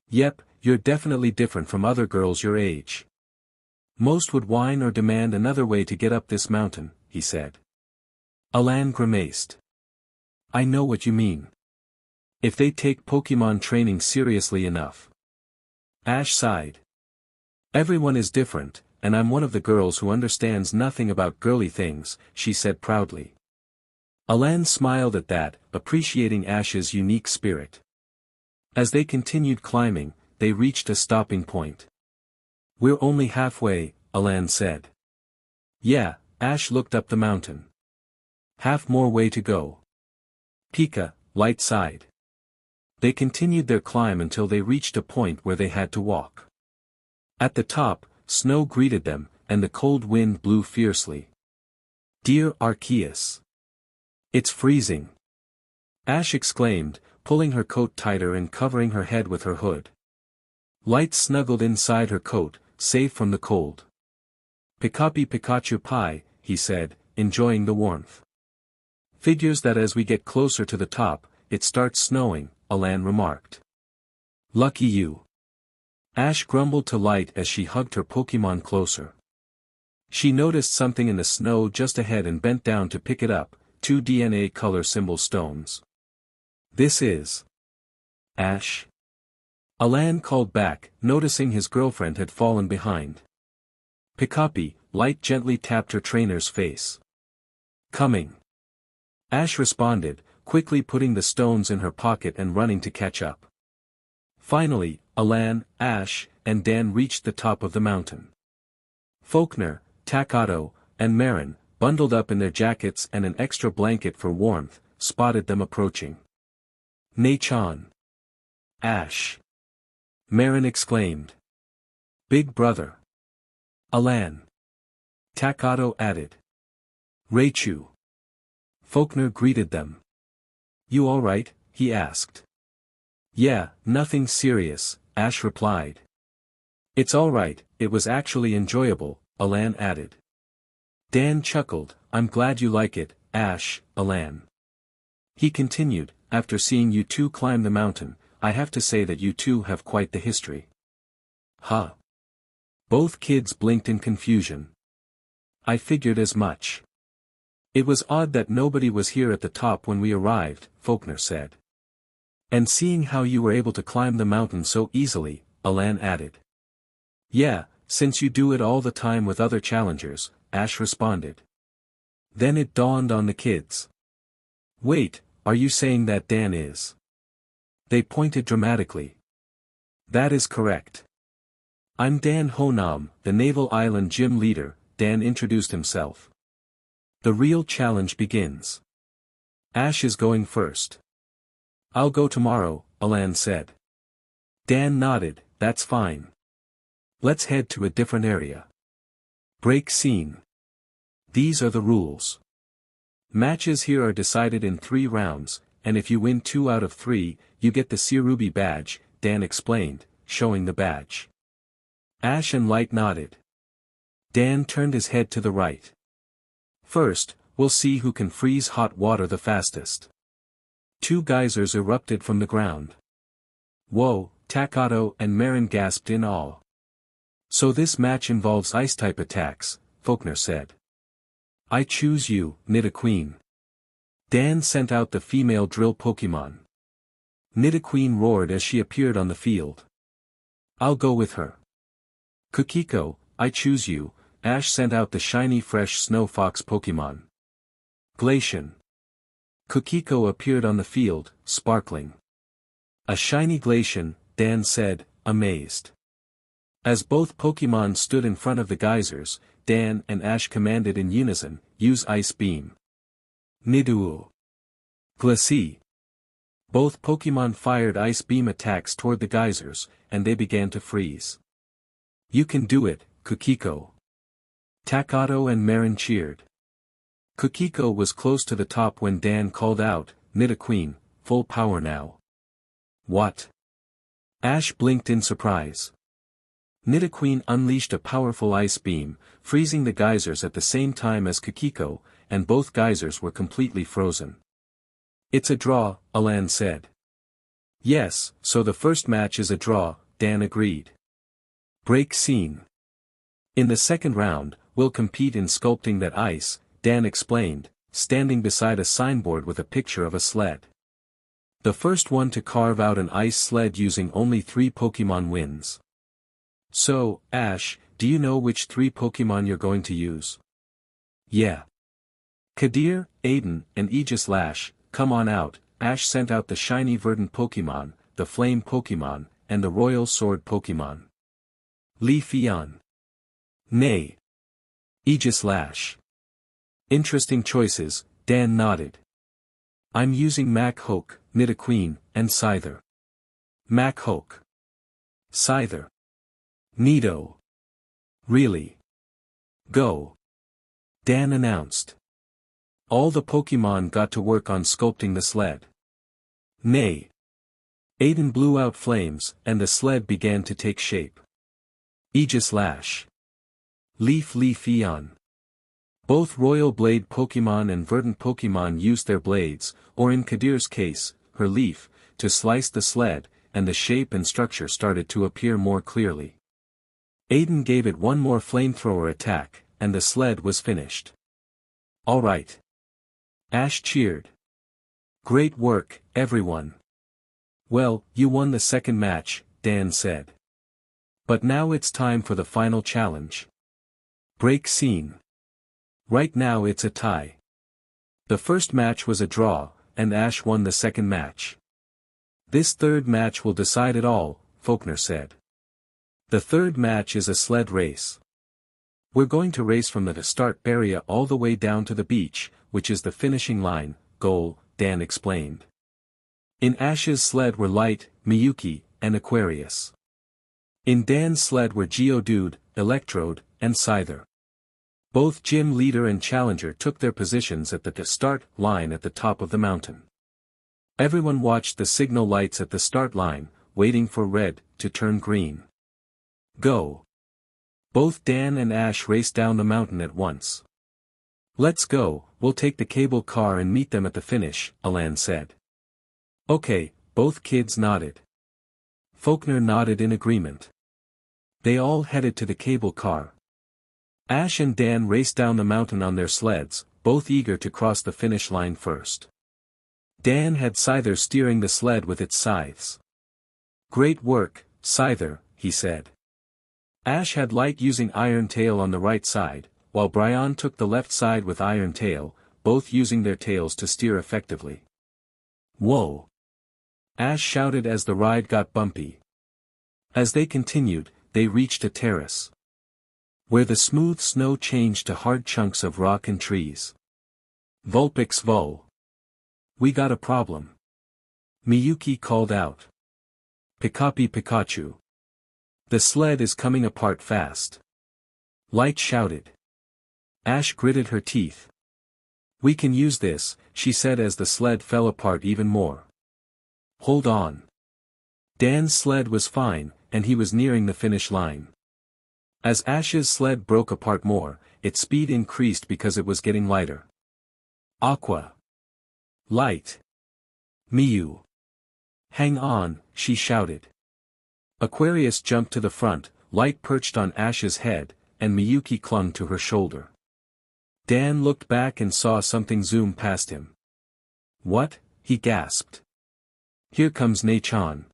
"Yep, you're definitely different from other girls your age. Most would whine or demand another way to get up this mountain," he said. Alan grimaced. "I know what you mean. If they take Pokémon training seriously enough." Ash sighed. "Everyone is different, and I'm one of the girls who understands nothing about girly things," she said proudly. Alan smiled at that, appreciating Ash's unique spirit. As they continued climbing, they reached a stopping point. "We're only halfway," Alan said. "Yeah," Ash looked up the mountain. "Half more way to go." Pika, Light sighed. They continued their climb until they reached a point where they had to walk. At the top, snow greeted them, and the cold wind blew fiercely. "Dear Arceus! It's freezing!" Ash exclaimed, pulling her coat tighter and covering her head with her hood. Light snuggled inside her coat, safe from the cold. "Pikapi Pikachu Pi," he said, enjoying the warmth. "Figures that as we get closer to the top, it starts snowing," Alan remarked. "Lucky you." Ash grumbled to Light as she hugged her Pokémon closer. She noticed something in the snow just ahead and bent down to pick it up, 2 DNA color symbol stones. "This is Ash?" Alan called back, noticing his girlfriend had fallen behind. "Pikapi," Light gently tapped her trainer's face. "Coming." Ash responded, quickly putting the stones in her pocket and running to catch up. Finally, Alan, Ash, and Dan reached the top of the mountain. Faulkner, Takato, and Marin, bundled up in their jackets and an extra blanket for warmth, spotted them approaching. "Nei-chan." "Ash!" Marin exclaimed. "Big brother." "Alan." Takato added. "Raichu." Faulkner greeted them. "You alright?" he asked. "Yeah, nothing serious," Ash replied. "It's alright, it was actually enjoyable," Alan added. Dan chuckled, "I'm glad you like it, Ash, Alan." He continued, "After seeing you two climb the mountain, I have to say that you two have quite the history." "Huh?" Both kids blinked in confusion. "I figured as much. It was odd that nobody was here at the top when we arrived," Faulkner said. "And seeing how you were able to climb the mountain so easily," Alan added. "Yeah, since you do it all the time with other challengers," Ash responded. Then it dawned on the kids. "Wait, are you saying that Dan is?" They pointed dramatically. "That is correct. I'm Dan Honam, the Naval Island gym leader," Dan introduced himself. "The real challenge begins. Ash is going first." "I'll go tomorrow," Alan said. Dan nodded, "That's fine. Let's head to a different area." Break scene. These are the rules. Matches here are decided in 3 rounds, and if you win 2 out of 3, you get the Cerubi badge, Dan explained, showing the badge. Ash and Light nodded. Dan turned his head to the right. "First, we'll see who can freeze hot water the fastest." Two geysers erupted from the ground. Whoa, Takato and Marin gasped in awe. So this match involves ice-type attacks, Faulkner said. I choose you, Nidoqueen. Dan sent out the female drill Pokémon. Nidoqueen roared as she appeared on the field. I'll go with her. Kukiko, I choose you, Ash sent out the shiny fresh Snow Fox Pokémon. Glacian. Kukiko appeared on the field, sparkling. A shiny Glacian, Dan said, amazed. As both Pokémon stood in front of the geysers, Dan and Ash commanded in unison, use Ice Beam. Nidoul. Glacie. Both Pokémon fired Ice Beam attacks toward the geysers, and they began to freeze. You can do it, Kukiko. Takato and Marin cheered. Kukiko was close to the top when Dan called out, Nidoqueen, full power now. What? Ash blinked in surprise. Nidoqueen unleashed a powerful ice beam, freezing the geysers at the same time as Kukiko, and both geysers were completely frozen. It's a draw, Alan said. Yes, so the first match is a draw, Dan agreed. Break scene. In the second round, we'll compete in sculpting that ice, Dan explained, standing beside a signboard with a picture of a sled. The first one to carve out an ice sled using only 3 Pokémon wins. So, Ash, do you know which 3 Pokémon you're going to use? Yeah. Kadir, Aiden, and Aegislash, come on out. Ash sent out the shiny verdant Pokémon, the flame Pokémon, and the royal sword Pokémon. Leafeon. Nay. Aegislash. Interesting choices, Dan nodded. I'm using Mach-Hoke, Nidoqueen, and Scyther. Mach-Hoke. Scyther. Nido. Really? Go. Dan announced. All the Pokémon got to work on sculpting the sled. Nay. Aiden blew out flames, and the sled began to take shape. Aegislash. Leafeon. Both Royal Blade Pokémon and Verdant Pokémon used their blades, or in Kadir's case, her leaf, to slice the sled, and the shape and structure started to appear more clearly. Aiden gave it one more flamethrower attack, and the sled was finished. All right. Ash cheered. Great work, everyone. Well, you won the second match, Dan said. But now it's time for the final challenge. Break scene. Right now it's a tie. The first match was a draw, and Ash won the second match. This third match will decide it all, Faulkner said. The third match is a sled race. We're going to race from the start area all the way down to the beach, which is the finishing line, goal, Dan explained. In Ash's sled were Light, Miyuki, and Aquarius. In Dan's sled were Geodude, Electrode, and Scyther. Both gym leader and challenger took their positions at the start line at the top of the mountain. Everyone watched the signal lights at the start line, waiting for red to turn green. Go. Both Dan and Ash raced down the mountain at once. Let's go, we'll take the cable car and meet them at the finish, Alan said. Okay, both kids nodded. Faulkner nodded in agreement. They all headed to the cable car. Ash and Dan raced down the mountain on their sleds, both eager to cross the finish line first. Dan had Scyther steering the sled with its scythes. Great work, Scyther, he said. Ash had Light using Iron Tail on the right side, while Bryan took the left side with Iron Tail, both using their tails to steer effectively. Whoa! Ash shouted as the ride got bumpy. As they continued, they reached a terrace, where the smooth snow changed to hard chunks of rock and trees. Vulpix Vul. We got a problem. Miyuki called out. Pikapi Pikachu. The sled is coming apart fast. Light shouted. Ash gritted her teeth. We can use this, she said as the sled fell apart even more. Hold on. Dan's sled was fine, and he was nearing the finish line. As Ash's sled broke apart more, its speed increased because it was getting lighter. Aqua. Light. Miyu. Hang on, she shouted. Aquarius jumped to the front, light perched on Ash's head, and Miyuki clung to her shoulder. Dan looked back and saw something zoom past him. What? He gasped. Here comes Ne-chan.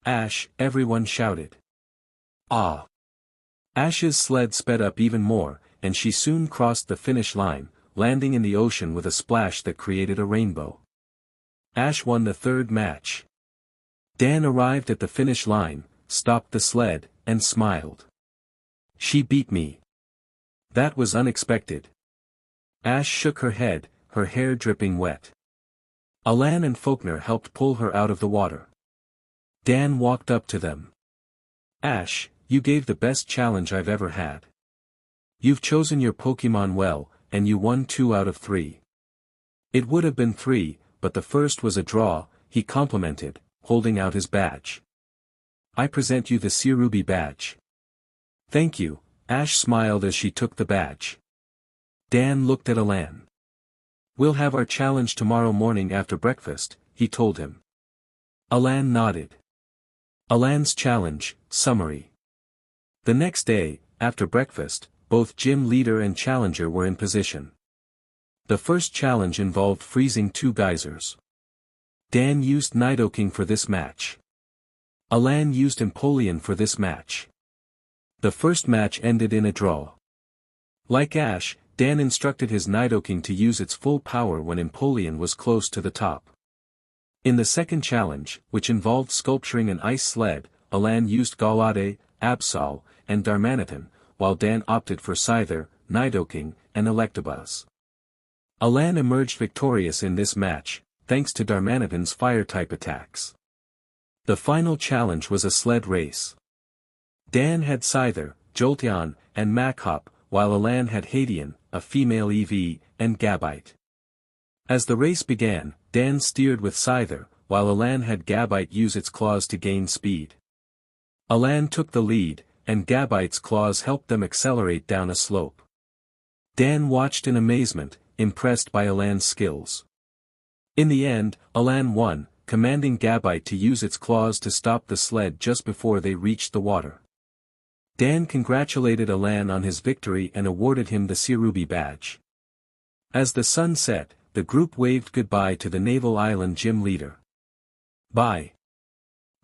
Ash, everyone shouted. Ah! Ash's sled sped up even more, and she soon crossed the finish line, landing in the ocean with a splash that created a rainbow. Ash won the third match. Dan arrived at the finish line, stopped the sled, and smiled. She beat me. That was unexpected. Ash shook her head, her hair dripping wet. Alan and Faulkner helped pull her out of the water. Dan walked up to them. Ash, you gave the best challenge I've ever had. You've chosen your Pokémon well, and you won 2 out of 3. It would have been 3, but the first was a draw, he complimented, holding out his badge. I present you the Cerubi badge. Thank you, Ash smiled as she took the badge. Dan looked at Alan. We'll have our challenge tomorrow morning after breakfast, he told him. Alan nodded. Alan's challenge, summary. The next day, after breakfast, both gym leader and challenger were in position. The first challenge involved freezing 2 geysers. Dan used Nidoking for this match. Alan used Empoleon for this match. The first match ended in a draw. Like Ash, Dan instructed his Nidoking to use its full power when Empoleon was close to the top. In the second challenge, which involved sculpturing an ice sled, Alan used Galade, Absol, and Darmanitan, while Dan opted for Scyther, Nidoking, and Electabuzz. Alan emerged victorious in this match, thanks to Darmanitan's fire-type attacks. The final challenge was a sled race. Dan had Scyther, Jolteon, and Machop, while Alan had Hadian, a female EV, and Gabite. As the race began, Dan steered with Scyther, while Alan had Gabite use its claws to gain speed. Alan took the lead, and Gabite's claws helped them accelerate down a slope. Dan watched in amazement, impressed by Alan's skills. In the end, Alan won, commanding Gabite to use its claws to stop the sled just before they reached the water. Dan congratulated Alan on his victory and awarded him the Cerubi badge. As the sun set, the group waved goodbye to the Naval Island gym leader. Bye.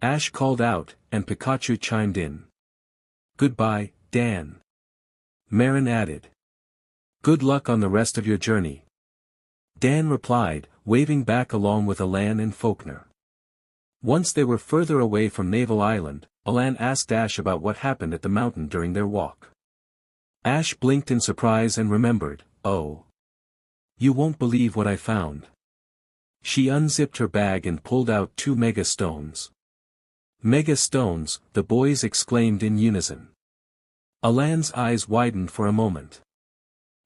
Ash called out, and Pikachu chimed in. Goodbye, Dan. Marin added. Good luck on the rest of your journey. Dan replied, waving back along with Alan and Faulkner. Once they were further away from Naval Island, Alan asked Ash about what happened at the mountain during their walk. Ash blinked in surprise and remembered, oh. You won't believe what I found. She unzipped her bag and pulled out 2 mega stones. Mega stones, the boys exclaimed in unison. Alan's eyes widened for a moment.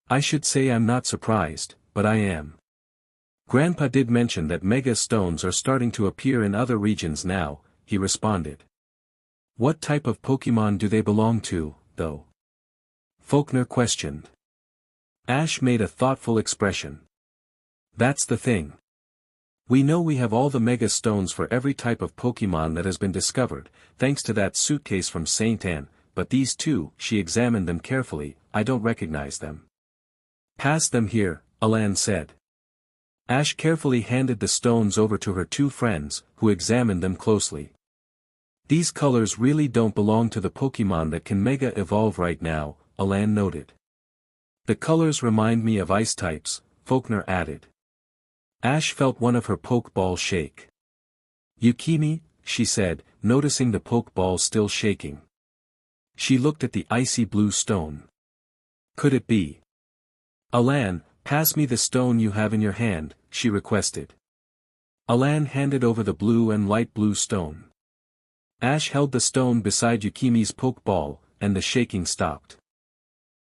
I should say I'm not surprised, but I am. Grandpa did mention that mega stones are starting to appear in other regions now, he responded. What type of Pokémon do they belong to, though? Faulkner questioned. Ash made a thoughtful expression. That's the thing. We know we have all the mega stones for every type of Pokémon that has been discovered, thanks to that suitcase from Saint Anne, but these 2, she examined them carefully, I don't recognize them. Pass them here, Alan said. Ash carefully handed the stones over to her 2 friends, who examined them closely. These colors really don't belong to the Pokémon that can mega evolve right now, Alan noted. The colors remind me of ice types, Faulkner added. Ash felt one of her Pokeball shake. Yukimi, she said, noticing the Pokeball still shaking. She looked at the icy blue stone. Could it be? Alan, pass me the stone you have in your hand, she requested. Alan handed over the blue and light blue stone. Ash held the stone beside Yukimi's Pokeball, and the shaking stopped.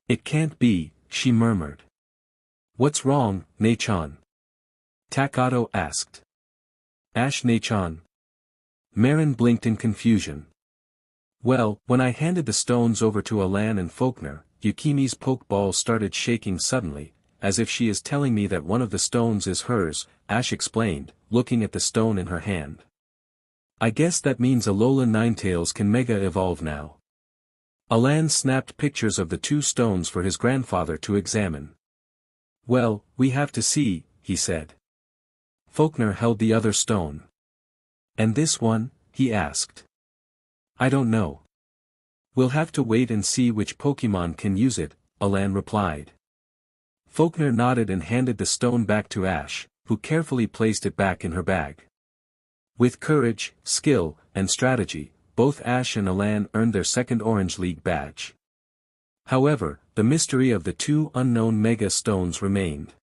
It can't be, she murmured. What's wrong, Ne-chan? Takato asked. Ash Ne-chan. Marin blinked in confusion. Well, when I handed the stones over to Alan and Faulkner, Yukimi's Pokeball started shaking suddenly, as if she is telling me that one of the stones is hers, Ash explained, looking at the stone in her hand. I guess that means Alolan Ninetales can Mega Evolve now. Alan snapped pictures of the two stones for his grandfather to examine. Well, we have to see, he said. Faulkner held the other stone. And this one? He asked. I don't know. We'll have to wait and see which Pokémon can use it, Alan replied. Faulkner nodded and handed the stone back to Ash, who carefully placed it back in her bag. With courage, skill, and strategy, both Ash and Alan earned their second Orange League badge. However, the mystery of the two unknown Mega Stones remained.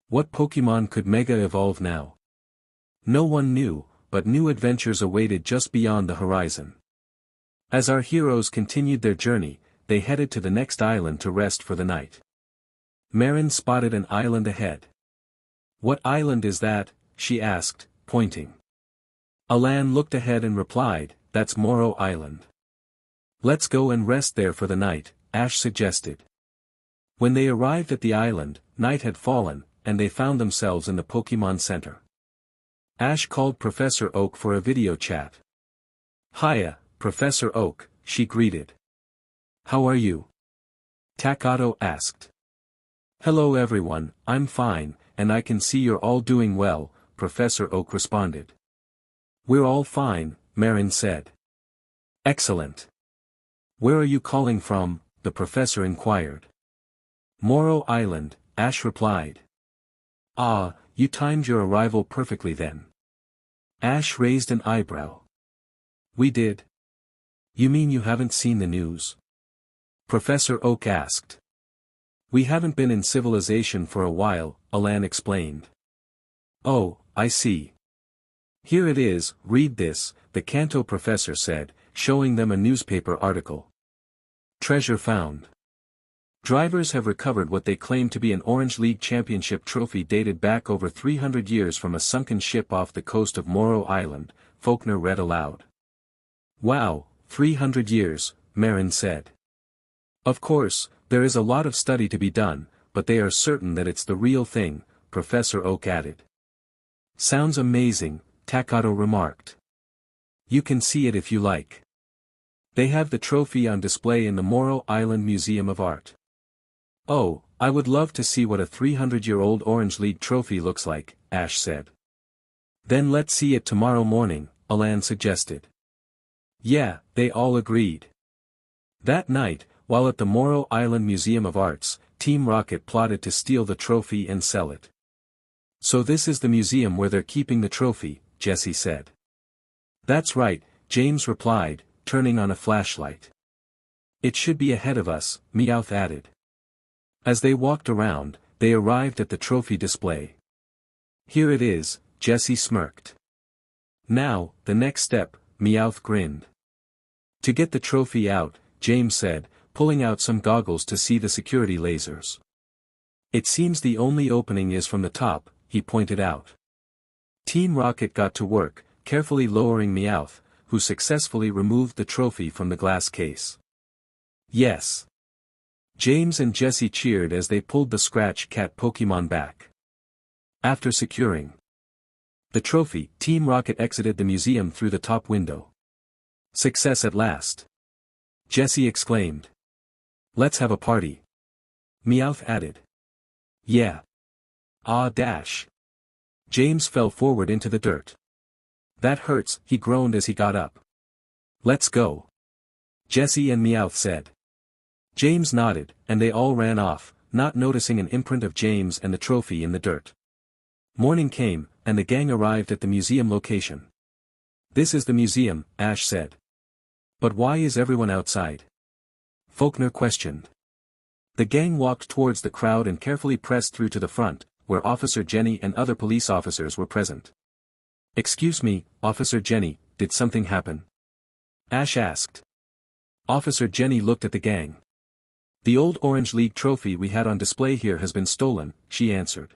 What Pokémon could Mega Evolve now? No one knew, but new adventures awaited just beyond the horizon. As our heroes continued their journey, they headed to the next island to rest for the night. Marin spotted an island ahead. What island is that? She asked, pointing. Alan looked ahead and replied, that's Morrow Island. Let's go and rest there for the night, Ash suggested. When they arrived at the island, night had fallen, and they found themselves in the Pokémon Center. Ash called Professor Oak for a video chat. Hiya, Professor Oak, she greeted. How are you? Takato asked. Hello everyone, I'm fine, and I can see you're all doing well, Professor Oak responded. We're all fine, Marin said. Excellent. Where are you calling from? The professor inquired. Morrow Island, Ash replied. Ah, you timed your arrival perfectly then. Ash raised an eyebrow. We did. You mean you haven't seen the news? Professor Oak asked. We haven't been in civilization for a while, Alan explained. Oh, I see. Here it is, read this, the Kanto professor said, showing them a newspaper article. Treasure found. Drivers have recovered what they claim to be an Orange League Championship trophy dated back over 300 years from a sunken ship off the coast of Morrow Island, Faulkner read aloud. Wow, 300 years, Marin said. Of course, there is a lot of study to be done, but they are certain that it's the real thing, Professor Oak added. Sounds amazing, Takato remarked. You can see it if you like. They have the trophy on display in the Morrow Island Museum of Art. Oh, I would love to see what a 300-year-old Orange League trophy looks like, Ash said. Then let's see it tomorrow morning, Alan suggested. Yeah, they all agreed. That night, while at the Morrow Island Museum of Arts, Team Rocket plotted to steal the trophy and sell it. So this is the museum where they're keeping the trophy, Jesse said. That's right, James replied, turning on a flashlight. It should be ahead of us, Meowth added. As they walked around, they arrived at the trophy display. Here it is, Jesse smirked. Now, the next step, Meowth grinned. To get the trophy out, James said, pulling out some goggles to see the security lasers. It seems the only opening is from the top, he pointed out. Team Rocket got to work, carefully lowering Meowth, who successfully removed the trophy from the glass case. Yes. James and Jesse cheered as they pulled the Scratch Cat Pokémon back. After securing the trophy, Team Rocket exited the museum through the top window. Success at last. Jesse exclaimed. Let's have a party. Meowth added. Yeah. Ah dash. James fell forward into the dirt. That hurts, he groaned as he got up. Let's go. Jesse and Meowth said. James nodded, and they all ran off, not noticing an imprint of James and the trophy in the dirt. Morning came, and the gang arrived at the museum location. This is the museum, Ash said. But why is everyone outside? Faulkner questioned. The gang walked towards the crowd and carefully pressed through to the front, where Officer Jenny and other police officers were present. Excuse me, Officer Jenny, did something happen? Ash asked. Officer Jenny looked at the gang. The old Orange League trophy we had on display here has been stolen, she answered.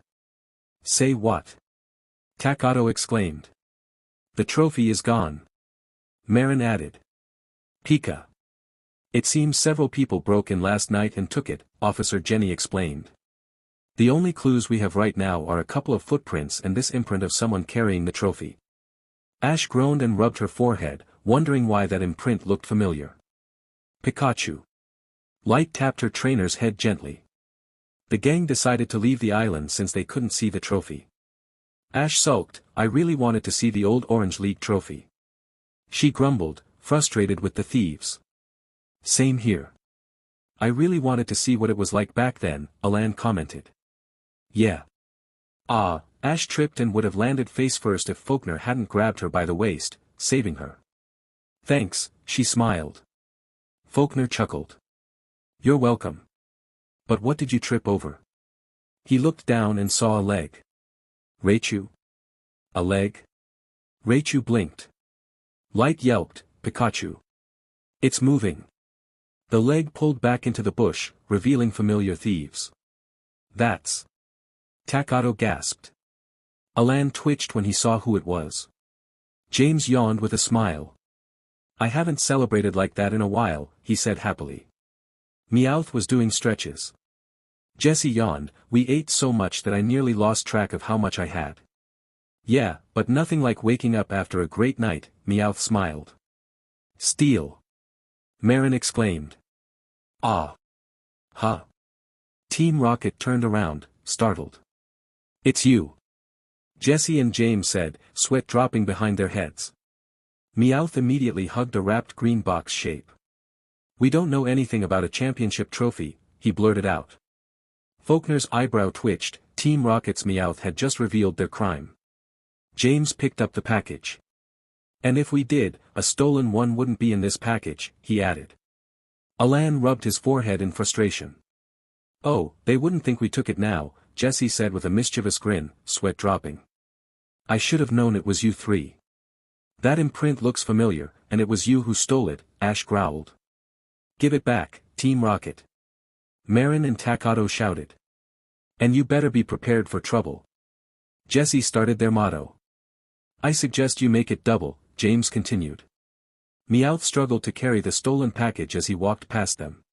Say what? Takato exclaimed. The trophy is gone. Marin added. Pika. It seems several people broke in last night and took it, Officer Jenny explained. The only clues we have right now are a couple of footprints and this imprint of someone carrying the trophy. Ash groaned and rubbed her forehead, wondering why that imprint looked familiar. Pikachu. Light tapped her trainer's head gently. The gang decided to leave the island since they couldn't see the trophy. Ash sulked, I really wanted to see the old Orange League trophy. She grumbled, frustrated with the thieves. Same here. I really wanted to see what it was like back then, Alan commented. Yeah. Ash tripped and would have landed face first if Faulkner hadn't grabbed her by the waist, saving her. Thanks, she smiled. Faulkner chuckled. You're welcome. But what did you trip over? He looked down and saw a leg. Raichu? A leg? Raichu blinked. Light yelped, Pikachu. It's moving. The leg pulled back into the bush, revealing familiar thieves. That's. Takato gasped. Alan twitched when he saw who it was. James yawned with a smile. I haven't celebrated like that in a while, he said happily. Meowth was doing stretches. Jessie yawned, we ate so much that I nearly lost track of how much I had. Yeah, but nothing like waking up after a great night, Meowth smiled. Steal. Marin exclaimed. Ah. Huh. Team Rocket turned around, startled. It's you. Jessie and James said, sweat dropping behind their heads. Meowth immediately hugged a wrapped green box shape. We don't know anything about a championship trophy, he blurted out. Faulkner's eyebrow twitched, Team Rocket's Meowth had just revealed their crime. James picked up the package. And if we did, a stolen one wouldn't be in this package, he added. Alan rubbed his forehead in frustration. Oh, they wouldn't think we took it now, Jessie said with a mischievous grin, sweat dropping. I should have known it was you three. That imprint looks familiar, and it was you who stole it, Ash growled. Give it back, Team Rocket. Marin and Takato shouted. And you better be prepared for trouble. Jessie started their motto. I suggest you make it double, James continued. Meowth struggled to carry the stolen package as he walked past them.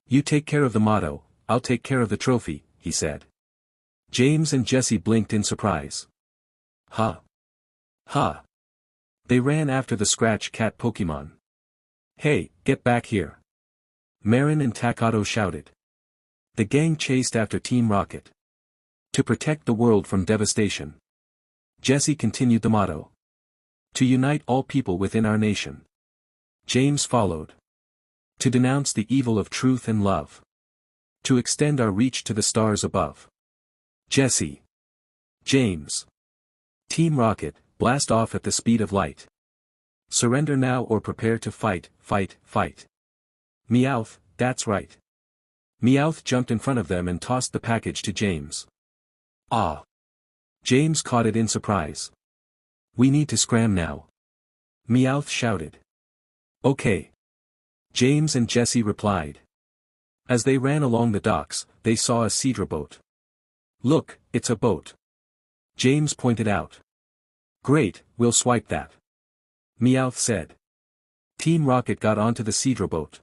You take care of the motto, I'll take care of the trophy, he said. James and Jessie blinked in surprise. Huh. Huh. They ran after the Scratch Cat Pokémon. Hey, get back here. Marin and Takato shouted. The gang chased after Team Rocket. To protect the world from devastation. Jessie continued the motto. To unite all people within our nation. James followed. To denounce the evil of truth and love. To extend our reach to the stars above. Jessie. James. Team Rocket, blast off at the speed of light. Surrender now or prepare to fight, fight, fight. Meowth, that's right. Meowth jumped in front of them and tossed the package to James. Ah. James caught it in surprise. We need to scram now. Meowth shouted. Okay. James and Jessie replied. As they ran along the docks, they saw a Seadra boat. Look, it's a boat. James pointed out. Great, we'll swipe that. Meowth said. Team Rocket got onto the Seadra boat.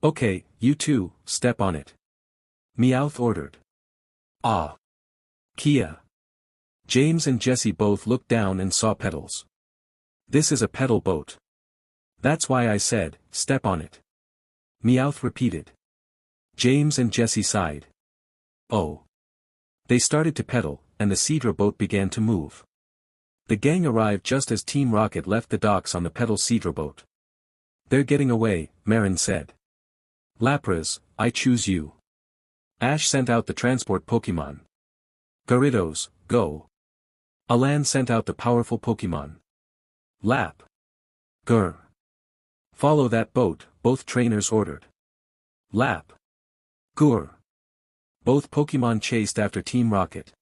Okay, you two, step on it. Meowth ordered. Ah. Kia. James and Jessie both looked down and saw pedals. This is a pedal boat. That's why I said, step on it. Meowth repeated. James and Jessie sighed. Oh. They started to pedal, and the Seadra boat began to move. The gang arrived just as Team Rocket left the docks on the pedal Seadra boat. They're getting away, Marin said. Lapras, I choose you. Ash sent out the transport Pokémon. Gyarados, go. Alan sent out the powerful Pokémon. Lap. Gur. Follow that boat, both trainers ordered. Lap. Gur. Both Pokémon chased after Team Rocket.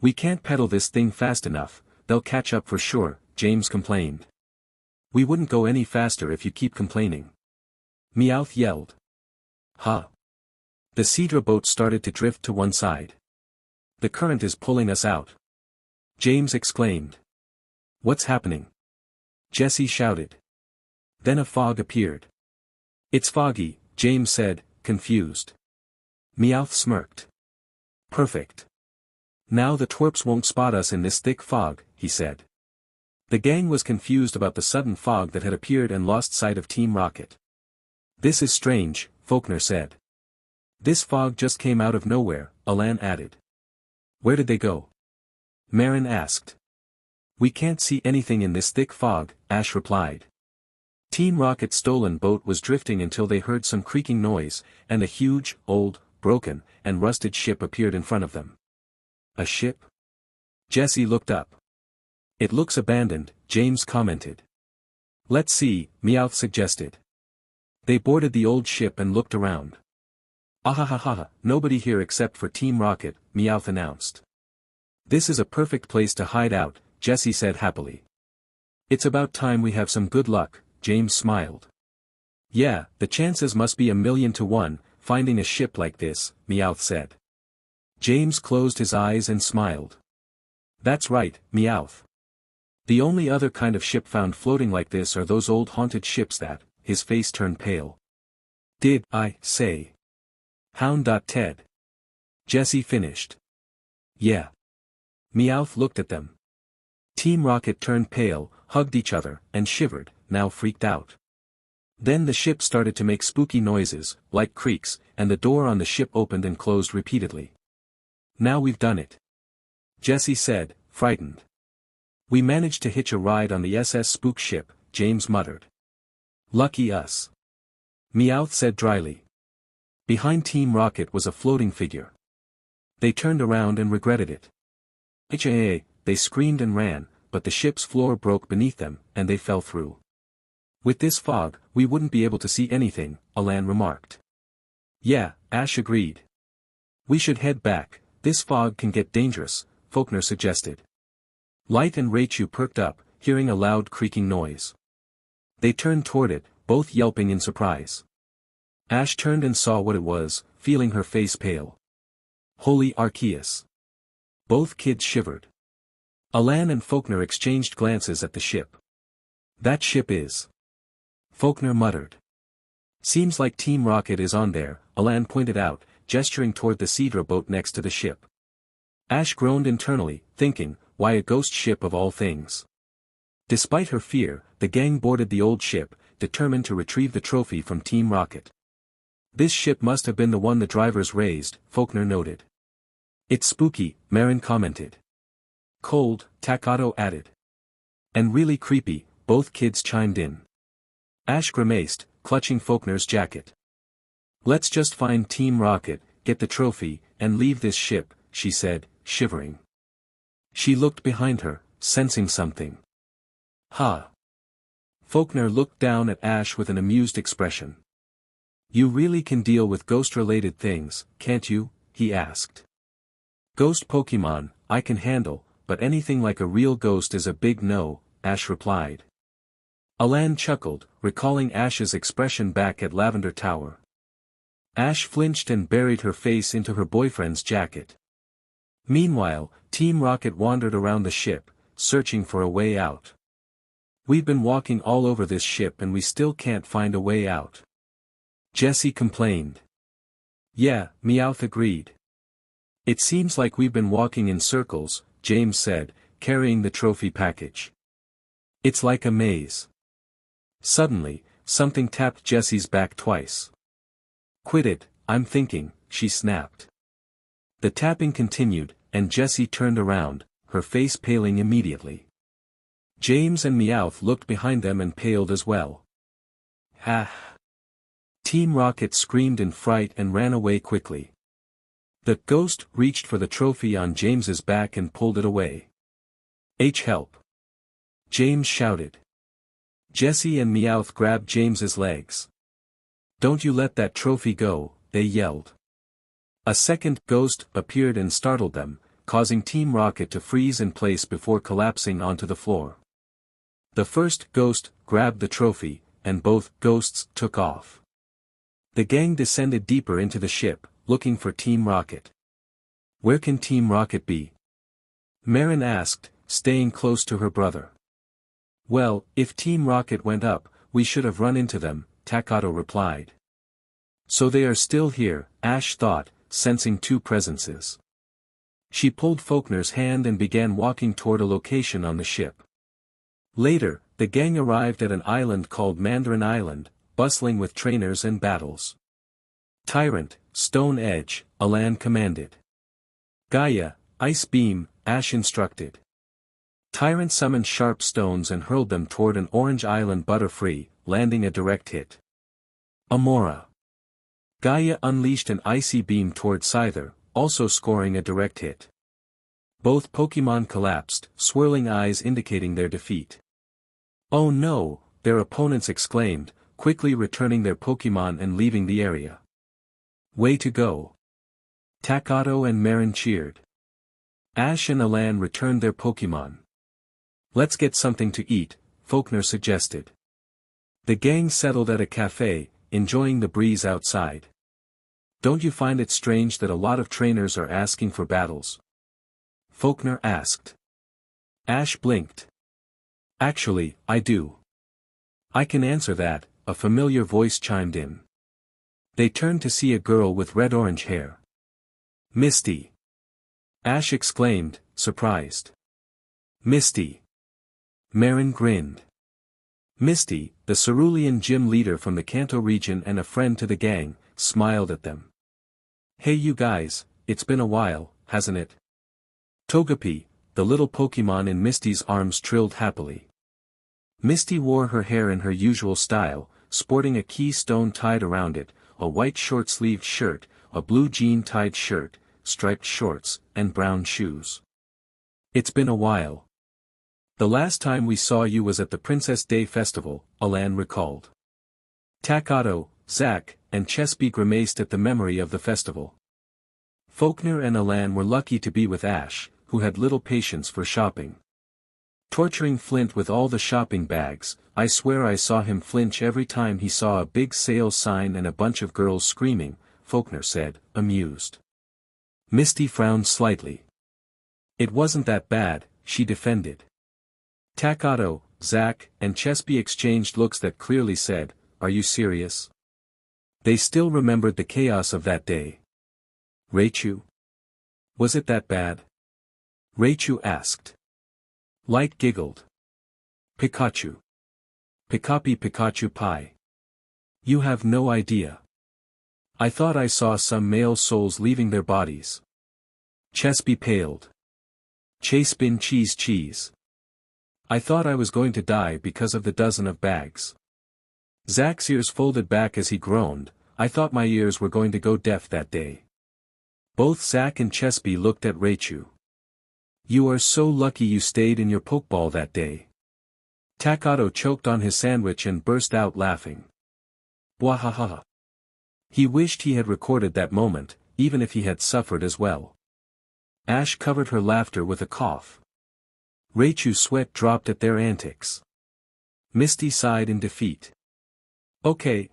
We can't pedal this thing fast enough, they'll catch up for sure, James complained. We wouldn't go any faster if you keep complaining. Meowth yelled. Huh. The Seadra boat started to drift to one side. The current is pulling us out. James exclaimed. What's happening? Jessie shouted. Then a fog appeared. It's foggy, James said, confused. Meowth smirked. Perfect. Now the twerps won't spot us in this thick fog, he said. The gang was confused about the sudden fog that had appeared and lost sight of Team Rocket. This is strange, Faulkner said. This fog just came out of nowhere, Alan added. Where did they go? Marin asked. We can't see anything in this thick fog, Ash replied. Team Rocket's stolen boat was drifting until they heard some creaking noise, and a huge, old, broken, and rusted ship appeared in front of them. A ship? Jesse looked up. It looks abandoned, James commented. Let's see, Meowth suggested. They boarded the old ship and looked around. Ahahaha, nobody here except for Team Rocket, Meowth announced. This is a perfect place to hide out, Jesse said happily. It's about time we have some good luck, James smiled. Yeah, the chances must be 1,000,000 to 1, finding a ship like this, Meowth said. James closed his eyes and smiled. That's right, Meowth. The only other kind of ship found floating like this are those old haunted ships that, his face turned pale. Did I say? Hound. Ted. Jesse finished. Yeah. Meowth looked at them. Team Rocket turned pale, hugged each other, and shivered, now freaked out. Then the ship started to make spooky noises, like creaks, and the door on the ship opened and closed repeatedly. Now we've done it. Jesse said, frightened. We managed to hitch a ride on the SS Spook ship, James muttered. Lucky us. Meowth said dryly. Behind Team Rocket was a floating figure. They turned around and regretted it. They screamed and ran, but the ship's floor broke beneath them, and they fell through. With this fog, we wouldn't be able to see anything, Alan remarked. Yeah, Ash agreed. We should head back, this fog can get dangerous, Faulkner suggested. Light and Raichu perked up, hearing a loud creaking noise. They turned toward it, both yelping in surprise. Ash turned and saw what it was, feeling her face pale. Holy Arceus. Both kids shivered. Alan and Faulkner exchanged glances at the ship. That ship is. Faulkner muttered. Seems like Team Rocket is on there, Alan pointed out, gesturing toward the Cedra boat next to the ship. Ash groaned internally, thinking, why a ghost ship of all things? Despite her fear, the gang boarded the old ship, determined to retrieve the trophy from Team Rocket. This ship must have been the one the drivers raised, Faulkner noted. It's spooky, Marin commented. Cold, Takato added. And really creepy, both kids chimed in. Ash grimaced, clutching Faulkner's jacket. Let's just find Team Rocket, get the trophy, and leave this ship, she said, shivering. She looked behind her, sensing something. Ha! Faulkner looked down at Ash with an amused expression. You really can deal with ghost-related things, can't you? He asked. Ghost Pokémon, I can handle, but anything like a real ghost is a big no, Ash replied. Alan chuckled, recalling Ash's expression back at Lavender Tower. Ash flinched and buried her face into her boyfriend's jacket. Meanwhile, Team Rocket wandered around the ship, searching for a way out. We've been walking all over this ship and we still can't find a way out. Jesse complained. Yeah, Meowth agreed. It seems like we've been walking in circles, James said, carrying the trophy package. It's like a maze. Suddenly, something tapped Jesse's back twice. Quit it, I'm thinking, she snapped. The tapping continued, and Jessie turned around, her face paling immediately. James and Meowth looked behind them and paled as well. Ha! Team Rocket screamed in fright and ran away quickly. The ghost reached for the trophy on James's back and pulled it away. Help! James shouted. Jessie and Meowth grabbed James's legs. Don't you let that trophy go, they yelled. A second ghost appeared and startled them, causing Team Rocket to freeze in place before collapsing onto the floor. The first ghost grabbed the trophy, and both ghosts took off. The gang descended deeper into the ship, looking for Team Rocket. Where can Team Rocket be? Marin asked, staying close to her brother. Well, if Team Rocket went up, we should have run into them, Takato replied. So they are still here, Ash thought, sensing two presences. She pulled Faulkner's hand and began walking toward a location on the ship. Later, the gang arrived at an island called Mandarin Island, bustling with trainers and battles. Tyrant, Stone Edge, Alan commanded. Gaia, Ice Beam, Ash instructed. Tyrant summoned sharp stones and hurled them toward an orange island Butterfree, landing a direct hit. Amora. Gaia unleashed an icy beam toward Scyther, also scoring a direct hit. Both Pokémon collapsed, swirling eyes indicating their defeat. Oh no, their opponents exclaimed, quickly returning their Pokémon and leaving the area. Way to go. Takato and Marin cheered. Ash and Alan returned their Pokémon. Let's get something to eat, Faulkner suggested. The gang settled at a cafe, enjoying the breeze outside. Don't you find it strange that a lot of trainers are asking for battles? Faulkner asked. Ash blinked. Actually, I do. I can answer that, a familiar voice chimed in. They turned to see a girl with red-orange hair. Misty. Ash exclaimed, surprised. Misty. Marin grinned. Misty, the Cerulean gym leader from the Kanto region and a friend to the gang, smiled at them. Hey you guys, it's been a while, hasn't it? Togepi, the little Pokémon in Misty's arms trilled happily. Misty wore her hair in her usual style, sporting a keystone tied around it, a white short-sleeved shirt, a blue jean-tied shirt, striped shorts, and brown shoes. It's been a while. The last time we saw you was at the Princess Day Festival, Alan recalled. Takato, Zack, and Chespy grimaced at the memory of the festival. Faulkner and Alan were lucky to be with Ash, who had little patience for shopping. Torturing Flint with all the shopping bags, I swear I saw him flinch every time he saw a big sale sign and a bunch of girls screaming, Faulkner said, amused. Misty frowned slightly. It wasn't that bad, she defended. Takato, Zack, and Chespy exchanged looks that clearly said, are you serious? They still remembered the chaos of that day. Raichu? Was it that bad? Raichu asked. Light giggled. Pikachu. Pikachu pie. You have no idea. I thought I saw some male souls leaving their bodies. Chespy paled. Chase bin cheese. I thought I was going to die because of the dozen of bags. Zack's ears folded back as he groaned, I thought my ears were going to go deaf that day. Both Zack and Chespy looked at Raichu. You are so lucky you stayed in your Pokeball that day. Takato choked on his sandwich and burst out laughing. Wahaha. He wished he had recorded that moment, even if he had suffered as well. Ash covered her laughter with a cough. Raichu's sweat dropped at their antics. Misty sighed in defeat. Okay,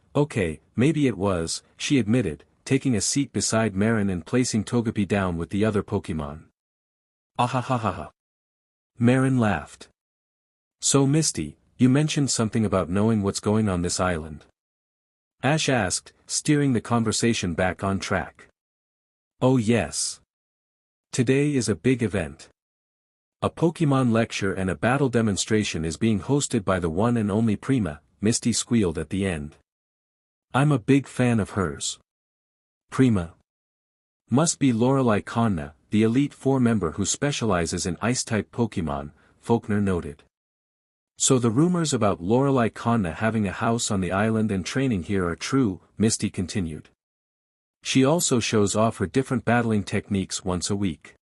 maybe it was, she admitted, taking a seat beside Marin and placing Togepi down with the other Pokémon. Ahahaha. Marin laughed. So Misty, you mentioned something about knowing what's going on this island. Ash asked, steering the conversation back on track. Oh yes. Today is a big event. A Pokémon lecture and a battle demonstration is being hosted by the one and only Prima, Misty squealed at the end. I'm a big fan of hers. Prima. Must be Lorelei Konna, the Elite Four member who specializes in Ice-type Pokémon, Faulkner noted. So the rumors about Lorelei Konna having a house on the island and training here are true, Misty continued. She also shows off her different battling techniques once a week.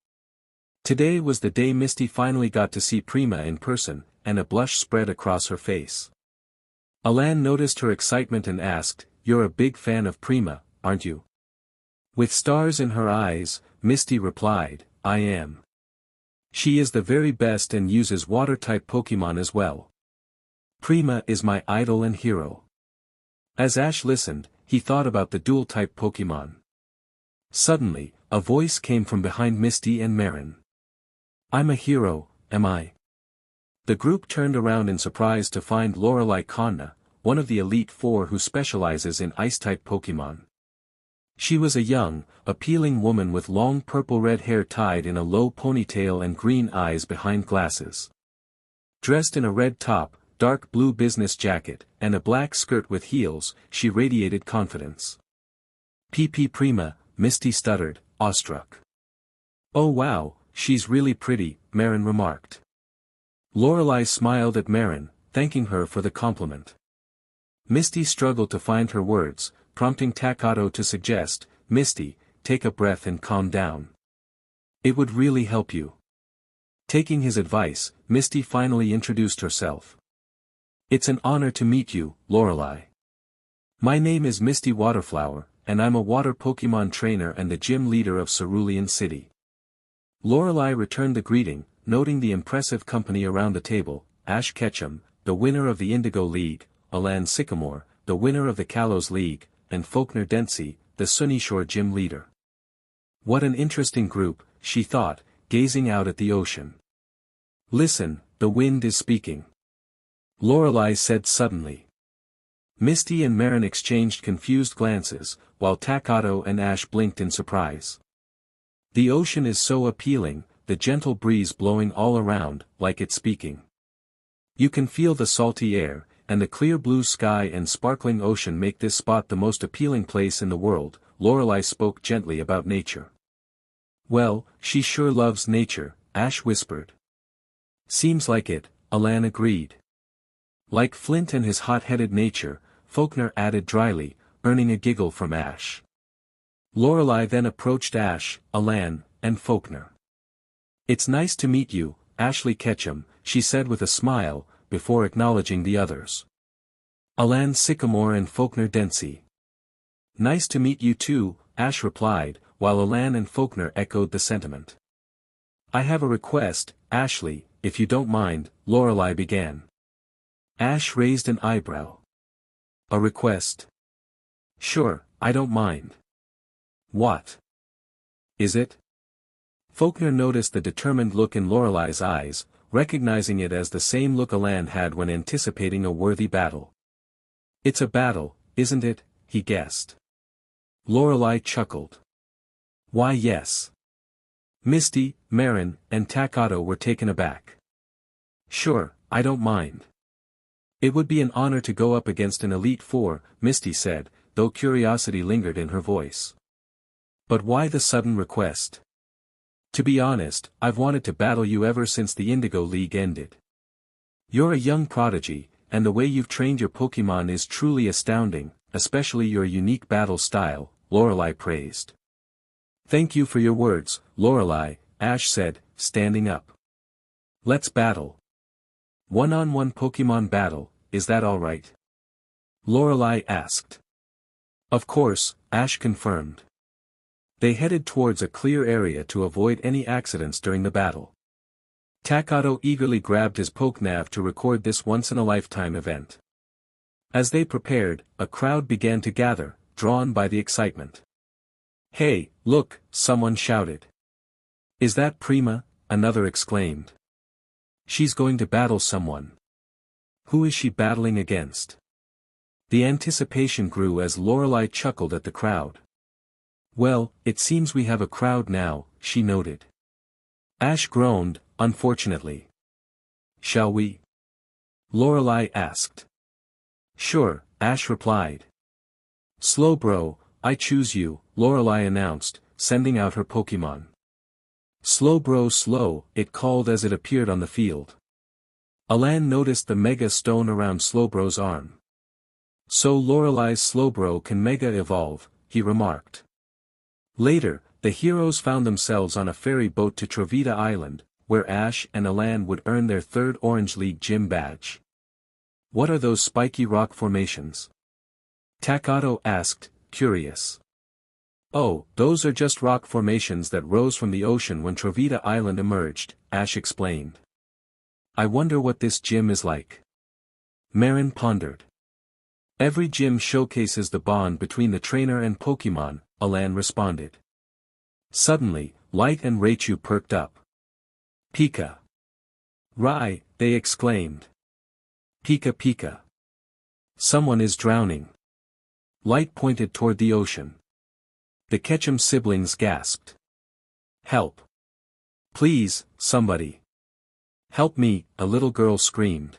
Today was the day Misty finally got to see Prima in person, and a blush spread across her face. Alan noticed her excitement and asked, You're a big fan of Prima, aren't you? With stars in her eyes, Misty replied, I am. She is the very best and uses water-type Pokémon as well. Prima is my idol and hero. As Ash listened, he thought about the dual-type Pokémon. Suddenly, a voice came from behind Misty and Marin. I'm a hero, am I? The group turned around in surprise to find Lorelei Konna, one of the Elite Four who specializes in Ice-type Pokémon. She was a young, appealing woman with long purple-red hair tied in a low ponytail and green eyes behind glasses. Dressed in a red top, dark blue business jacket, and a black skirt with heels, she radiated confidence. "PP Prima," Misty stuttered, awestruck. "Oh wow, she's really pretty," Marin remarked. Lorelei smiled at Marin, thanking her for the compliment. Misty struggled to find her words, prompting Takato to suggest, "Misty, take a breath and calm down. It would really help you." Taking his advice, Misty finally introduced herself. "It's an honor to meet you, Lorelei. My name is Misty Waterflower, and I'm a water Pokémon trainer and the gym leader of Cerulean City." Lorelei returned the greeting, noting the impressive company around the table: Ash Ketchum, the winner of the Indigo League, Alan Sycamore, the winner of the Kalos League, and Faulkner Dempsey, the Sunnyshore's gym leader. What an interesting group, she thought, gazing out at the ocean. "Listen, the wind is speaking," Lorelei said suddenly. Misty and Marin exchanged confused glances, while Takato and Ash blinked in surprise. "The ocean is so appealing, the gentle breeze blowing all around, like it's speaking. You can feel the salty air, and the clear blue sky and sparkling ocean make this spot the most appealing place in the world." Lorelei spoke gently about nature. "Well, she sure loves nature," Ash whispered. "Seems like it," Alan agreed. "Like Flint and his hot-headed nature," Faulkner added dryly, earning a giggle from Ash. Lorelei then approached Ash, Alan, and Faulkner. "It's nice to meet you, Ashley Ketchum," she said with a smile, before acknowledging the others. "Alan Sycamore and Faulkner Dempsey." "Nice to meet you too," Ash replied, while Alan and Faulkner echoed the sentiment. "I have a request, Ashley, if you don't mind," Lorelei began. Ash raised an eyebrow. "A request? Sure, I don't mind. What is it?" Faulkner noticed the determined look in Lorelei's eyes, recognizing it as the same look Alan had when anticipating a worthy battle. "It's a battle, isn't it?" he guessed. Lorelei chuckled. "Why yes." Misty, Marin, and Takato were taken aback. "Sure, I don't mind. It would be an honor to go up against an Elite Four," Misty said, though curiosity lingered in her voice. "But why the sudden request?" "To be honest, I've wanted to battle you ever since the Indigo League ended. You're a young prodigy, and the way you've trained your Pokémon is truly astounding, especially your unique battle style," Lorelei praised. "Thank you for your words, Lorelei," Ash said, standing up. "Let's battle. One-on-one Pokémon battle, is that all right?" Lorelei asked. "Of course," Ash confirmed. They headed towards a clear area to avoid any accidents during the battle. Takato eagerly grabbed his Pokenav to record this once-in-a-lifetime event. As they prepared, a crowd began to gather, drawn by the excitement. "Hey, look," someone shouted. "Is that Prima?" another exclaimed. "She's going to battle someone. Who is she battling against?" The anticipation grew as Lorelei chuckled at the crowd. "Well, it seems we have a crowd now," she noted. Ash groaned, "Unfortunately." "Shall we?" Lorelei asked. "Sure," Ash replied. "Slowbro, I choose you," Lorelei announced, sending out her Pokémon. "Slowbro slow," it called as it appeared on the field. Alan noticed the Mega Stone around Slowbro's arm. "So Lorelei's Slowbro can Mega Evolve," he remarked. Later, the heroes found themselves on a ferry boat to Trovita Island, where Ash and Alan would earn their third Orange League gym badge. "What are those spiky rock formations?" Takato asked, curious. "Oh, those are just rock formations that rose from the ocean when Trovita Island emerged," Ash explained. "I wonder what this gym is like." Marin pondered. "Every gym showcases the bond between the trainer and Pokémon," Alan responded. Suddenly, Light and Raichu perked up. "Pika! Rai!" they exclaimed. "Pika Pika! Someone is drowning." Light pointed toward the ocean. The Ketchum siblings gasped. Help! Please, somebody! Help me, a little girl screamed.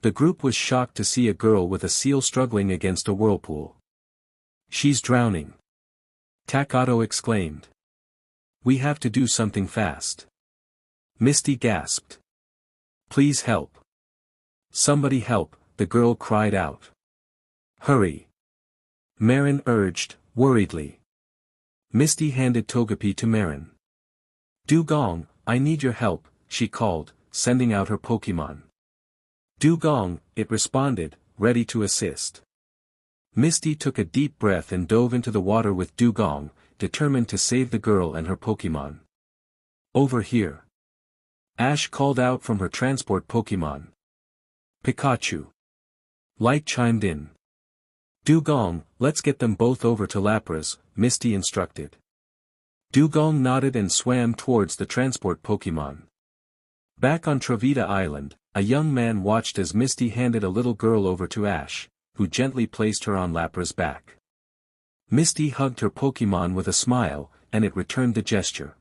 The group was shocked to see a girl with a seal struggling against a whirlpool. She's drowning! Takato exclaimed. We have to do something fast. Misty gasped. Please help! Somebody help, the girl cried out. Hurry! Marin urged, worriedly. Misty handed Togepi to Marin. Dugong, I need your help, she called, sending out her Pokémon. Dugong, it responded, ready to assist. Misty took a deep breath and dove into the water with Dugong, determined to save the girl and her Pokémon. Over here! Ash called out from her transport Pokémon. Pikachu! Light chimed in. Dugong, let's get them both over to Lapras, Misty instructed. Dugong nodded and swam towards the transport Pokémon. Back on Travita Island, a young man watched as Misty handed a little girl over to Ash, who gently placed her on Lapras' back. Misty hugged her Pokémon with a smile, and it returned the gesture.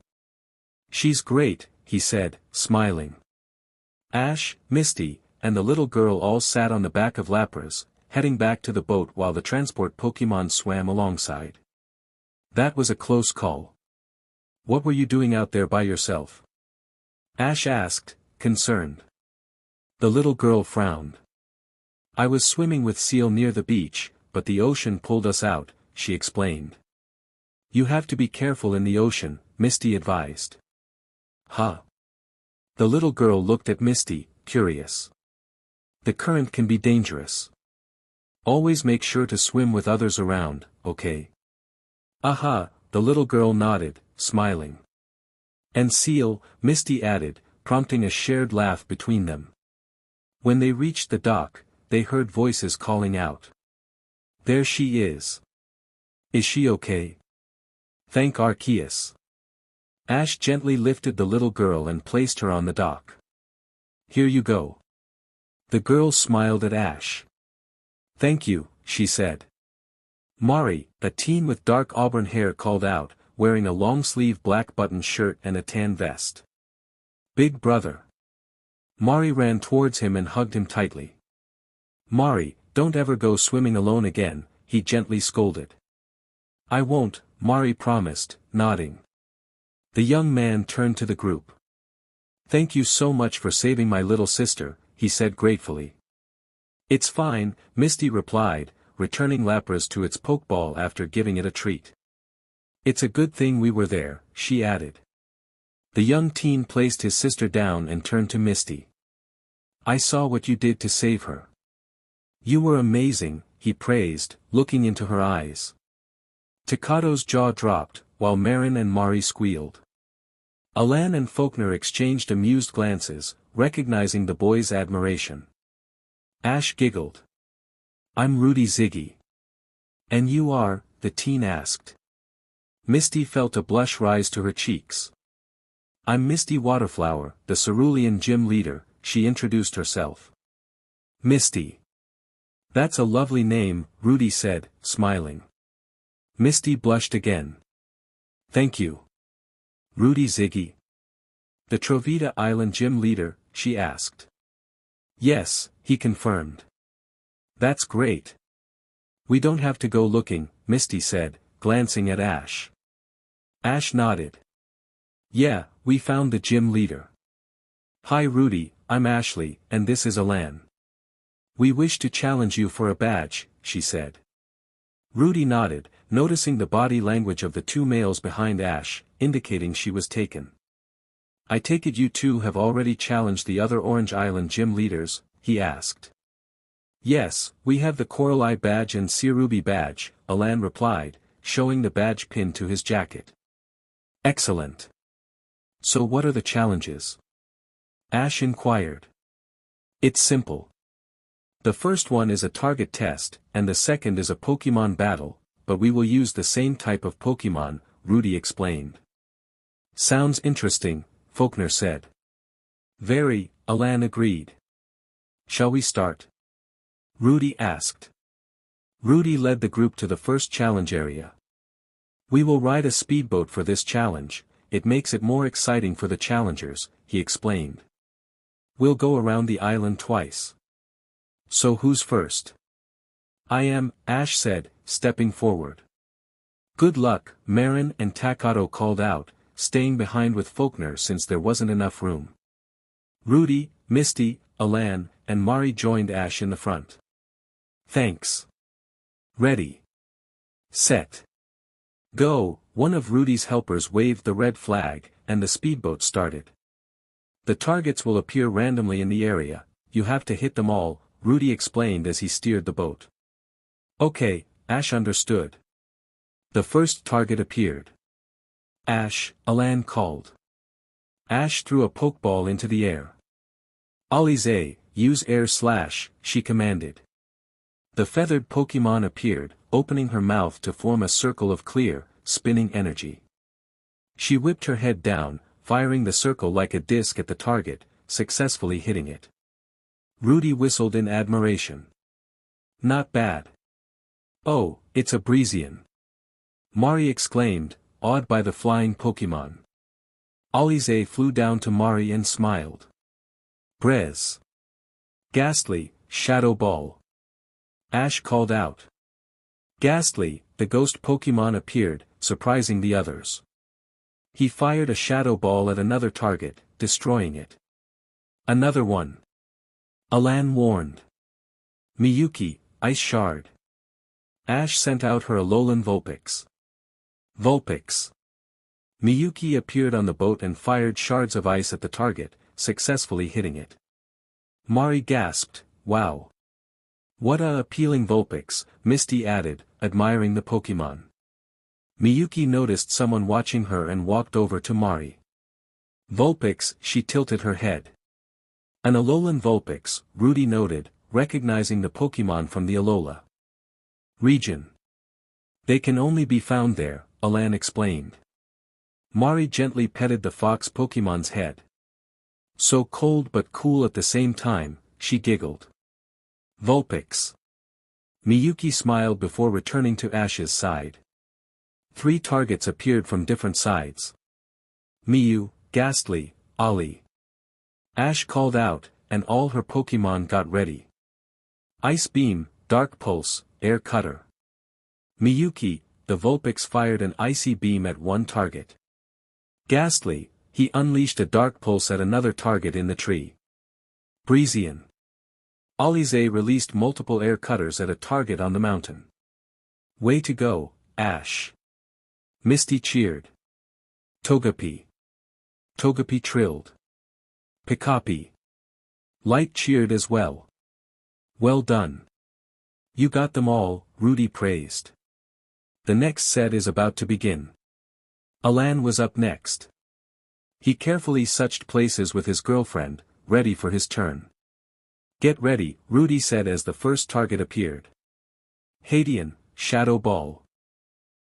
She's great, he said, smiling. Ash, Misty, and the little girl all sat on the back of Lapras, heading back to the boat while the transport Pokémon swam alongside. That was a close call. What were you doing out there by yourself? Ash asked, concerned. The little girl frowned. I was swimming with Seal near the beach, but the ocean pulled us out, she explained. You have to be careful in the ocean, Misty advised. Huh? The little girl looked at Misty, curious. The current can be dangerous. Always make sure to swim with others around, okay? Aha, the little girl nodded, smiling. And Seal, Misty added, prompting a shared laugh between them. When they reached the dock, they heard voices calling out. There she is. Is she okay? Thank Arceus. Ash gently lifted the little girl and placed her on the dock. Here you go. The girl smiled at Ash. Thank you, she said. Mari, a teen with dark auburn hair called out, wearing a long-sleeve black button shirt and a tan vest. Big brother. Mari ran towards him and hugged him tightly. Mari, don't ever go swimming alone again, he gently scolded. I won't, Mari promised, nodding. The young man turned to the group. Thank you so much for saving my little sister, he said gratefully. It's fine, Misty replied, returning Lapras to its Pokeball after giving it a treat. It's a good thing we were there, she added. The young teen placed his sister down and turned to Misty. I saw what you did to save her. You were amazing, he praised, looking into her eyes. Takato's jaw dropped, while Marin and Mari squealed. Alan and Faulkner exchanged amused glances, recognizing the boys' admiration. Ash giggled. I'm Rudy Ziggy. And you are, the teen asked. Misty felt a blush rise to her cheeks. I'm Misty Waterflower, the Cerulean gym leader, she introduced herself. Misty. That's a lovely name, Rudy said, smiling. Misty blushed again. Thank you. Rudy Ziggy. The Trovita Island gym leader, she asked. Yes, he confirmed. That's great. We don't have to go looking, Misty said, glancing at Ash. Ash nodded. Yeah, we found the gym leader. Hi Rudy, I'm Ashley, and this is Alan. We wish to challenge you for a badge, she said. Rudy nodded, noticing the body language of the two males behind Ash, indicating she was taken. I take it you two have already challenged the other Orange Island gym leaders, he asked. Yes, we have the Coral Eye badge and Cerubi badge, Alan replied, showing the badge pinned to his jacket. Excellent. So what are the challenges? Ash inquired. It's simple. The first one is a target test, and the second is a Pokémon battle, but we will use the same type of Pokémon, Rudy explained. Sounds interesting, Faulkner said. Very, Alan agreed. Shall we start? Rudy asked. Rudy led the group to the first challenge area. We will ride a speedboat for this challenge, it makes it more exciting for the challengers, he explained. We'll go around the island twice. So who's first? I am, Ash said, stepping forward. Good luck, Marin and Takato called out, staying behind with Faulkner since there wasn't enough room. Rudy, Misty, Alan, and Mari joined Ash in the front. Thanks. Ready. Set. Go, one of Rudy's helpers waved the red flag, and the speedboat started. The targets will appear randomly in the area, you have to hit them all, Rudy explained as he steered the boat. Okay, Ash understood. The first target appeared. Ash, Alan called. Ash threw a pokeball into the air. Alize, use air slash, she commanded. The feathered Pokémon appeared, opening her mouth to form a circle of clear, spinning energy. She whipped her head down, firing the circle like a disc at the target, successfully hitting it. Rudy whistled in admiration. Not bad. Oh, it's a Breezian. Mari exclaimed, awed by the flying Pokémon. Alize flew down to Mari and smiled. Brez. Ghastly, Shadow Ball. Ash called out. Ghastly, the ghost Pokémon appeared, surprising the others. He fired a Shadow Ball at another target, destroying it. Another one. Alan warned. Miyuki, Ice Shard. Ash sent out her Alolan Vulpix. Vulpix. Miyuki appeared on the boat and fired shards of ice at the target, successfully hitting it. Mari gasped, wow. What a appealing Vulpix, Misty added, admiring the Pokémon. Miyuki noticed someone watching her and walked over to Mari. Vulpix, she tilted her head. An Alolan Vulpix, Rudy noted, recognizing the Pokémon from the Alola region. They can only be found there, Alan explained. Mari gently petted the fox Pokémon's head. So cold but cool at the same time, she giggled. Vulpix. Miyuki smiled before returning to Ash's side. 3 targets appeared from different sides. Miyu, Ghastly, Ali. Ash called out, and all her Pokémon got ready. Ice Beam, Dark Pulse, Air Cutter. Miyuki, the Vulpix fired an icy beam at one target. Ghastly, he unleashed a Dark Pulse at another target in the tree. Breezian. Alize released multiple air cutters at a target on the mountain. Way to go, Ash. Misty cheered. Togepi. Togepi trilled. Pikapi. Light cheered as well. Well done. You got them all, Rudy praised. The next set is about to begin. Alan was up next. He carefully switched places with his girlfriend, ready for his turn. Get ready, Rudy said as the first target appeared. Hadian, Shadow Ball.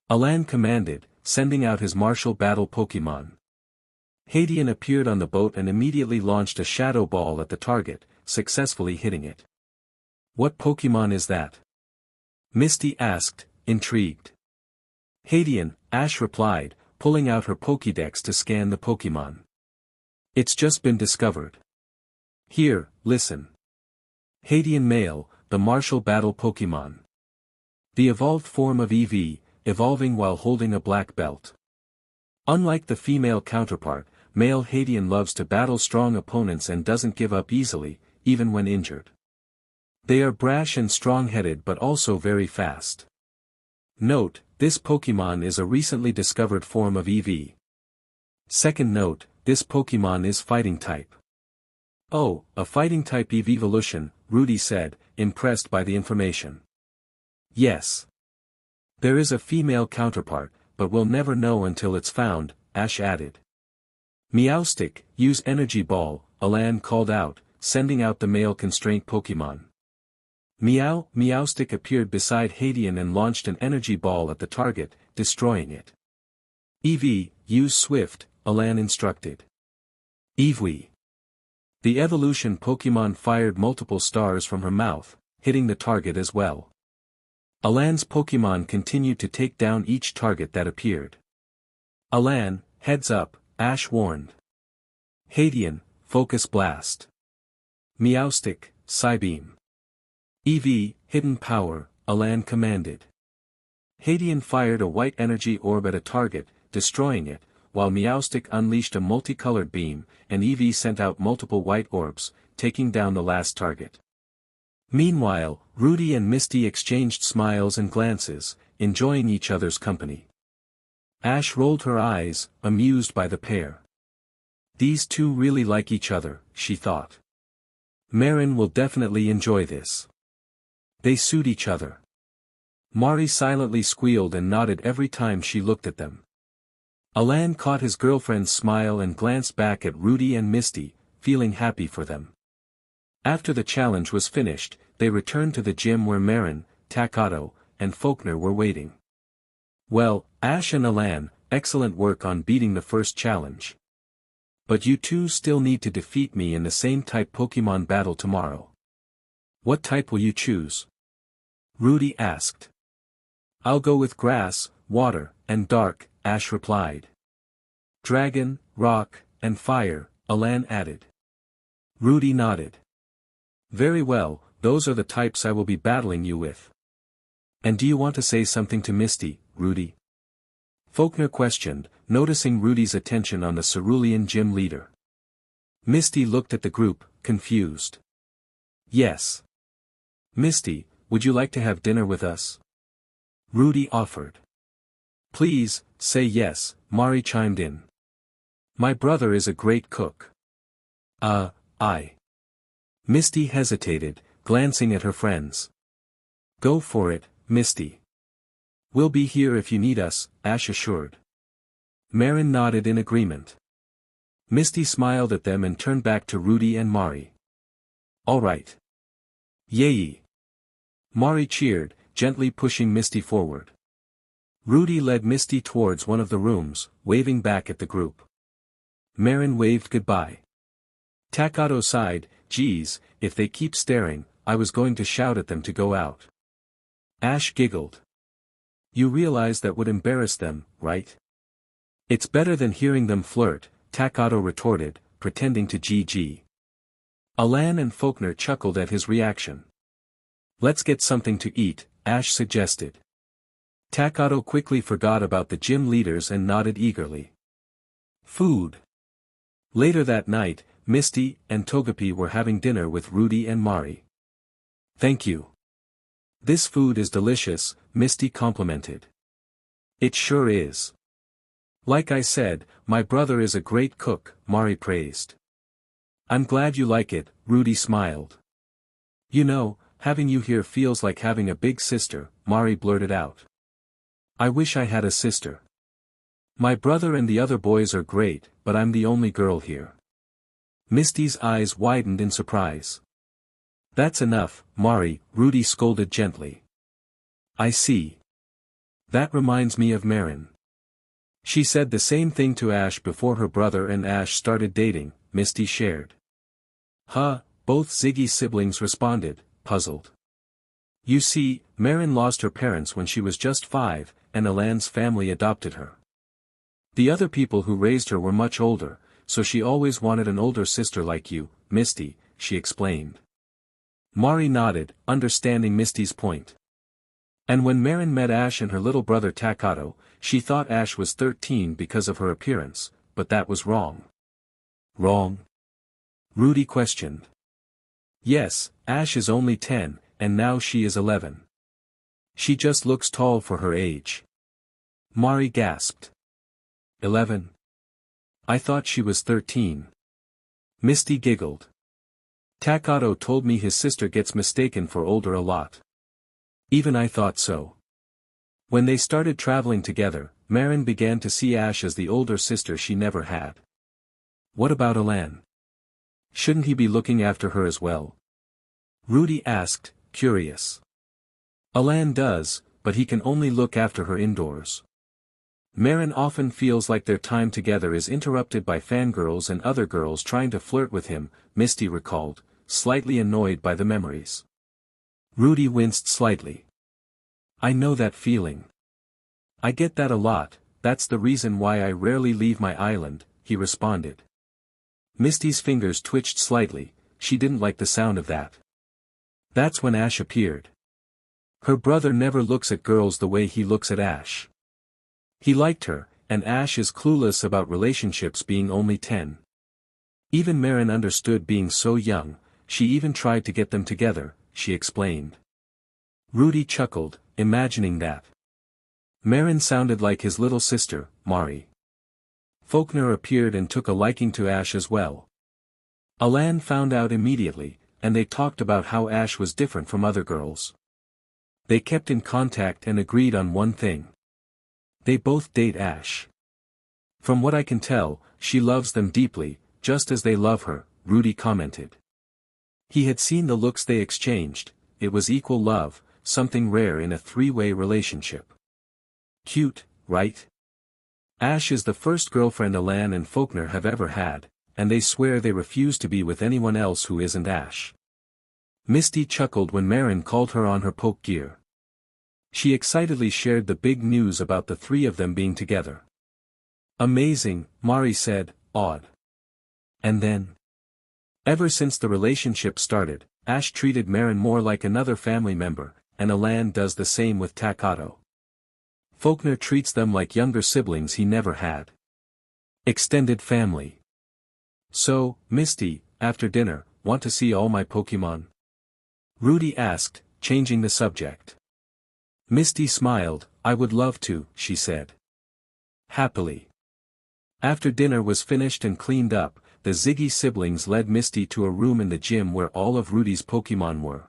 Alan commanded, sending out his martial battle Pokémon. Hadian appeared on the boat and immediately launched a Shadow Ball at the target, successfully hitting it. What Pokémon is that? Misty asked, intrigued. Hadian, Ash replied, pulling out her Pokédex to scan the Pokémon. It's just been discovered. Here, listen. Hadian Male, the martial battle Pokémon. The evolved form of EV, evolving while holding a black belt. Unlike the female counterpart, male Hadian loves to battle strong opponents and doesn't give up easily, even when injured. They are brash and strong-headed but also very fast. Note, this Pokémon is a recently discovered form of EV. Second note, this Pokémon is fighting type. Oh, a fighting type EV evolution, Rudy said, impressed by the information. Yes. There is a female counterpart, but we'll never know until it's found, Ash added. Meowstic, use Energy Ball, Alan called out, sending out the male constraint Pokémon. Meowstic appeared beside Hadian and launched an energy ball at the target, destroying it. Eevee, use Swift, Alan instructed. Eevee. The evolution Pokémon fired multiple stars from her mouth, hitting the target as well. Alan's Pokémon continued to take down each target that appeared. Alan, heads up, Ash warned. Hadian, Focus Blast. Meowstic, Psybeam. EV, Hidden Power, Alan commanded. Hadian fired a white energy orb at a target, destroying it, while Meowstic unleashed a multicolored beam, and EV sent out multiple white orbs, taking down the last target. Meanwhile, Rudy and Misty exchanged smiles and glances, enjoying each other's company. Ash rolled her eyes, amused by the pair. These two really like each other, she thought. Marin will definitely enjoy this. They suit each other. Mari silently squealed and nodded every time she looked at them. Alan caught his girlfriend's smile and glanced back at Rudy and Misty, feeling happy for them. After the challenge was finished, they returned to the gym where Marin, Takato, and Faulkner were waiting. Well, Ash and Alan, excellent work on beating the first challenge. But you two still need to defeat me in the same type Pokémon battle tomorrow. What type will you choose? Rudy asked. I'll go with grass, water, and dark, Ash replied. Dragon, rock, and fire, Alan added. Rudy nodded. Very well, those are the types I will be battling you with. And do you want to say something to Misty, Rudy? Faulkner questioned, noticing Rudy's attention on the Cerulean gym leader. Misty looked at the group, confused. Yes. Misty, would you like to have dinner with us? Rudy offered. Please, say yes, Mari chimed in. My brother is a great cook. I. Misty hesitated, glancing at her friends. Go for it, Misty. We'll be here if you need us, Ash assured. Marin nodded in agreement. Misty smiled at them and turned back to Rudy and Mari. All right. Yay! Mari cheered, gently pushing Misty forward. Rudy led Misty towards one of the rooms, waving back at the group. Marin waved goodbye. Takato sighed, geez, if they keep staring, I was going to shout at them to go out. Ash giggled. You realize that would embarrass them, right? It's better than hearing them flirt, Takato retorted, pretending to GG. Alan and Faulkner chuckled at his reaction. Let's get something to eat, Ash suggested. Takato quickly forgot about the gym leaders and nodded eagerly. Food. Later that night, Misty and Togepi were having dinner with Rudy and Mari. Thank you. This food is delicious, Misty complimented. It sure is. Like I said, my brother is a great cook, Mari praised. I'm glad you like it, Rudy smiled. You know, having you here feels like having a big sister, Mari blurted out. I wish I had a sister. My brother and the other boys are great, but I'm the only girl here. Misty's eyes widened in surprise. That's enough, Mari, Rudy scolded gently. I see. That reminds me of Marin. She said the same thing to Ash before her brother and Ash started dating, Misty shared. Huh, both Ziggy's siblings responded, puzzled. You see, Marin lost her parents when she was just 5, and Alan's family adopted her. The other people who raised her were much older, so she always wanted an older sister like you, Misty, she explained. Mari nodded, understanding Misty's point. And when Marin met Ash and her little brother Takato, she thought Ash was 13 because of her appearance, but that was wrong. Wrong? Rudy questioned. Yes, Ash is only 10, and now she is 11. She just looks tall for her age. Mari gasped. 11? I thought she was 13. Misty giggled. Takato told me his sister gets mistaken for older a lot. Even I thought so. When they started traveling together, Marin began to see Ash as the older sister she never had. What about Alan? Shouldn't he be looking after her as well? Rudy asked, curious. Alan does, but he can only look after her indoors. Marin often feels like their time together is interrupted by fangirls and other girls trying to flirt with him, Misty recalled, slightly annoyed by the memories. Rudy winced slightly. I know that feeling. I get that a lot, that's the reason why I rarely leave my island, he responded. Misty's fingers twitched slightly, she didn't like the sound of that. That's when Ash appeared. Her brother never looks at girls the way he looks at Ash. He liked her, and Ash is clueless about relationships being only 10. Even Marin understood being so young, she even tried to get them together, she explained. Rudy chuckled, imagining that. Marin sounded like his little sister, Mari. Faulkner appeared and took a liking to Ash as well. Alan found out immediately, and they talked about how Ash was different from other girls. They kept in contact and agreed on one thing. They both date Ash. From what I can tell, she loves them deeply, just as they love her, Rudy commented. He had seen the looks they exchanged, it was equal love, something rare in a three-way relationship. Cute, right? Ash is the first girlfriend Alan and Faulkner have ever had, and they swear they refuse to be with anyone else who isn't Ash. Misty chuckled when Marin called her on her poke gear. She excitedly shared the big news about the three of them being together. Amazing, Mari said, awed. And then? Ever since the relationship started, Ash treated Marin more like another family member, and Alan does the same with Takato. Faulkner treats them like younger siblings he never had. Extended family. So, Misty, after dinner, want to see all my Pokémon? Rudy asked, changing the subject. Misty smiled, I would love to, she said. Happily. After dinner was finished and cleaned up, the Ziggy siblings led Misty to a room in the gym where all of Rudy's Pokémon were.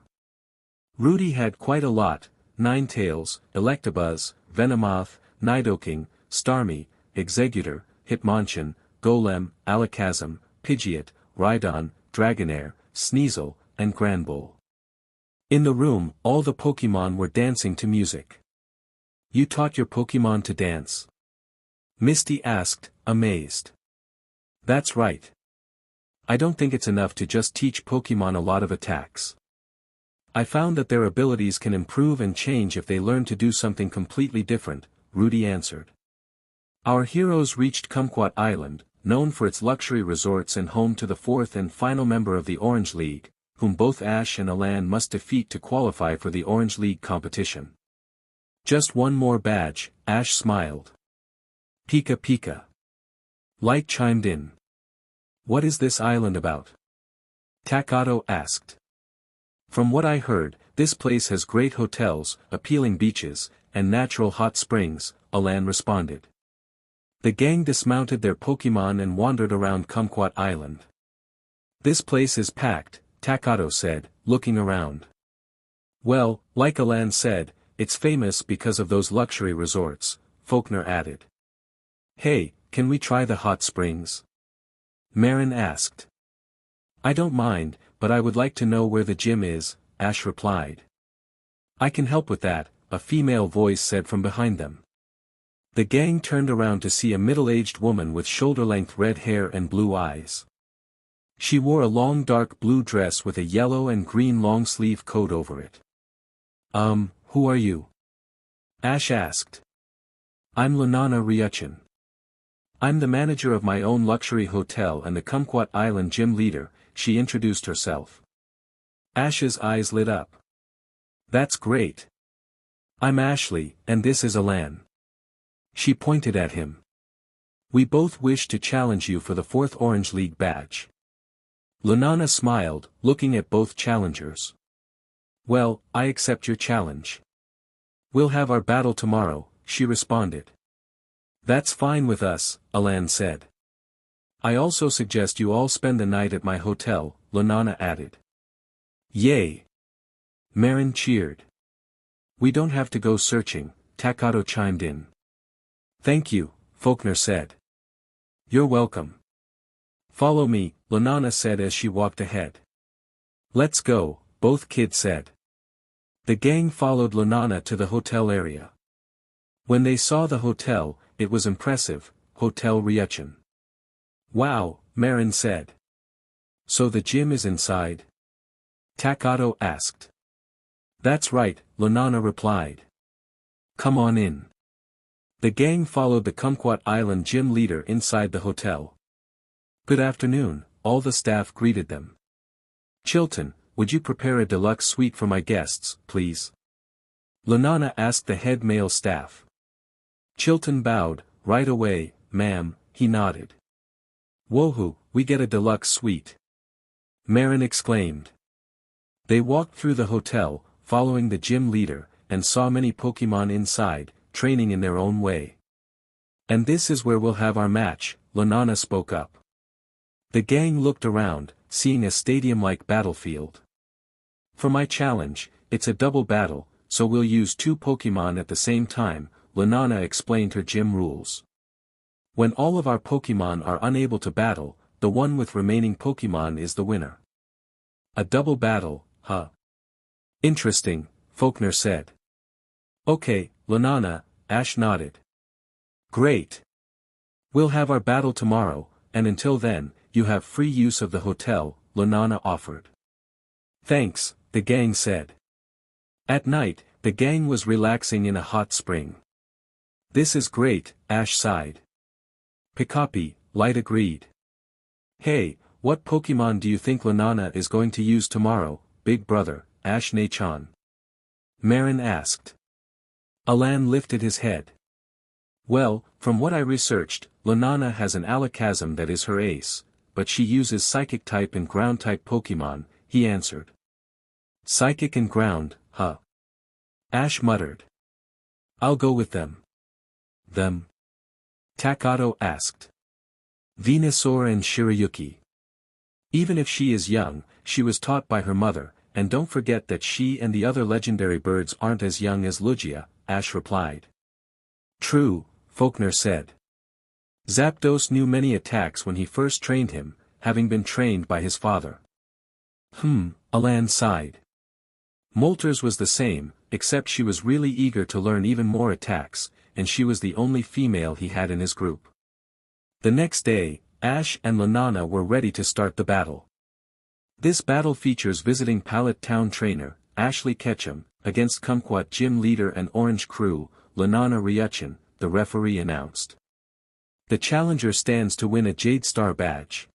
Rudy had quite a lot, Ninetales, Electabuzz, Venomoth, Nidoking, Starmie, Exeggutor, Hitmonchan, Golem, Alakazam, Pidgeot, Rhydon, Dragonair, Sneasel, and Granbull. In the room, all the Pokémon were dancing to music. You taught your Pokémon to dance? Misty asked, amazed. That's right. I don't think it's enough to just teach Pokémon a lot of attacks. I found that their abilities can improve and change if they learn to do something completely different, Rudy answered. Our heroes reached Kumquat Island, known for its luxury resorts and home to the fourth and final member of the Orange League, whom both Ash and Alan must defeat to qualify for the Orange League competition. Just one more badge, Ash smiled. Pika Pika. Light chimed in. What is this island about? Takato asked. From what I heard, this place has great hotels, appealing beaches, and natural hot springs, Alan responded. The gang dismounted their Pokémon and wandered around Kumquat Island. This place is packed, Takato said, looking around. Well, like Alan said, it's famous because of those luxury resorts, Faulkner added. Hey, can we try the hot springs? Marin asked. I don't mind, but I would like to know where the gym is, Ash replied. I can help with that, a female voice said from behind them. The gang turned around to see a middle-aged woman with shoulder-length red hair and blue eyes. She wore a long dark blue dress with a yellow and green long-sleeve coat over it. Who are you? Ash asked. I'm Lunana Ryuchin. I'm the manager of my own luxury hotel and the Kumquat Island gym leader, she introduced herself. Ash's eyes lit up. That's great. I'm Ashley, and this is Alan. She pointed at him. We both wish to challenge you for the 4th Orange League badge. Lunana smiled, looking at both challengers. Well, I accept your challenge. We'll have our battle tomorrow, she responded. That's fine with us, Alan said. I also suggest you all spend the night at my hotel, Lunana added. Yay! Marin cheered. We don't have to go searching, Takato chimed in. Thank you, Faulkner said. You're welcome. Follow me, Lunana said as she walked ahead. Let's go, both kids said. The gang followed Lunana to the hotel area. When they saw the hotel, it was impressive, Hotel Ryuchin. Wow, Marin said. So the gym is inside? Takato asked. That's right, Lunana replied. Come on in. The gang followed the Kumquat Island gym leader inside the hotel. Good afternoon, all the staff greeted them. Chilton, would you prepare a deluxe suite for my guests, please? Lunana asked the head male staff. Chilton bowed, right away, ma'am, he nodded. Woohoo, we get a deluxe suite. Marin exclaimed. They walked through the hotel, following the gym leader, and saw many Pokémon inside, training in their own way. And this is where we'll have our match, Lunana spoke up. The gang looked around, seeing a stadium-like battlefield. For my challenge, it's a double battle, so we'll use 2 Pokémon at the same time, Lunana explained her gym rules. When all of our Pokémon are unable to battle, the one with remaining Pokémon is the winner. A double battle, huh? Interesting, Faulkner said. Okay, Lunana, Ash nodded. Great. We'll have our battle tomorrow, and until then, you have free use of the hotel, Lunana offered. Thanks, the gang said. At night, the gang was relaxing in a hot spring. This is great, Ash sighed. Pikapi, Light agreed. Hey, what Pokémon do you think Lunana is going to use tomorrow, big brother, Ash Nachan? Marin asked. Alan lifted his head. Well, from what I researched, Lunana has an Alakazam that is her ace, but she uses Psychic-type and Ground-type Pokémon, he answered. Psychic and Ground, huh? Ash muttered. I'll go with them. Them? Takato asked. Venusaur and Shirayuki. Even if she is young, she was taught by her mother, and don't forget that she and the other legendary birds aren't as young as Lugia, Ash replied. True, Faulkner said. Zapdos knew many attacks when he first trained him, having been trained by his father. Alan sighed. Moltres was the same, except she was really eager to learn even more attacks, and she was the only female he had in his group. The next day, Ash and Lunana were ready to start the battle. This battle features visiting Pallet Town trainer, Ashley Ketchum, against Kumquat gym leader and Orange Crew, Lunana Ryuchin, the referee announced. The challenger stands to win a Jade Star badge.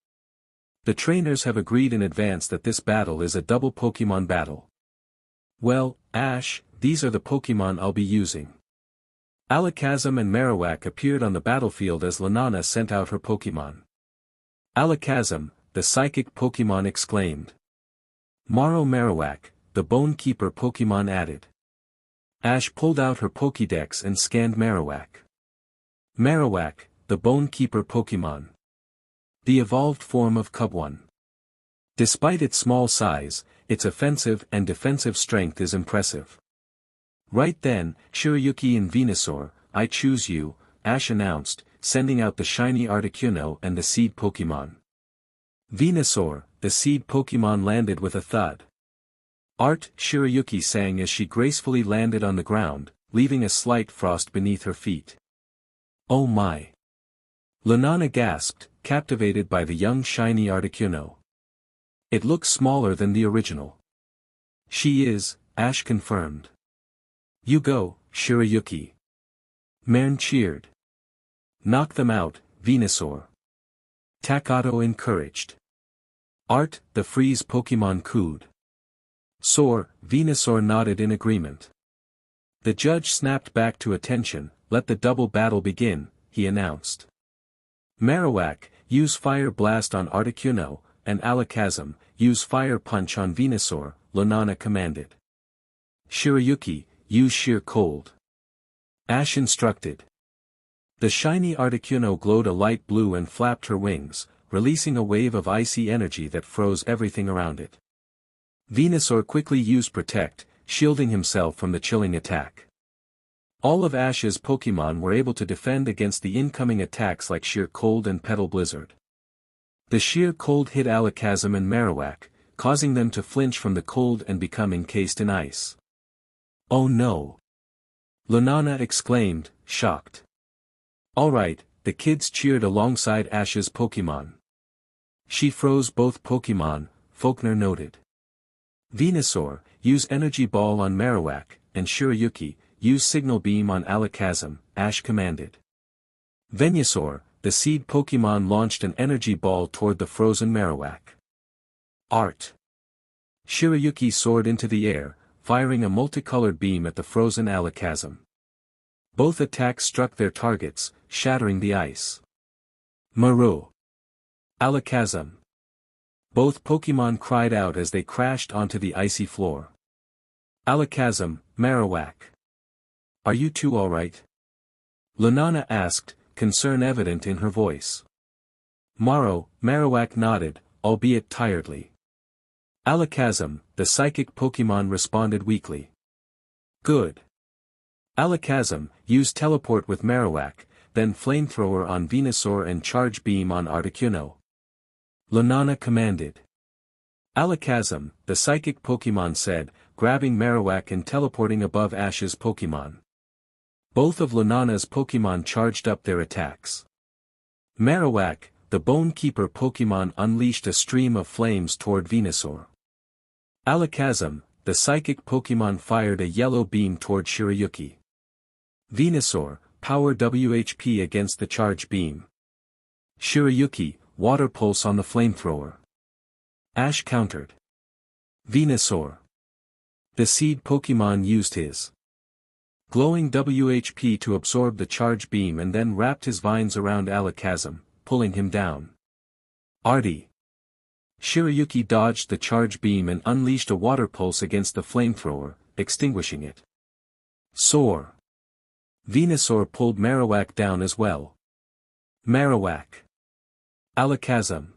The trainers have agreed in advance that this battle is a double Pokémon battle. Well, Ash, these are the Pokémon I'll be using. Alakazam and Marowak appeared on the battlefield as Lunana sent out her Pokémon. Alakazam, the psychic Pokémon exclaimed. Marowak, the Bone Keeper Pokémon added. Ash pulled out her Pokédex and scanned Marowak. Marowak, the Bone Keeper Pokémon. The evolved form of Cubone. Despite its small size, its offensive and defensive strength is impressive. Right then, Shirayuki and Venusaur, I choose you, Ash announced, sending out the shiny Articuno and the Seed Pokémon. Venusaur, the Seed Pokémon landed with a thud. Art, Shirayuki sang as she gracefully landed on the ground, leaving a slight frost beneath her feet. Oh my! Lunana gasped, captivated by the young shiny Articuno. It looks smaller than the original. She is, Ash confirmed. You go, Shirayuki. Marin cheered. Knock them out, Venusaur. Takato encouraged. Art, the freeze Pokémon cooed. Soar, Venusaur nodded in agreement. The judge snapped back to attention, let the double battle begin, he announced. Marowak, use Fire Blast on Articuno, and Alakazam, use Fire Punch on Venusaur, Lunana commanded. Shirayuki, use Sheer Cold. Ash instructed. The shiny Articuno glowed a light blue and flapped her wings, releasing a wave of icy energy that froze everything around it. Venusaur quickly used Protect, shielding himself from the chilling attack. All of Ash's Pokémon were able to defend against the incoming attacks like Sheer Cold and Petal Blizzard. The Sheer Cold hit Alakazam and Marowak, causing them to flinch from the cold and become encased in ice. Oh no! Lunana exclaimed, shocked. Alright, the kids cheered alongside Ash's Pokémon. She froze both Pokémon, Faulkner noted. Venusaur, use Energy Ball on Marowak, and Shirayuki, use Signal Beam on Alakazam, Ash commanded. Venusaur, the seed Pokémon, launched an energy ball toward the frozen Marowak. Art. Shirayuki soared into the air, firing a multicolored beam at the frozen Alakazam. Both attacks struck their targets, shattering the ice. Maru. Alakazam. Both Pokémon cried out as they crashed onto the icy floor. Alakazam, Marowak. Are you two alright? Lunana asked, concern evident in her voice. Marowak nodded, albeit tiredly. Alakazam, the psychic Pokémon, responded weakly. Good. Alakazam, use Teleport with Marowak, then Flamethrower on Venusaur and Charge Beam on Articuno. Lunana commanded. Alakazam, the psychic Pokémon, said, grabbing Marowak and teleporting above Ash's Pokémon. Both of Lunana's Pokémon charged up their attacks. Marowak, the Bone Keeper Pokémon, unleashed a stream of flames toward Venusaur. Alakazam, the psychic Pokémon, fired a yellow beam toward Shirayuki. Venusaur, power WHP against the charge beam. Shirayuki, water pulse on the flamethrower. Ash countered. Venusaur. The seed Pokémon used his glowing WHP to absorb the charge beam and then wrapped his vines around Alakazam, pulling him down. Artie. Shirayuki dodged the charge beam and unleashed a water pulse against the flamethrower, extinguishing it. Soar. Venusaur pulled Marowak down as well. Marowak. Alakazam.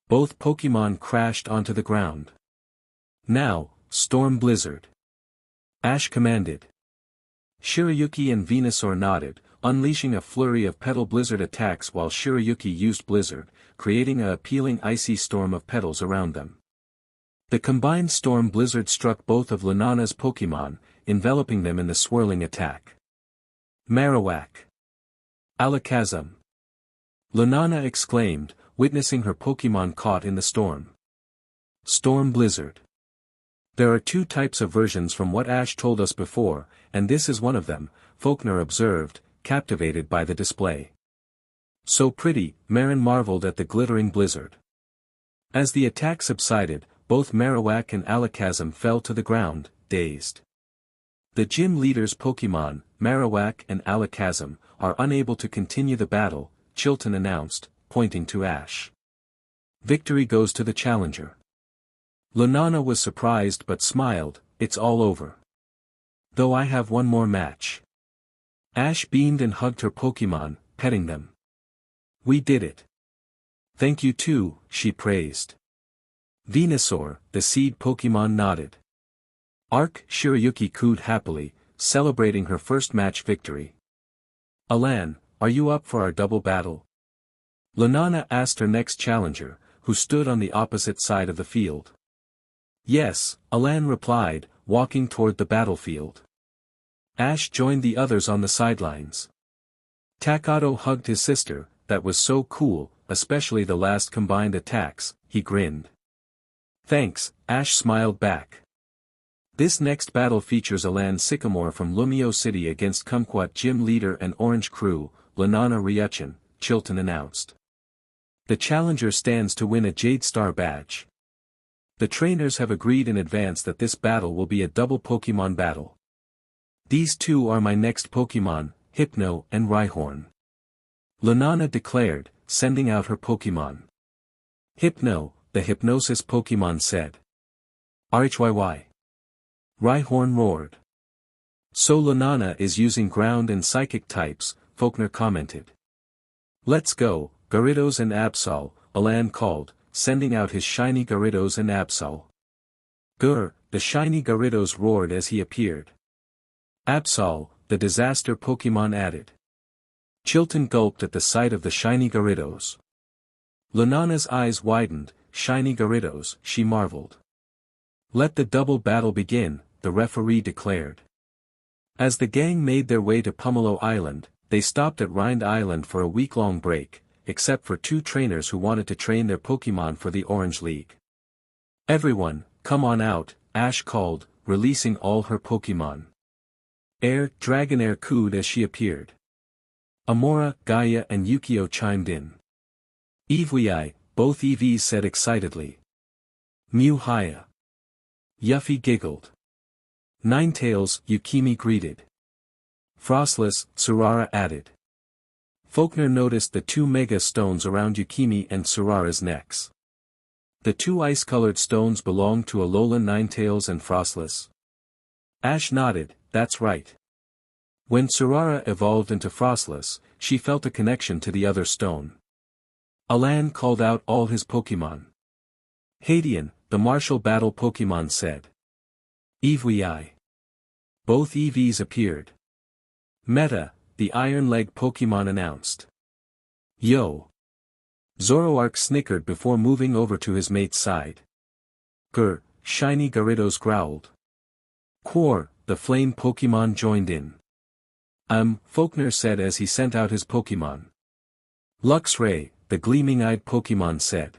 Both Pokémon crashed onto the ground. Now, Storm Blizzard. Ash commanded. Shirayuki and Venusaur nodded, unleashing a flurry of Petal Blizzard attacks while Shirayuki used Blizzard, creating a appealing icy storm of petals around them. The combined Storm Blizzard struck both of Lunana's Pokémon, enveloping them in the swirling attack. Marowak. Alakazam. Lunana exclaimed, witnessing her Pokémon caught in the storm. Storm Blizzard. There are two types of versions from what Ash told us before, and this is one of them, Faulkner observed, captivated by the display. So pretty, Marin marveled at the glittering blizzard. As the attack subsided, both Marowak and Alakazam fell to the ground, dazed. The gym leader's Pokémon, Marowak and Alakazam, are unable to continue the battle, Chilton announced, pointing to Ash. Victory goes to the challenger. Lunana was surprised but smiled, it's all over. Though I have one more match. Ash beamed and hugged her Pokémon, petting them. We did it. Thank you too, she praised. Venusaur, the seed Pokémon, nodded. Shirayuki cooed happily, celebrating her first match victory. Alan, are you up for our double battle? Lunana asked her next challenger, who stood on the opposite side of the field. Yes, Alan replied, walking toward the battlefield. Ash joined the others on the sidelines. Takato hugged his sister, that was so cool, especially the last combined attacks, he grinned. Thanks, Ash smiled back. This next battle features Alan Sycamore from Lumio City against Kumquat Gym Leader and Orange Crew, Lunana Ryuchin, Chilton announced. The challenger stands to win a Jade Star badge. The trainers have agreed in advance that this battle will be a double Pokémon battle. These two are my next Pokémon, Hypno and Rhyhorn. Lunana declared, sending out her Pokémon. Hypno, the Hypnosis Pokémon, said. RHYY. Rhyhorn roared. So Lunana is using ground and psychic types, Faulkner commented. Let's go, Gyarados and Absol, Alan called, sending out his shiny Gyarados and Absol. Grr, the shiny Gyarados roared as he appeared. Absol, the disaster Pokémon, added. Chilton gulped at the sight of the shiny Gyarados. Lunana's eyes widened, shiny Gyarados, she marveled. Let the double battle begin, the referee declared. As the gang made their way to Pumelo Island, they stopped at Rind Island for a week-long break, except for two trainers who wanted to train their Pokémon for the Orange League. Everyone, come on out, Ash called, releasing all her Pokémon. Dragonair cooed as she appeared. Amora, Gaia and Yukio chimed in. Eevee, both EVs said excitedly. Mew Haya. Yuffie giggled. Ninetales, Yukimi greeted. Frostless, Surara added. Faulkner noticed the two mega stones around Yukimi and Surara's necks. The two ice-colored stones belonged to Alolan Ninetales and Frostless. Ash nodded, that's right. When Surara evolved into Frostless, she felt a connection to the other stone. Alan called out all his Pokémon. Hadian, the martial battle Pokémon said. Eevee. Both EVs appeared. Meta, the Iron Leg Pokémon announced. Yo! Zoroark snickered before moving over to his mate's side. Grr, Shiny Gyarados growled. Quor, the flame Pokémon joined in. Faulkner said as he sent out his Pokémon. Luxray, the gleaming-eyed Pokémon said.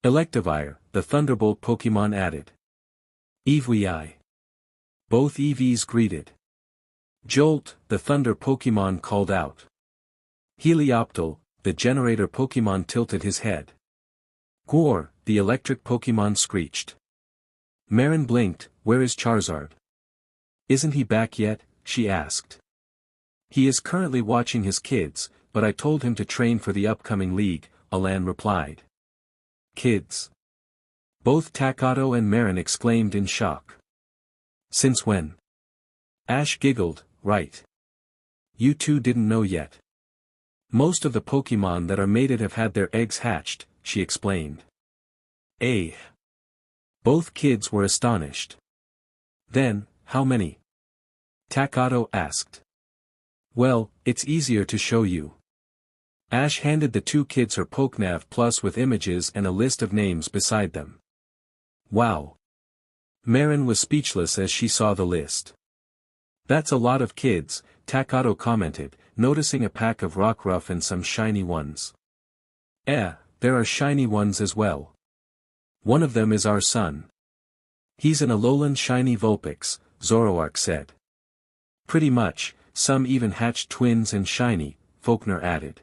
Electivire, the Thunderbolt Pokémon added. Eevee. Both EVs greeted. Jolt, the Thunder Pokémon called out. Helioptile, the Generator Pokémon tilted his head. Gwar, the Electric Pokémon screeched. Marin blinked, where is Charizard? Isn't he back yet? She asked. He is currently watching his kids, but I told him to train for the upcoming league, Alan replied. Kids. Both Takato and Marin exclaimed in shock. Since when? Ash giggled, right. You two didn't know yet. Most of the Pokémon that are mated have had their eggs hatched, she explained. Both kids were astonished. Then, how many? Takato asked. Well, it's easier to show you. Ash handed the two kids her PokeNav Plus with images and a list of names beside them. Wow. Marin was speechless as she saw the list. That's a lot of kids, Takato commented, noticing a pack of Rockruff and some shiny ones. There are shiny ones as well. One of them is our son. He's an Alolan shiny Vulpix, Zoroark said. Pretty much, some even hatched twins and shiny, Faulkner added.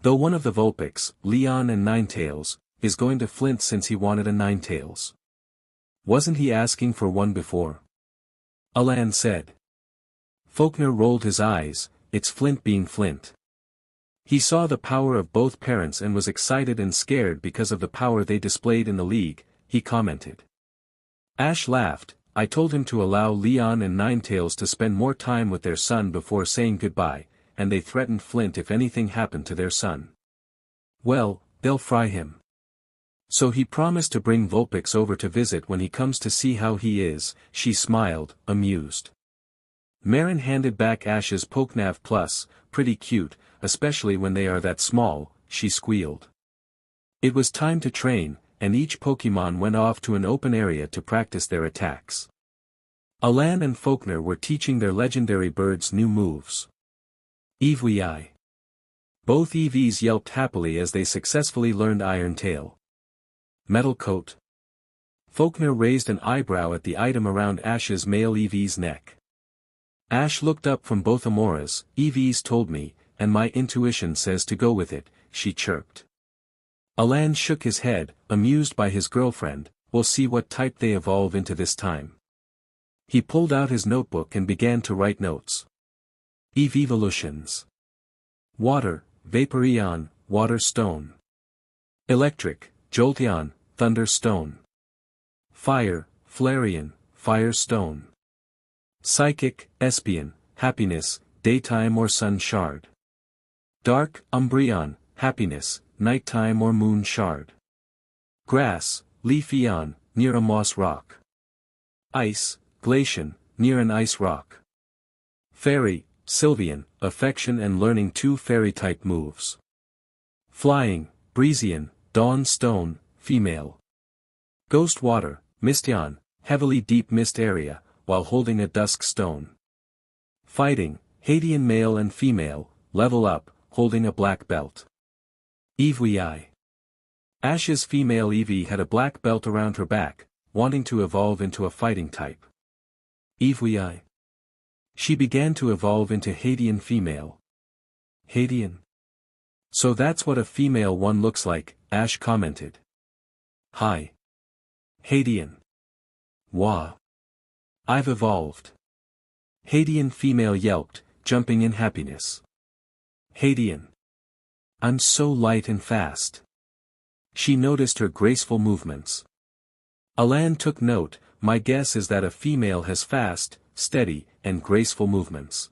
Though one of the Vulpix, Leon and Ninetales, is going to Flint since he wanted a Ninetales. Wasn't he asking for one before? Alan said. Faulkner rolled his eyes, it's Flint being Flint. He saw the power of both parents and was excited and scared because of the power they displayed in the league, he commented. Ash laughed, I told him to allow Leon and Ninetales to spend more time with their son before saying goodbye, and they threatened Flint if anything happened to their son. Well, they'll fry him. So he promised to bring Vulpix over to visit when he comes to see how he is, she smiled, amused. Marin handed back Ash's PokeNav Plus, pretty cute, especially when they are that small, she squealed. It was time to train, and each Pokémon went off to an open area to practice their attacks. Alan and Faulkner were teaching their legendary birds new moves. Eevee. Both EVs yelped happily as they successfully learned Iron Tail. Metal Coat. Faulkner raised an eyebrow at the item around Ash's male EV's neck. Ash looked up from both Amoras, EVs told me, and my intuition says to go with it, she chirped. Alan shook his head, amused by his girlfriend, we'll see what type they evolve into this time. He pulled out his notebook and began to write notes. Evolutions. Water, Vaporeon, Water Stone. Electric, Jolteon, Thunder Stone. Fire, Flareon, Fire Stone. Psychic, Espeon, Happiness, Daytime or Sun Shard. Dark, Umbreon, Happiness, Nighttime or Moon Shard. Grass, Leafeon, near a moss rock. Ice, Glaceon, near an ice rock. Fairy, Sylveon, Affection and learning 2 fairy-type moves. Flying, Breezeon, Dawn Stone, female. Ghost Water, Mistion, heavily deep mist area, while holding a dusk stone. Fighting, Hadian male and female, level up, holding a black belt. Eevee. Ash's female Eevee had a black belt around her back, wanting to evolve into a fighting type. Eevee. She began to evolve into Hadean female. Hadean? So that's what a female one looks like, Ash commented. Hi. Hadean. Wah. I've evolved. Hadean female yelped, jumping in happiness. Hadean. I'm so light and fast. She noticed her graceful movements. Alan took note, my guess is that a female has fast, steady, and graceful movements.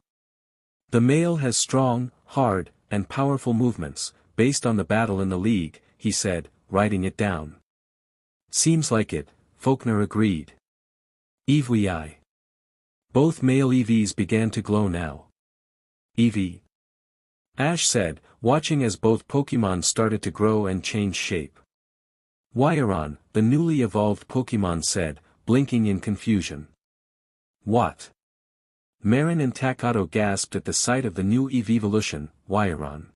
The male has strong, hard, and powerful movements, based on the battle in the league, he said, writing it down. Seems like it, Faulkner agreed. EVI. Both male EVs began to glow now. EV. Ash said, watching as both Pokémon started to grow and change shape. Wyron, the newly evolved Pokémon said, blinking in confusion. What? Marin and Takato gasped at the sight of the new evolution, Wyron.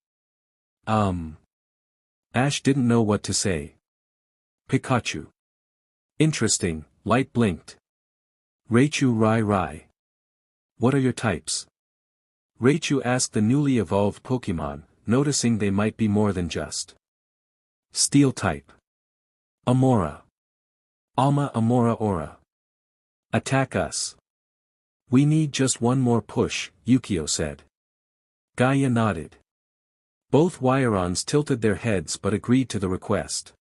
Ash didn't know what to say. Pikachu. Interesting, light blinked. Raichu Rai. What are your types? Raichu asked the newly evolved Pokémon, noticing they might be more than just Steel type. Amora. Alma Amora Aura. Attack us. We need just one more push, Yukio said. Gaia nodded. Both Wyrons tilted their heads but agreed to the request.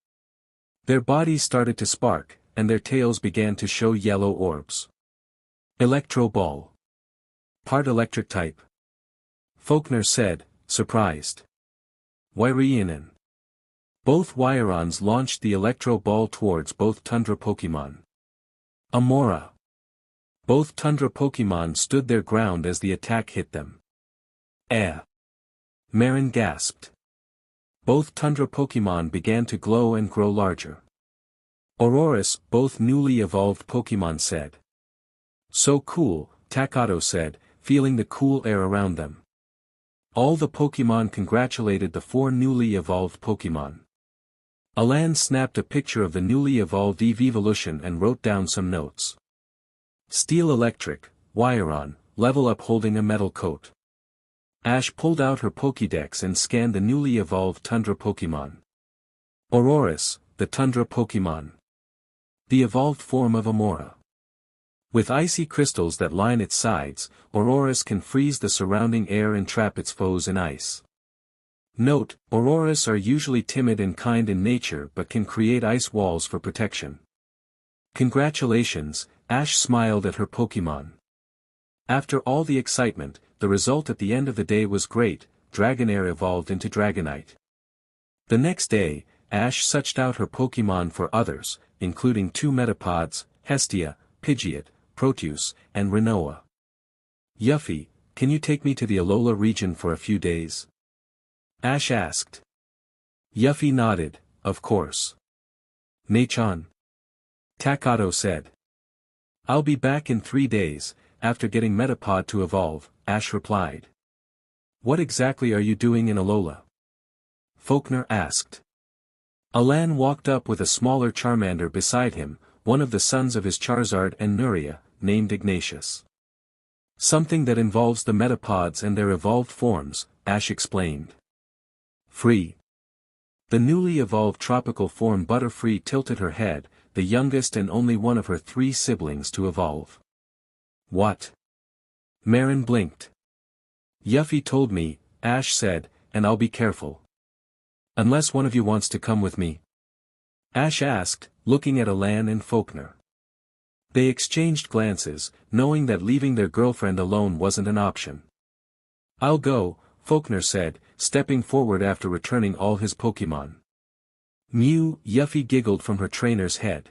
Their bodies started to spark, and their tails began to show yellow orbs. Electro Ball. Part electric type. Faulkner said, surprised. Wyrianen. Both Wyrons launched the Electro Ball towards both Tundra Pokémon. Amora. Both Tundra Pokémon stood their ground as the attack hit them. Marin gasped. Both Tundra Pokémon began to glow and grow larger. Aurorus, both newly evolved Pokémon said. So cool, Takato said, feeling the cool air around them. All the Pokémon congratulated the 4 newly evolved Pokémon. Alan snapped a picture of the newly evolved evolution and wrote down some notes. Steel Electric, Wyron, level up holding a metal coat. Ash pulled out her Pokédex and scanned the newly evolved Tundra Pokémon. Aurorus, the Tundra Pokémon. The evolved form of Amora. With icy crystals that line its sides, Aurorus can freeze the surrounding air and trap its foes in ice. Note, Aurorus are usually timid and kind in nature but can create ice walls for protection. Congratulations, Ash smiled at her Pokémon. After all the excitement, the result at the end of the day was great, Dragonair evolved into Dragonite. The next day, Ash suched out her Pokémon for others, including 2 Metapods, Hestia, Pidgeot, Proteus, and Rinoa. Yuffie, can you take me to the Alola region for a few days? Ash asked. Yuffie nodded, of course. Nachan. Takato said. I'll be back in 3 days, after getting Metapod to evolve, Ash replied. What exactly are you doing in Alola? Faulkner asked. Alan walked up with a smaller Charmander beside him, one of the sons of his Charizard and Nuria, named Ignatius. Something that involves the Metapods and their evolved forms, Ash explained. Free. The newly evolved tropical form Butterfree tilted her head, the youngest and only one of her 3 siblings to evolve. What? Marin blinked. Yuffie told me, Ash said, and I'll be careful. Unless one of you wants to come with me? Ash asked, looking at Alan and Faulkner. They exchanged glances, knowing that leaving their girlfriend alone wasn't an option. I'll go, Faulkner said, stepping forward after returning all his Pokémon. Mew, Yuffie giggled from her trainer's head.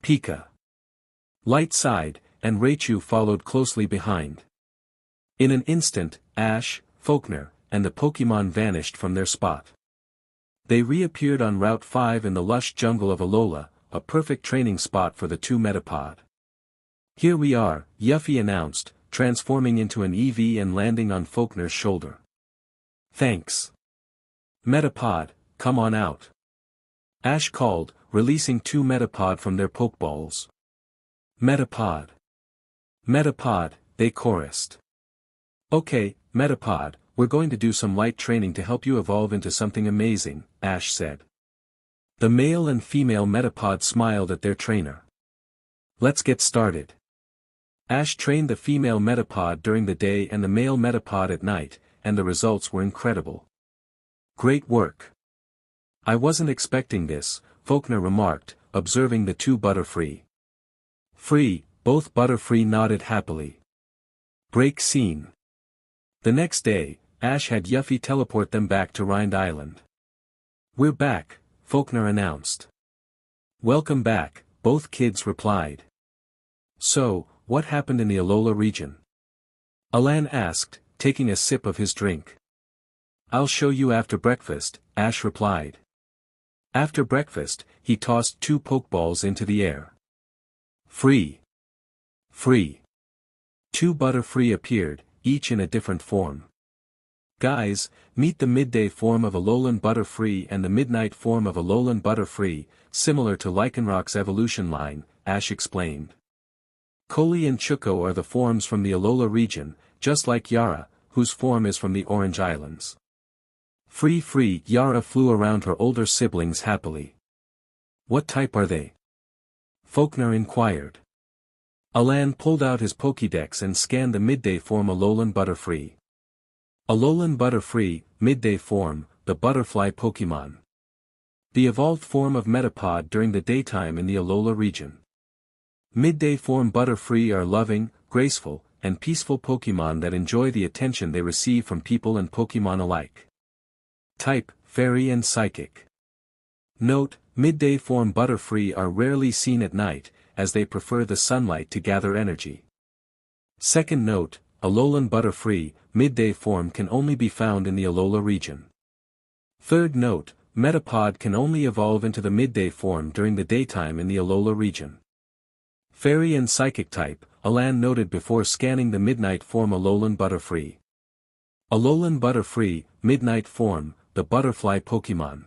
Pika. Light sighed, and Raichu followed closely behind. In an instant, Ash, Faulkner, and the Pokémon vanished from their spot. They reappeared on Route 5 in the lush jungle of Alola, a perfect training spot for the 2 Metapod. Here we are, Yuffie announced, transforming into an EV and landing on Faulkner's shoulder. Thanks. Metapod, come on out. Ash called, releasing 2 Metapod from their Pokeballs. Metapod. Metapod, they chorused. Okay, Metapod, we're going to do some light training to help you evolve into something amazing, Ash said. The male and female Metapod smiled at their trainer. Let's get started. Ash trained the female Metapod during the day and the male Metapod at night, and the results were incredible. Great work. I wasn't expecting this, Faulkner remarked, observing the two Butterfree. Both Butterfree nodded happily. Break scene. The next day, Ash had Yuffie teleport them back to Rind Island. We're back, Faulkner announced. Welcome back, both kids replied. So, what happened in the Alola region? Alan asked, taking a sip of his drink. I'll show you after breakfast, Ash replied. After breakfast, he tossed 2 Pokeballs into the air. Free. 2 Butterfree appeared, each in a different form. Guys, meet the midday form of Alolan Butterfree and the midnight form of Alolan Butterfree, similar to Lycanroc's evolution line, Ash explained. Koli and Chuko are the forms from the Alola region, just like Yara, whose form is from the Orange Islands. Yara flew around her older siblings happily. What type are they? Faulkner inquired. Alan pulled out his Pokédex and scanned the midday form Alolan Butterfree. Alolan Butterfree, midday form, the butterfly Pokémon. The evolved form of Metapod during the daytime in the Alola region. Midday form Butterfree are loving, graceful, and peaceful Pokémon that enjoy the attention they receive from people and Pokémon alike. Type, Fairy and Psychic. Note, midday form Butterfree are rarely seen at night, as they prefer the sunlight to gather energy. Second note, Alolan Butterfree, midday form can only be found in the Alola region. Third note, Metapod can only evolve into the midday form during the daytime in the Alola region. Fairy and Psychic type, Alan noted before scanning the midnight form Alolan Butterfree. Alolan Butterfree, midnight form, the butterfly Pokémon.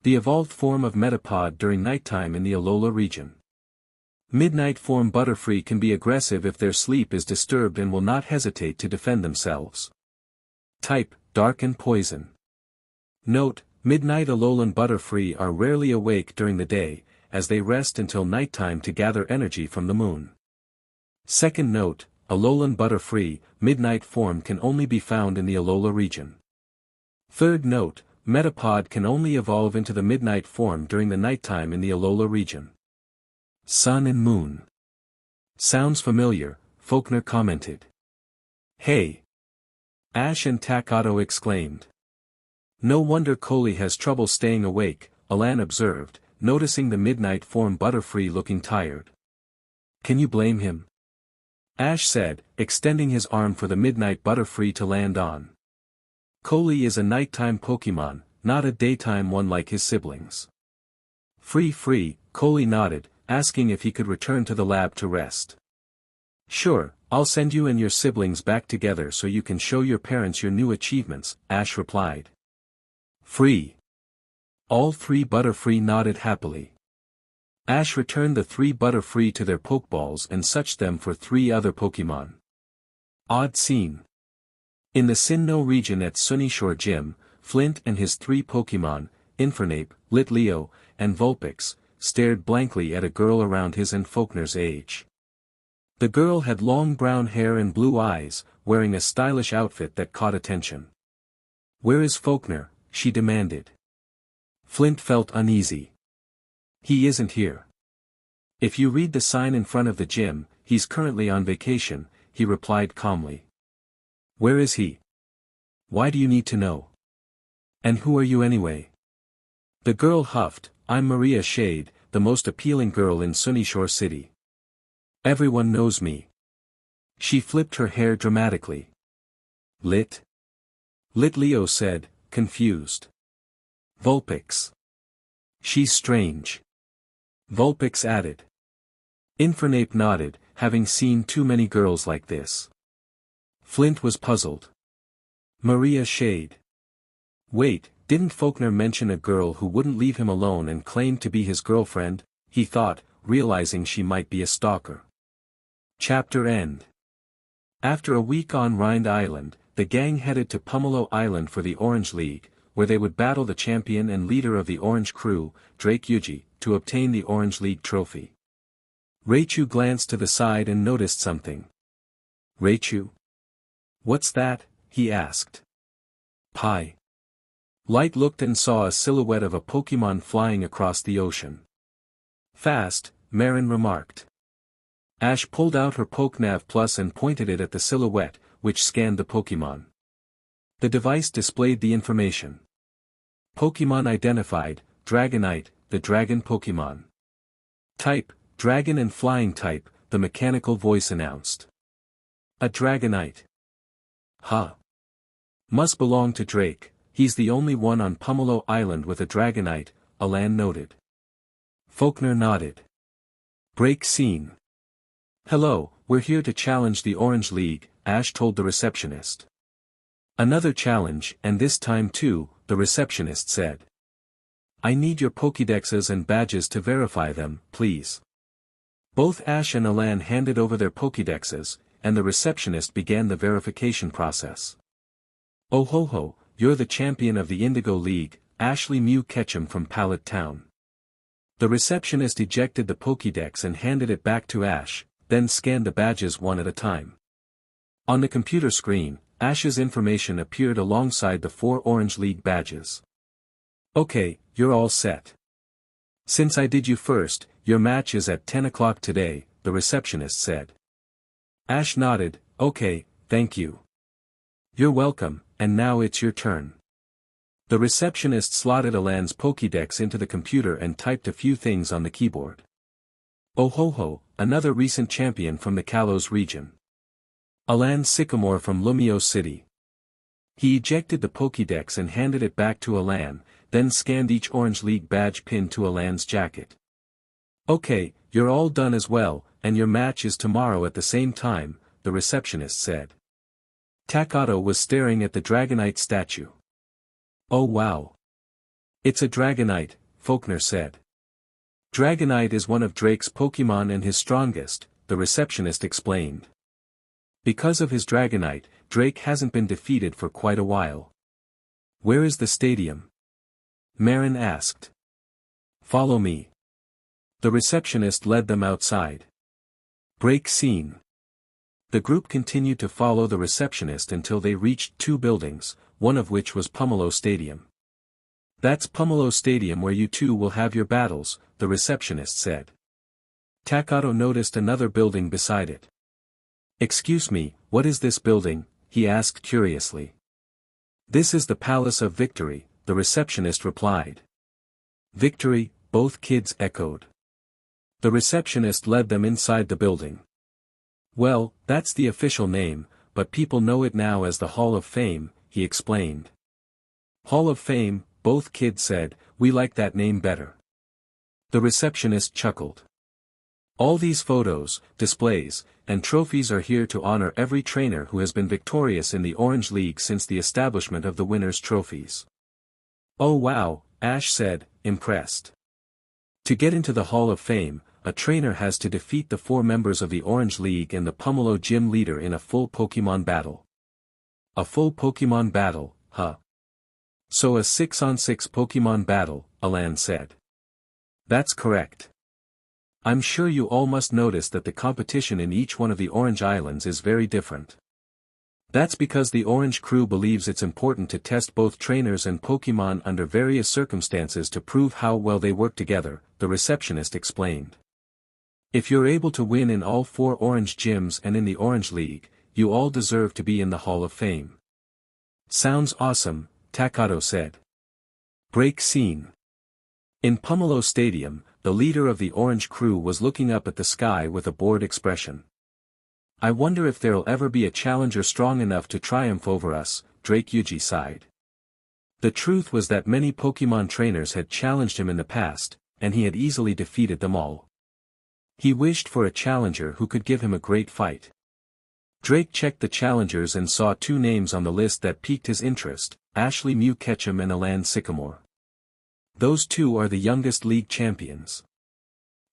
The evolved form of Metapod during nighttime in the Alola region. Midnight form Butterfree can be aggressive if their sleep is disturbed and will not hesitate to defend themselves. Type, Dark and Poison. Note, midnight Alolan Butterfree are rarely awake during the day, as they rest until nighttime to gather energy from the moon. Second note, Alolan Butterfree, midnight form can only be found in the Alola region. Third note, Metapod can only evolve into the midnight form during the nighttime in the Alola region. Sun and Moon. Sounds familiar, Faulkner commented. Hey! Ash and Takato exclaimed. No wonder Koli has trouble staying awake, Alan observed, noticing the midnight form Butterfree looking tired. Can you blame him? Ash said, extending his arm for the midnight Butterfree to land on. Koli is a nighttime Pokémon, not a daytime one like his siblings. Koli nodded, asking if he could return to the lab to rest. Sure, I'll send you and your siblings back together so you can show your parents your new achievements, Ash replied. All 3 Butterfree nodded happily. Ash returned the 3 Butterfree to their Pokeballs and searched them for 3 other Pokémon. Odd scene. In the Sinnoh region at Sunyshore Gym, Flint and his 3 Pokémon, Infernape, Litleo, and Vulpix, stared blankly at a girl around his and Faulkner's age. The girl had long brown hair and blue eyes, wearing a stylish outfit that caught attention. Where is Faulkner? She demanded. Flint felt uneasy. He isn't here. If you read the sign in front of the gym, he's currently on vacation, he replied calmly. Where is he? Why do you need to know? And who are you anyway? The girl huffed, I'm Maria Shade, the most appealing girl in Sunyshore City. Everyone knows me. She flipped her hair dramatically. Litleo said, confused. Vulpix. She's strange. Vulpix added. Infernape nodded, having seen too many girls like this. Flint was puzzled. Maria Shade. Wait, didn't Faulkner mention a girl who wouldn't leave him alone and claimed to be his girlfriend? He thought, realizing she might be a stalker. Chapter end. After a week on Rind Island, the gang headed to Pomelo Island for the Orange League, where they would battle the champion and leader of the Orange Crew, Drake Yuji, to obtain the Orange League trophy. Raichu glanced to the side and noticed something. Raichu? What's that? He asked. Pi. Light looked and saw a silhouette of a Pokémon flying across the ocean. Fast, Marin remarked. Ash pulled out her PokeNav Plus and pointed it at the silhouette, which scanned the Pokémon. The device displayed the information. Pokémon identified, Dragonite, the dragon Pokémon. Type, dragon and flying type, the mechanical voice announced. A Dragonite. Huh. Must belong to Drake, he's the only one on Pomelo Island with a Dragonite, Alan noted. Faulkner nodded. Break scene. Hello, we're here to challenge the Orange League, Ash told the receptionist. Another challenge, and this time too, the receptionist said. I need your Pokédexes and badges to verify them, please. Both Ash and Alan handed over their Pokédexes, and the receptionist began the verification process. Oh ho ho, you're the champion of the Indigo League, Ashley Mew Ketchum from Pallet Town. The receptionist ejected the Pokédex and handed it back to Ash, then scanned the badges one at a time. On the computer screen, Ash's information appeared alongside the 4 Orange League badges. Okay, you're all set. Since I did you first, your match is at 10 o'clock today, the receptionist said. Ash nodded, okay, thank you. You're welcome, and now it's your turn. The receptionist slotted Alan's Pokédex into the computer and typed a few things on the keyboard. Oh ho ho, another recent champion from the Kalos region. Alan Sycamore from Lumio City. He ejected the Pokédex and handed it back to Alan, then scanned each Orange League badge pinned to Alan's jacket. Okay, you're all done as well, and your match is tomorrow at the same time, the receptionist said. Takato was staring at the Dragonite statue. Oh wow. It's a Dragonite, Faulkner said. Dragonite is one of Drake's Pokémon and his strongest, the receptionist explained. Because of his Dragonite, Drake hasn't been defeated for quite a while. Where is the stadium? Marin asked. Follow me. The receptionist led them outside. Break scene. The group continued to follow the receptionist until they reached 2 buildings, one of which was Pomelo Stadium. That's Pomelo Stadium where you two will have your battles, the receptionist said. Takato noticed another building beside it. Excuse me, what is this building? He asked curiously. This is the Palace of Victory, the receptionist replied. Victory, both kids echoed. The receptionist led them inside the building. Well, that's the official name, but people know it now as the Hall of Fame, he explained. Hall of Fame, both kids said, we like that name better. The receptionist chuckled. All these photos, displays, and trophies are here to honor every trainer who has been victorious in the Orange League since the establishment of the winners' trophies. Oh wow, Ash said, impressed. To get into the Hall of Fame, a trainer has to defeat the 4 members of the Orange League and the Pomelo Gym leader in a full Pokémon battle. A full Pokémon battle, huh? So a 6-on-6 Pokémon battle, Alan said. That's correct. I'm sure you all must notice that the competition in each one of the Orange Islands is very different. That's because the Orange Crew believes it's important to test both trainers and Pokémon under various circumstances to prove how well they work together, the receptionist explained. If you're able to win in all 4 Orange gyms and in the Orange League, you all deserve to be in the Hall of Fame. Sounds awesome, Takato said. Break scene. In Pomelo Stadium, the leader of the Orange Crew was looking up at the sky with a bored expression. I wonder if there'll ever be a challenger strong enough to triumph over us, Drake Yuji sighed. The truth was that many Pokémon trainers had challenged him in the past, and he had easily defeated them all. He wished for a challenger who could give him a great fight. Drake checked the challengers and saw 2 names on the list that piqued his interest, Ashley Mew Ketchum and Alan Sycamore. Those 2 are the youngest league champions.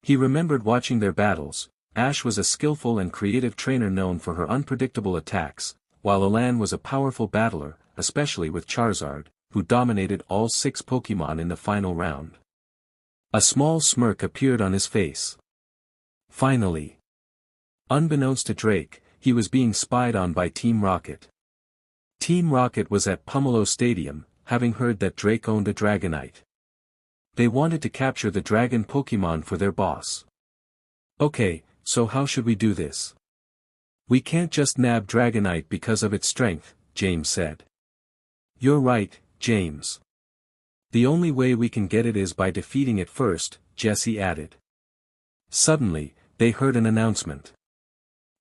He remembered watching their battles, Ash was a skillful and creative trainer known for her unpredictable attacks, while Alan was a powerful battler, especially with Charizard, who dominated all 6 Pokémon in the final round. A small smirk appeared on his face. Finally. Unbeknownst to Drake, he was being spied on by Team Rocket. Team Rocket was at Pomelo Stadium, having heard that Drake owned a Dragonite. They wanted to capture the dragon Pokémon for their boss. Okay, so how should we do this? We can't just nab Dragonite because of its strength, James said. You're right, James. The only way we can get it is by defeating it first, Jesse added. Suddenly, they heard an announcement.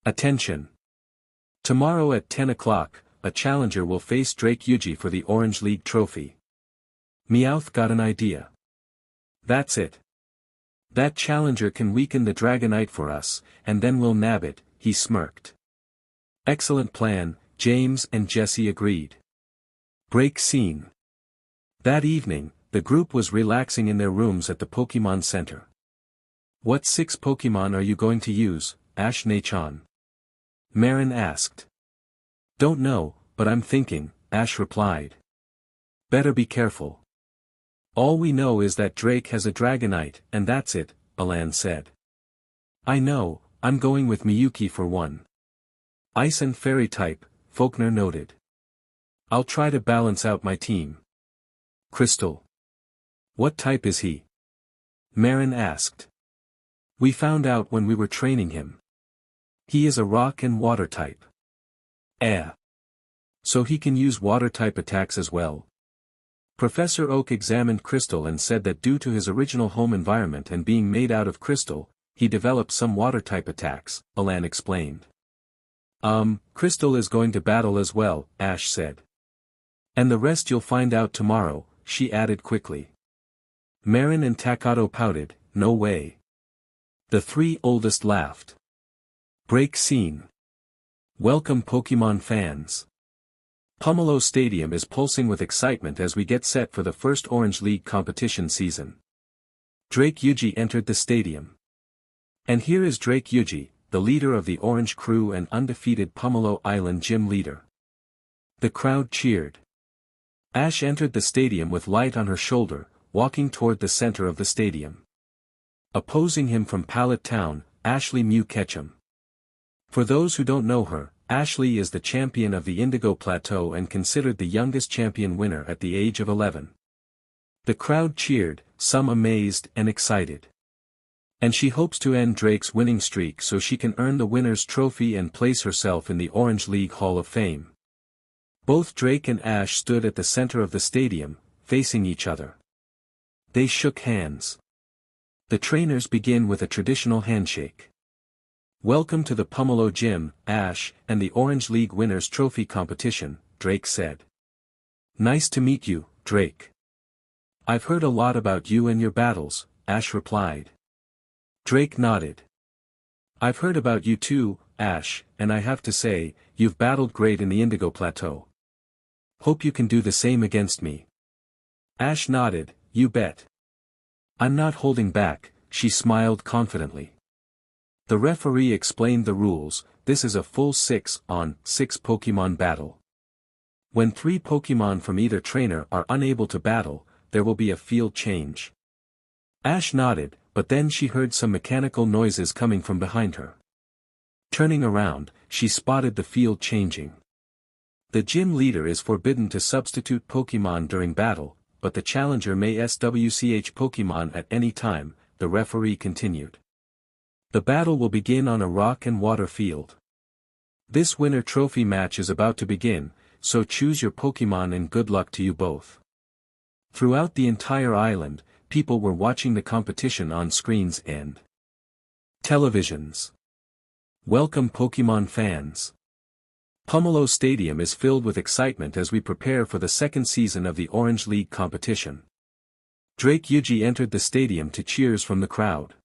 Attention! Tomorrow at 10 o'clock, a challenger will face Drake Yuji for the Orange League trophy. Meowth got an idea. That's it. That challenger can weaken the Dragonite for us, and then we'll nab it, he smirked. Excellent plan, James and Jesse agreed. Break scene. That evening, the group was relaxing in their rooms at the Pokémon Center. What 6 Pokémon are you going to use, Ash Nachon? Marin asked. Don't know, but I'm thinking, Ash replied. Better be careful. All we know is that Drake has a Dragonite, and that's it, Alan said. I know, I'm going with Miyuki for one. Ice and Fairy type, Faulkner noted. I'll try to balance out my team. Crystal. What type is he? Marin asked. We found out when we were training him. He is a rock and water type. So he can use water-type attacks as well. Professor Oak examined Crystal and said that due to his original home environment and being made out of crystal, he developed some water-type attacks, Alan explained. Crystal is going to battle as well, Ash said. And the rest you'll find out tomorrow, she added quickly. Marin and Takato pouted, no way. The 3 oldest laughed. Break scene. Welcome Pokémon fans. Pomelo Stadium is pulsing with excitement as we get set for the first Orange League competition season. Drake Yuji entered the stadium. And here is Drake Yuji, the leader of the Orange Crew and undefeated Pomelo Island gym leader. The crowd cheered. Ash entered the stadium with Light on her shoulder, walking toward the center of the stadium. Opposing him from Pallet Town, Ashley Mew Ketchum. For those who don't know her, Ashley is the champion of the Indigo Plateau and considered the youngest champion winner at the age of 11. The crowd cheered, some amazed and excited. And she hopes to end Drake's winning streak so she can earn the winner's trophy and place herself in the Orange League Hall of Fame. Both Drake and Ash stood at the center of the stadium, facing each other. They shook hands. The trainers begin with a traditional handshake. Welcome to the Pomelo Gym, Ash, and the Orange League Winners Trophy competition, Drake said. Nice to meet you, Drake. I've heard a lot about you and your battles, Ash replied. Drake nodded. I've heard about you too, Ash, and I have to say, you've battled great in the Indigo Plateau. Hope you can do the same against me. Ash nodded, you bet. I'm not holding back, she smiled confidently. The referee explained the rules. This is a full 6-on-6 Pokémon battle. When 3 Pokémon from either trainer are unable to battle, there will be a field change. Ash nodded, but then she heard some mechanical noises coming from behind her. Turning around, she spotted the field changing. The gym leader is forbidden to substitute Pokémon during battle, but the challenger may SWCH Pokémon at any time, the referee continued. The battle will begin on a rock and water field. This winner trophy match is about to begin, so choose your Pokémon and good luck to you both. Throughout the entire island, people were watching the competition on screens and televisions. Welcome Pokémon fans. Pomelo Stadium is filled with excitement as we prepare for the second season of the Orange League competition. Drake Yuji entered the stadium to cheers from the crowd.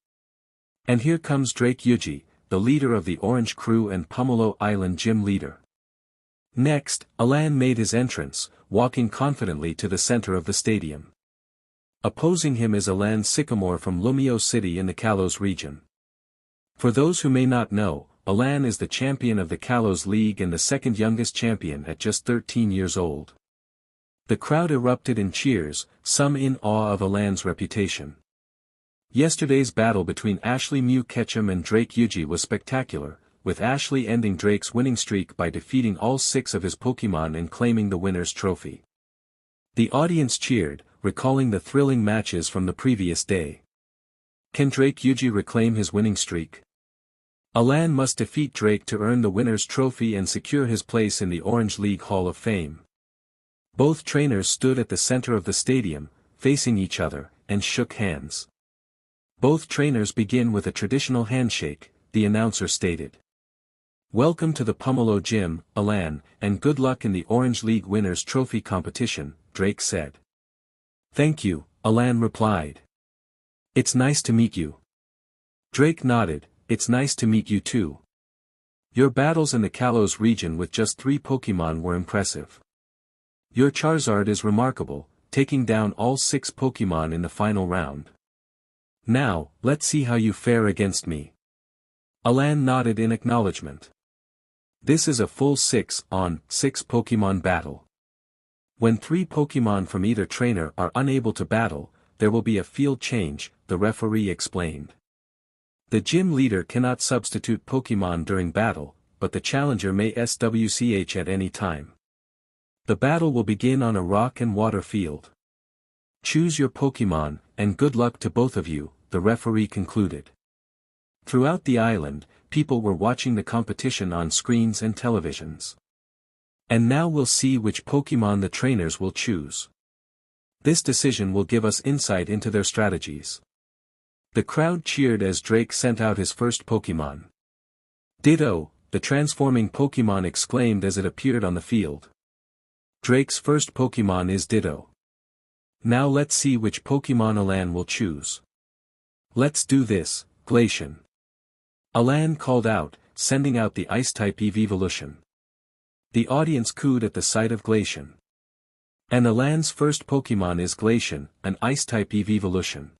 And here comes Drake Yuji, the leader of the Orange Crew and Pomelo Island gym leader. Next, Alan made his entrance, walking confidently to the center of the stadium. Opposing him is Alan Sycamore from Lumio City in the Kalos region. For those who may not know, Alan is the champion of the Kalos League and the second youngest champion at just 13 years old. The crowd erupted in cheers, some in awe of Alan's reputation. Yesterday's battle between Ashley Mew Ketchum and Drake Yuji was spectacular, with Ashley ending Drake's winning streak by defeating all 6 of his Pokémon and claiming the winner's trophy. The audience cheered, recalling the thrilling matches from the previous day. Can Drake Yuji reclaim his winning streak? Alan must defeat Drake to earn the winner's trophy and secure his place in the Orange League Hall of Fame. Both trainers stood at the center of the stadium, facing each other, and shook hands. Both trainers begin with a traditional handshake, the announcer stated. "Welcome to the Pomelo Gym, Alan, and good luck in the Orange League Winners' Trophy competition," Drake said. "Thank you," Alan replied. "It's nice to meet you." Drake nodded, "It's nice to meet you too. Your battles in the Kalos region with just 3 Pokémon were impressive. Your Charizard is remarkable, taking down all 6 Pokémon in the final round. Now, let's see how you fare against me." Alan nodded in acknowledgement. This is a full 6-on-6 Pokémon battle. When 3 Pokémon from either trainer are unable to battle, there will be a field change, the referee explained. The gym leader cannot substitute Pokémon during battle, but the challenger may SWCH at any time. The battle will begin on a rock and water field. Choose your Pokémon, and good luck to both of you, the referee concluded. Throughout the island, people were watching the competition on screens and televisions. And now we'll see which Pokémon the trainers will choose. This decision will give us insight into their strategies. The crowd cheered as Drake sent out his first Pokémon. "Ditto," the transforming Pokémon exclaimed as it appeared on the field. Drake's first Pokémon is Ditto. Now let's see which Pokémon Alan will choose. "Let's do this, Glacian," Alan called out, sending out the Ice-type evolution. The audience cooed at the sight of Glacian. And Alan's first Pokémon is Glacian, an Ice-type evolution.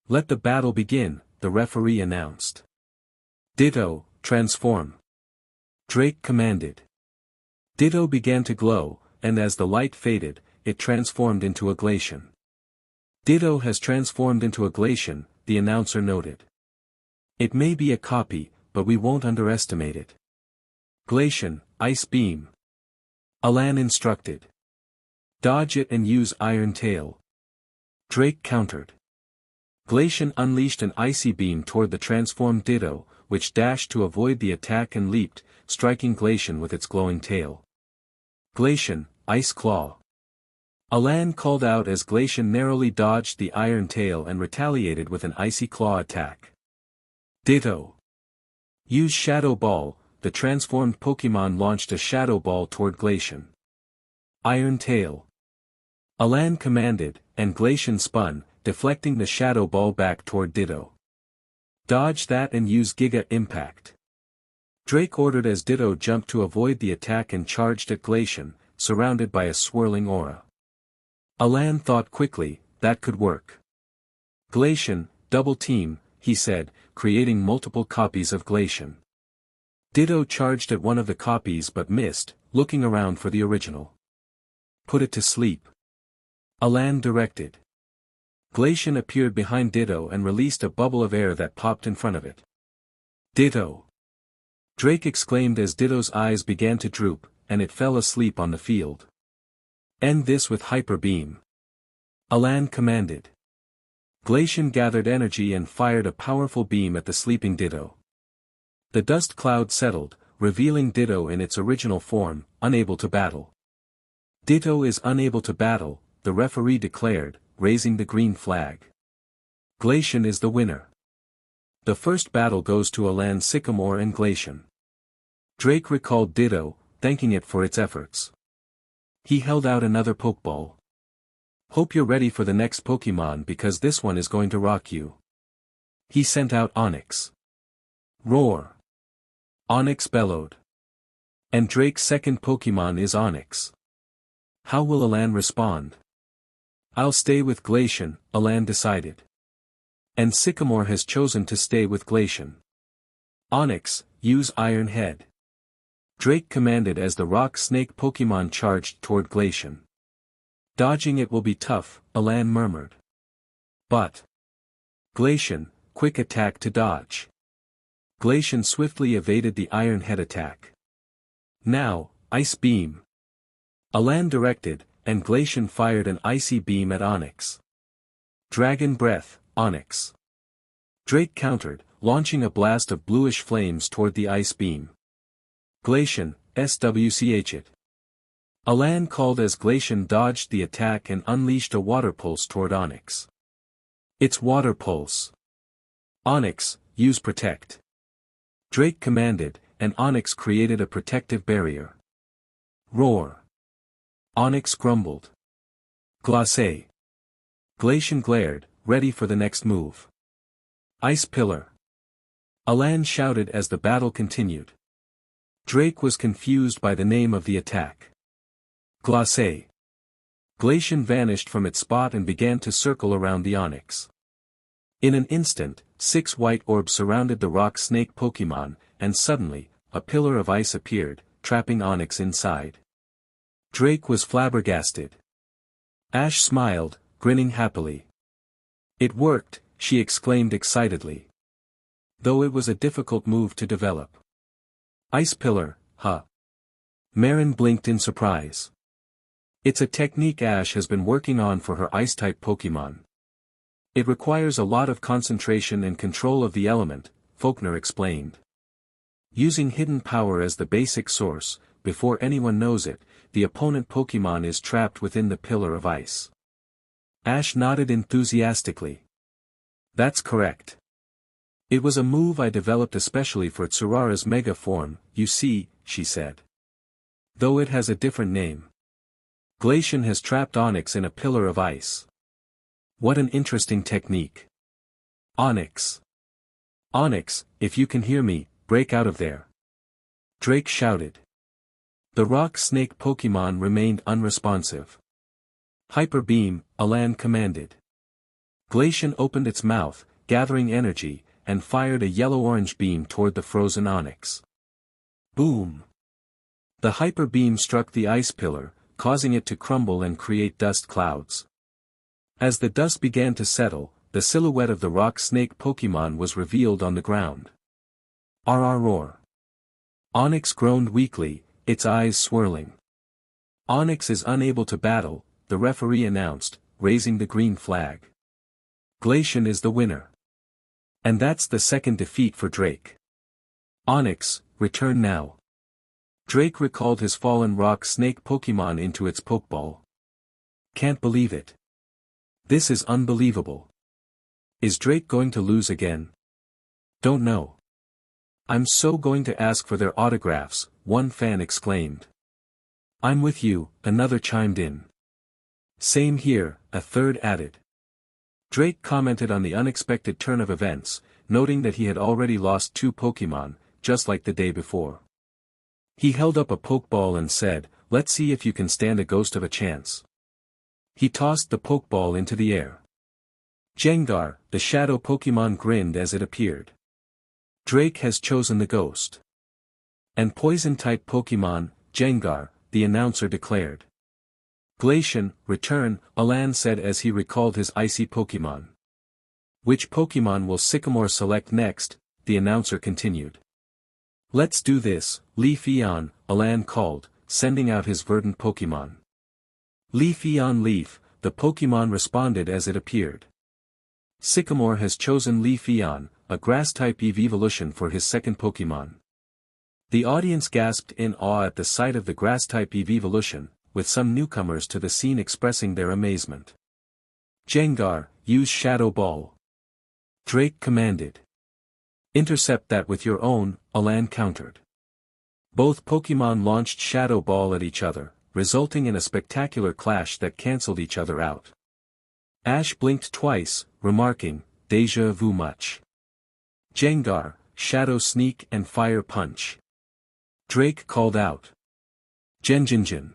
"Let the battle begin," the referee announced. "Ditto, transform," Drake commanded. Ditto began to glow, and as the light faded, it transformed into a Glacian. "Ditto has transformed into a Glacian," the announcer noted. "It may be a copy, but we won't underestimate it." "Glacian, Ice Beam," Alan instructed. "Dodge it and use Iron Tail," Drake countered. Glacian unleashed an icy beam toward the transformed Ditto, which dashed to avoid the attack and leaped, striking Glacian with its glowing tail. "Glacian, Ice Claw," Alan called out as Glacian narrowly dodged the Iron Tail and retaliated with an Icy Claw attack. "Ditto. Use Shadow Ball," the transformed Pokémon launched a Shadow Ball toward Glacian. "Iron Tail," Alan commanded, and Glacian spun, deflecting the Shadow Ball back toward Ditto. "Dodge that and use Giga Impact," Drake ordered as Ditto jumped to avoid the attack and charged at Glacian, surrounded by a swirling aura. Alan thought quickly, that could work. "Glacian, double team," he said, creating multiple copies of Glacian. Ditto charged at one of the copies but missed, looking around for the original. "Put it to sleep," Alan directed. Glacian appeared behind Ditto and released a bubble of air that popped in front of it. "Ditto!" Drake exclaimed as Ditto's eyes began to droop, and it fell asleep on the field. "End this with Hyper Beam," Alan commanded. Glacian gathered energy and fired a powerful beam at the sleeping Ditto. The dust cloud settled, revealing Ditto in its original form, unable to battle. "Ditto is unable to battle," the referee declared, raising the green flag. "Glacian is the winner. The first battle goes to Alan Sycamore and Glacian." Drake recalled Ditto, thanking it for its efforts. He held out another Pokeball. "Hope you're ready for the next Pokémon because this one is going to rock you." He sent out Onix. "Roar!" Onix bellowed. And Drake's second Pokémon is Onix. How will Alan respond? "I'll stay with Glacian," Alan decided. And Sycamore has chosen to stay with Glacian. Onyx, use Iron Head. Drake commanded as the rock snake Pokémon charged toward Glacian. Dodging it will be tough, Alan murmured. But Glacian, quick attack to dodge. Glacian swiftly evaded the Iron Head attack. Now, Ice Beam. Alan directed, and Glacian fired an icy beam at Onyx. Dragon Breath, Onyx. Drake countered, launching a blast of bluish flames toward the ice beam. Glacian, SWCH it. Alan called as Glacian dodged the attack and unleashed a water pulse toward Onyx. It's Water Pulse. Onyx, use Protect. Drake commanded, and Onyx created a protective barrier. Roar. Onyx grumbled. Glacé. Glacian glared, ready for the next move. Ice Pillar. Alan shouted as the battle continued. Drake was confused by the name of the attack. Glacé. Glacian vanished from its spot and began to circle around the Onyx. In an instant, 6 white orbs surrounded the rock snake Pokémon, and suddenly, a pillar of ice appeared, trapping Onyx inside. Drake was flabbergasted. Ash smiled, grinning happily. It worked, she exclaimed excitedly. Though it was a difficult move to develop. Ice Pillar, huh? Marin blinked in surprise. It's a technique Ash has been working on for her Ice-type Pokémon. It requires a lot of concentration and control of the element, Faulkner explained. Using hidden power as the basic source, before anyone knows it, the opponent Pokémon is trapped within the pillar of ice. Ash nodded enthusiastically. That's correct. It was a move I developed especially for Tsurara's Mega form, you see, she said. Though it has a different name. Glacian has trapped Onyx in a pillar of ice. What an interesting technique. Onyx. Onyx, if you can hear me, break out of there. Drake shouted. The rock snake Pokémon remained unresponsive. Hyper Beam, Alan commanded. Glacian opened its mouth, gathering energy, and fired a yellow-orange beam toward the frozen Onyx. Boom! The Hyper Beam struck the ice pillar, causing it to crumble and create dust clouds. As the dust began to settle, the silhouette of the rock snake Pokémon was revealed on the ground. Roar! Onyx groaned weakly, its eyes swirling. Onyx is unable to battle, the referee announced, raising the green flag. Glacian is the winner. And that's the second defeat for Drake. Onyx, return now. Drake recalled his fallen rock snake Pokémon into its Pokeball. Can't believe it. This is unbelievable. Is Drake going to lose again? Don't know. I'm so going to ask for their autographs, one fan exclaimed. I'm with you, another chimed in. Same here, a third added. Drake commented on the unexpected turn of events, noting that he had already lost 2 Pokémon, just like the day before. He held up a Pokeball and said, let's see if you can stand a ghost of a chance. He tossed the Pokeball into the air. Gengar, the shadow Pokémon grinned as it appeared. Drake has chosen the ghost. And poison-type Pokémon, Gengar, the announcer declared. Glacian, return, Alan said as he recalled his icy Pokémon. Which Pokémon will Sycamore select next? The announcer continued. Let's do this, Leaf-Eon, Alan called, sending out his verdant Pokémon. Leaf-Eon Leaf, the Pokémon responded as it appeared. Sycamore has chosen Leaf-Eon, a grass-type evolution for his second Pokémon. The audience gasped in awe at the sight of the grass-type evolution, with some newcomers to the scene expressing their amazement. Gengar, use Shadow Ball. Drake commanded. Intercept that with your own, Alan countered. Both Pokémon launched Shadow Ball at each other, resulting in a spectacular clash that cancelled each other out. Ash blinked twice, remarking, Deja vu much. Gengar, Shadow Sneak and Fire Punch. Drake called out. Genjinjin.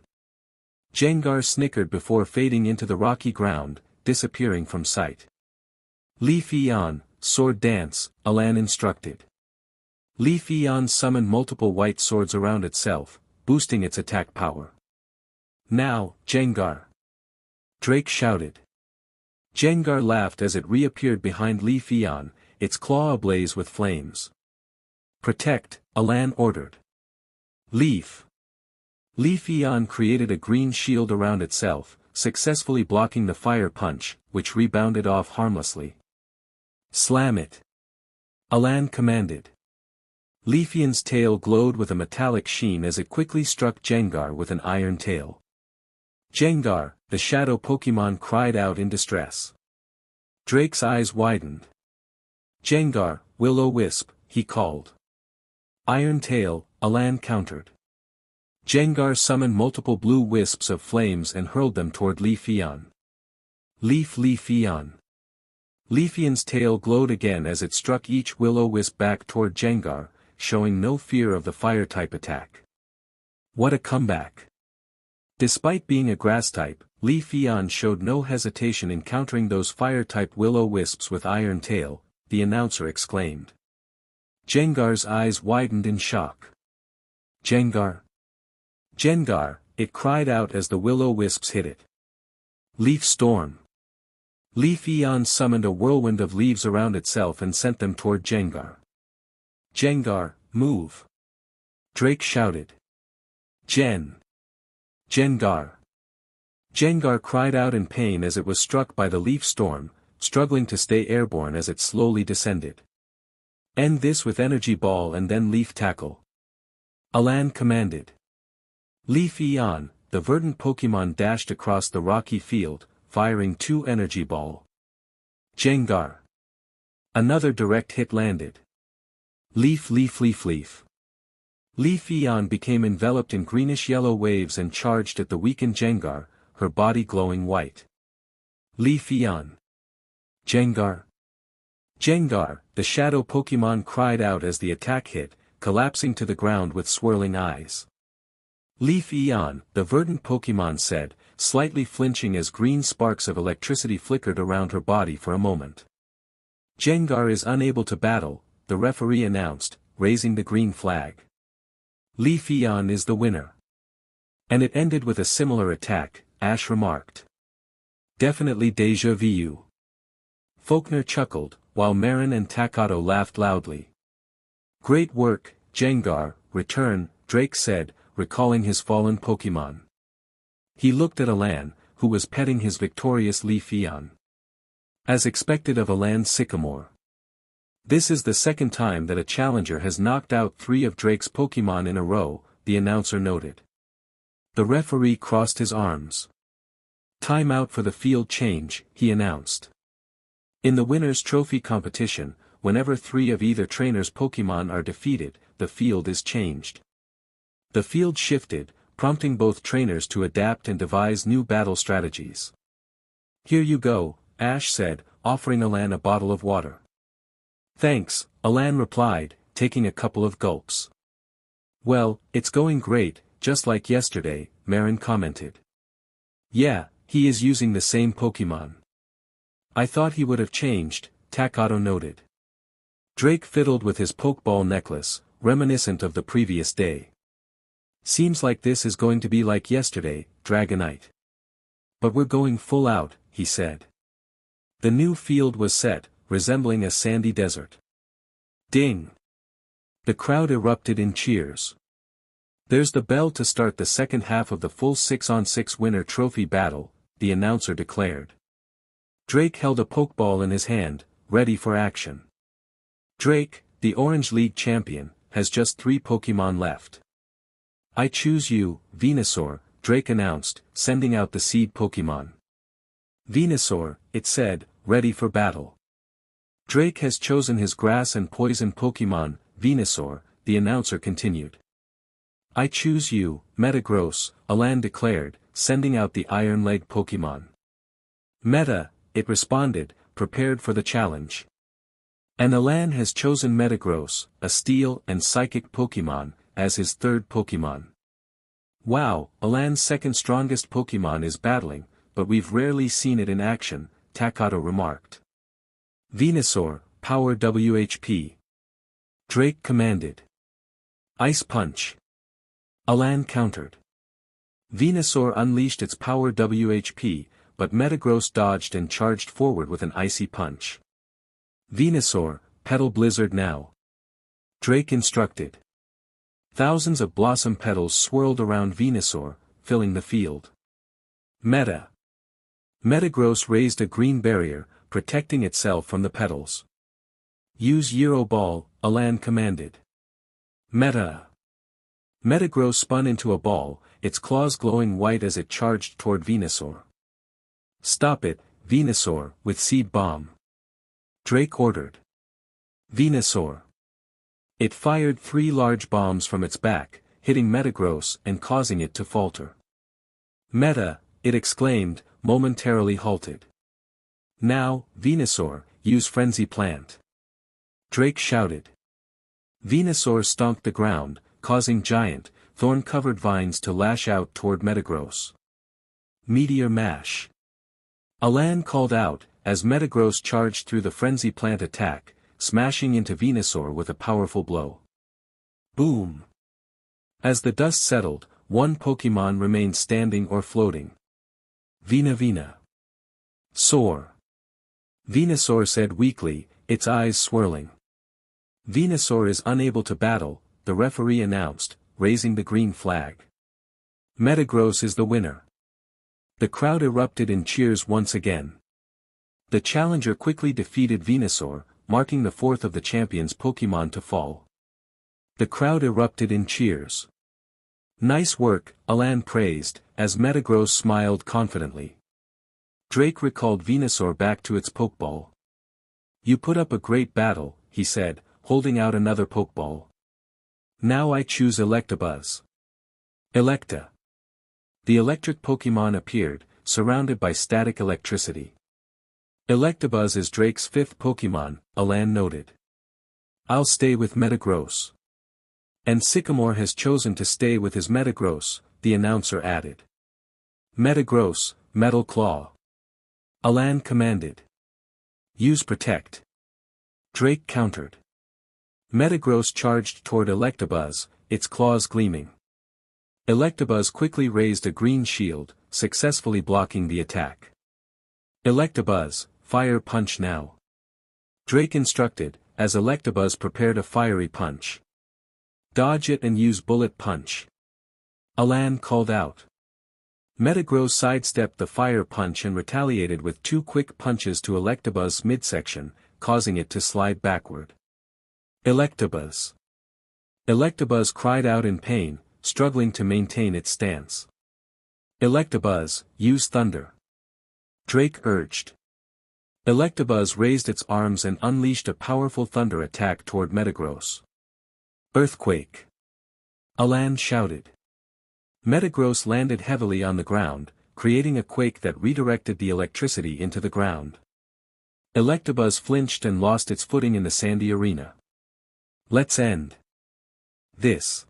Gengar snickered before fading into the rocky ground, disappearing from sight. Leaf-Eon, Sword Dance, Alan instructed. Leafeon summoned multiple white swords around itself, boosting its attack power. Now, Jengar! Drake shouted. Jengar laughed as it reappeared behind Leafeon, its claw ablaze with flames. Protect, Alan ordered. Leafeon created a green shield around itself, successfully blocking the fire punch, which rebounded off harmlessly. Slam it! Alan commanded. Leafeon's tail glowed with a metallic sheen as it quickly struck Jengar with an iron tail. Jengar, the shadow Pokémon, cried out in distress. Drake's eyes widened. Jengar, Will-O-Wisp, he called. Iron Tail, Alan countered. Jengar summoned multiple blue wisps of flames and hurled them toward Leafeon. Leafeon. Leafeon's tail glowed again as it struck each Will-O-Wisp back toward Jengar, showing no fear of the fire-type attack. What a comeback! Despite being a grass-type, Leafeon showed no hesitation in countering those fire-type Will-O-Wisps with Iron Tail, the announcer exclaimed. Jengar's eyes widened in shock. Jengar! It cried out as the Will-O-Wisps hit it. Leaf Storm! Leafeon summoned a whirlwind of leaves around itself and sent them toward Jengar. Jengar, move! Drake shouted. Jengar! Jengar cried out in pain as it was struck by the leaf storm, struggling to stay airborne as it slowly descended. End this with Energy Ball and then Leaf Tackle. Alan commanded. Leafeon, the verdant Pokémon, dashed across the rocky field, firing 2 Energy Ball. Jengar! Another direct hit landed. Leaf. Leafeon became enveloped in greenish-yellow waves and charged at the weakened Jengar, her body glowing white. Leafeon! Jengar! The shadow Pokémon cried out as the attack hit, collapsing to the ground with swirling eyes. Leafeon, the verdant Pokémon said, slightly flinching as green sparks of electricity flickered around her body for a moment. Jengar is unable to battle, the referee announced, raising the green flag. Leafeon is the winner. And it ended with a similar attack, Ash remarked. Definitely déjà vu. Faulkner chuckled, while Marin and Takato laughed loudly. Great work, Jengar, return, Drake said, recalling his fallen Pokémon. He looked at Alan, who was petting his victorious Leafeon. As expected of Alan Sycamore. This is the second time that a challenger has knocked out 3 of Drake's Pokémon in a row, the announcer noted. The referee crossed his arms. Time out for the field change, he announced. In the winner's trophy competition, whenever 3 of either trainer's Pokémon are defeated, the field is changed. The field shifted, prompting both trainers to adapt and devise new battle strategies. Here you go, Ash said, offering Alan a bottle of water. Thanks, Alan replied, taking a couple of gulps. Well, it's going great, just like yesterday, Marin commented. Yeah, he is using the same Pokémon. I thought he would have changed, Takato noted. Drake fiddled with his Pokeball necklace, reminiscent of the previous day. Seems like this is going to be like yesterday, Dragonite. But we're going full out, he said. The new field was set, resembling a sandy desert. Ding! The crowd erupted in cheers. There's the bell to start the second half of the full 6-on-6 winner trophy battle, the announcer declared. Drake held a Pokeball in his hand, ready for action. Drake, the Orange League champion, has just 3 Pokémon left. I choose you, Venusaur, Drake announced, sending out the seed Pokémon. Venusaur, it said, ready for battle. Drake has chosen his grass and poison Pokémon, Venusaur, the announcer continued. I choose you, Metagross, Alan declared, sending out the Iron Leg Pokémon. Meta, it responded, prepared for the challenge. And Alan has chosen Metagross, a Steel and Psychic Pokémon, as his 3rd Pokémon. Wow, Alan's 2nd strongest Pokémon is battling, but we've rarely seen it in action, Takato remarked. Venusaur, Power WHP. Drake commanded. Ice Punch. Alan countered. Venusaur unleashed its power WHP, but Metagross dodged and charged forward with an icy punch. Venusaur, Petal Blizzard now. Drake instructed. Thousands of blossom petals swirled around Venusaur, filling the field. Metagross raised a green barrier, protecting itself from the petals. Use Euro Ball, Alan commanded. Metagross spun into a ball, its claws glowing white as it charged toward Venusaur. Stop it, Venusaur, with Seed Bomb. Drake ordered. Venusaur. It fired 3 large bombs from its back, hitting Metagross and causing it to falter. It exclaimed, momentarily halted. Now, Venusaur, use Frenzy Plant. Drake shouted. Venusaur stomped the ground, causing giant, thorn-covered vines to lash out toward Metagross. Meteor Mash. Alan called out, as Metagross charged through the Frenzy Plant attack, smashing into Venusaur with a powerful blow. Boom! As the dust settled, one Pokémon remained standing or floating. Vena. Soar. Venusaur said weakly, its eyes swirling. Venusaur is unable to battle, the referee announced, raising the green flag. Metagross is the winner. The crowd erupted in cheers once again. The challenger quickly defeated Venusaur, marking the 4th of the champion's Pokémon to fall. The crowd erupted in cheers. Nice work, Alan praised, as Metagross smiled confidently. Drake recalled Venusaur back to its Pokeball. You put up a great battle, he said, holding out another Pokeball. Now I choose Electabuzz. Electa. The electric Pokémon appeared, surrounded by static electricity. Electabuzz is Drake's 5th Pokémon, Alan noted. I'll stay with Metagross. And Sycamore has chosen to stay with his Metagross, the announcer added. Metagross, Metal Claw. Alan commanded. Use Protect. Drake countered. Metagross charged toward Electabuzz, its claws gleaming. Electabuzz quickly raised a green shield, successfully blocking the attack. Electabuzz, Fire Punch now. Drake instructed, as Electabuzz prepared a fiery punch. Dodge it and use Bullet Punch. Alan called out. Metagross sidestepped the fire punch and retaliated with 2 quick punches to Electabuzz's midsection, causing it to slide backward. Electabuzz. Electabuzz cried out in pain, struggling to maintain its stance. Electabuzz, use Thunder. Drake urged. Electabuzz raised its arms and unleashed a powerful thunder attack toward Metagross. Earthquake. Alan shouted. Metagross landed heavily on the ground, creating a quake that redirected the electricity into the ground. Electabuzz flinched and lost its footing in the sandy arena. Let's end this.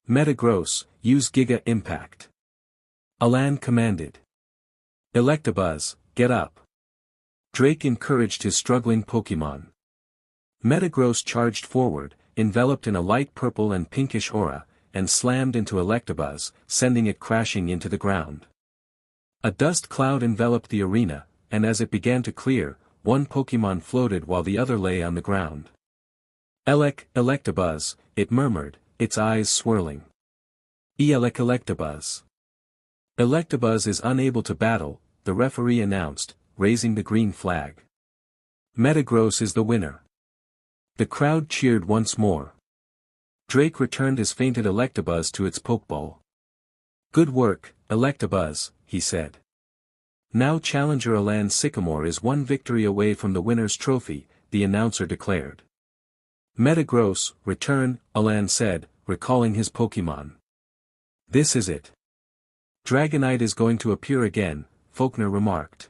Metagross, use Giga Impact. Alan commanded. Electabuzz, get up. Drake encouraged his struggling Pokémon. Metagross charged forward, enveloped in a light purple and pinkish aura, and slammed into Electabuzz, sending it crashing into the ground. A dust cloud enveloped the arena, and as it began to clear, one Pokémon floated while the other lay on the ground. Electabuzz, it murmured, its eyes swirling. Electabuzz. Electabuzz is unable to battle, the referee announced, raising the green flag. Metagross is the winner. The crowd cheered once more. Drake returned his fainted Electabuzz to its Pokeball. Good work, Electabuzz, he said. Now challenger Alan Sycamore is 1 victory away from the winner's trophy, the announcer declared. Metagross, return, Alan said, recalling his Pokémon. This is it. Dragonite is going to appear again, Faulkner remarked.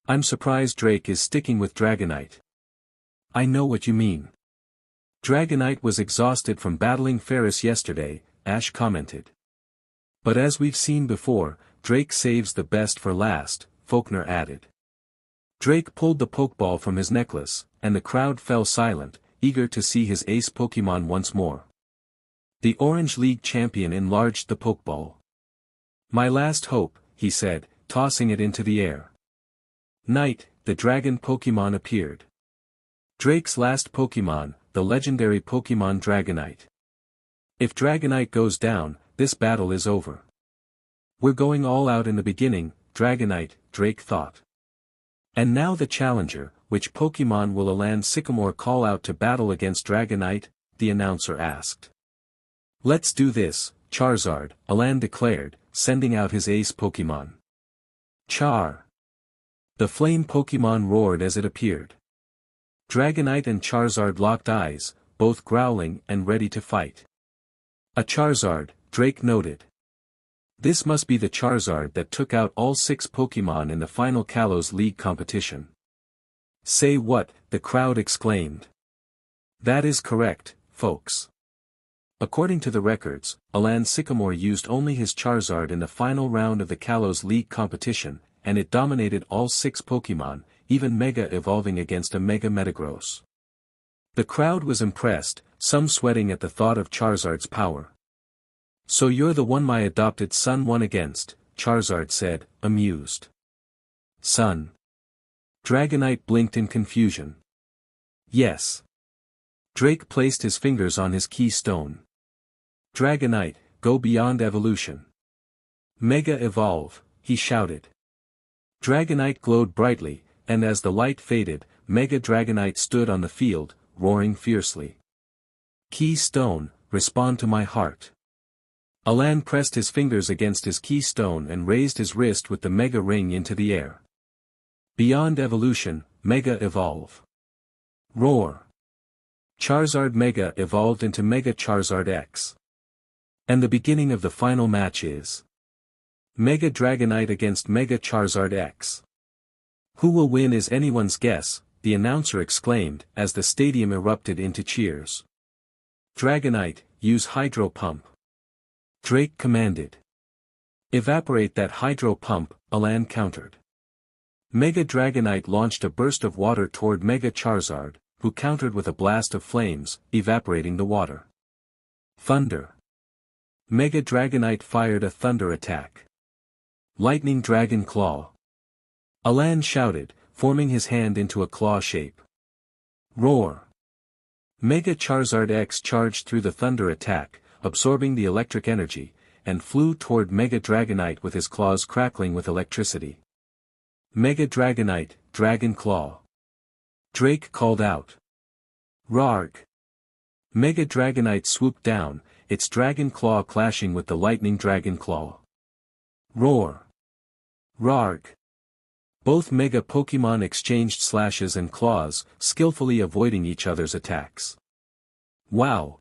I'm surprised Drake is sticking with Dragonite. I know what you mean. Dragonite was exhausted from battling Ferris yesterday, Ash commented. But as we've seen before, Drake saves the best for last, Faulkner added. Drake pulled the Pokeball from his necklace, and the crowd fell silent, eager to see his ace Pokémon once more. The Orange League champion enlarged the Pokeball. "My last hope," he said, tossing it into the air. Night, the dragon Pokémon appeared. Drake's last Pokémon, the legendary Pokémon Dragonite. If Dragonite goes down, this battle is over. We're going all out in the beginning, Dragonite, Drake thought. And now the challenger, which Pokémon will Alan Sycamore call out to battle against Dragonite? The announcer asked. "Let's do this, Charizard," Alan declared, sending out his ace Pokémon. Char! The flame Pokémon roared as it appeared. Dragonite and Charizard locked eyes, both growling and ready to fight. "A Charizard," Drake noted. "This must be the Charizard that took out all 6 Pokémon in the final Kalos League competition." "Say what?" the crowd exclaimed. "That is correct, folks. According to the records, Alan Sycamore used only his Charizard in the final round of the Kalos League competition, and it dominated all 6 Pokémon, even Mega evolving against a Mega Metagross." The crowd was impressed, some sweating at the thought of Charizard's power. "So you're the one my adopted son won against," Charizard said, amused. "Son?" Dragonite blinked in confusion. "Yes." Drake placed his fingers on his keystone. "Dragonite, go beyond evolution. Mega evolve," he shouted. Dragonite glowed brightly, and as the light faded, Mega Dragonite stood on the field, roaring fiercely. "Keystone, respond to my heart." Alan pressed his fingers against his keystone and raised his wrist with the Mega Ring into the air. "Beyond evolution, Mega evolve." Roar! Charizard Mega evolved into Mega Charizard X. And the beginning of the final match is Mega Dragonite against Mega Charizard X. "Who will win is anyone's guess," the announcer exclaimed as the stadium erupted into cheers. "Dragonite, use Hydro Pump." Drake commanded. "Evaporate that Hydro Pump," Alan countered. Mega Dragonite launched a burst of water toward Mega Charizard, who countered with a blast of flames, evaporating the water. Thunder. Mega Dragonite fired a thunder attack. Lightning Dragon Claw. Alan shouted, forming his hand into a claw shape. Roar. Mega Charizard X charged through the thunder attack, absorbing the electric energy, and flew toward Mega Dragonite with his claws crackling with electricity. Mega Dragonite, Dragon Claw. Drake called out. Rarg. Mega Dragonite swooped down, its Dragon Claw clashing with the Lightning Dragon Claw. Roar. Rarg. Both Mega Pokémon exchanged slashes and claws, skillfully avoiding each other's attacks. Wow!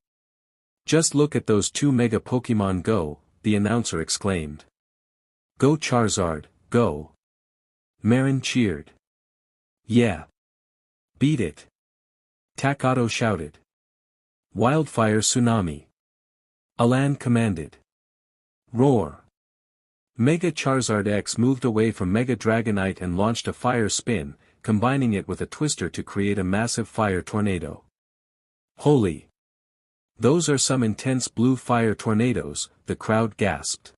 Just look at those 2 Mega Pokémon go, the announcer exclaimed. Go Charizard, go! Marin cheered. Yeah! Beat it! Takato shouted. Wildfire Tsunami! Alan commanded. Roar! Mega Charizard X moved away from Mega Dragonite and launched a fire spin, combining it with a twister to create a massive fire tornado. Holy! Those are some intense blue fire tornadoes, the crowd gasped.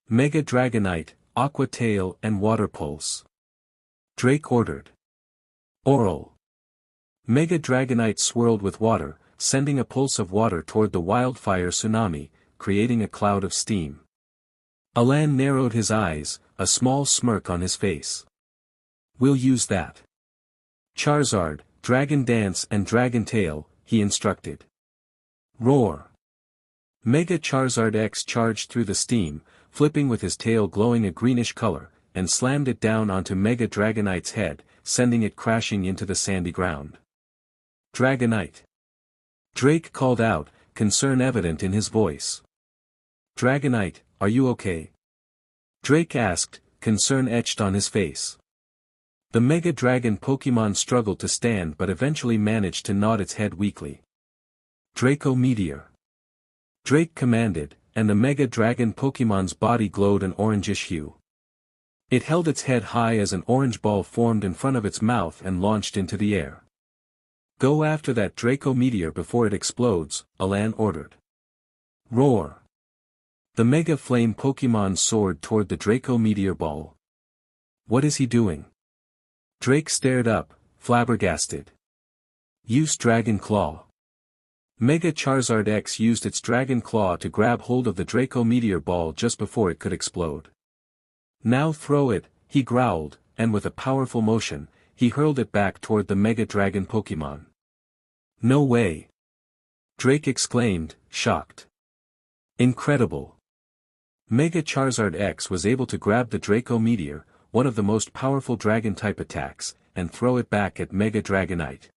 Mega Dragonite, Aqua Tail and Water Pulse. Drake ordered. Oral. Mega Dragonite swirled with water, sending a pulse of water toward the wildfire tsunami, creating a cloud of steam. Alan narrowed his eyes, a small smirk on his face. We'll use that. Charizard, Dragon Dance and Dragon Tail, he instructed. Roar. Mega Charizard X charged through the steam, flipping with his tail glowing a greenish color, and slammed it down onto Mega Dragonite's head, sending it crashing into the sandy ground. Dragonite. Drake called out, concern evident in his voice. Dragonite, are you okay? Drake asked, concern etched on his face. The Mega Dragon Pokémon struggled to stand but eventually managed to nod its head weakly. Draco Meteor. Drake commanded, and the Mega Dragon Pokémon's body glowed an orangish hue. It held its head high as an orange ball formed in front of its mouth and launched into the air. Go after that Draco meteor before it explodes, Alan ordered. Roar! The Mega Flame Pokémon soared toward the Draco meteor ball. What is he doing? Drake stared up, flabbergasted. Use Dragon Claw. Mega Charizard X used its Dragon Claw to grab hold of the Draco meteor ball just before it could explode. Now throw it, he growled, and with a powerful motion, he hurled it back toward the Mega Dragon Pokémon. No way! Drake exclaimed, shocked. Incredible! Mega Charizard X was able to grab the Draco meteor, one of the most powerful Dragon-type attacks, and throw it back at Mega Dragonite.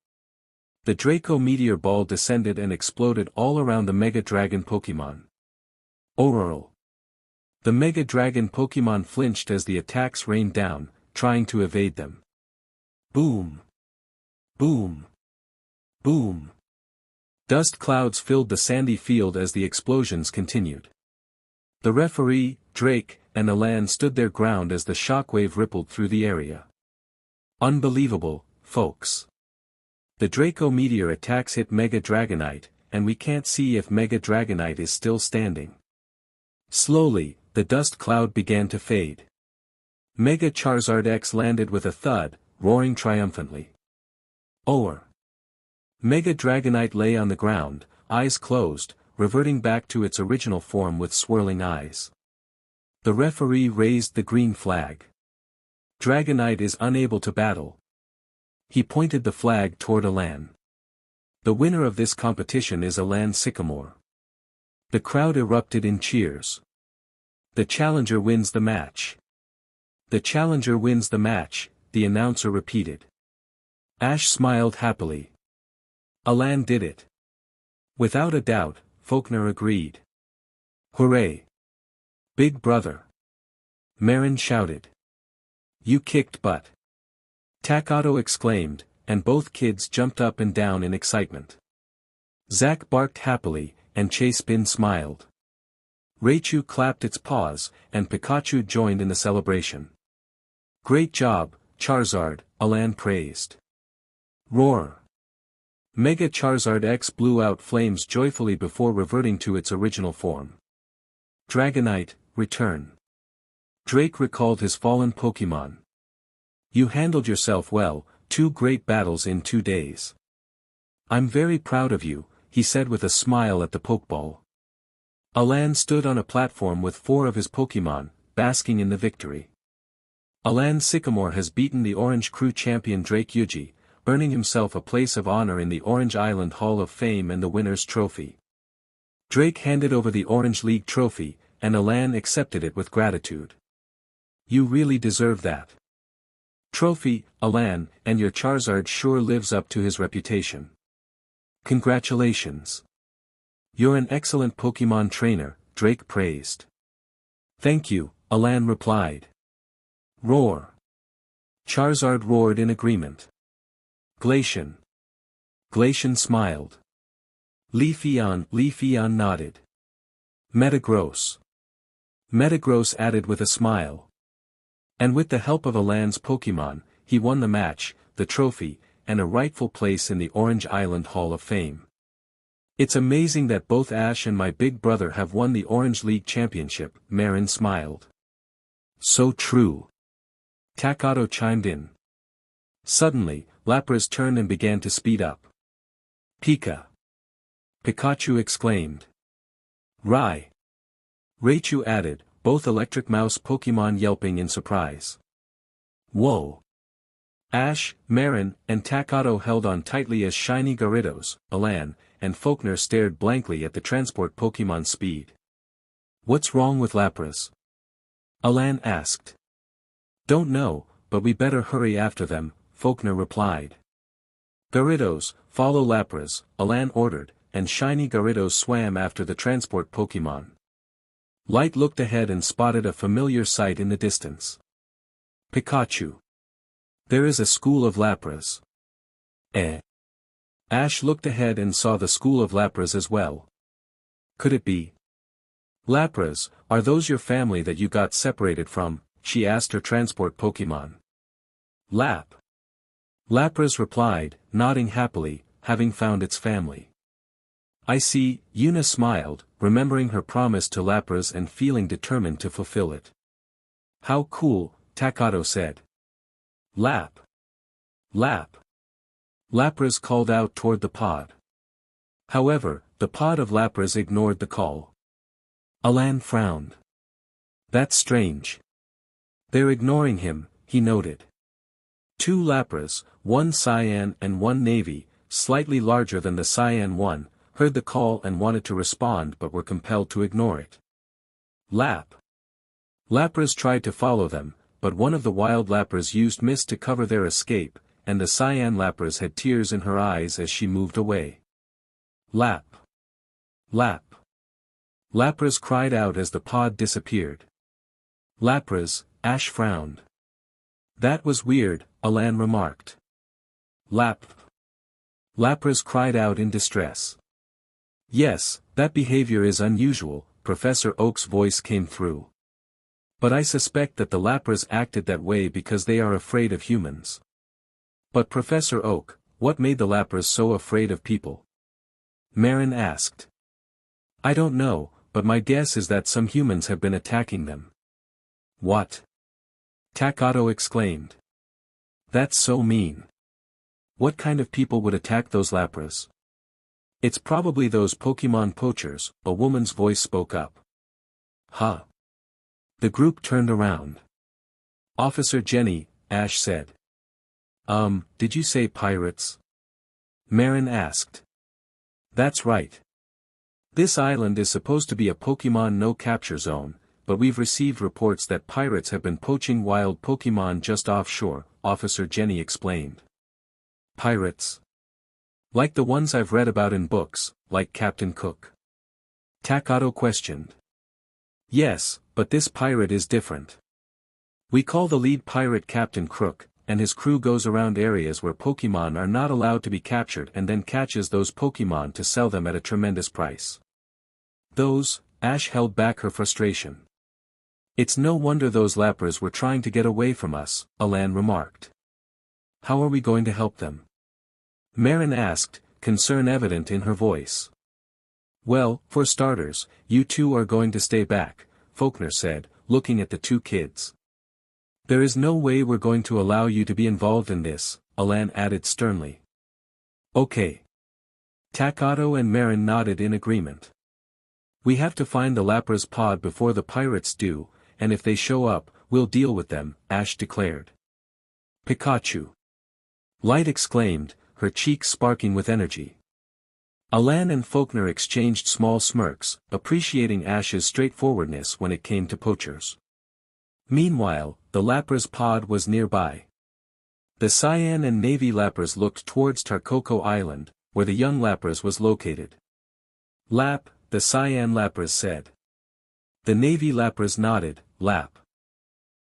The Draco meteor ball descended and exploded all around the Mega Dragon Pokémon. Oral! The Mega Dragon Pokémon flinched as the attacks rained down, trying to evade them. Boom! Boom! Boom! Dust clouds filled the sandy field as the explosions continued. The referee, Drake, and Alan stood their ground as the shockwave rippled through the area. Unbelievable, folks. The Draco meteor attacks hit Mega Dragonite, and we can't see if Mega Dragonite is still standing. Slowly, the dust cloud began to fade. Mega Charizard X landed with a thud, roaring triumphantly. Over. Mega Dragonite lay on the ground, eyes closed, reverting back to its original form with swirling eyes. The referee raised the green flag. Dragonite is unable to battle. He pointed the flag toward Alan. The winner of this competition is Alan Sycamore. The crowd erupted in cheers. The challenger wins the match. The challenger wins the match, the announcer repeated. Ash smiled happily. Alan did it. Without a doubt, Faulkner agreed. Hooray! Big brother! Marin shouted. You kicked butt! Takato exclaimed, and both kids jumped up and down in excitement. Zack barked happily, and Chasepin smiled. Raichu clapped its paws, and Pikachu joined in the celebration. Great job, Charizard, Alan praised. Roar! Mega Charizard X blew out flames joyfully before reverting to its original form. Dragonite, return. Drake recalled his fallen Pokémon. You handled yourself well, 2 great battles in 2 days. I'm very proud of you, he said with a smile at the Pokeball. Alan stood on a platform with 4 of his Pokémon, basking in the victory. Alan Sycamore has beaten the Orange Crew champion Drake Yuji, earning himself a place of honor in the Orange Island Hall of Fame and the winner's trophy. Drake handed over the Orange League trophy, and Alan accepted it with gratitude. You really deserve that trophy, Alan, and your Charizard sure lives up to his reputation. Congratulations. You're an excellent Pokémon trainer, Drake praised. Thank you, Alan replied. Roar. Charizard roared in agreement. Glacian. Glacian smiled. Leafeon nodded. Metagross. Metagross added with a smile. And with the help of Alan's Pokémon, he won the match, the trophy, and a rightful place in the Orange Island Hall of Fame. It's amazing that both Ash and my big brother have won the Orange League Championship, Marin smiled. So true. Takato chimed in. Suddenly, Lapras turned and began to speed up. Pika! Pikachu exclaimed. Rai! Raichu added, both electric mouse Pokémon yelping in surprise. Whoa! Ash, Marin, and Takato held on tightly as shiny Gyarados, Alan, and Faulkner stared blankly at the transport Pokémon speed. What's wrong with Lapras? Alan asked. Don't know, but we better hurry after them, Faulkner replied. Gyarados, follow Lapras, Alan ordered, and shiny Gyarados swam after the transport Pokémon. Light looked ahead and spotted a familiar sight in the distance. Pikachu. There is a school of Lapras. Eh? Ash looked ahead and saw the school of Lapras as well. Could it be? Lapras, are those your family that you got separated from? She asked her transport Pokémon. Lapras replied, nodding happily, having found its family. I see, Yuna smiled, remembering her promise to Lapras and feeling determined to fulfill it. How cool, Takato said. Lap. Lap. Lapras called out toward the pod. However, the pod of Lapras ignored the call. Alan frowned. That's strange. They're ignoring him, he noted. 2 Lapras, one cyan and one navy, slightly larger than the cyan one, heard the call and wanted to respond but were compelled to ignore it. Lap. Lapras tried to follow them, but one of the wild Lapras used mist to cover their escape, and the cyan Lapras had tears in her eyes as she moved away. Lap. Lap. Lapras cried out as the pod disappeared. Lapras, Ash frowned. That was weird, Alan remarked. Lap. Lapras cried out in distress. Yes, that behavior is unusual, Professor Oak's voice came through. But I suspect that the Lapras acted that way because they are afraid of humans. But Professor Oak, what made the Lapras so afraid of people? Marin asked. I don't know, but my guess is that some humans have been attacking them. What? Takato exclaimed. That's so mean. What kind of people would attack those Lapras? It's probably those Pokémon poachers, a woman's voice spoke up. Huh. The group turned around. Officer Jenny, Ash said. Did you say pirates? Marin asked. That's right. This island is supposed to be a Pokémon no-capture zone, but we've received reports that pirates have been poaching wild Pokémon just offshore, Officer Jenny explained. Pirates? Like the ones I've read about in books, like Captain Cook? Takato questioned. Yes, but this pirate is different. We call the lead pirate Captain Crook, and his crew goes around areas where Pokémon are not allowed to be captured and then catches those Pokémon to sell them at a tremendous price. Ash held back her frustration. It's no wonder those Lapras were trying to get away from us, Alan remarked. How are we going to help them? Marin asked, concern evident in her voice. Well, for starters, you two are going to stay back, Faulkner said, looking at the 2 kids. There is no way we're going to allow you to be involved in this, Alan added sternly. Okay. Takato and Marin nodded in agreement. We have to find the Lapras pod before the pirates do, and if they show up, we'll deal with them, Ash declared. Pikachu! Light exclaimed, her cheeks sparking with energy. Alan and Faulkner exchanged small smirks, appreciating Ash's straightforwardness when it came to poachers. Meanwhile, the Lapras pod was nearby. The Cyan and Navy Lapras looked towards Tarkoko Island, where the young Lapras was located. Lap, the Cyan Lapras said. The Navy Lapras nodded, Lap.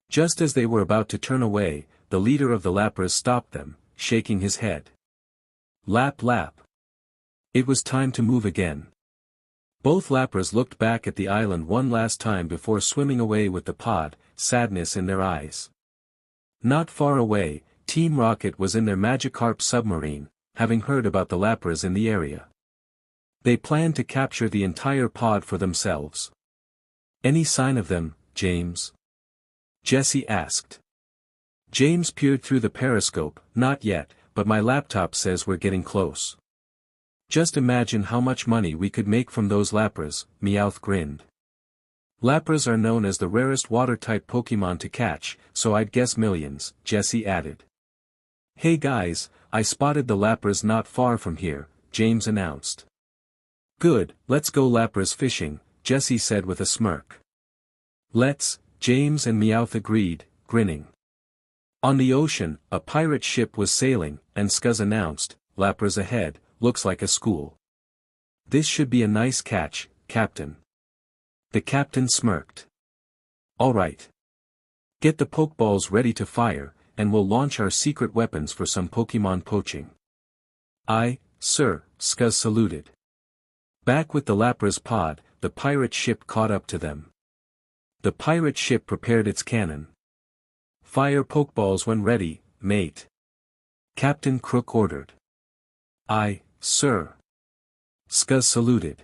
Just as they were about to turn away, the leader of the Lapras stopped them, shaking his head. Lap lap. It was time to move again. Both Lapras looked back at the island one last time before swimming away with the pod, sadness in their eyes. Not far away, Team Rocket was in their Magikarp submarine, having heard about the Lapras in the area. They planned to capture the entire pod for themselves. Any sign of them, James? Jessie asked. James peered through the periscope, not yet, but my laptop says we're getting close. Just imagine how much money we could make from those Lapras, Meowth grinned. Lapras are known as the rarest water-type Pokémon to catch, so I'd guess millions, Jessie added. Hey guys, I spotted the Lapras not far from here, James announced. Good, let's go Lapras fishing, Jessie said with a smirk. Let's, James and Meowth agreed, grinning. On the ocean, a pirate ship was sailing, and Skuzz announced, Lapras ahead, looks like a school. This should be a nice catch, Captain. The captain smirked. All right. Get the Pokeballs ready to fire, and we'll launch our secret weapons for some Pokémon poaching. Aye, sir, Skuzz saluted. Back with the Lapras pod, the pirate ship caught up to them. The pirate ship prepared its cannon. Fire Pokeballs when ready, mate. Captain Crook ordered. Aye, sir. Skuz saluted.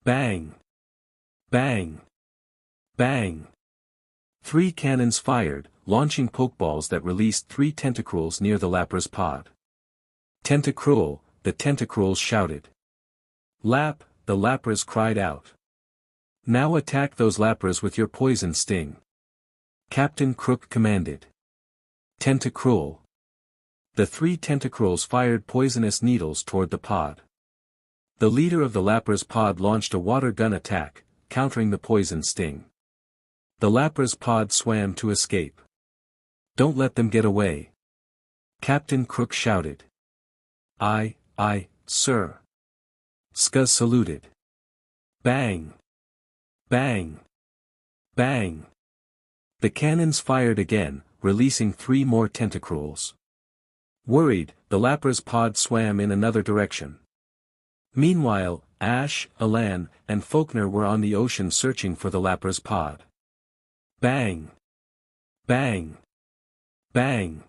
Bang! Bang! Bang! 3 cannons fired, launching pokeballs that released 3 tentacruels near the Lapra's pod. Tentacruel, the tentacruels shouted. Lap, the Lapras cried out. Now attack those Lapras with your poison sting. Captain Crook commanded. Tentacruel. The 3 tentacruels fired poisonous needles toward the pod. The leader of the Lapra's pod launched a water gun attack, countering the poison sting. The Lapra's pod swam to escape. Don't let them get away. Captain Crook shouted. Aye, sir. Skuz saluted. Bang! Bang! Bang! The cannons fired again, releasing 3 more tentacruels. Worried, the Lapra's pod swam in another direction. Meanwhile, Ash, Alan, and Faulkner were on the ocean searching for the Lapra's pod. Bang! Bang! Bang!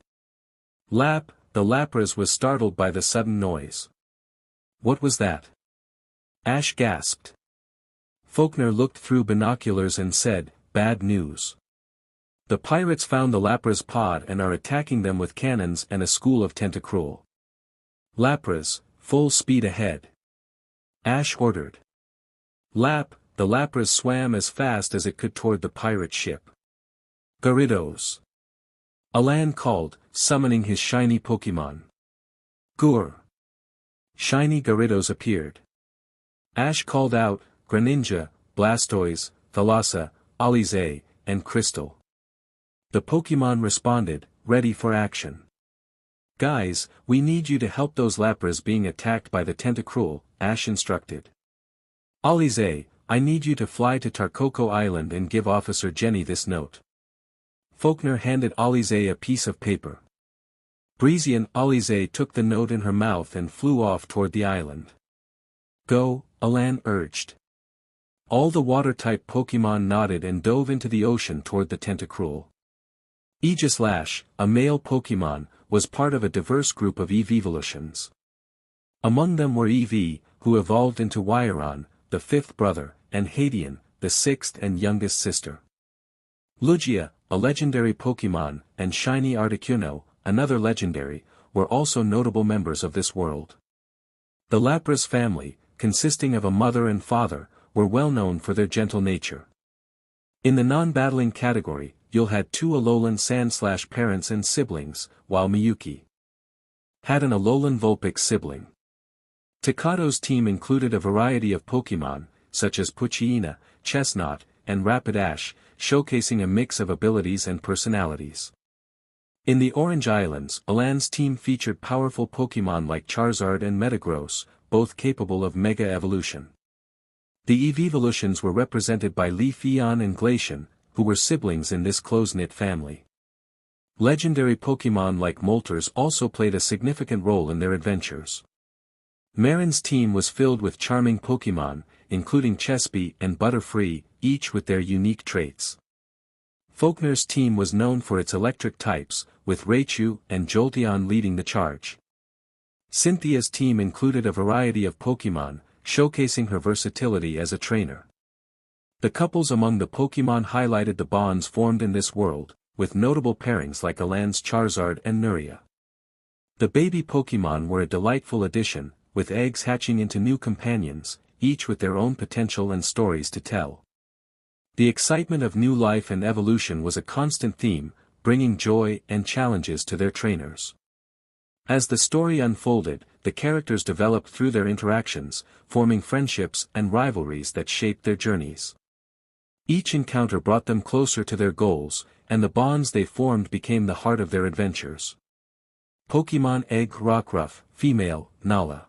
Lap, the Lapras was startled by the sudden noise. What was that? Ash gasped. Faulkner looked through binoculars and said, bad news. The pirates found the Lapra's pod and are attacking them with cannons and a school of tentacruel. Lapras, full speed ahead. Ash ordered. Lap, the Lapras swam as fast as it could toward the pirate ship. Gyarados. Alan called, summoning his shiny Pokémon. Gur. Shiny Gyarados appeared. Ash called out, Greninja, Blastoise, Thalassa, Alize, and Crystal. The Pokémon responded, ready for action. Guys, we need you to help those Lapras being attacked by the Tentacruel, Ash instructed. Alize, I need you to fly to Tarkoko Island and give Officer Jenny this note. Faulkner handed Alize a piece of paper. Breezy and Alize took the note in her mouth and flew off toward the island. Go, Alan urged. All the water-type Pokémon nodded and dove into the ocean toward the Tentacruel. Aegislash, a male Pokémon, was part of a diverse group of evolutions. Among them were Eevee, who evolved into Wyron, the 5th brother, and Hadian, the 6th and youngest sister. Lugia, a legendary Pokémon, and Shiny Articuno, another legendary, were also notable members of this world. The Lapras family, consisting of a mother and father, were well known for their gentle nature. In the non-battling category, you'll had 2 Alolan Sand/ parents and siblings, while Miyuki had an Alolan Vulpix sibling. Takado's team included a variety of Pokémon, such as Poochyena, Chestnut, and Rapidash, showcasing a mix of abilities and personalities. In the Orange Islands, Alan's team featured powerful Pokémon like Charizard and Metagross, both capable of Mega Evolution. The Evolutions were represented by Leafeon and Glaceon, who were siblings in this close-knit family. Legendary Pokémon like Moltres also played a significant role in their adventures. Marin's team was filled with charming Pokémon, including Chespy and Butterfree, each with their unique traits. Faulkner's team was known for its electric types, with Raichu and Jolteon leading the charge. Cynthia's team included a variety of Pokémon, showcasing her versatility as a trainer. The couples among the Pokémon highlighted the bonds formed in this world, with notable pairings like Alan's Charizard and Nuria. The baby Pokémon were a delightful addition, with eggs hatching into new companions, each with their own potential and stories to tell. The excitement of new life and evolution was a constant theme, bringing joy and challenges to their trainers. As the story unfolded, the characters developed through their interactions, forming friendships and rivalries that shaped their journeys. Each encounter brought them closer to their goals, and the bonds they formed became the heart of their adventures. Pokémon Egg Rockruff, female, Nala.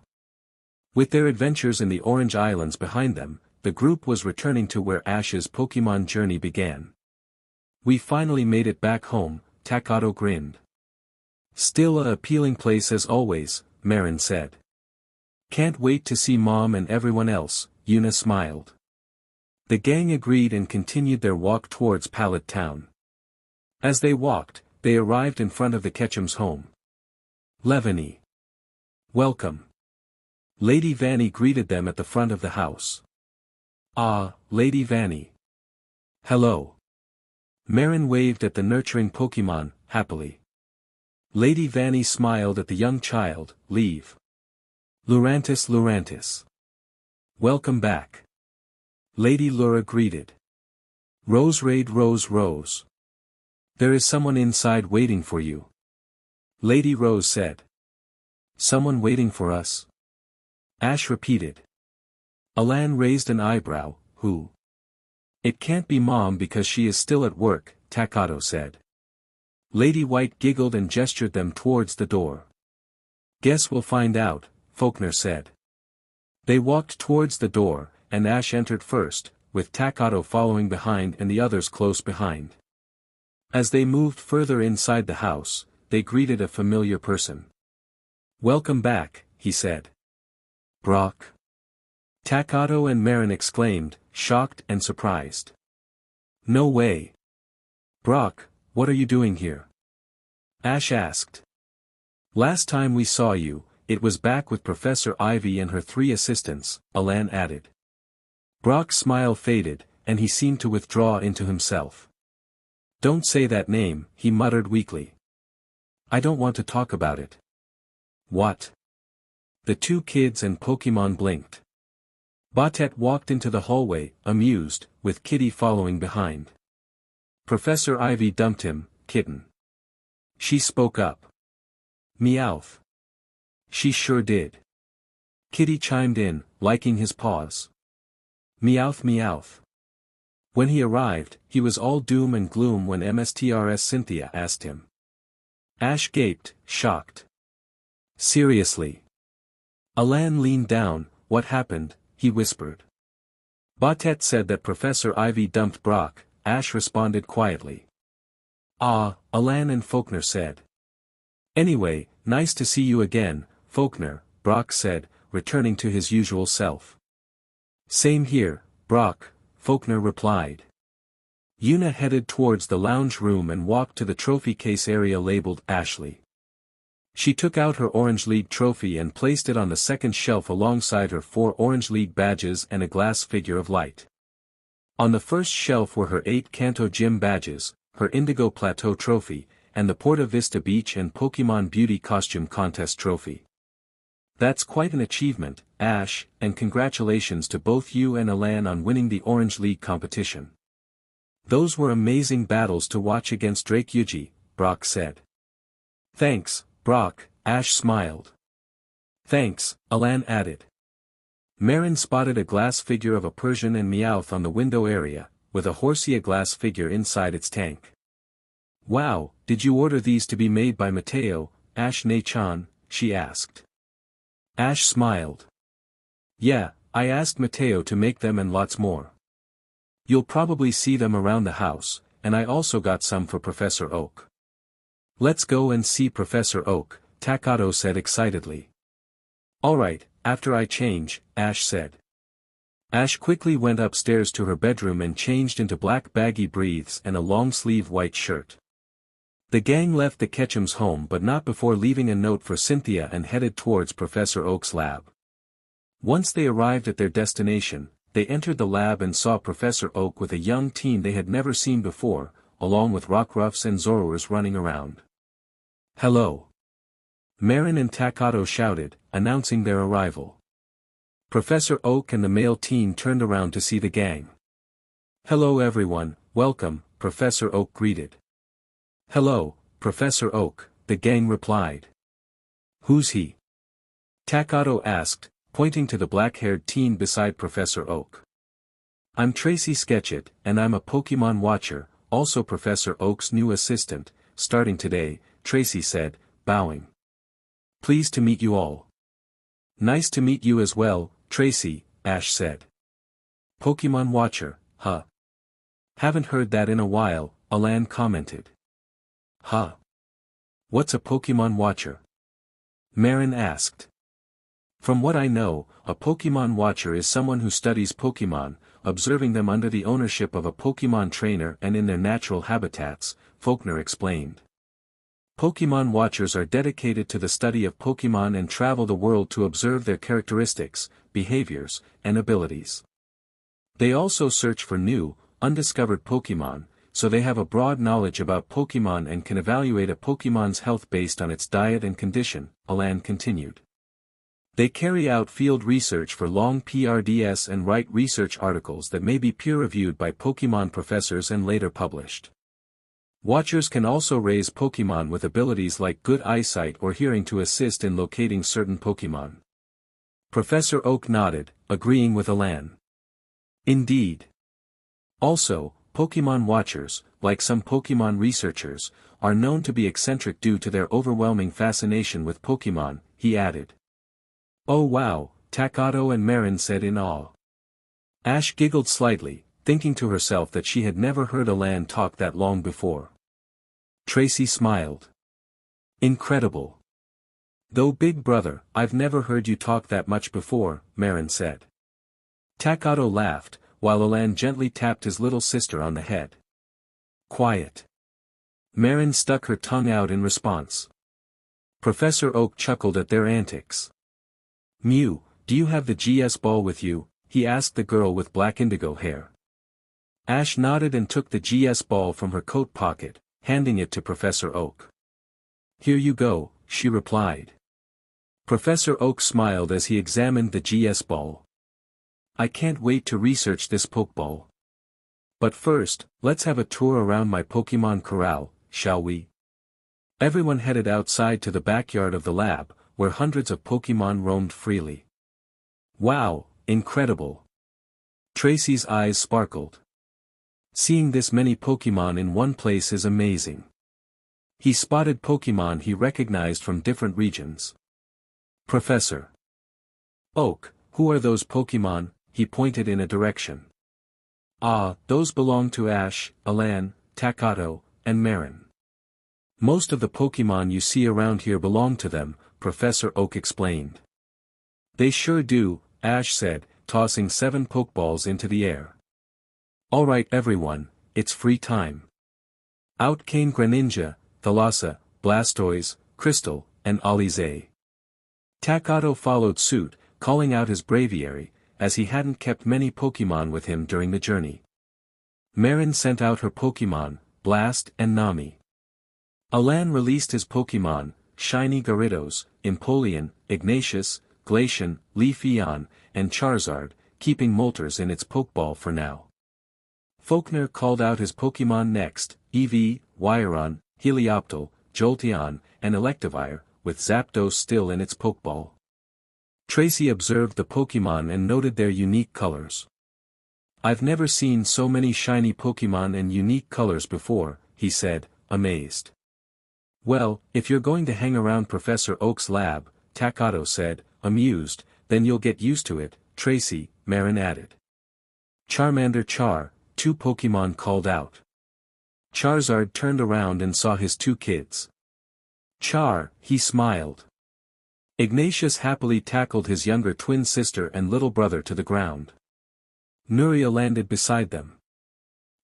With their adventures in the Orange Islands behind them, the group was returning to where Ash's Pokémon journey began. We finally made it back home, Takado grinned. Still a appealing place as always, Marin said. Can't wait to see Mom and everyone else, Yuna smiled. The gang agreed and continued their walk towards Pallet Town. As they walked, they arrived in front of the Ketchum's home. Levany. Welcome. Lady Vanny greeted them at the front of the house. "Ah, Lady Vanny. Hello." Marin waved at the nurturing Pokémon, happily. Lady Vanny smiled at the young child. "Leave. Lurantis, Lurantis. Welcome back." Lady Lura greeted. "Rose Raid, Rose Rose. There is someone inside waiting for you." Lady Rose said. "Someone waiting for us?" Ash repeated. Alan raised an eyebrow. "Who?" "It can't be Mom because she is still at work," Takato said. Lady White giggled and gestured them towards the door. "Guess we'll find out," Faulkner said. They walked towards the door, and Ash entered first, with Takato following behind and the others close behind. As they moved further inside the house, they greeted a familiar person. "Welcome back," he said. "Brock?" Takato and Marin exclaimed, shocked and surprised. "No way. Brock, what are you doing here?" Ash asked. "Last time we saw you, it was back with Professor Ivy and her 3 assistants," Alan added. Brock's smile faded, and he seemed to withdraw into himself. "Don't say that name," he muttered weakly. "I don't want to talk about it." "What?" The 2 kids and Pokémon blinked. Batet walked into the hallway, amused, with Kitty following behind. "Professor Ivy dumped him, kitten." She spoke up. "Meowth. She sure did." Kitty chimed in, liking his paws. "Meowth, Meowth." When he arrived, he was all doom and gloom when Mstrs Cynthia asked him. Ash gaped, shocked. "Seriously?" Alan leaned down. "What happened?" he whispered. Batet said that Professor Ivy dumped Brock. Ash responded quietly. "Ah," Alan and Faulkner said. "Anyway, nice to see you again, Faulkner," Brock said, returning to his usual self. "Same here, Brock," Faulkner replied. Yuna headed towards the lounge room and walked to the trophy case area labeled Ashley. She took out her Orange League trophy and placed it on the second shelf alongside her 4 Orange League badges and a glass figure of light. On the first shelf were her 8 Kanto Gym badges, her Indigo Plateau trophy, and the Porta Vista Beach and Pokémon Beauty Costume Contest trophy. "That's quite an achievement, Ash, and congratulations to both you and Alan on winning the Orange League competition. Those were amazing battles to watch against Drake Yuji," Brock said. "Thanks, Brock," Ash smiled. "Thanks," Alan added. Marin spotted a glass figure of a Persian and Meowth on the window area, with a Horsia glass figure inside its tank. "Wow, did you order these to be made by Mateo, Ash Ne-chan?" she asked. Ash smiled. "Yeah, I asked Mateo to make them and lots more. You'll probably see them around the house, and I also got some for Professor Oak." "Let's go and see Professor Oak," Takato said excitedly. "Alright, after I change," Ash said. Ash quickly went upstairs to her bedroom and changed into black baggy briefs and a long-sleeve white shirt. The gang left the Ketchum's home but not before leaving a note for Cynthia and headed towards Professor Oak's lab. Once they arrived at their destination, they entered the lab and saw Professor Oak with a young teen they had never seen before, along with Rockruffs and Zoroarks running around. "Hello!" Marin and Takato shouted, announcing their arrival. Professor Oak and the male teen turned around to see the gang. "Hello everyone, welcome," Professor Oak greeted. "Hello, Professor Oak," the gang replied. "Who's he?" Takato asked, pointing to the black-haired teen beside Professor Oak. "I'm Tracy Sketchit, and I'm a Pokémon watcher, also Professor Oak's new assistant, starting today," Tracy said, bowing. "Pleased to meet you all." "Nice to meet you as well, Tracy," Ash said. "Pokémon watcher, huh? Haven't heard that in a while," Alan commented. "Huh? What's a Pokémon watcher?" Marin asked. "From what I know, a Pokémon watcher is someone who studies Pokémon, observing them under the ownership of a Pokémon trainer and in their natural habitats," Faulkner explained. Pokémon watchers are dedicated to the study of Pokémon and travel the world to observe their characteristics, behaviors, and abilities. They also search for new, undiscovered Pokémon, so they have a broad knowledge about Pokémon and can evaluate a Pokémon's health based on its diet and condition, Alan continued. They carry out field research for long PRDS and write research articles that may be peer-reviewed by Pokémon professors and later published. Watchers can also raise Pokémon with abilities like good eyesight or hearing to assist in locating certain Pokémon. Professor Oak nodded, agreeing with Alan. Indeed. Also, Pokémon watchers, like some Pokémon researchers, are known to be eccentric due to their overwhelming fascination with Pokémon, he added. Oh wow, Takato and Marin said in awe. Ash giggled slightly, thinking to herself that she had never heard Alan talk that long before. Tracy smiled. Incredible. Though big brother, I've never heard you talk that much before, Marin said. Takato laughed, while Alan gently tapped his little sister on the head. Quiet. Marin stuck her tongue out in response. Professor Oak chuckled at their antics. Mew, do you have the GS ball with you? He asked the girl with black indigo hair. Ash nodded and took the GS ball from her coat pocket, handing it to Professor Oak. Here you go, she replied. Professor Oak smiled as he examined the GS ball. I can't wait to research this Pokeball. But first, let's have a tour around my Pokémon corral, shall we? Everyone headed outside to the backyard of the lab, where hundreds of Pokémon roamed freely. Wow, incredible. Tracy's eyes sparkled. Seeing this many Pokémon in one place is amazing. He spotted Pokémon he recognized from different regions. Professor Oak, who are those Pokémon? He pointed in a direction. Ah, those belong to Ash, Alan, Takato, and Marin. Most of the Pokémon you see around here belong to them, Professor Oak explained. They sure do, Ash said, tossing 7 Pokeballs into the air. Alright everyone, it's free time. Out came Greninja, Thalassa, Blastoise, Crystal, and Alize. Takato followed suit, calling out his braviary, as he hadn't kept many Pokémon with him during the journey. Marin sent out her Pokémon, Blast and Nami. Alan released his Pokémon, Shiny Gyarados, Empoleon, Ignatius, Glaceon, Leafeon, and Charizard, keeping Moltres in its Pokeball for now. Faulkner called out his Pokémon next, Eevee, Wyron, Helioptile, Jolteon, and Electivire, with Zapdos still in its Pokeball. Tracy observed the Pokémon and noted their unique colors. I've never seen so many shiny Pokémon and unique colors before, he said, amazed. Well, if you're going to hang around Professor Oak's lab, Takato said, amused, then you'll get used to it, Tracy, Marin added. Charmander Char, 2 Pokémon called out. Charizard turned around and saw his 2 kids. Char, he smiled. Ignatius happily tackled his younger twin sister and little brother to the ground. Nuria landed beside them.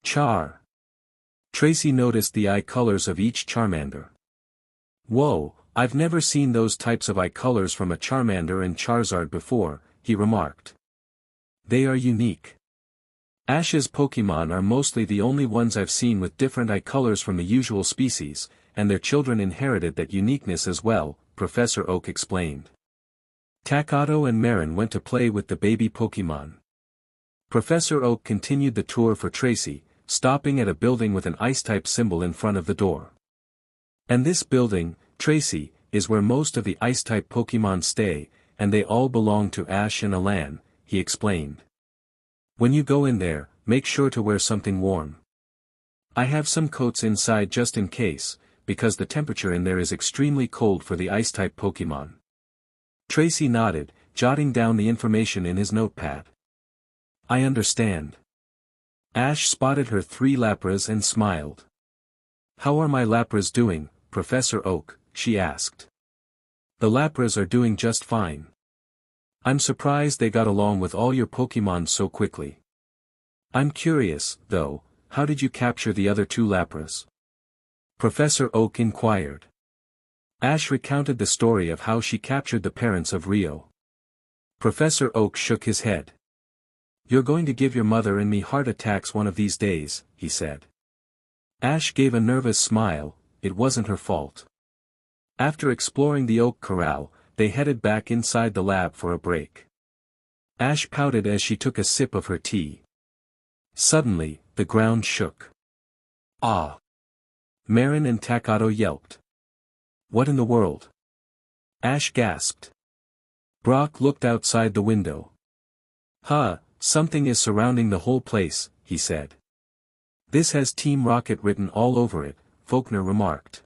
Char. Tracy noticed the eye colors of each Charmander. Whoa, I've never seen those types of eye colors from a Charmander and Charizard before, he remarked. They are unique. Ash's Pokémon are mostly the only ones I've seen with different eye colors from the usual species, and their children inherited that uniqueness as well, Professor Oak explained. Takato and Marin went to play with the baby Pokémon. Professor Oak continued the tour for Tracy, stopping at a building with an Ice-type symbol in front of the door. And this building, Tracy, is where most of the Ice-type Pokémon stay, and they all belong to Ash and Alan, he explained. When you go in there, make sure to wear something warm. I have some coats inside just in case, because the temperature in there is extremely cold for the Ice-type Pokémon. Tracy nodded, jotting down the information in his notepad. I understand. Ash spotted her 3 Lapras and smiled. How are my Lapras doing, Professor Oak? She asked. The Lapras are doing just fine. I'm surprised they got along with all your Pokémon so quickly. I'm curious, though, how did you capture the other 2 Lapras? Professor Oak inquired. Ash recounted the story of how she captured the parents of Rio. Professor Oak shook his head. "You're going to give your mother and me heart attacks one of these days," he said. Ash gave a nervous smile. It wasn't her fault. After exploring the oak corral, they headed back inside the lab for a break. Ash pouted as she took a sip of her tea. Suddenly, the ground shook. "Ah!" Marin and Takato yelped. "What in the world?" Ash gasped. Brock looked outside the window. "Huh, something is surrounding the whole place," he said. "This has Team Rocket written all over it," Faulkner remarked.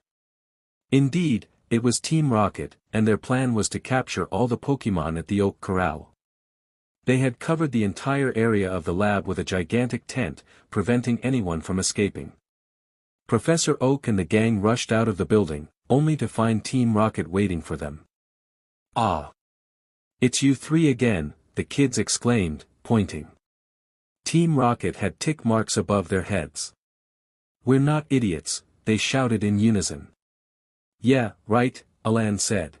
Indeed, it was Team Rocket, and their plan was to capture all the Pokémon at the Oak Corral. They had covered the entire area of the lab with a gigantic tent, preventing anyone from escaping. Professor Oak and the gang rushed out of the building, only to find Team Rocket waiting for them. "Ah! It's you three again," the kids exclaimed, pointing. Team Rocket had tick marks above their heads. "We're not idiots," they shouted in unison. "Yeah, right," Alan said.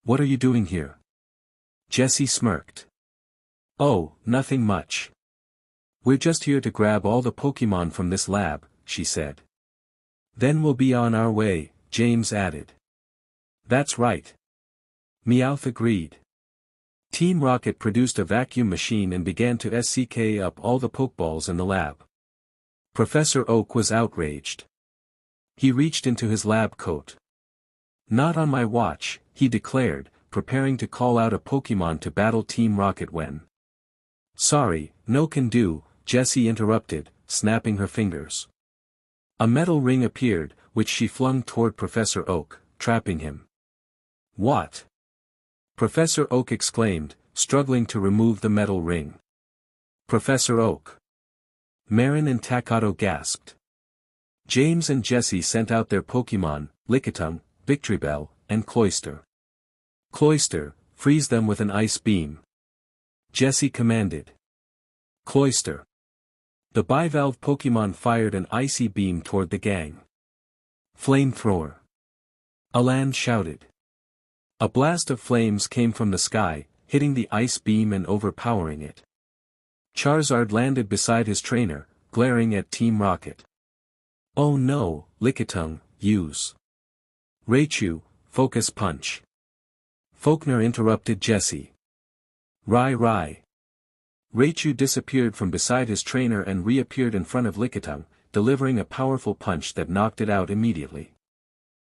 "What are you doing here?" Jessie smirked. "Oh, nothing much. We're just here to grab all the Pokémon from this lab," she said. "Then we'll be on our way," James added. "That's right." Meowth agreed. Team Rocket produced a vacuum machine and began to SCK up all the Pokeballs in the lab. Professor Oak was outraged. He reached into his lab coat. "Not on my watch," he declared, preparing to call out a Pokémon to battle Team Rocket when. "Sorry, no can do," Jessie interrupted, snapping her fingers. A metal ring appeared, which she flung toward Professor Oak, trapping him. "What?" Professor Oak exclaimed, struggling to remove the metal ring. "Professor Oak!" Marin and Takato gasped. James and Jessie sent out their Pokémon, Lickitung, Victreebel, and Cloyster. "Cloyster, freeze them with an ice beam," Jessie commanded. "Cloyster." The bivalve Pokémon fired an icy beam toward the gang. "Flamethrower!" Alan shouted. A blast of flames came from the sky, hitting the ice beam and overpowering it. Charizard landed beside his trainer, glaring at Team Rocket. "Oh no, Lickitung, use Raichu, Focus Punch." Faulkner interrupted Jessie. Rai. Raichu disappeared from beside his trainer and reappeared in front of Lickitung, delivering a powerful punch that knocked it out immediately.